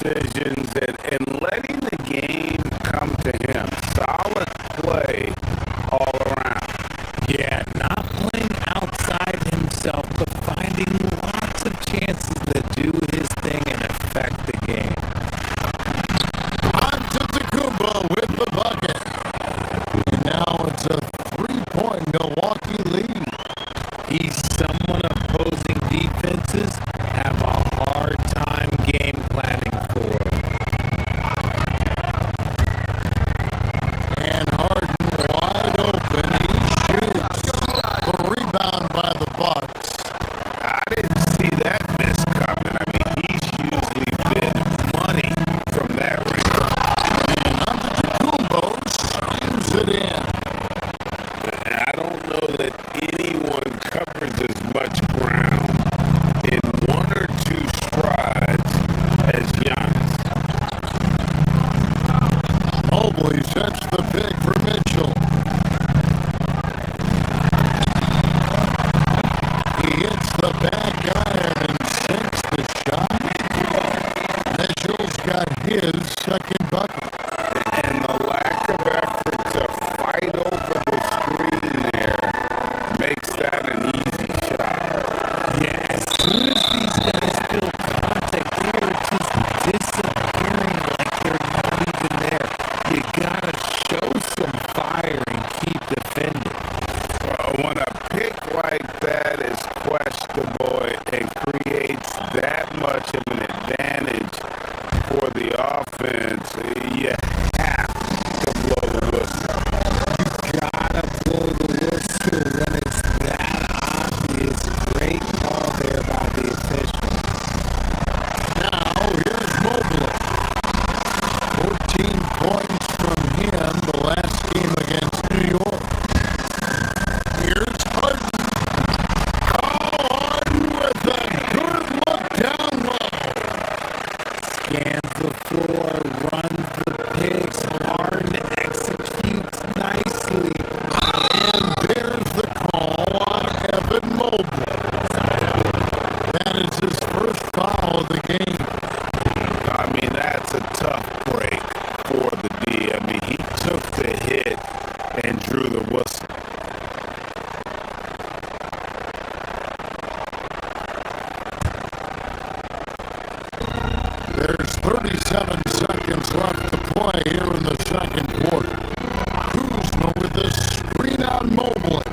S2: decisions and letting the game come to him. Solid play all around.
S4: Yeah, not playing outside himself, but finding lots of chances to do his thing and affect the game.
S1: Antetokounmpo with the bucket. Now it's a 3-point Milwaukee lead.
S4: He's someone opposing defenses have a hard time game planning for.
S1: And Harden wide open. He shoots. The rebound by the Bucks.
S2: I didn't see that miss coming. I mean, he's usually been money from that range.
S1: And Antetokounmpo slams it in.
S2: I don't know that anyone covers as much ground in one or two strides as Giannis.
S1: Mobley sets the pick for Mitchell. He hits the back iron and sinks the shot. Mitchell's got his second bucket.
S2: And the lack of effort to fight over the screen there makes that an easy shot.
S4: Yeah, as soon as these guys feel contact, they're just disappearing like they're not even there. You gotta show some fire and keep defending.
S2: When a pick like that is questionable and creates that much of an advantage for the offense, you have to blow the whistle.
S4: Gotta blow the whistle when it's that obvious. Great call there by the official.
S1: Now here's Mobley. 14 points from him the last game against New York. Here's Harden. Harden with a good look down low.
S4: Scans the floor, runs the picks, Harden executes nicely.
S1: And there's the call on Evan Mobley. That is his first foul of the game.
S2: I mean, that's a tough break for the D. I mean, he took the hit and drew the whistle.
S1: There's 37 seconds left to play here in the second quarter. Kuzma with the screen on Mobley.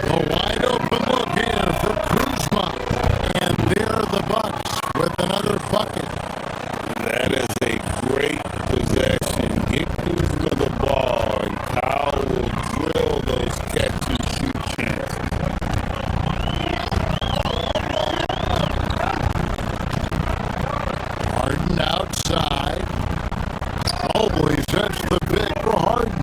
S1: A wide open look here for Kuzma. And there are the Bucks with another bucket.
S2: That is a great possession. Get Kuzma the ball, and Kyle will drill those catch-and-shoot chances.
S1: Harden outside. Mobley sets the pick for Harden.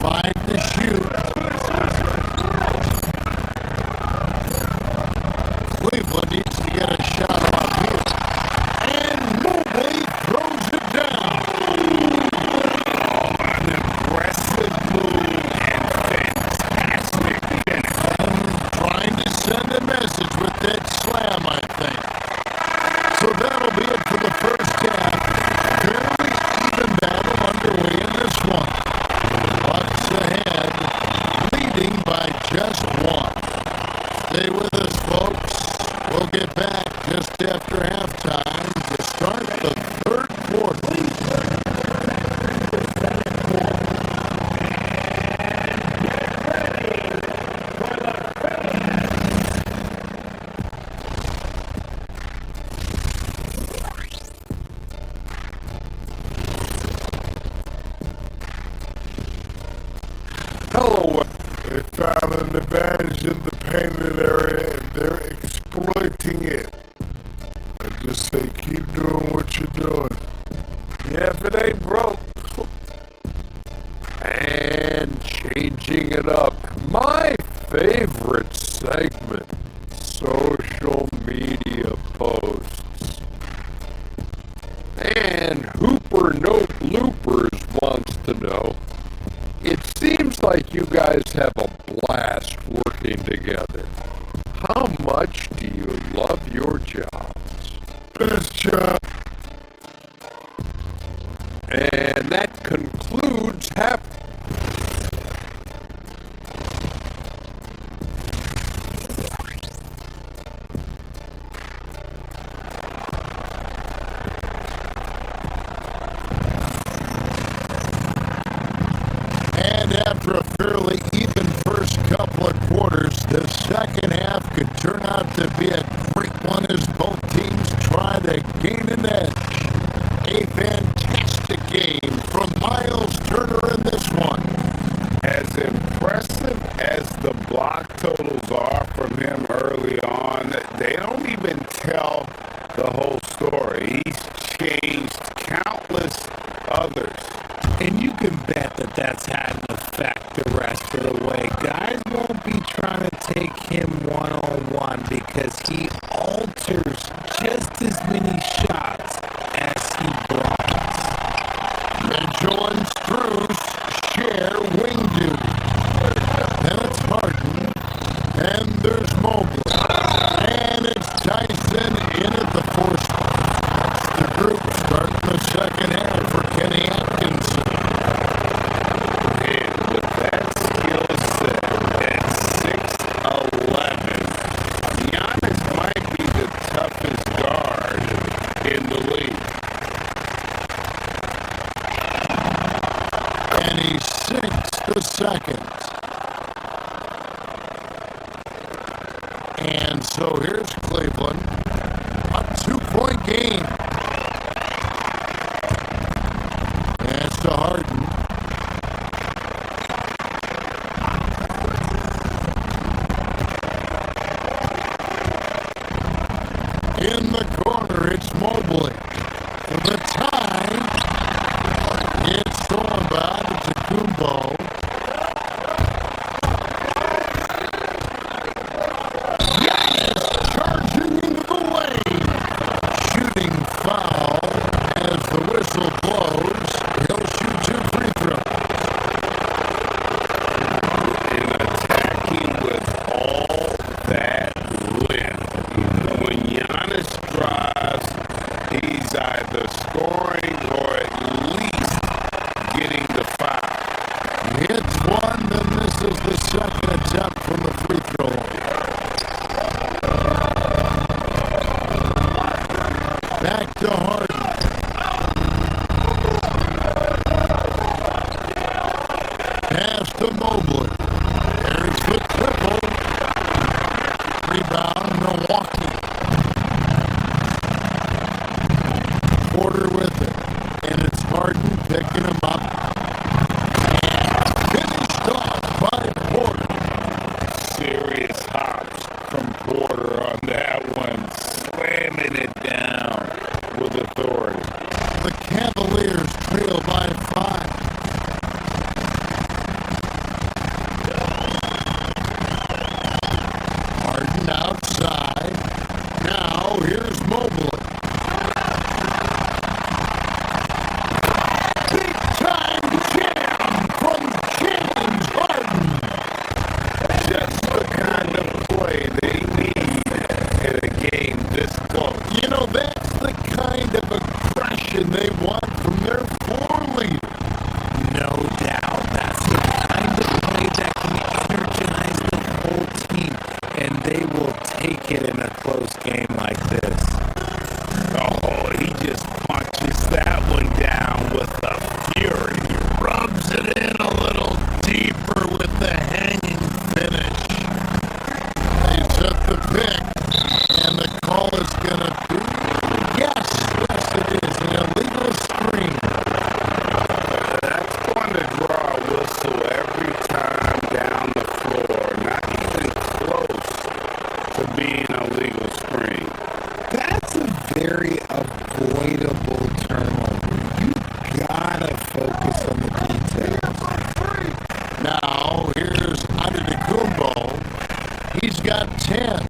S1: Five to shoot. Cleveland needs to get a shot off here. And Mobley throws it down.
S2: An aggressive move and fantastic finish.
S1: Trying to send a message with that slam, I think. So that'll be it for the first half. Fairly even battle underway in this one. Bucks ahead, leading by just one. Stay with us, folks. We'll get back just after halftime to start the third quarter.
S2: Hello.
S7: They found an advantage in the painted area and they're exploiting it. I just say keep doing what you're doing.
S2: Yeah, if it ain't broke. And changing it up. My favorite segment, social media posts. And Hooper No Bloopers wants to know, it seems like you got
S1: guys have a blast working together. How much do you love your jobs?
S7: Best job.
S1: And that concludes And after a fairly even first couple of quarters, the second half could turn out to be a great one as both teams try to gain an edge. A fantastic game from Miles Turner in this one.
S2: As impressive as the block totals are from him early on, they don't even tell the whole story. He's changed countless others.
S4: And you can bet that that's had an effect the rest of the way. Guys won't be trying to take him one-on-one because he alters just as many shots as he blocks.
S1: Mitchell and Strus share wing duty. Then it's Harden, and there's Mobley, and it's Tyson in at the force. That's the group starting the second half for Kenny Atkinson.
S2: And with that skill set at 6'11", Giannis might be the toughest guard in the league.
S1: And he sinks the second. And so here's Cleveland, a 2-point game. That's to Harden. In the corner, it's Mobley. For the tie, it's going by to Kumbo. Giannis charging into the lane. Shooting foul as the whistle blows. He'll shoot 2 free throws.
S2: And attacking with all that length. When Giannis drives, he's either scoring or at least getting the foul.
S1: Hits one, then this is the second attempt from the free throw line. Back to Harden. Pass to Mobley. There's the triple. Rebound, Milwaukee. Porter with it. And it's Harden picking him up. And finished off by Porter.
S2: Serious hops from Porter on that one, slamming it down with authority.
S1: The Cavaliers trail by 5. Harden outside. Now here's Mobley. Big time jam from James Harden.
S2: Just the kind of play they need in a game this close.
S1: You know, that's the kind of aggression they want from their floor leader.
S4: No doubt. That's the kind of play that can energize the whole team, and they will take it in a close game like this.
S2: Oh, he just punches that one down with a fury.
S1: Rubs it in a little deeper with the hanging finish. They set the pick, and the call is going to be, yes, it is, an illegal screen.
S2: That's going to draw a whistle every time down the floor. Not even close to being a legal screen.
S4: That's a very avoidable turnover. You gotta focus on the details.
S1: Now, here's Antetokounmpo. He's got 10.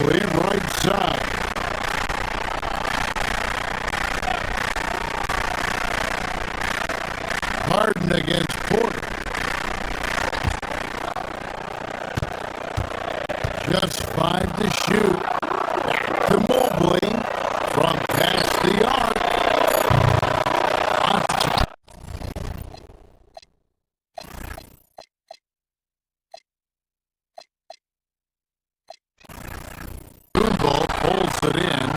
S1: Quickly right side. Harden against Porter. Just 5 to shoot. Back to Mobley from past the arc. Ball pulls it in.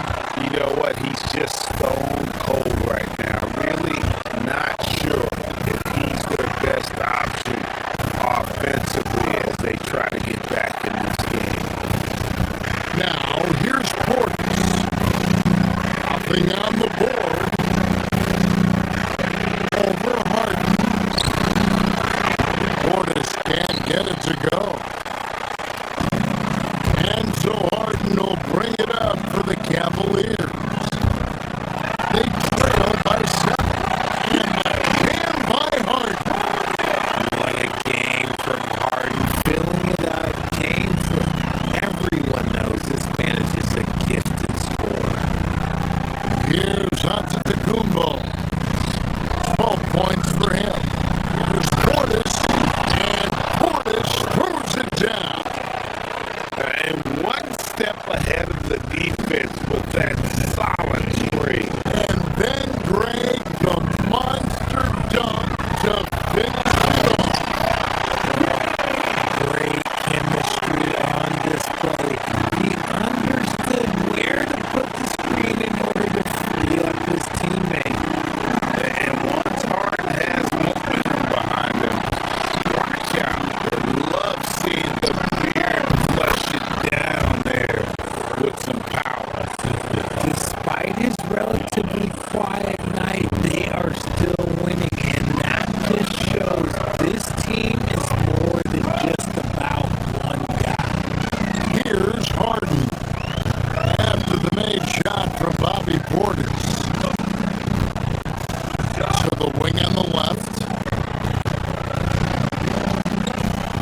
S2: You know what? He's just stone cold right now. Really not sure if he's their best option offensively as they try to get back in this game.
S1: Now, here's Portis. Nothing on the board. Over Harden. Portis can't get it to go. And so Harden will bring it up for the Cavaliers. They trail by 7. And the jam by Harden.
S4: What a game from Harden. Filling it up. Game for everyone knows this man is just a gifted scorer.
S1: Here's Antetokounmpo. 12 points for him. Here's Portis. And Portis throws it down.
S2: And one step ahead of the defense with that solid screen.
S1: And then Greg, the monster dunk to finish it off.
S4: Great chemistry on display. He understood where to put the screen in order to free up his teammate.
S2: And once Harden has momentum behind him, watch out. They love seeing the beard flush it down there with some power.
S4: Despite his relatively quiet night, they are still winning, and that just shows this team is more than just about one guy.
S1: Here's Harden. After the made shot from Bobby Portis. To the wing on the left.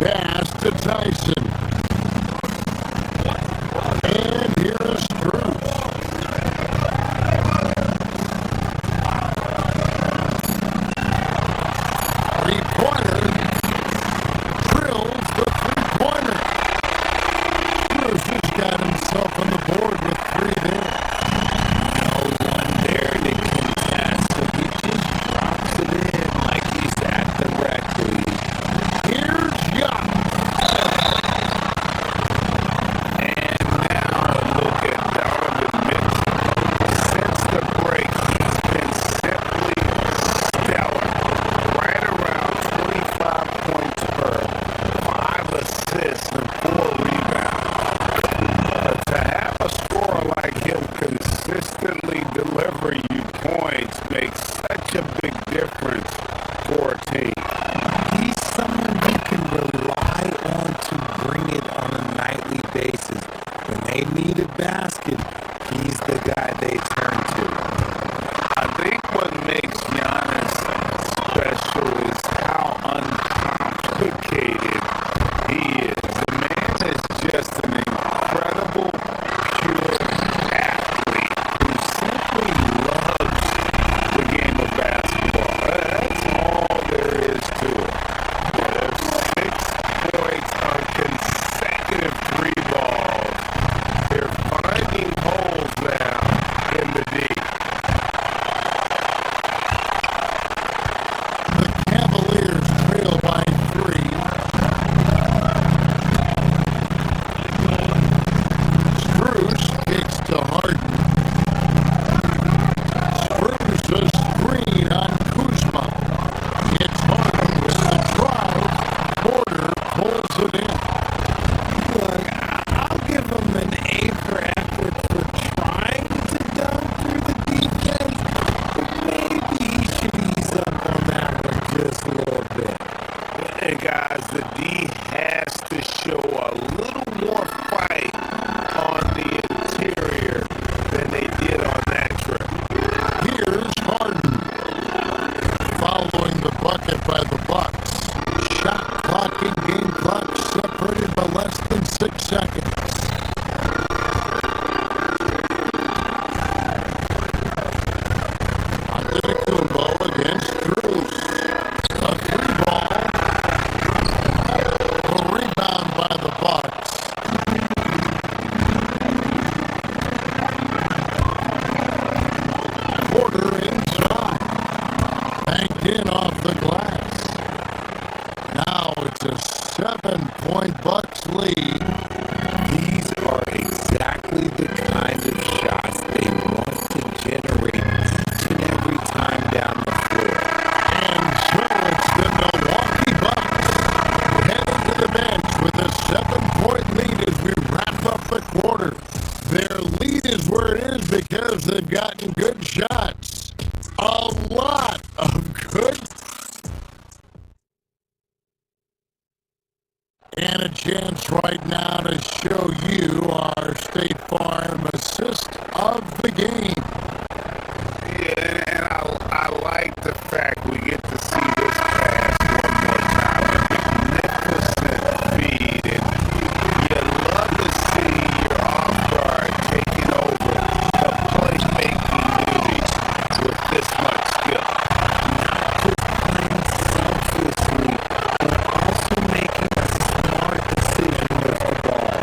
S1: Pass to Tyson. And here's Cruz. Three-pointer. Drills the three-pointer. Cruz has got himself on the board with 3 there.
S4: No one there to contest, so he just drops it in like he's at the rec league.
S1: Here's Young.
S2: And now a look at Donovan Mitchell. Since the break, he's been simply stellar. Right around 25 points per, 5 assists and 4 rebounds. To have a scorer like him consistently deliver you points makes such a big difference for a team.
S4: He's someone you can rely on to bring it on a nightly basis. When they need a basket, he's the guy they turn to.
S2: I think what makes Giannis special is how uncomplicated he is. The man is just an incredible, pure athlete who simply loves the game of basketball. That's all there is to it. There's 6 points on consecutive 3 balls. They're finding holes now in the D.
S1: The Cavaliers trail by 3. Spruce kicks to Harden. Spruce a screen on Kuzma. It's Harden with the drive. Porter pulls it in.
S4: Look, I'll give him an A for effort for trying to dunk through the defense, but maybe he should ease up on that one just a little bit.
S2: And guys, the D has to show a little more fight on the interior than they did on that trip.
S1: Here's Harden. Following the bucket by the Bucks. Shot clock and game clock separated by less than 6 seconds. It's a 7-point Bucks lead.
S2: These are exactly the kind of shots they want to generate each and every time down the floor.
S1: And so it's the Milwaukee Bucks heading to the bench with a 7-point lead as we wrap up the quarter. Their lead is where it is because they've gotten good shots. A lot of good. And a chance right now to show you our State Farm assist of the game.
S5: Yeah, and I like the fact we get to see this pass one more time. A magnificent feed, and you love to see your off guard taking over the playmaking duties with this much skill.
S2: Not just playing selflessly, but also making a smart decision with the ball.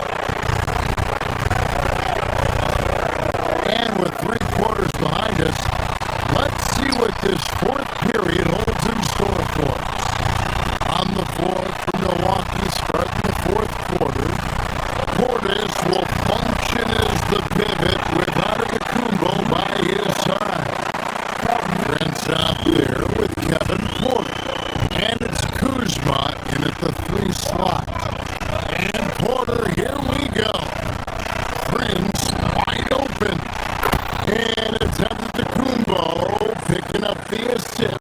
S1: And with 3 quarters behind us, let's see what this fourth period holds in store for us. On the floor for Milwaukee, starting the fourth quarter, Portis will function as the pivot with Antetokounmpo by his side. Brent's out there with Kevin Porter. And it's Kuzma in at the 3 slot. And Porter, here we go. Prince wide open. And it's Antetokounmpo picking up the assist.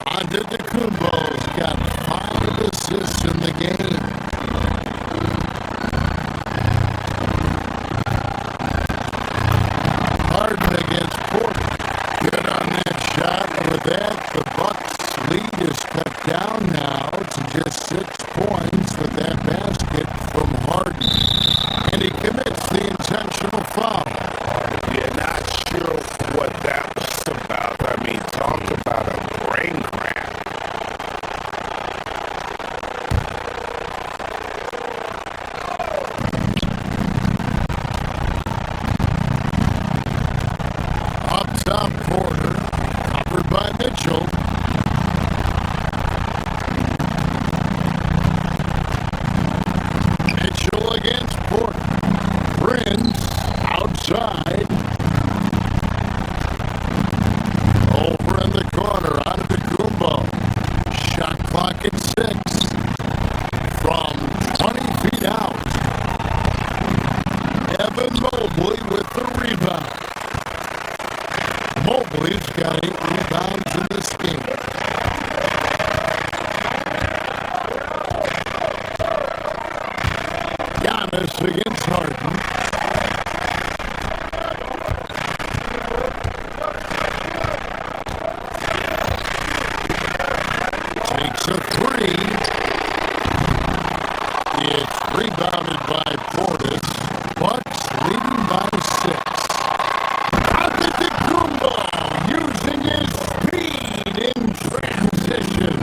S1: Antetokounmpo's got 5 assists in the game. Harden against Porter. Good on that shot. And with that, the Bucks lead is cut down now to just 6 points with that basket from Harden. And he commits the intentional foul.
S5: You're not sure what that was about. I mean, talk about a brain crack.
S1: Up top, Porter, covered by Mitchell. Mitchell against Porter. Prince outside. Over in the corner, Antetokounmpo. Shot clock at 6. From 20 feet out. Evan Mobley with the rebound. Mobley's got 8 rebounds in this game. Giannis against Harden. Takes a 3. It's rebounded by Portis. Bucks leading by 6. Antetokounmpo using his speed in transition.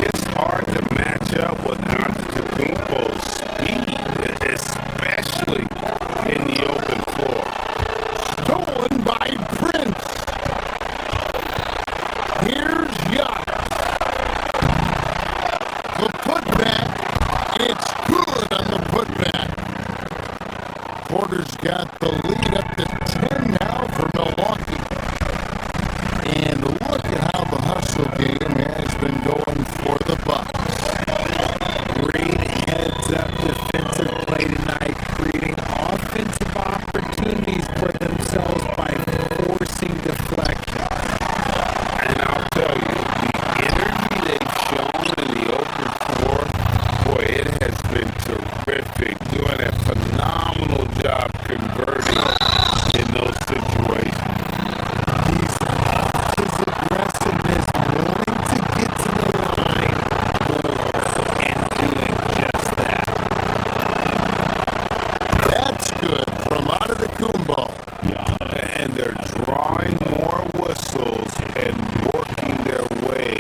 S5: It's hard to match up with Antetokounmpo's speed, especially in the open floor.
S1: Stolen by Prince. Here's Giannis. The putback. It's good on the putback. Porter's got the lead up to 10 now for Milwaukee. And look at how the hustle game has been going for the Bucks.
S2: Great heads-up defensive play tonight, creating offensive opportunities for themselves by forcing deflection.
S5: And I'll tell you, the energy they've shown in the open floor, boy, it has been terrific. Doing a phenomenal job converting in those situations.
S2: His aggressiveness, wanting to get to the line, and doing just that.
S1: That's good from Antetokounmpo.
S5: And they're drawing more whistles and working their way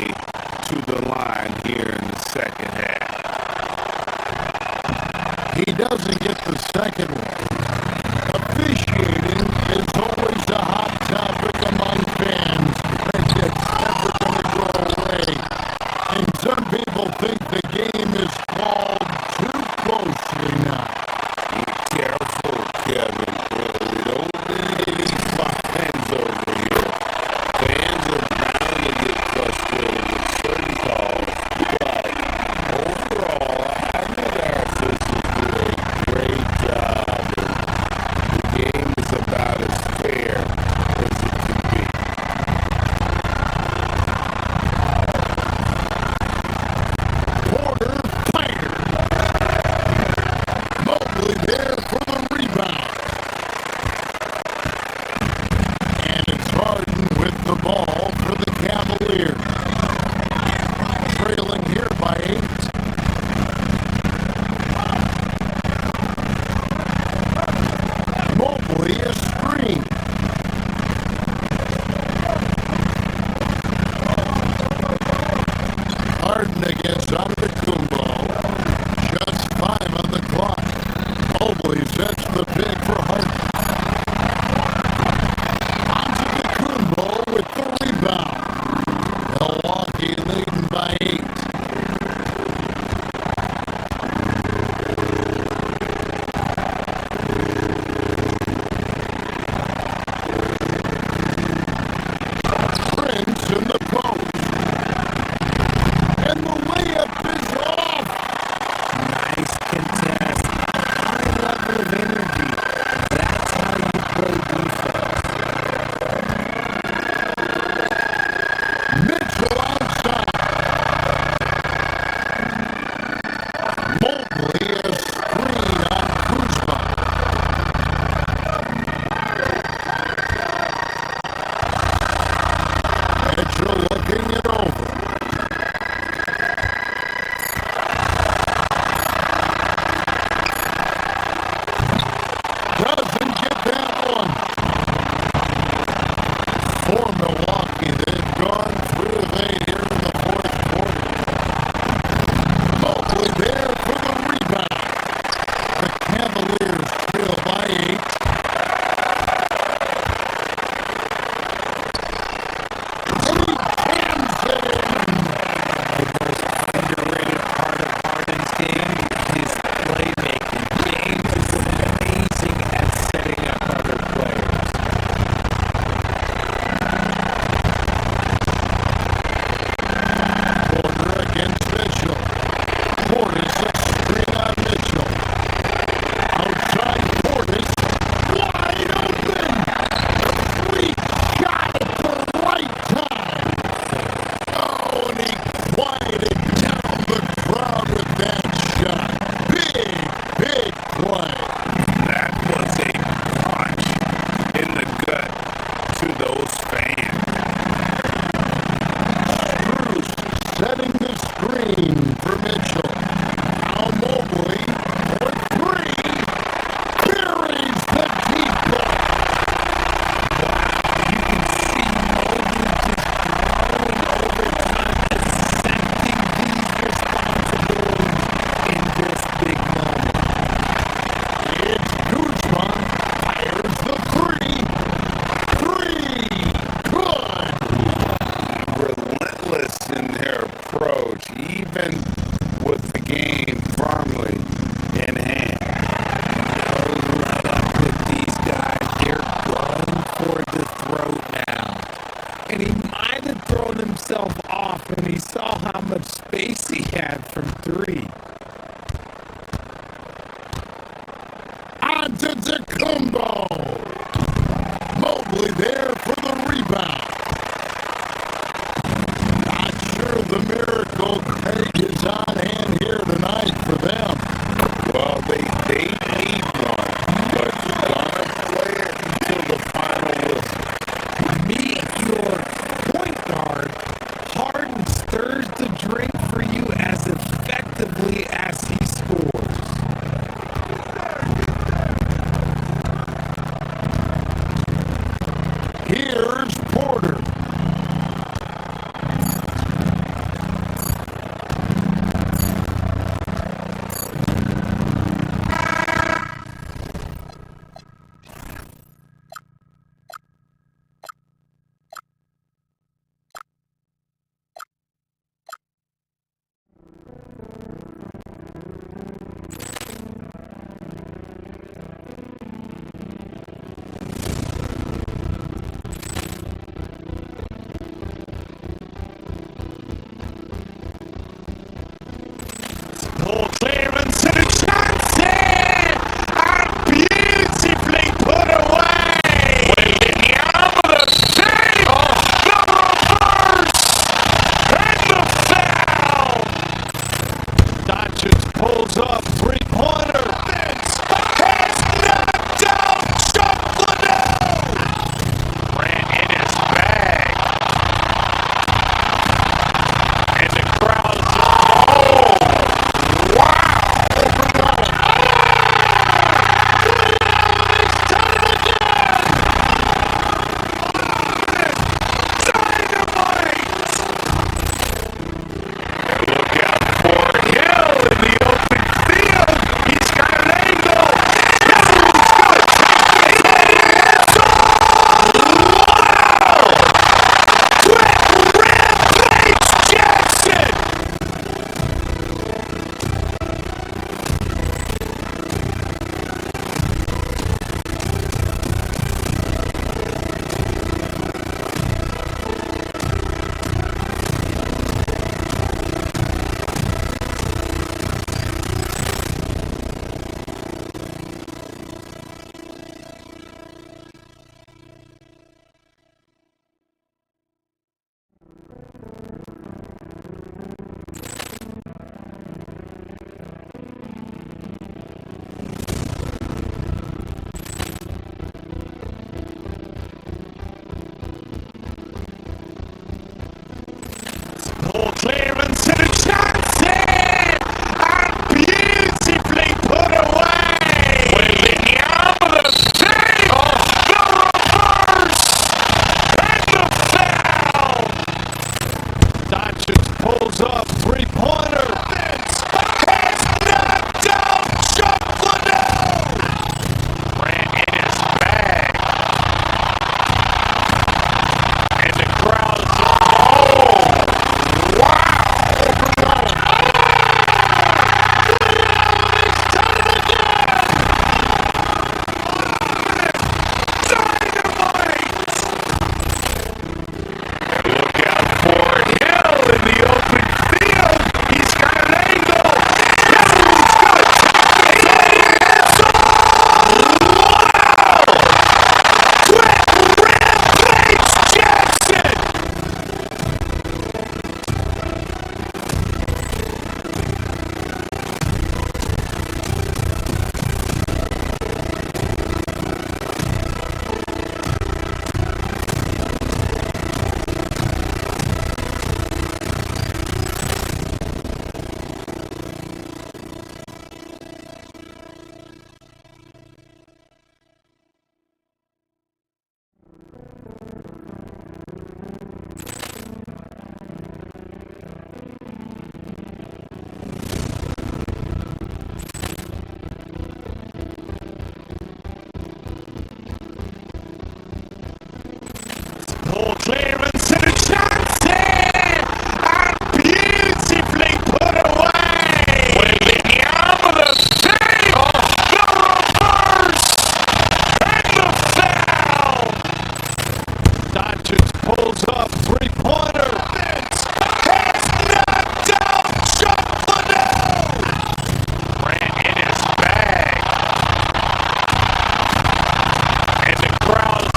S5: to the line here in the second half.
S1: He doesn't get the second one. Officiating is always a hot topic among fans. It's never going to go away. And people think the game is called too closely now.
S2: Be careful, Kevin. We don't need any fines over here. Fans are bound to get frustrated with certain calls, but overall, I think our officials do a great job, and the game is about as fair as it can be.
S1: Porter fired. Mobley there for the rebound. And it's Harden with the ball for the Cavaliers. Trailing here by 8. Mobley a screen. Harden against Antetokounmpo. Just 5 on the clock. Mobley sets the pick for Harden. Antetokounmpo with the rebound. Milwaukee leading by 8. Prince in the post. And the layup is off.
S4: Nice contest. High level of energy. That's how you play defense.
S1: Mitchell outside. Mobley a screen on Kuzma. Mitchell looking it over. Doesn't get that one. For Milwaukee, they've gone through here in the fourth quarter. Mobley there for the rebound. The Cavaliers trail by 8. And he jams it in.
S4: The most underrated part of Harden's game is playmaking. James is amazing at setting up other players.
S1: Porter against Mitchell. Portis a screen on Mitchell. Outside Portis. Wide open. Complete shot at the right time. Oh, and he quieted down the crowd with that shot. Big, big play.
S2: That was a punch in the gut to those fans.
S1: Bruce setting the screen for Mitchell. Now Mobley for 3. Buries the keeper.
S4: You can see Mobley just growing over time, accepting these responsibilities in this big moment.
S1: It's Kuzma. Fires the 3. 3. Good.
S2: Relentless in their approach, even with the game firmly in hand.
S4: No let up with these guys. They're going for the throat now. And he might have thrown himself off when he saw how much space he had from 3.
S1: Antetokounmpo. Mobley there for the rebound. Not sure the miracle Craig is on hand here tonight for them.
S2: Well, they need one, but you gotta play it until the final whistle.
S4: Meet your point guard. Harden stirs the drink for you as effectively as he scores.
S1: Here's Porter. pulls up, three-pointer. Vince has knocked out Chuck Liddell. Grant in his bag. And the crowd's Paul clearance and a chance here, and beautifully put away. Wembanyama save, the reverse, and the foul. Doncic pulls up, three-pointer. Vince has knocked out Chuck Liddell. Grant in his bag, and the crowd's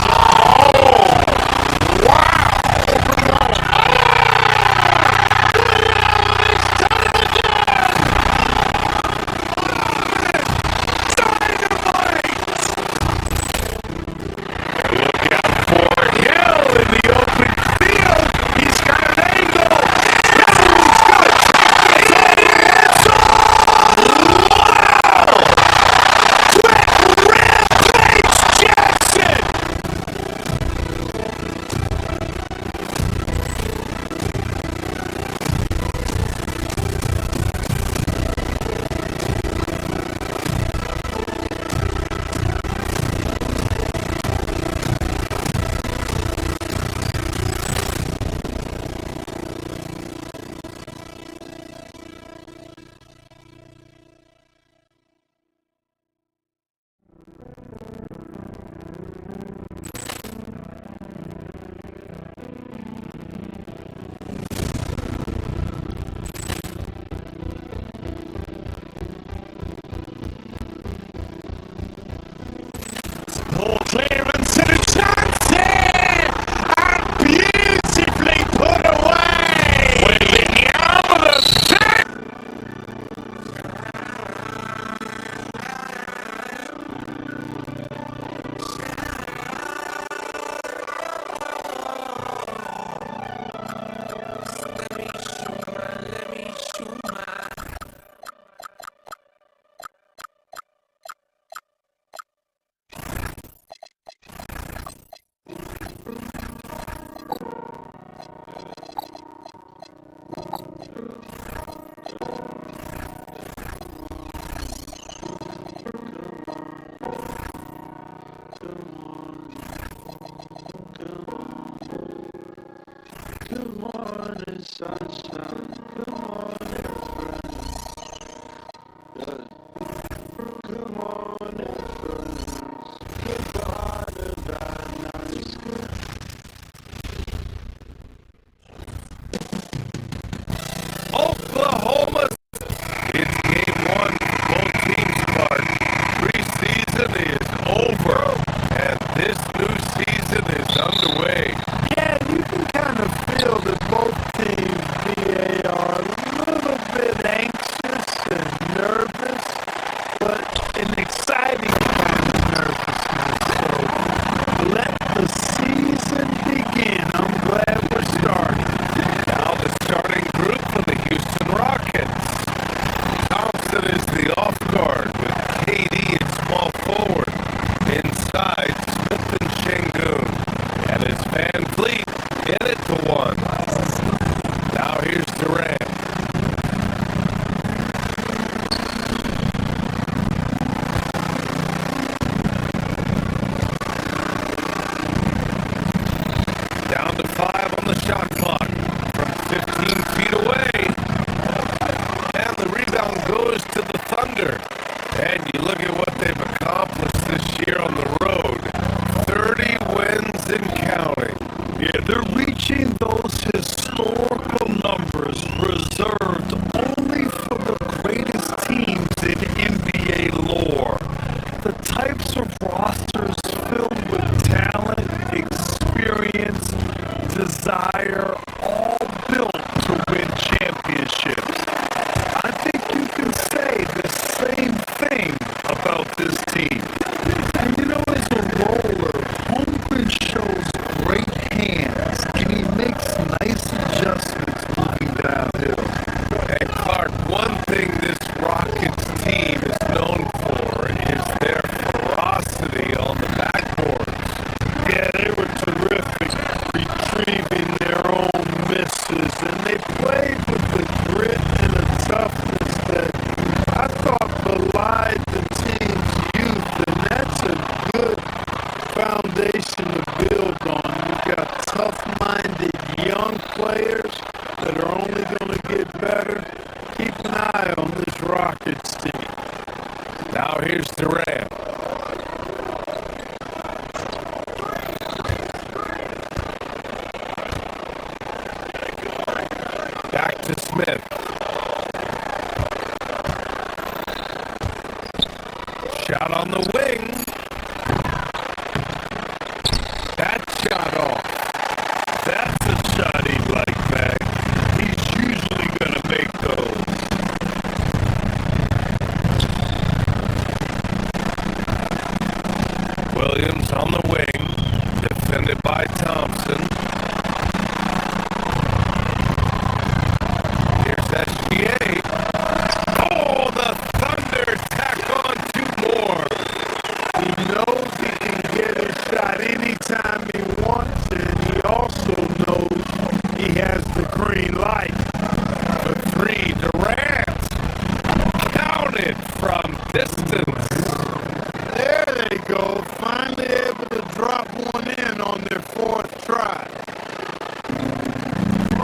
S1: Paul clearance and a chance here, and beautifully put away. Wembanyama save.
S8: Good morning, sunshine. Good morning, friends. Good morning, friends. Goodbye to that nice girl.
S5: Oklahoma, it's game one for both teams' part. Preseason is over, and this new season is underway.
S1: Yeah, you can kind of feel that both teams, BA, are a little bit anxious and nervous, but an exciting kind of nervousness. So let the season begin. I'm glad we're starting.
S5: Now the starting group for the Houston Rockets. Thompson is the off guard with KD at small forward. Inside, Smith and Şengün. And his Van Fleet in it to one. Now here's Durant. shot clock from 15 feet away. And the rebound goes to the Thunder. And you look at what they've accomplished this year on the road. 30 wins and counting.
S1: Yeah, they're reaching those historical numbers reserved only for the greatest teams in NBA lore. The types of rosters filled with talent, experience, desire, all built to win championships. I think you can say the same thing about this team. And you know, as a roller, Holmgren shows great hands, and he makes nice adjustments moving downhill.
S5: And Clark, one thing this Rockets team is known for is their ferocity on the backboard.
S1: Yeah, they were terrific retrieving their own misses, and they played with the grit and the toughness that I thought belied the team's youth, and that's a good foundation to build on. You've got tough-minded young players that are only going to get better. Keep an eye on this Rockets team.
S5: Now here's Durant. Back to Smith. Shot on the wing. That shot off.
S1: That's a shot he'd like back. He's usually going to make those.
S5: Williams on the wing. Defended by Thompson. Here's SGA. Oh, the Thunder tack on two more.
S1: He knows he can get his shot anytime he wants, and he also knows he has the green light.
S5: The three, Durant. Counted from distance.
S1: There they go, finally able to drop one in on their fourth try.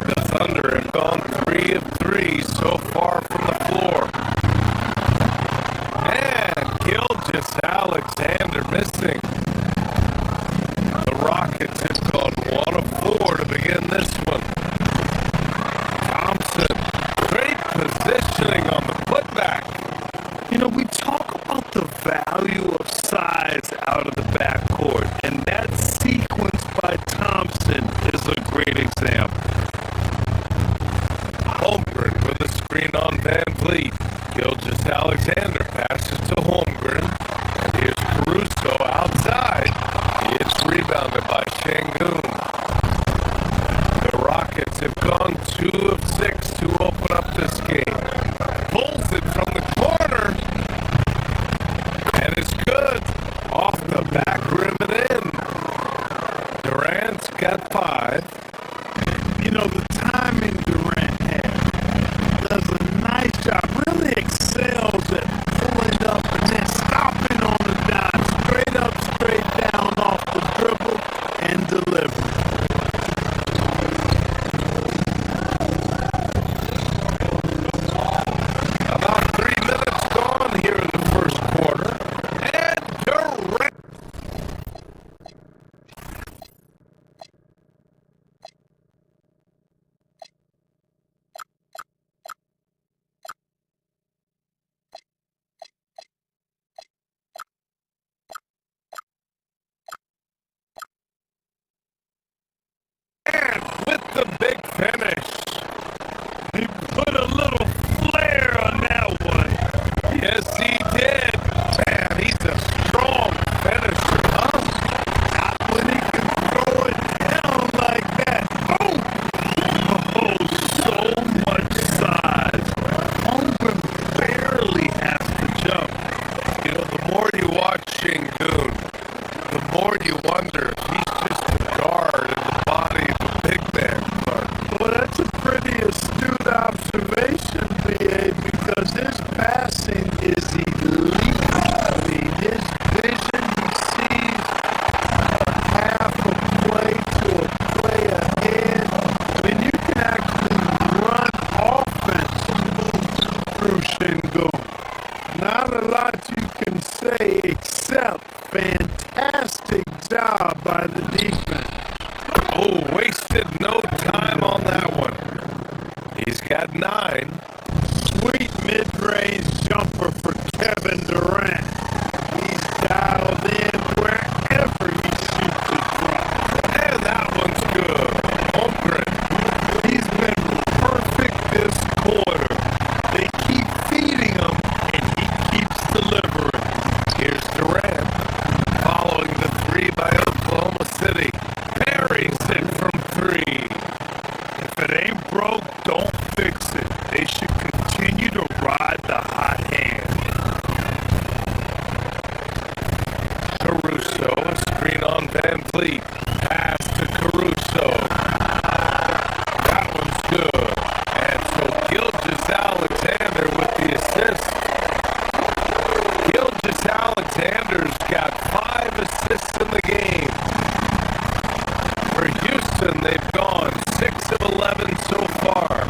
S5: The Thunder have gone 3 of 3 so far from the floor. And Gilgeous-Alexander missing. The Rockets have gone 1 of 4 to begin this one. Thompson, great positioning on the putback.
S1: You know, we talk about the value of size out of the backcourt, and that sequence by Thompson is a great example.
S5: Holmgren with a screen on Van Vliet. Gilgeous-Alexander passes to Holmgren. And here's Caruso outside. He gets rebounded by Şengün. The Rockets have gone 2 of 6 to open up this game. Pulls it from the corner. And it's good. Off the back rim and in. Durant's got 5.
S1: You know, the timing Durant has does a nice job, really excels at pulling up and then stopping on the dime, straight up, straight down off the dribble and deliver.
S5: About 3 minutes gone here in the first quarter. And Durant. With the big finish.
S1: He put a little flair on that one.
S5: Yes, he did. Man, he's a strong finisher, huh?
S1: Not when he can throw it down like that. Boom! Oh, so much size. Holmgren barely has to jump.
S5: You know, the more you watch Şengün, the more you wonder if he's just a guard in the body of a big man.
S1: Well, that's a pretty astute observation, B.A., because his passing is elite. I mean, his vision, he sees half a play to a play ahead. through Shingun. Not a lot you can say except fantastic job by the defense.
S5: Oh, wasted no time on that one. He's got 9.
S1: Sweet mid-range jumper for Kevin Durant. He's dialed in wherever he shoots it from.
S5: And that one's good. Holmgren.
S1: He's been perfect this quarter. They keep feeding him, and he keeps delivering.
S5: Here's Durant. Following the 3 by Oklahoma City. Buries it from 3.
S1: If it ain't broke, don't fix it. They should continue to ride the hot hand.
S5: Caruso, a screen on Van Vliet. Pass to Caruso. That one's good. And so Gilgeous-Alexander with the assist. Gilgeous-Alexander's got 5 assists in the game. For Houston, they've gone 6 of 11 so far.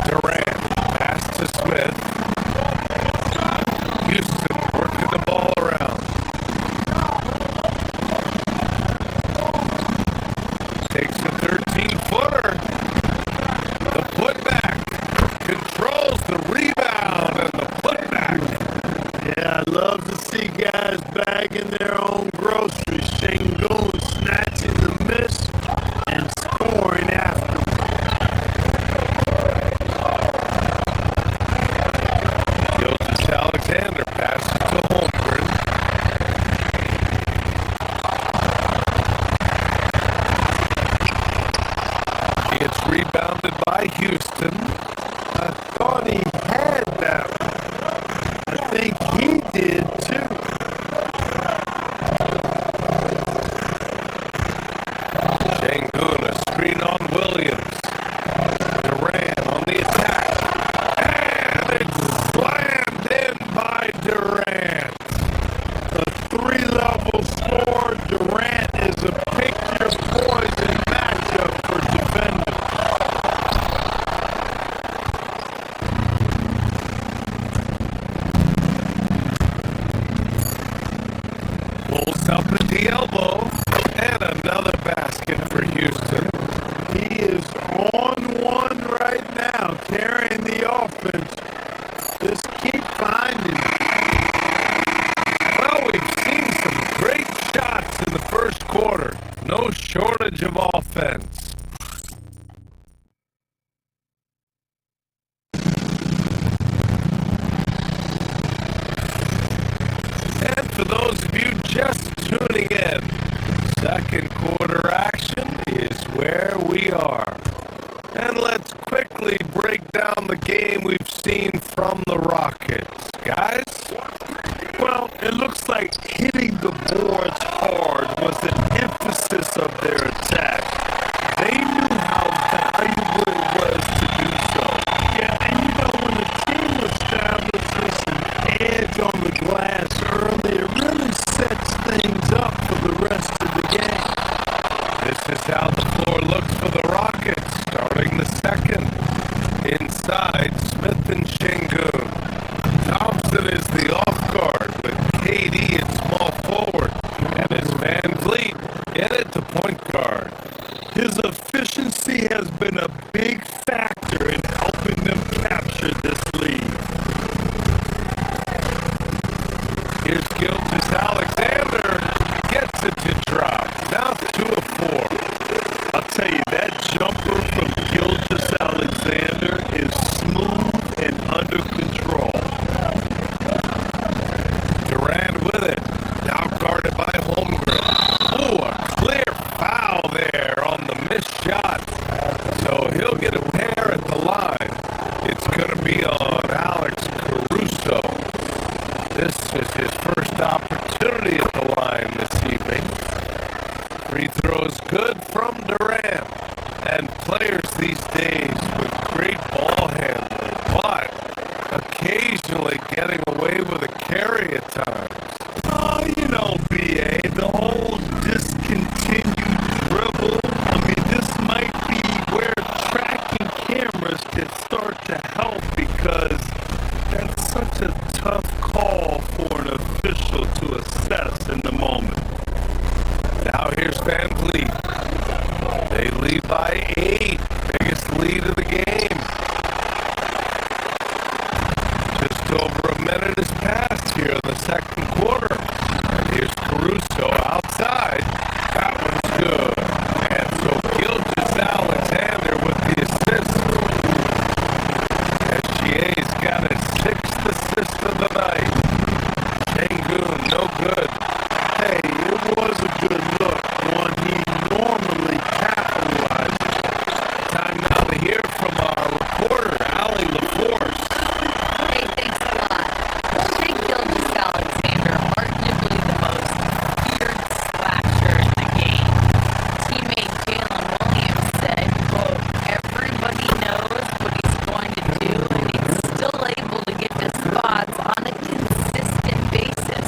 S5: Durant, pass to Smith. Houston working the ball around. Takes a 13-footer. The putback. Controls the rebound and the putback.
S1: Yeah, I love to see guys bagging their own groceries. Shingun snatching the miss and scoring after.
S5: Gilgeous-Alexander passes to Holmgren. It's rebounded by Houston.
S1: I thought he had that one. I think he did too.
S5: Shingun, a screen on Williams. Durant on the attack. And it's slammed in by Durant.
S1: A 3-level score. Durant is a pick your poison matchup for defenders.
S5: Pulls up at the elbow. And another basket for Houston.
S1: He is on one right now, carrying the offense. Just keep finding it.
S5: Well, we've seen some great shots in the first quarter. No shortage of offense. And for those of you just tuning in, second quarter action is where we are. And let's quickly break down the game we've seen from the Rockets. Guys?
S1: Well, it looks like hitting the boards hard was an emphasis of their attack. They knew how valuable it was to do so. Yeah, and you know, when a team establishes an edge on the glass early, it really sets things up for the rest of the game.
S5: This is how the floor looks for the Rockets, starting the second. Inside, Smith and Shingun. Thompson is the off guard with KD at small forward, and it's Van Vliet in at the point guard.
S1: His efficiency has been a big factor in helping them capture this lead.
S5: Here's Gilgeous-Alexander, gets it to drop. Now 2 of 4.
S1: I'll tell you, that jumper from Gilgeous-Alexander is smooth and under control.
S5: Durant with it, now guarded by Holmgren. Oh, a clear foul there on the missed shot. So he'll get a pair at the line. It's going to be on Alex Caruso. This is his first opportunity at the line this evening. Free throws good from Durant. And players these days with great ball handling, but occasionally getting away with a carry at times.
S1: Oh, you know, BA, the whole discontinued dribble. I mean, this might be where tracking cameras can start to help, because that's
S5: Van Vliet. They lead by 8. Biggest lead of the game. Just over a minute has passed here in the second quarter. And here's Caruso outside. That one's good. And so Gilgeous-Alexander with the assist. SGA's got his 6th assist of the night. Şengün, no good.
S1: Hey, it was a good look, one he normally capitalizes.
S5: Time now to hear from our reporter, Allie LaForce.
S3: Hey, thanks a lot. Shea Gilgeous-Alexander, arguably the most feared slasher in the game. Teammate Jalen Williams said, quote, everybody knows what he's going to do, and he's still able to get to spots on a consistent basis.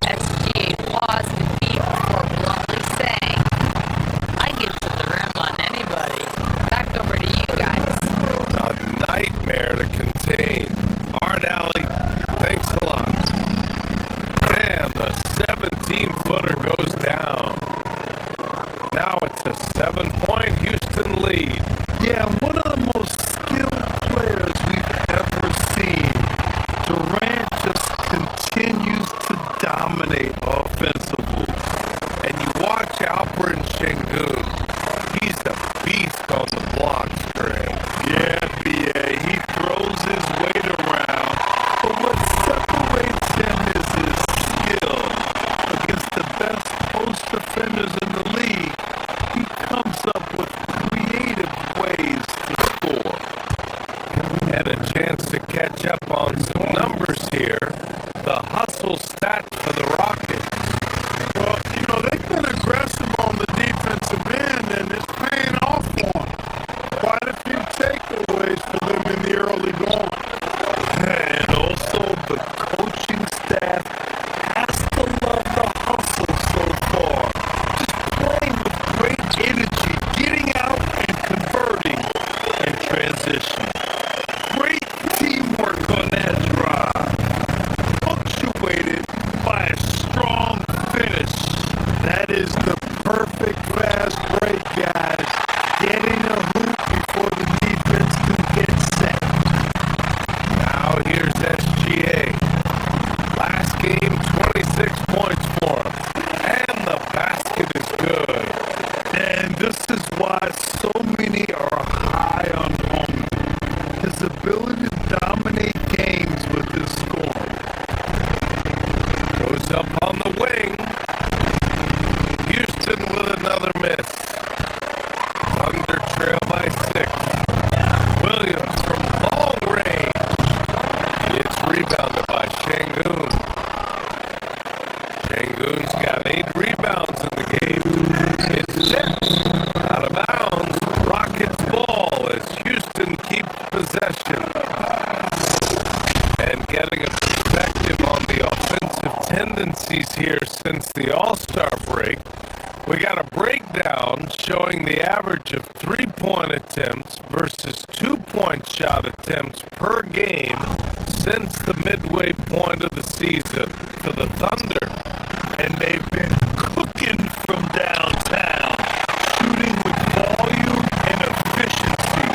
S3: SGA paused to beat before bluntly saying, I get to the rim on anybody. Back over to you guys.
S5: A nightmare to contain. Art Alley, thanks a lot. And the 17-footer goes down. Now it's a 7-point Houston lead.
S1: Yeah, one of the most skilled players we've ever seen. Durant just continues to dominate offensively.
S5: And you watch Alperen Şengün. He's a beast on the blocks, Greg.
S1: Yeah, BA, he throws his weight around, but what separates him is his skill. Against the best post defenders in the league, he comes up with creative ways to score.
S5: Had a chance to catch up on some numbers here. The hustle stat for the Rockets.
S1: Well, you know, they've been aggressive on the defensive end, and it's paying off for them. Quite a few takeaways for them in the early going. And also, the coaching staff has to love the hustle so far. Just playing with great energy, getting out and converting in transition. Great teamwork on that drive, punctuated by a strong finish. That is the perfect fast break, guys. Getting a hoop before the defense can get set.
S5: Now here's SGA. Last game, 26 points for him. And the basket is good.
S1: And this is why so many are high on Holmes. His ability to dominate games with his scoring.
S5: Goes up on the wing. Houston with another miss. Thunder trail by 6. Williams from long range. It's rebounded by Şengün. Şengün's got 8 rebounds in the game. It's tipped out of bounds. Rockets ball as Houston keeps possession. And getting a perspective on the offensive tendencies here since the All-Star break, we got a breakdown showing the average of 3-point attempts versus 2-point shot attempts per game since the midway point of the season for the Thunder.
S1: And they've been cooking from downtown, shooting with volume and efficiency.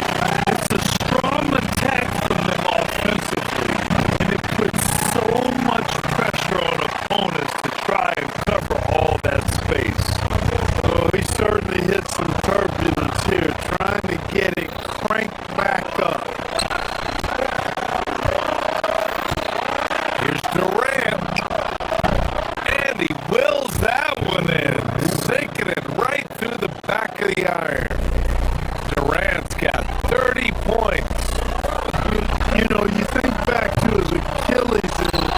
S1: It's a strong attack from them offensively, and it puts so much pressure on opponents to try and cover all that space. Oh, he certainly hit some turbulence here, trying to get it cranked back up.
S5: Here's Durant. And he wills that one in, sinking it right through the back of the iron. Durant's got 30 points.
S1: You know, you think back to his Achilles in the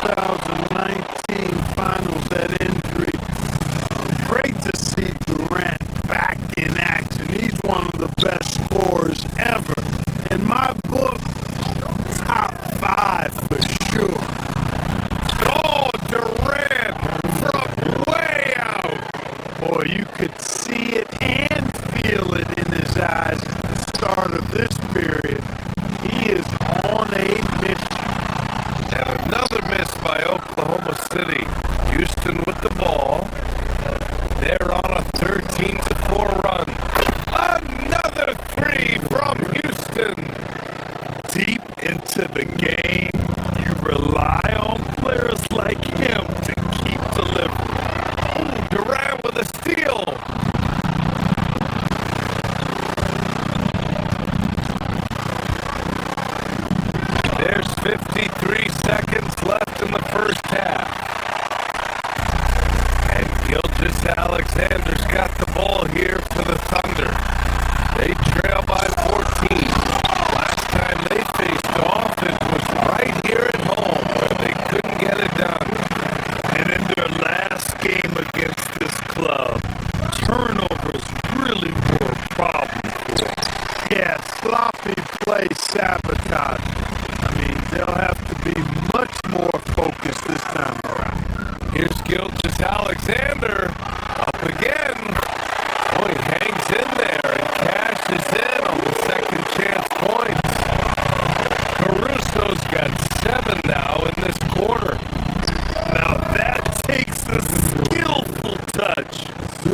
S1: 2019 finals, that injury. Great to see Durant back in action. He's one of the best scorers ever. In my book, top 5 for sure.
S5: Oh, Durant from way out.
S1: Boy, you could see it and feel it in his eyes at the start of this period. He is on a mission.
S5: And another miss by Oklahoma City. Houston with the ball. They're on a deep into the game, you rely on players like him to keep delivering. Ooh, Durant with a steal. There's 53 seconds left in the first half. And Gilgeous Alexander's got the ball here for the Thunder. They trail by 14. Last time they faced off, it was right here at home where they couldn't get it done.
S1: And in their last game against this club, turnovers really were a problem for them. Yeah, sloppy play sabotage. I mean, they'll have to be much more focused this time around.
S5: Here's Gilgeous Alexander up again. Oh, he hangs in there and cashes in on the second chance points. Caruso's got 7 now in this quarter.
S1: Now that takes a skillful touch.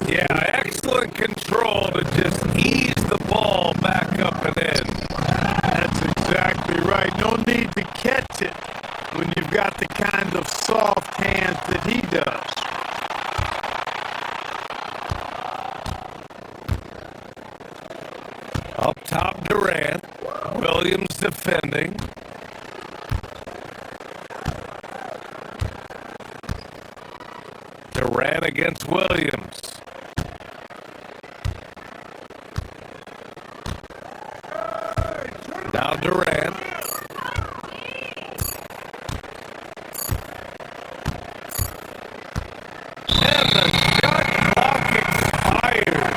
S5: Yeah, excellent control to just ease the ball back up and in.
S1: That's exactly right. No need to catch it when you've got the kind of soft hands that he does.
S5: Up top, Durant. Williams defending. Durant against Williams. Now Durant. And the shot clock expired.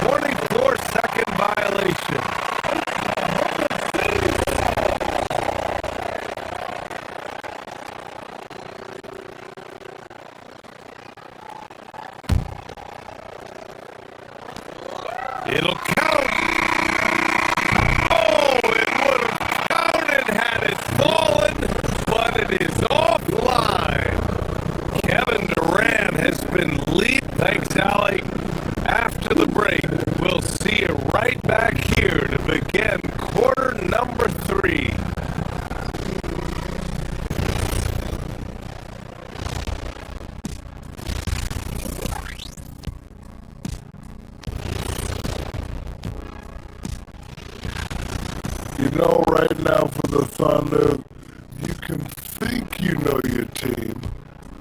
S5: 24-second violation. It'll count. Oh, it would have counted had it fallen, but it is offline. Kevin Durant has been lead. Thanks, Allie. After the break, we'll see you right back here to begin quarter number 3.
S7: You know, right now for the Thunder, you can think you know your team,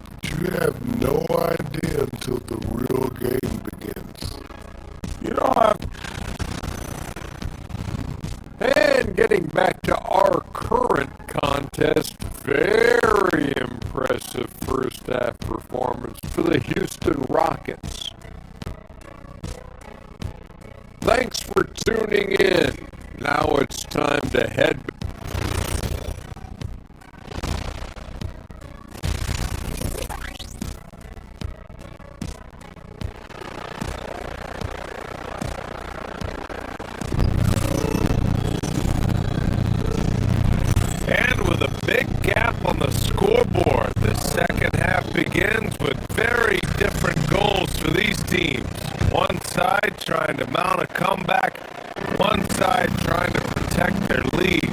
S7: but you have no idea until the real game begins.
S9: You know, and getting back to our current contest, very impressive first half performance for the Houston Rockets. Thanks for tuning in. Now it's time to head back.
S5: And with a big gap on the scoreboard, the second half begins with very different goals for these teams. One side trying to mount a comeback, one side trying to protect their lead.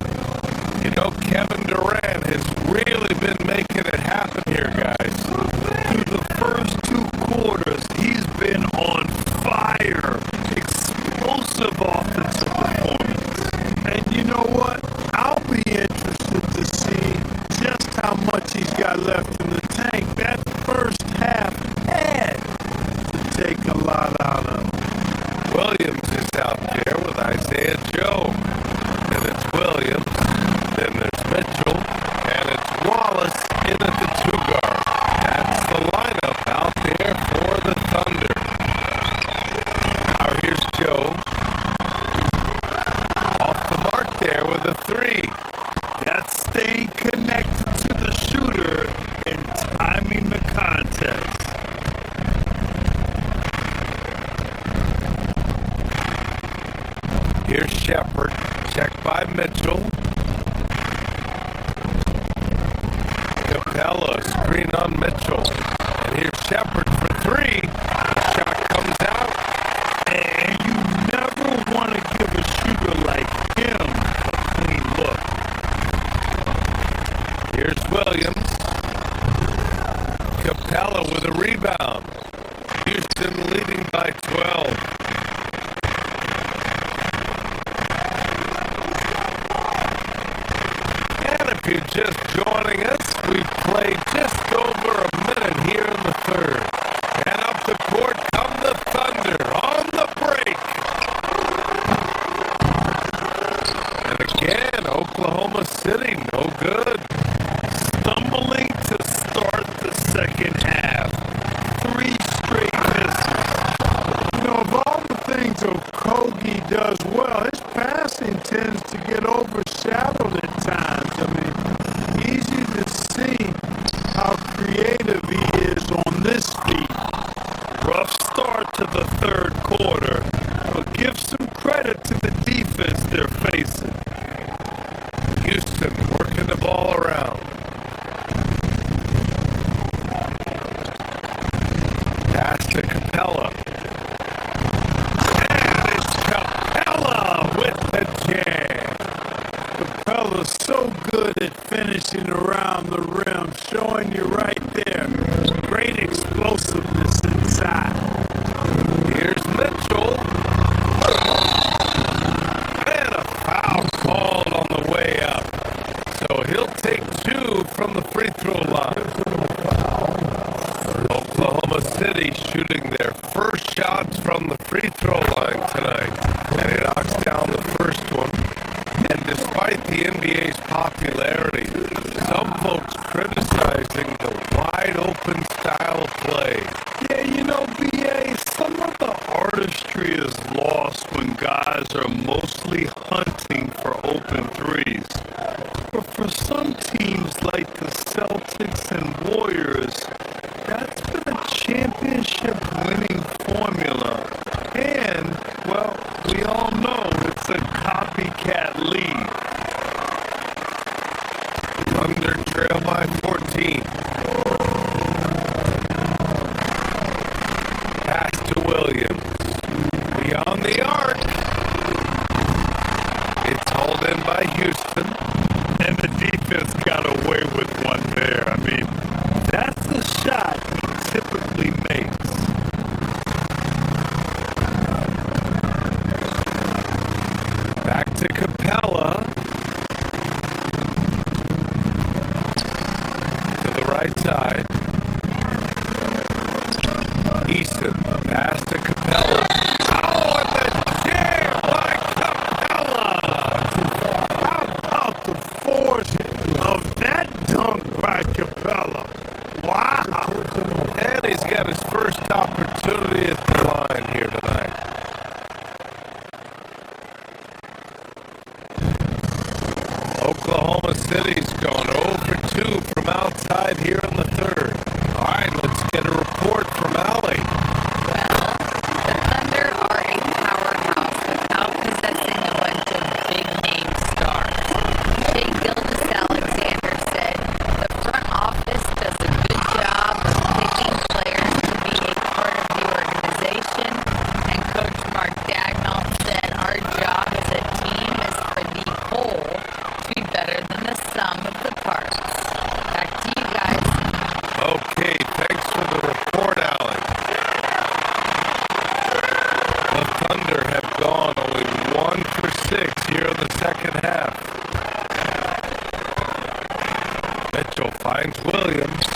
S5: You know, Kevin Durant has really been making it happen here, guys.
S1: Through the first 2 quarters, he's been on fire. Explosive offensive performance. And you know what? I'll be interested to see just how much he's got left in the tank. That first half had to take a lot out of him.
S5: Williams is out there with Isaiah Joe. Then it's Williams. Then there's Mitchell. And it's Wallace in at the 2 guard. That's the lineup out there for the Thunder. Now here's Joe. Off the mark there with a 3.
S1: That's staying connected to the shooter and timing the contest.
S5: Here's Shepard, checked by Mitchell. Capella, screen on Mitchell. And here's Shepard for 3. The shot comes out.
S1: And you never want to give a shooter like him a clean look.
S5: Williams. Capella with a rebound. Houston leading by 12. And if you're just joining us, we've played just over a minute here in the third. And up the court come the Thunder on the break. And again, Oklahoma City, no good. Stumbling to start the second half. 3 straight misses.
S1: You know, of all the things Okogie does well, his passing tends to get overshadowed at times. I mean, easy to see how creative he is on this feat.
S5: Rough start to the third quarter, but give some credit to the defense they're facing. Houston working the ball around. Pass to Capella. And it's Capella with the jam.
S1: Capella's so good at finishing around the rim, showing you right there. Great explosiveness inside.
S5: Here's Mitchell. And a foul called on the way up. So he'll take 2 from the free throw line. Oklahoma City shooting their first shots from the free throw line tonight. And he knocks down the first one. And despite the NBA's popularity, some folks criticizing the wide open style of play.
S1: Yeah, you know, BA, some of the artistry is lost when guys are mostly hunting for open threes. But for some teams like the Celtics and Warriors, that's been a championship winning formula. And, well, we all know it's a copycat league.
S5: Thunder trail by 14. Pass to Williams. Beyond the arc. It's hauled in by Houston.
S1: And the defense got away with one there. I mean, that's the shot he typically makes.
S5: Back to Capella. To the right side. Easton. Pass to Capella. Oh, and the jam by Capella!
S1: How about the force of that dunk by Capella? Wow!
S5: And he's got his first opportunity at the line here tonight. Oklahoma City's gone 0 for 2 from outside here in the third. All right, let's get a report from Allie.
S3: Well, the Thunder are a powerhouse without possessing a bunch of big-name stars. Shea Gilgeous-Alexander said, the front office does a good job of picking players to be a part of the organization, and Coach Mark Dagnall said, our job as a team is for the whole to be better than the sum of the parts. Back to you guys.
S5: Okay, thanks for the report, Allie. The Thunder have gone only 1 for 6 here in the second half. Mitchell finds Williams.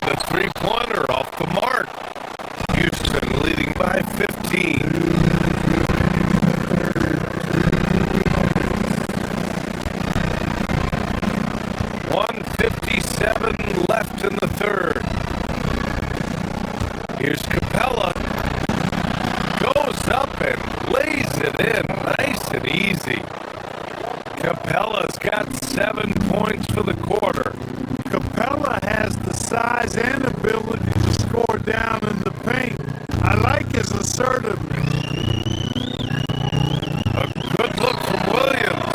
S5: The three-pointer off the mark. Houston leading by 15. 1:57 left in the third. Here's Capella. Goes up and lays it in nice and easy. Capella's got 7 points for the quarter.
S1: Capella has the size and ability to score down in the paint. I like his assertiveness.
S5: A good look from Williams.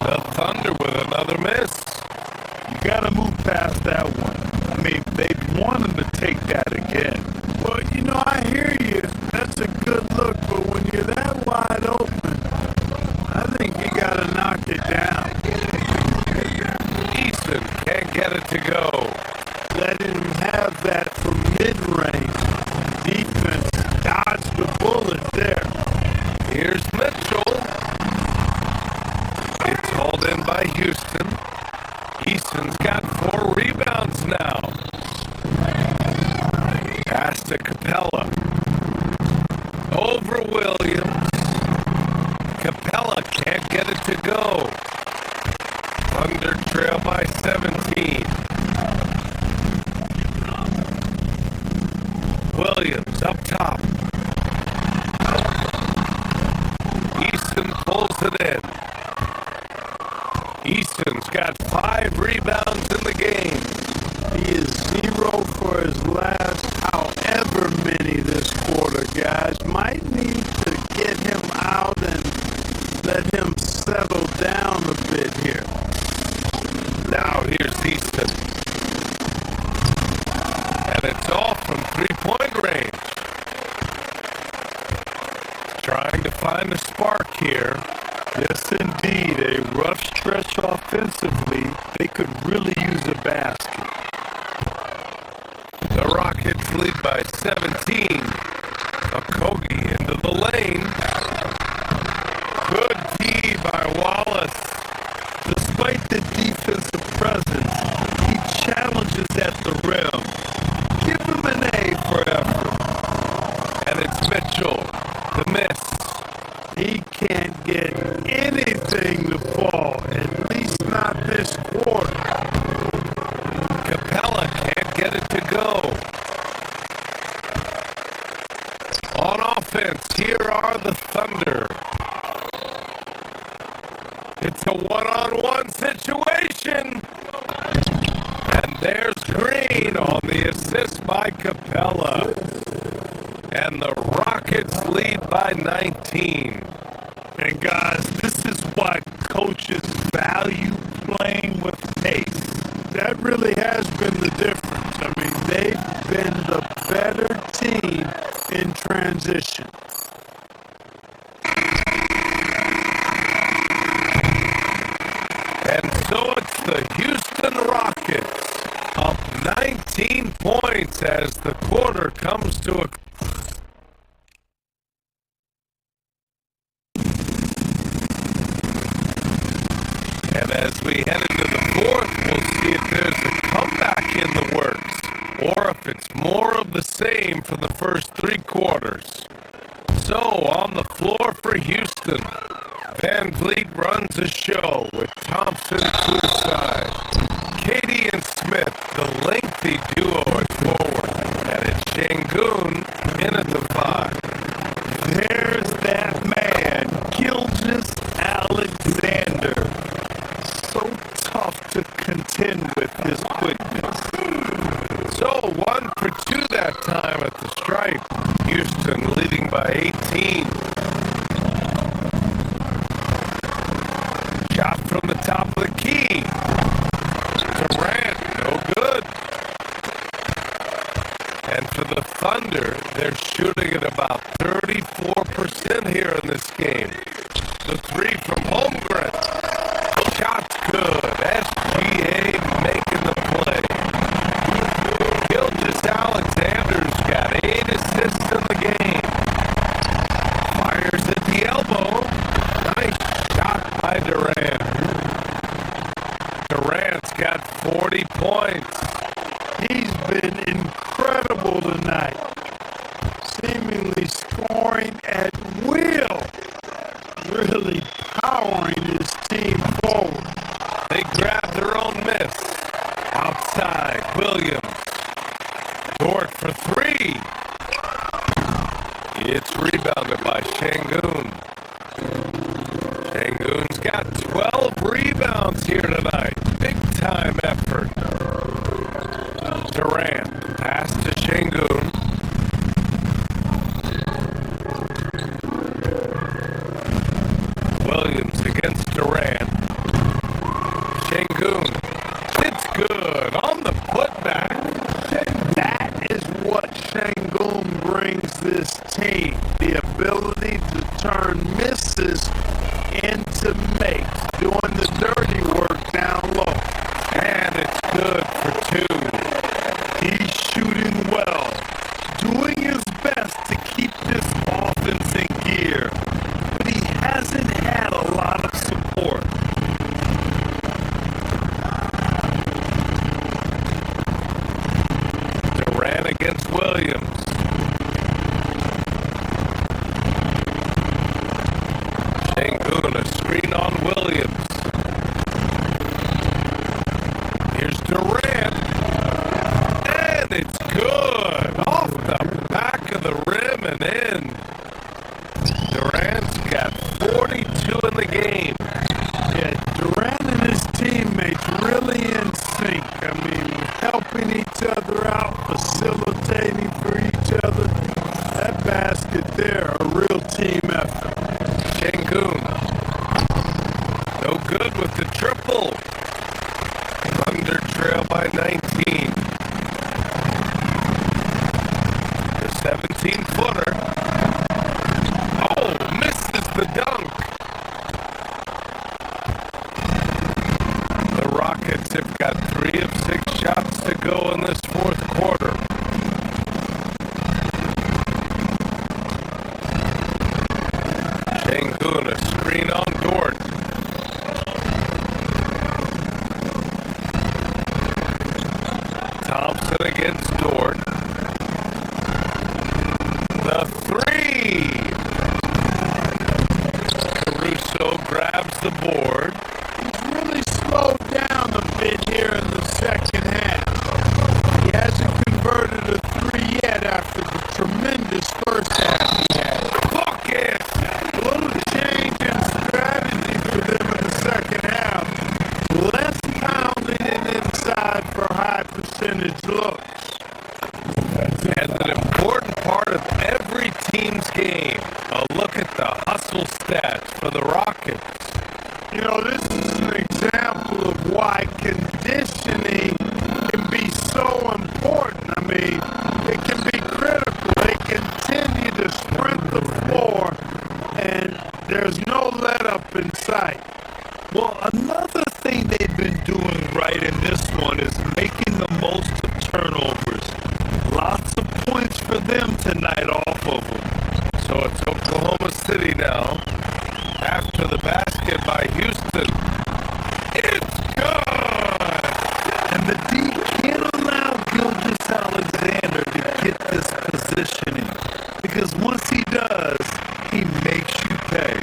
S5: The Thunder with another miss.
S1: You gotta move past that one. I mean, they want him to take that again. Well, you know, I hear you. That's a good look, but when you're that wide open, I think you gotta knock it down.
S5: get it to go.
S1: Letting him have that from mid-range. Defense dodged the bullet there.
S5: Here's Mitchell. It's hauled in by Houston. Easton's got 4 rebounds now. Pass to Capella. Over Williams. Capella can't get it to go. Thunder trail by 17. Williams up top. Easton pulls it in. Easton's got 5 rebounds in the game.
S1: He is 0 for his last however many this quarter, guys. Might need to get him out and let him settle down a bit here.
S5: Now here's Easton. And it's off from 3-point range. Trying to find a spark here.
S1: Yes, indeed. A rough stretch offensively. They could really use a basket.
S5: The Rockets lead by 17. Okogie into the lane. Good D by Wallace.
S1: Despite the defensive presence, he challenges at the rim. Give him an A for effort.
S5: And it's Mitchell. The miss.
S1: He can't get anything to fall, at least not this quarter.
S5: Capella can't get it to go. On offense, here are the Thunder. It's a one-on-one situation. And there's Green on the assist by Capella. And the Rockets lead by 19.
S1: And guys, this is what coaches value, playing with pace. That really has been the difference. I mean, they've been the better team in transition.
S5: And so it's the Houston Rockets up 19 points as the quarter comes to a And as we head into the fourth, we'll see if there's a comeback in the works, or if it's more of the same for the first 3 quarters. So, on the floor for Houston, Van Vliet runs a show with Thompson to his side. Katie and Smith, the lengthy duo at forward, and it's Şengün in at the 5.
S1: There's that man, Gilgeous Alexander. So tough to contend with his quickness.
S5: So 1 for 2 that time at the stripe. Houston leading by 18. Shot from the top of the key. Durant, no good. And for the Thunder, they're shooting at about 34% here in this game. The 3 from Holmgren. Shot's good. SGA making the play. Gilgeous Alexander's got 8 assists in the game. Fires at the elbow. Nice shot by Durant. Durant's got 40 points.
S1: He's been incredible tonight, seemingly scoring at will, really powering his team forward.
S5: They grab their own miss. Outside, Williams. Dort for 3. It's rebounded by Şengün. Şengün's got 12 rebounds here tonight. Big time effort. Durant, pass to Şengün. Williams against Durant. Şengün, it's good on the putback.
S1: That is what Şengün brings this team, the ability to turn misses into makes, doing the dirty work down low.
S5: And it's good against Williams. Sengun, a screen on Williams. Here's Durant. And it's good. Off the back of the rim and in. Durant's got 42 in the game.
S1: Yeah, Durant and his teammates really in sync. I mean, helping each other out, facilitating for each other. That basket there, a real team effort.
S5: Sengun. No good with the triple. Thunder trail by 19. The 17-footer. Oh, misses the dunk. The Rockets have got 3 of 6 shots to go in this fourth quarter. Sengun, a screen on Dort. Thompson against Dort. The 3! Caruso grabs the board.
S1: He's really slowed down a bit here in the second half. He hasn't converted a 3 yet after the tremendous first half he had.
S5: Fuck it!
S1: A little change in strategy for them in the second half. Less pounding it inside for high percentage looks.
S5: And an important part of every team's game. A look at the hustle stats for the Rockets.
S1: You know, this is an example of why conditioning can be so important. I mean, it can be critical. They continue to sprint the floor, and there's no let up in sight.
S5: Well, another thing they've been doing right in this one is making the most of turnovers. Lots of points for them tonight off of them. So it's Oklahoma City now. After the basket by Houston. It's good!
S1: And the D can't allow Gilgeous-Alexander to get this positioning, because once he does, he makes you pay.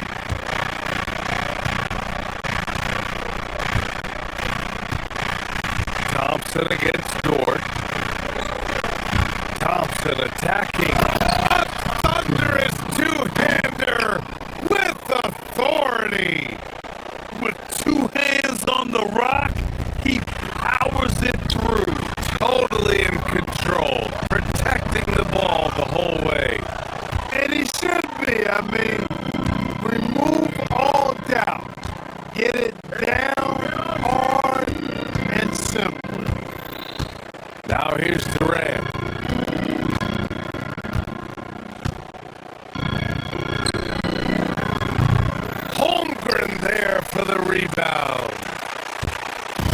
S5: Thompson against Dort. Thompson attacking. A thunderous two-hander with authority.
S1: With 2 hands on the rock, he powers it through.
S5: Totally in control. Protecting the ball the whole way.
S1: And he should be. I mean, remove all doubt. Get it down hard and simple.
S5: Now here's Durant. Holmgren there for the rebound.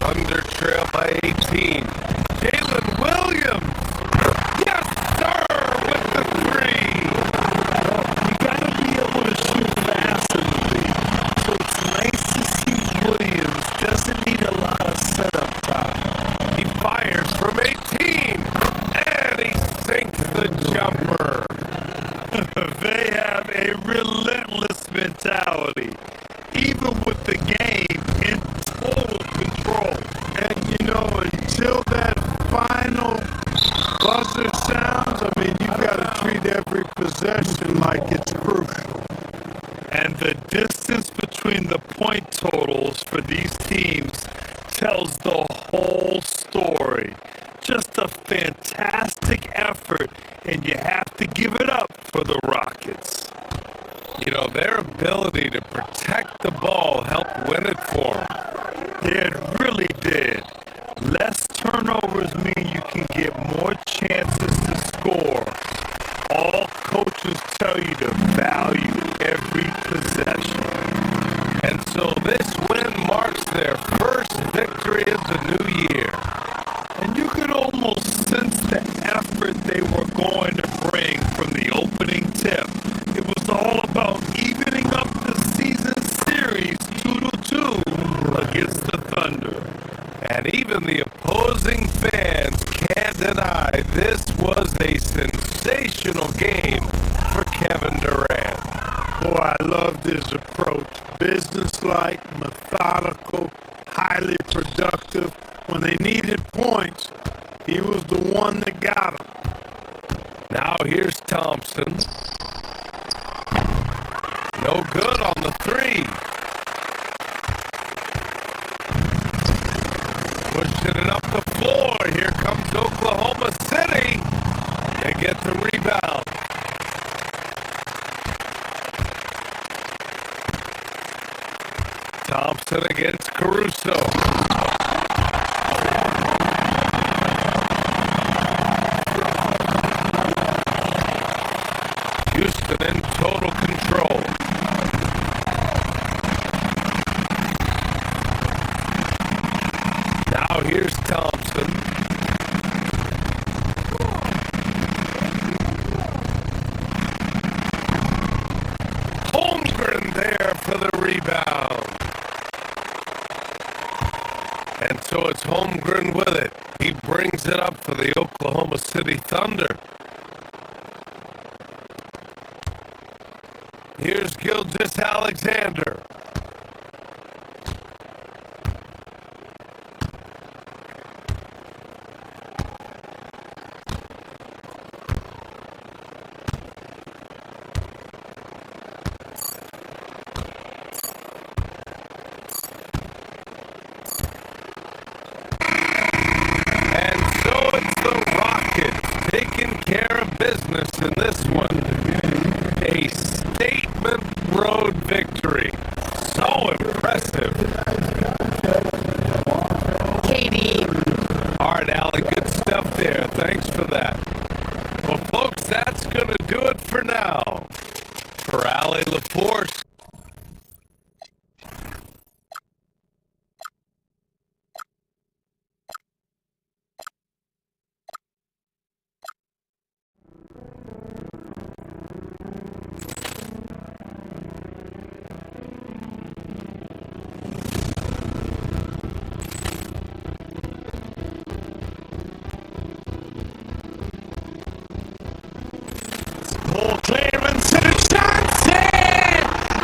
S5: Thunder trail by 18. Jalen Williams. Yes, sir, with the 3.
S1: You gotta be able to shoot fast in the league. So it's nice to see Williams doesn't need a lot of setup time.
S5: He fires from 18. And he sinks the jumper.
S1: They have a relentless mentality, even with the game in total control. And you know, until that final buzzer sounds, I mean, you gotta treat every possession like it's crucial. And the distance between the point totals for these teams tells the whole story. Just a fantastic effort, and you have to give it up for the Rockets.
S5: You know, their ability to protect the ball helped win it for them.
S1: It really did. Less turnovers mean you can get more chances to score. All coaches tell you to value every possession.
S5: And so this win marks their first victory of the new year.
S1: And you could almost sense the effort they were going to bring from the opening tip. It was all about evening up the season series 2-2 against the Thunder.
S5: And even the opposing fans can't deny this was a sensational game for Kevin Durant.
S1: Boy, I loved his approach. Businesslike, methodical, highly productive. When they needed points, he was the one that got them.
S5: Now here's Thompson. No good on the three. Pushing it up the floor. Here comes Oklahoma City. They get the rebound. Thompson against Caruso. Houston in total control. Now here's Thompson. Holmgren there for the rebound. And so it's Holmgren with it. He brings it up for the Oklahoma City Thunder. Here's Gilgeous-Alexander. And so it's the Rockets taking care of business in this one. A statement road victory. So impressive.
S3: Katie.
S5: All right, Allie, good stuff there. Thanks for that. Well, folks, that's going to do it for now. For Allie LaForce.
S1: Ball clearance and it's Johnson!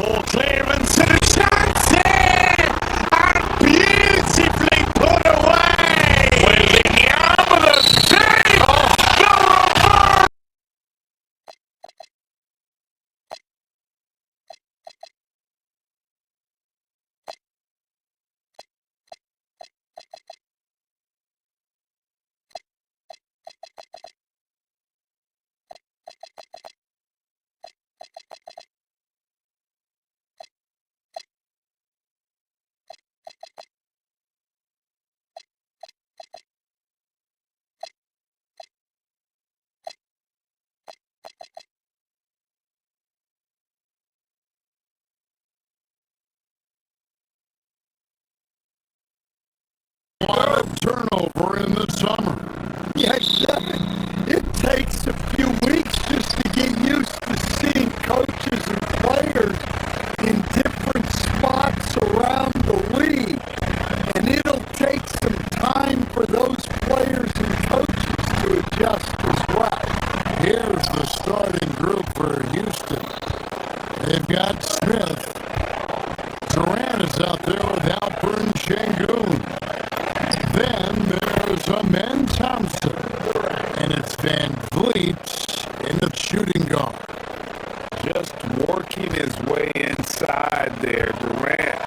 S1: Ball clearance and a shot in! And beautifully put away! With the arm of the save! The reverse! A lot of turnover in the summer.
S7: Yeah, it takes a few weeks just to get used to seeing coaches and players in different spots around the league. And it'll take some time for those players and coaches to adjust as well.
S1: Here's the starting group for Houston. They've got Smith. Durant is out there with Alpern Şengün. Then there's Amen Thompson. And it's Van Vliet in the shooting guard.
S2: Just working his way inside there. Durant,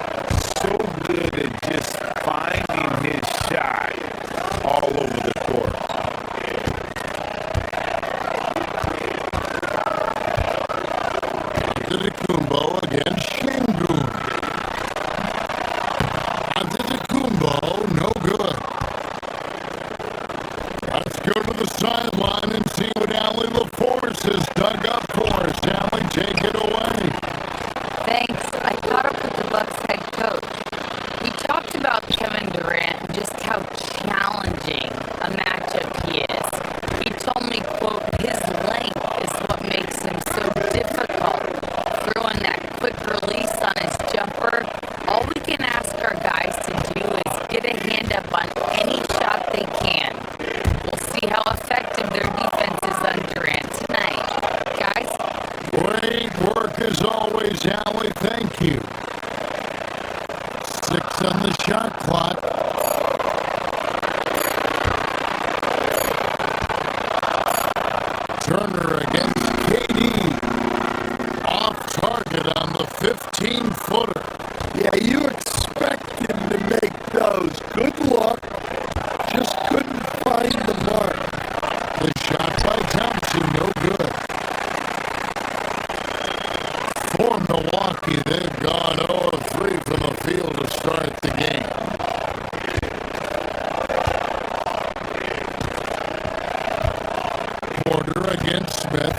S2: so good at just finding his shot all over the court.
S1: Antetokounmpo against Şengün. Antetokounmpo, no good. Let's go to the sideline and see what Allie LaForce has dug up for us. Allie, take it away.
S3: Thanks. I caught up with the Bucks head coach. We talked about Kevin Durant and just how challenging a matchup he is. He told me, quote, his length is what makes him so difficult. Throwing that quick release on his jumper, all we can ask our guys to do is get a hand up on any shot they can. We'll see how effective their defense is on Durant tonight. Guys?
S1: Great work as always, Allie. Thank you. 6 on the shot clock. Turner against KD. Off target on the 15-footer.
S7: Yeah, you expect him to make those. Good luck. Just couldn't find the mark.
S1: The shot by Thompson, no good. For Milwaukee, they've gone 0-3 from the field to start the game. Porter against Smith.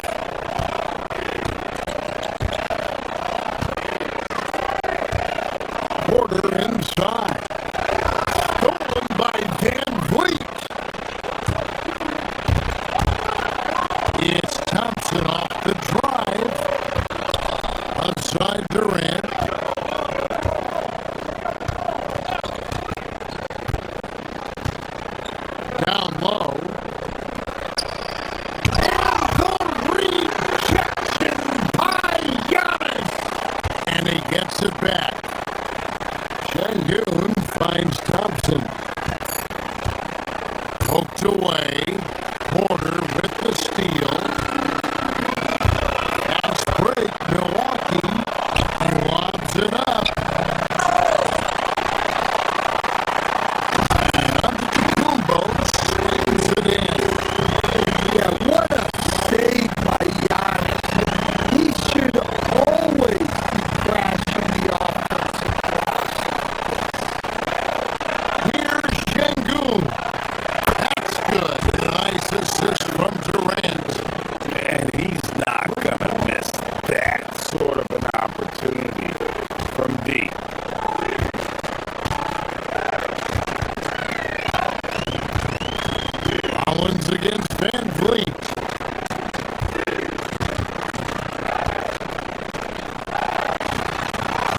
S1: Porter inside. Stolen by Van Vliet. It's Thompson off the drive. Outside Durant. Down low. The rejection by Giannis. And he gets it back. Şengün finds Thompson. Poked away. Porter with the steal. Fast break, Milwaukee. He lobs it up. And Antetokounmpo slams it in.
S7: Yeah, what a save by Giannis. He should always be crashing the offensive glass.
S1: Here's Şengün. That's good. A nice assist from Durant.
S2: And he's not going to miss that sort of an opportunity from deep.
S1: Rollins against Van Vliet.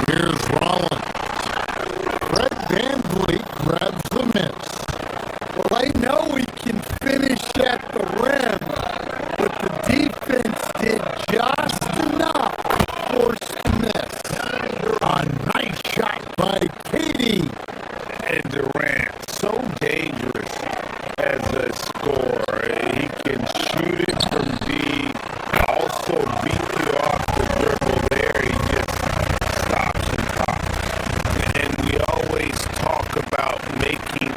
S1: Here's Rollins. Fred Van Vliet grabs the miss.
S7: Well, I know we can finish at the rim, but the defense did just enough to force the miss.
S1: A nice shot by Katie.
S2: And Durant, so dangerous as a scorer. He can shoot it from deep, also beat you off the dribble there. He just stops and pops. And we always talk about making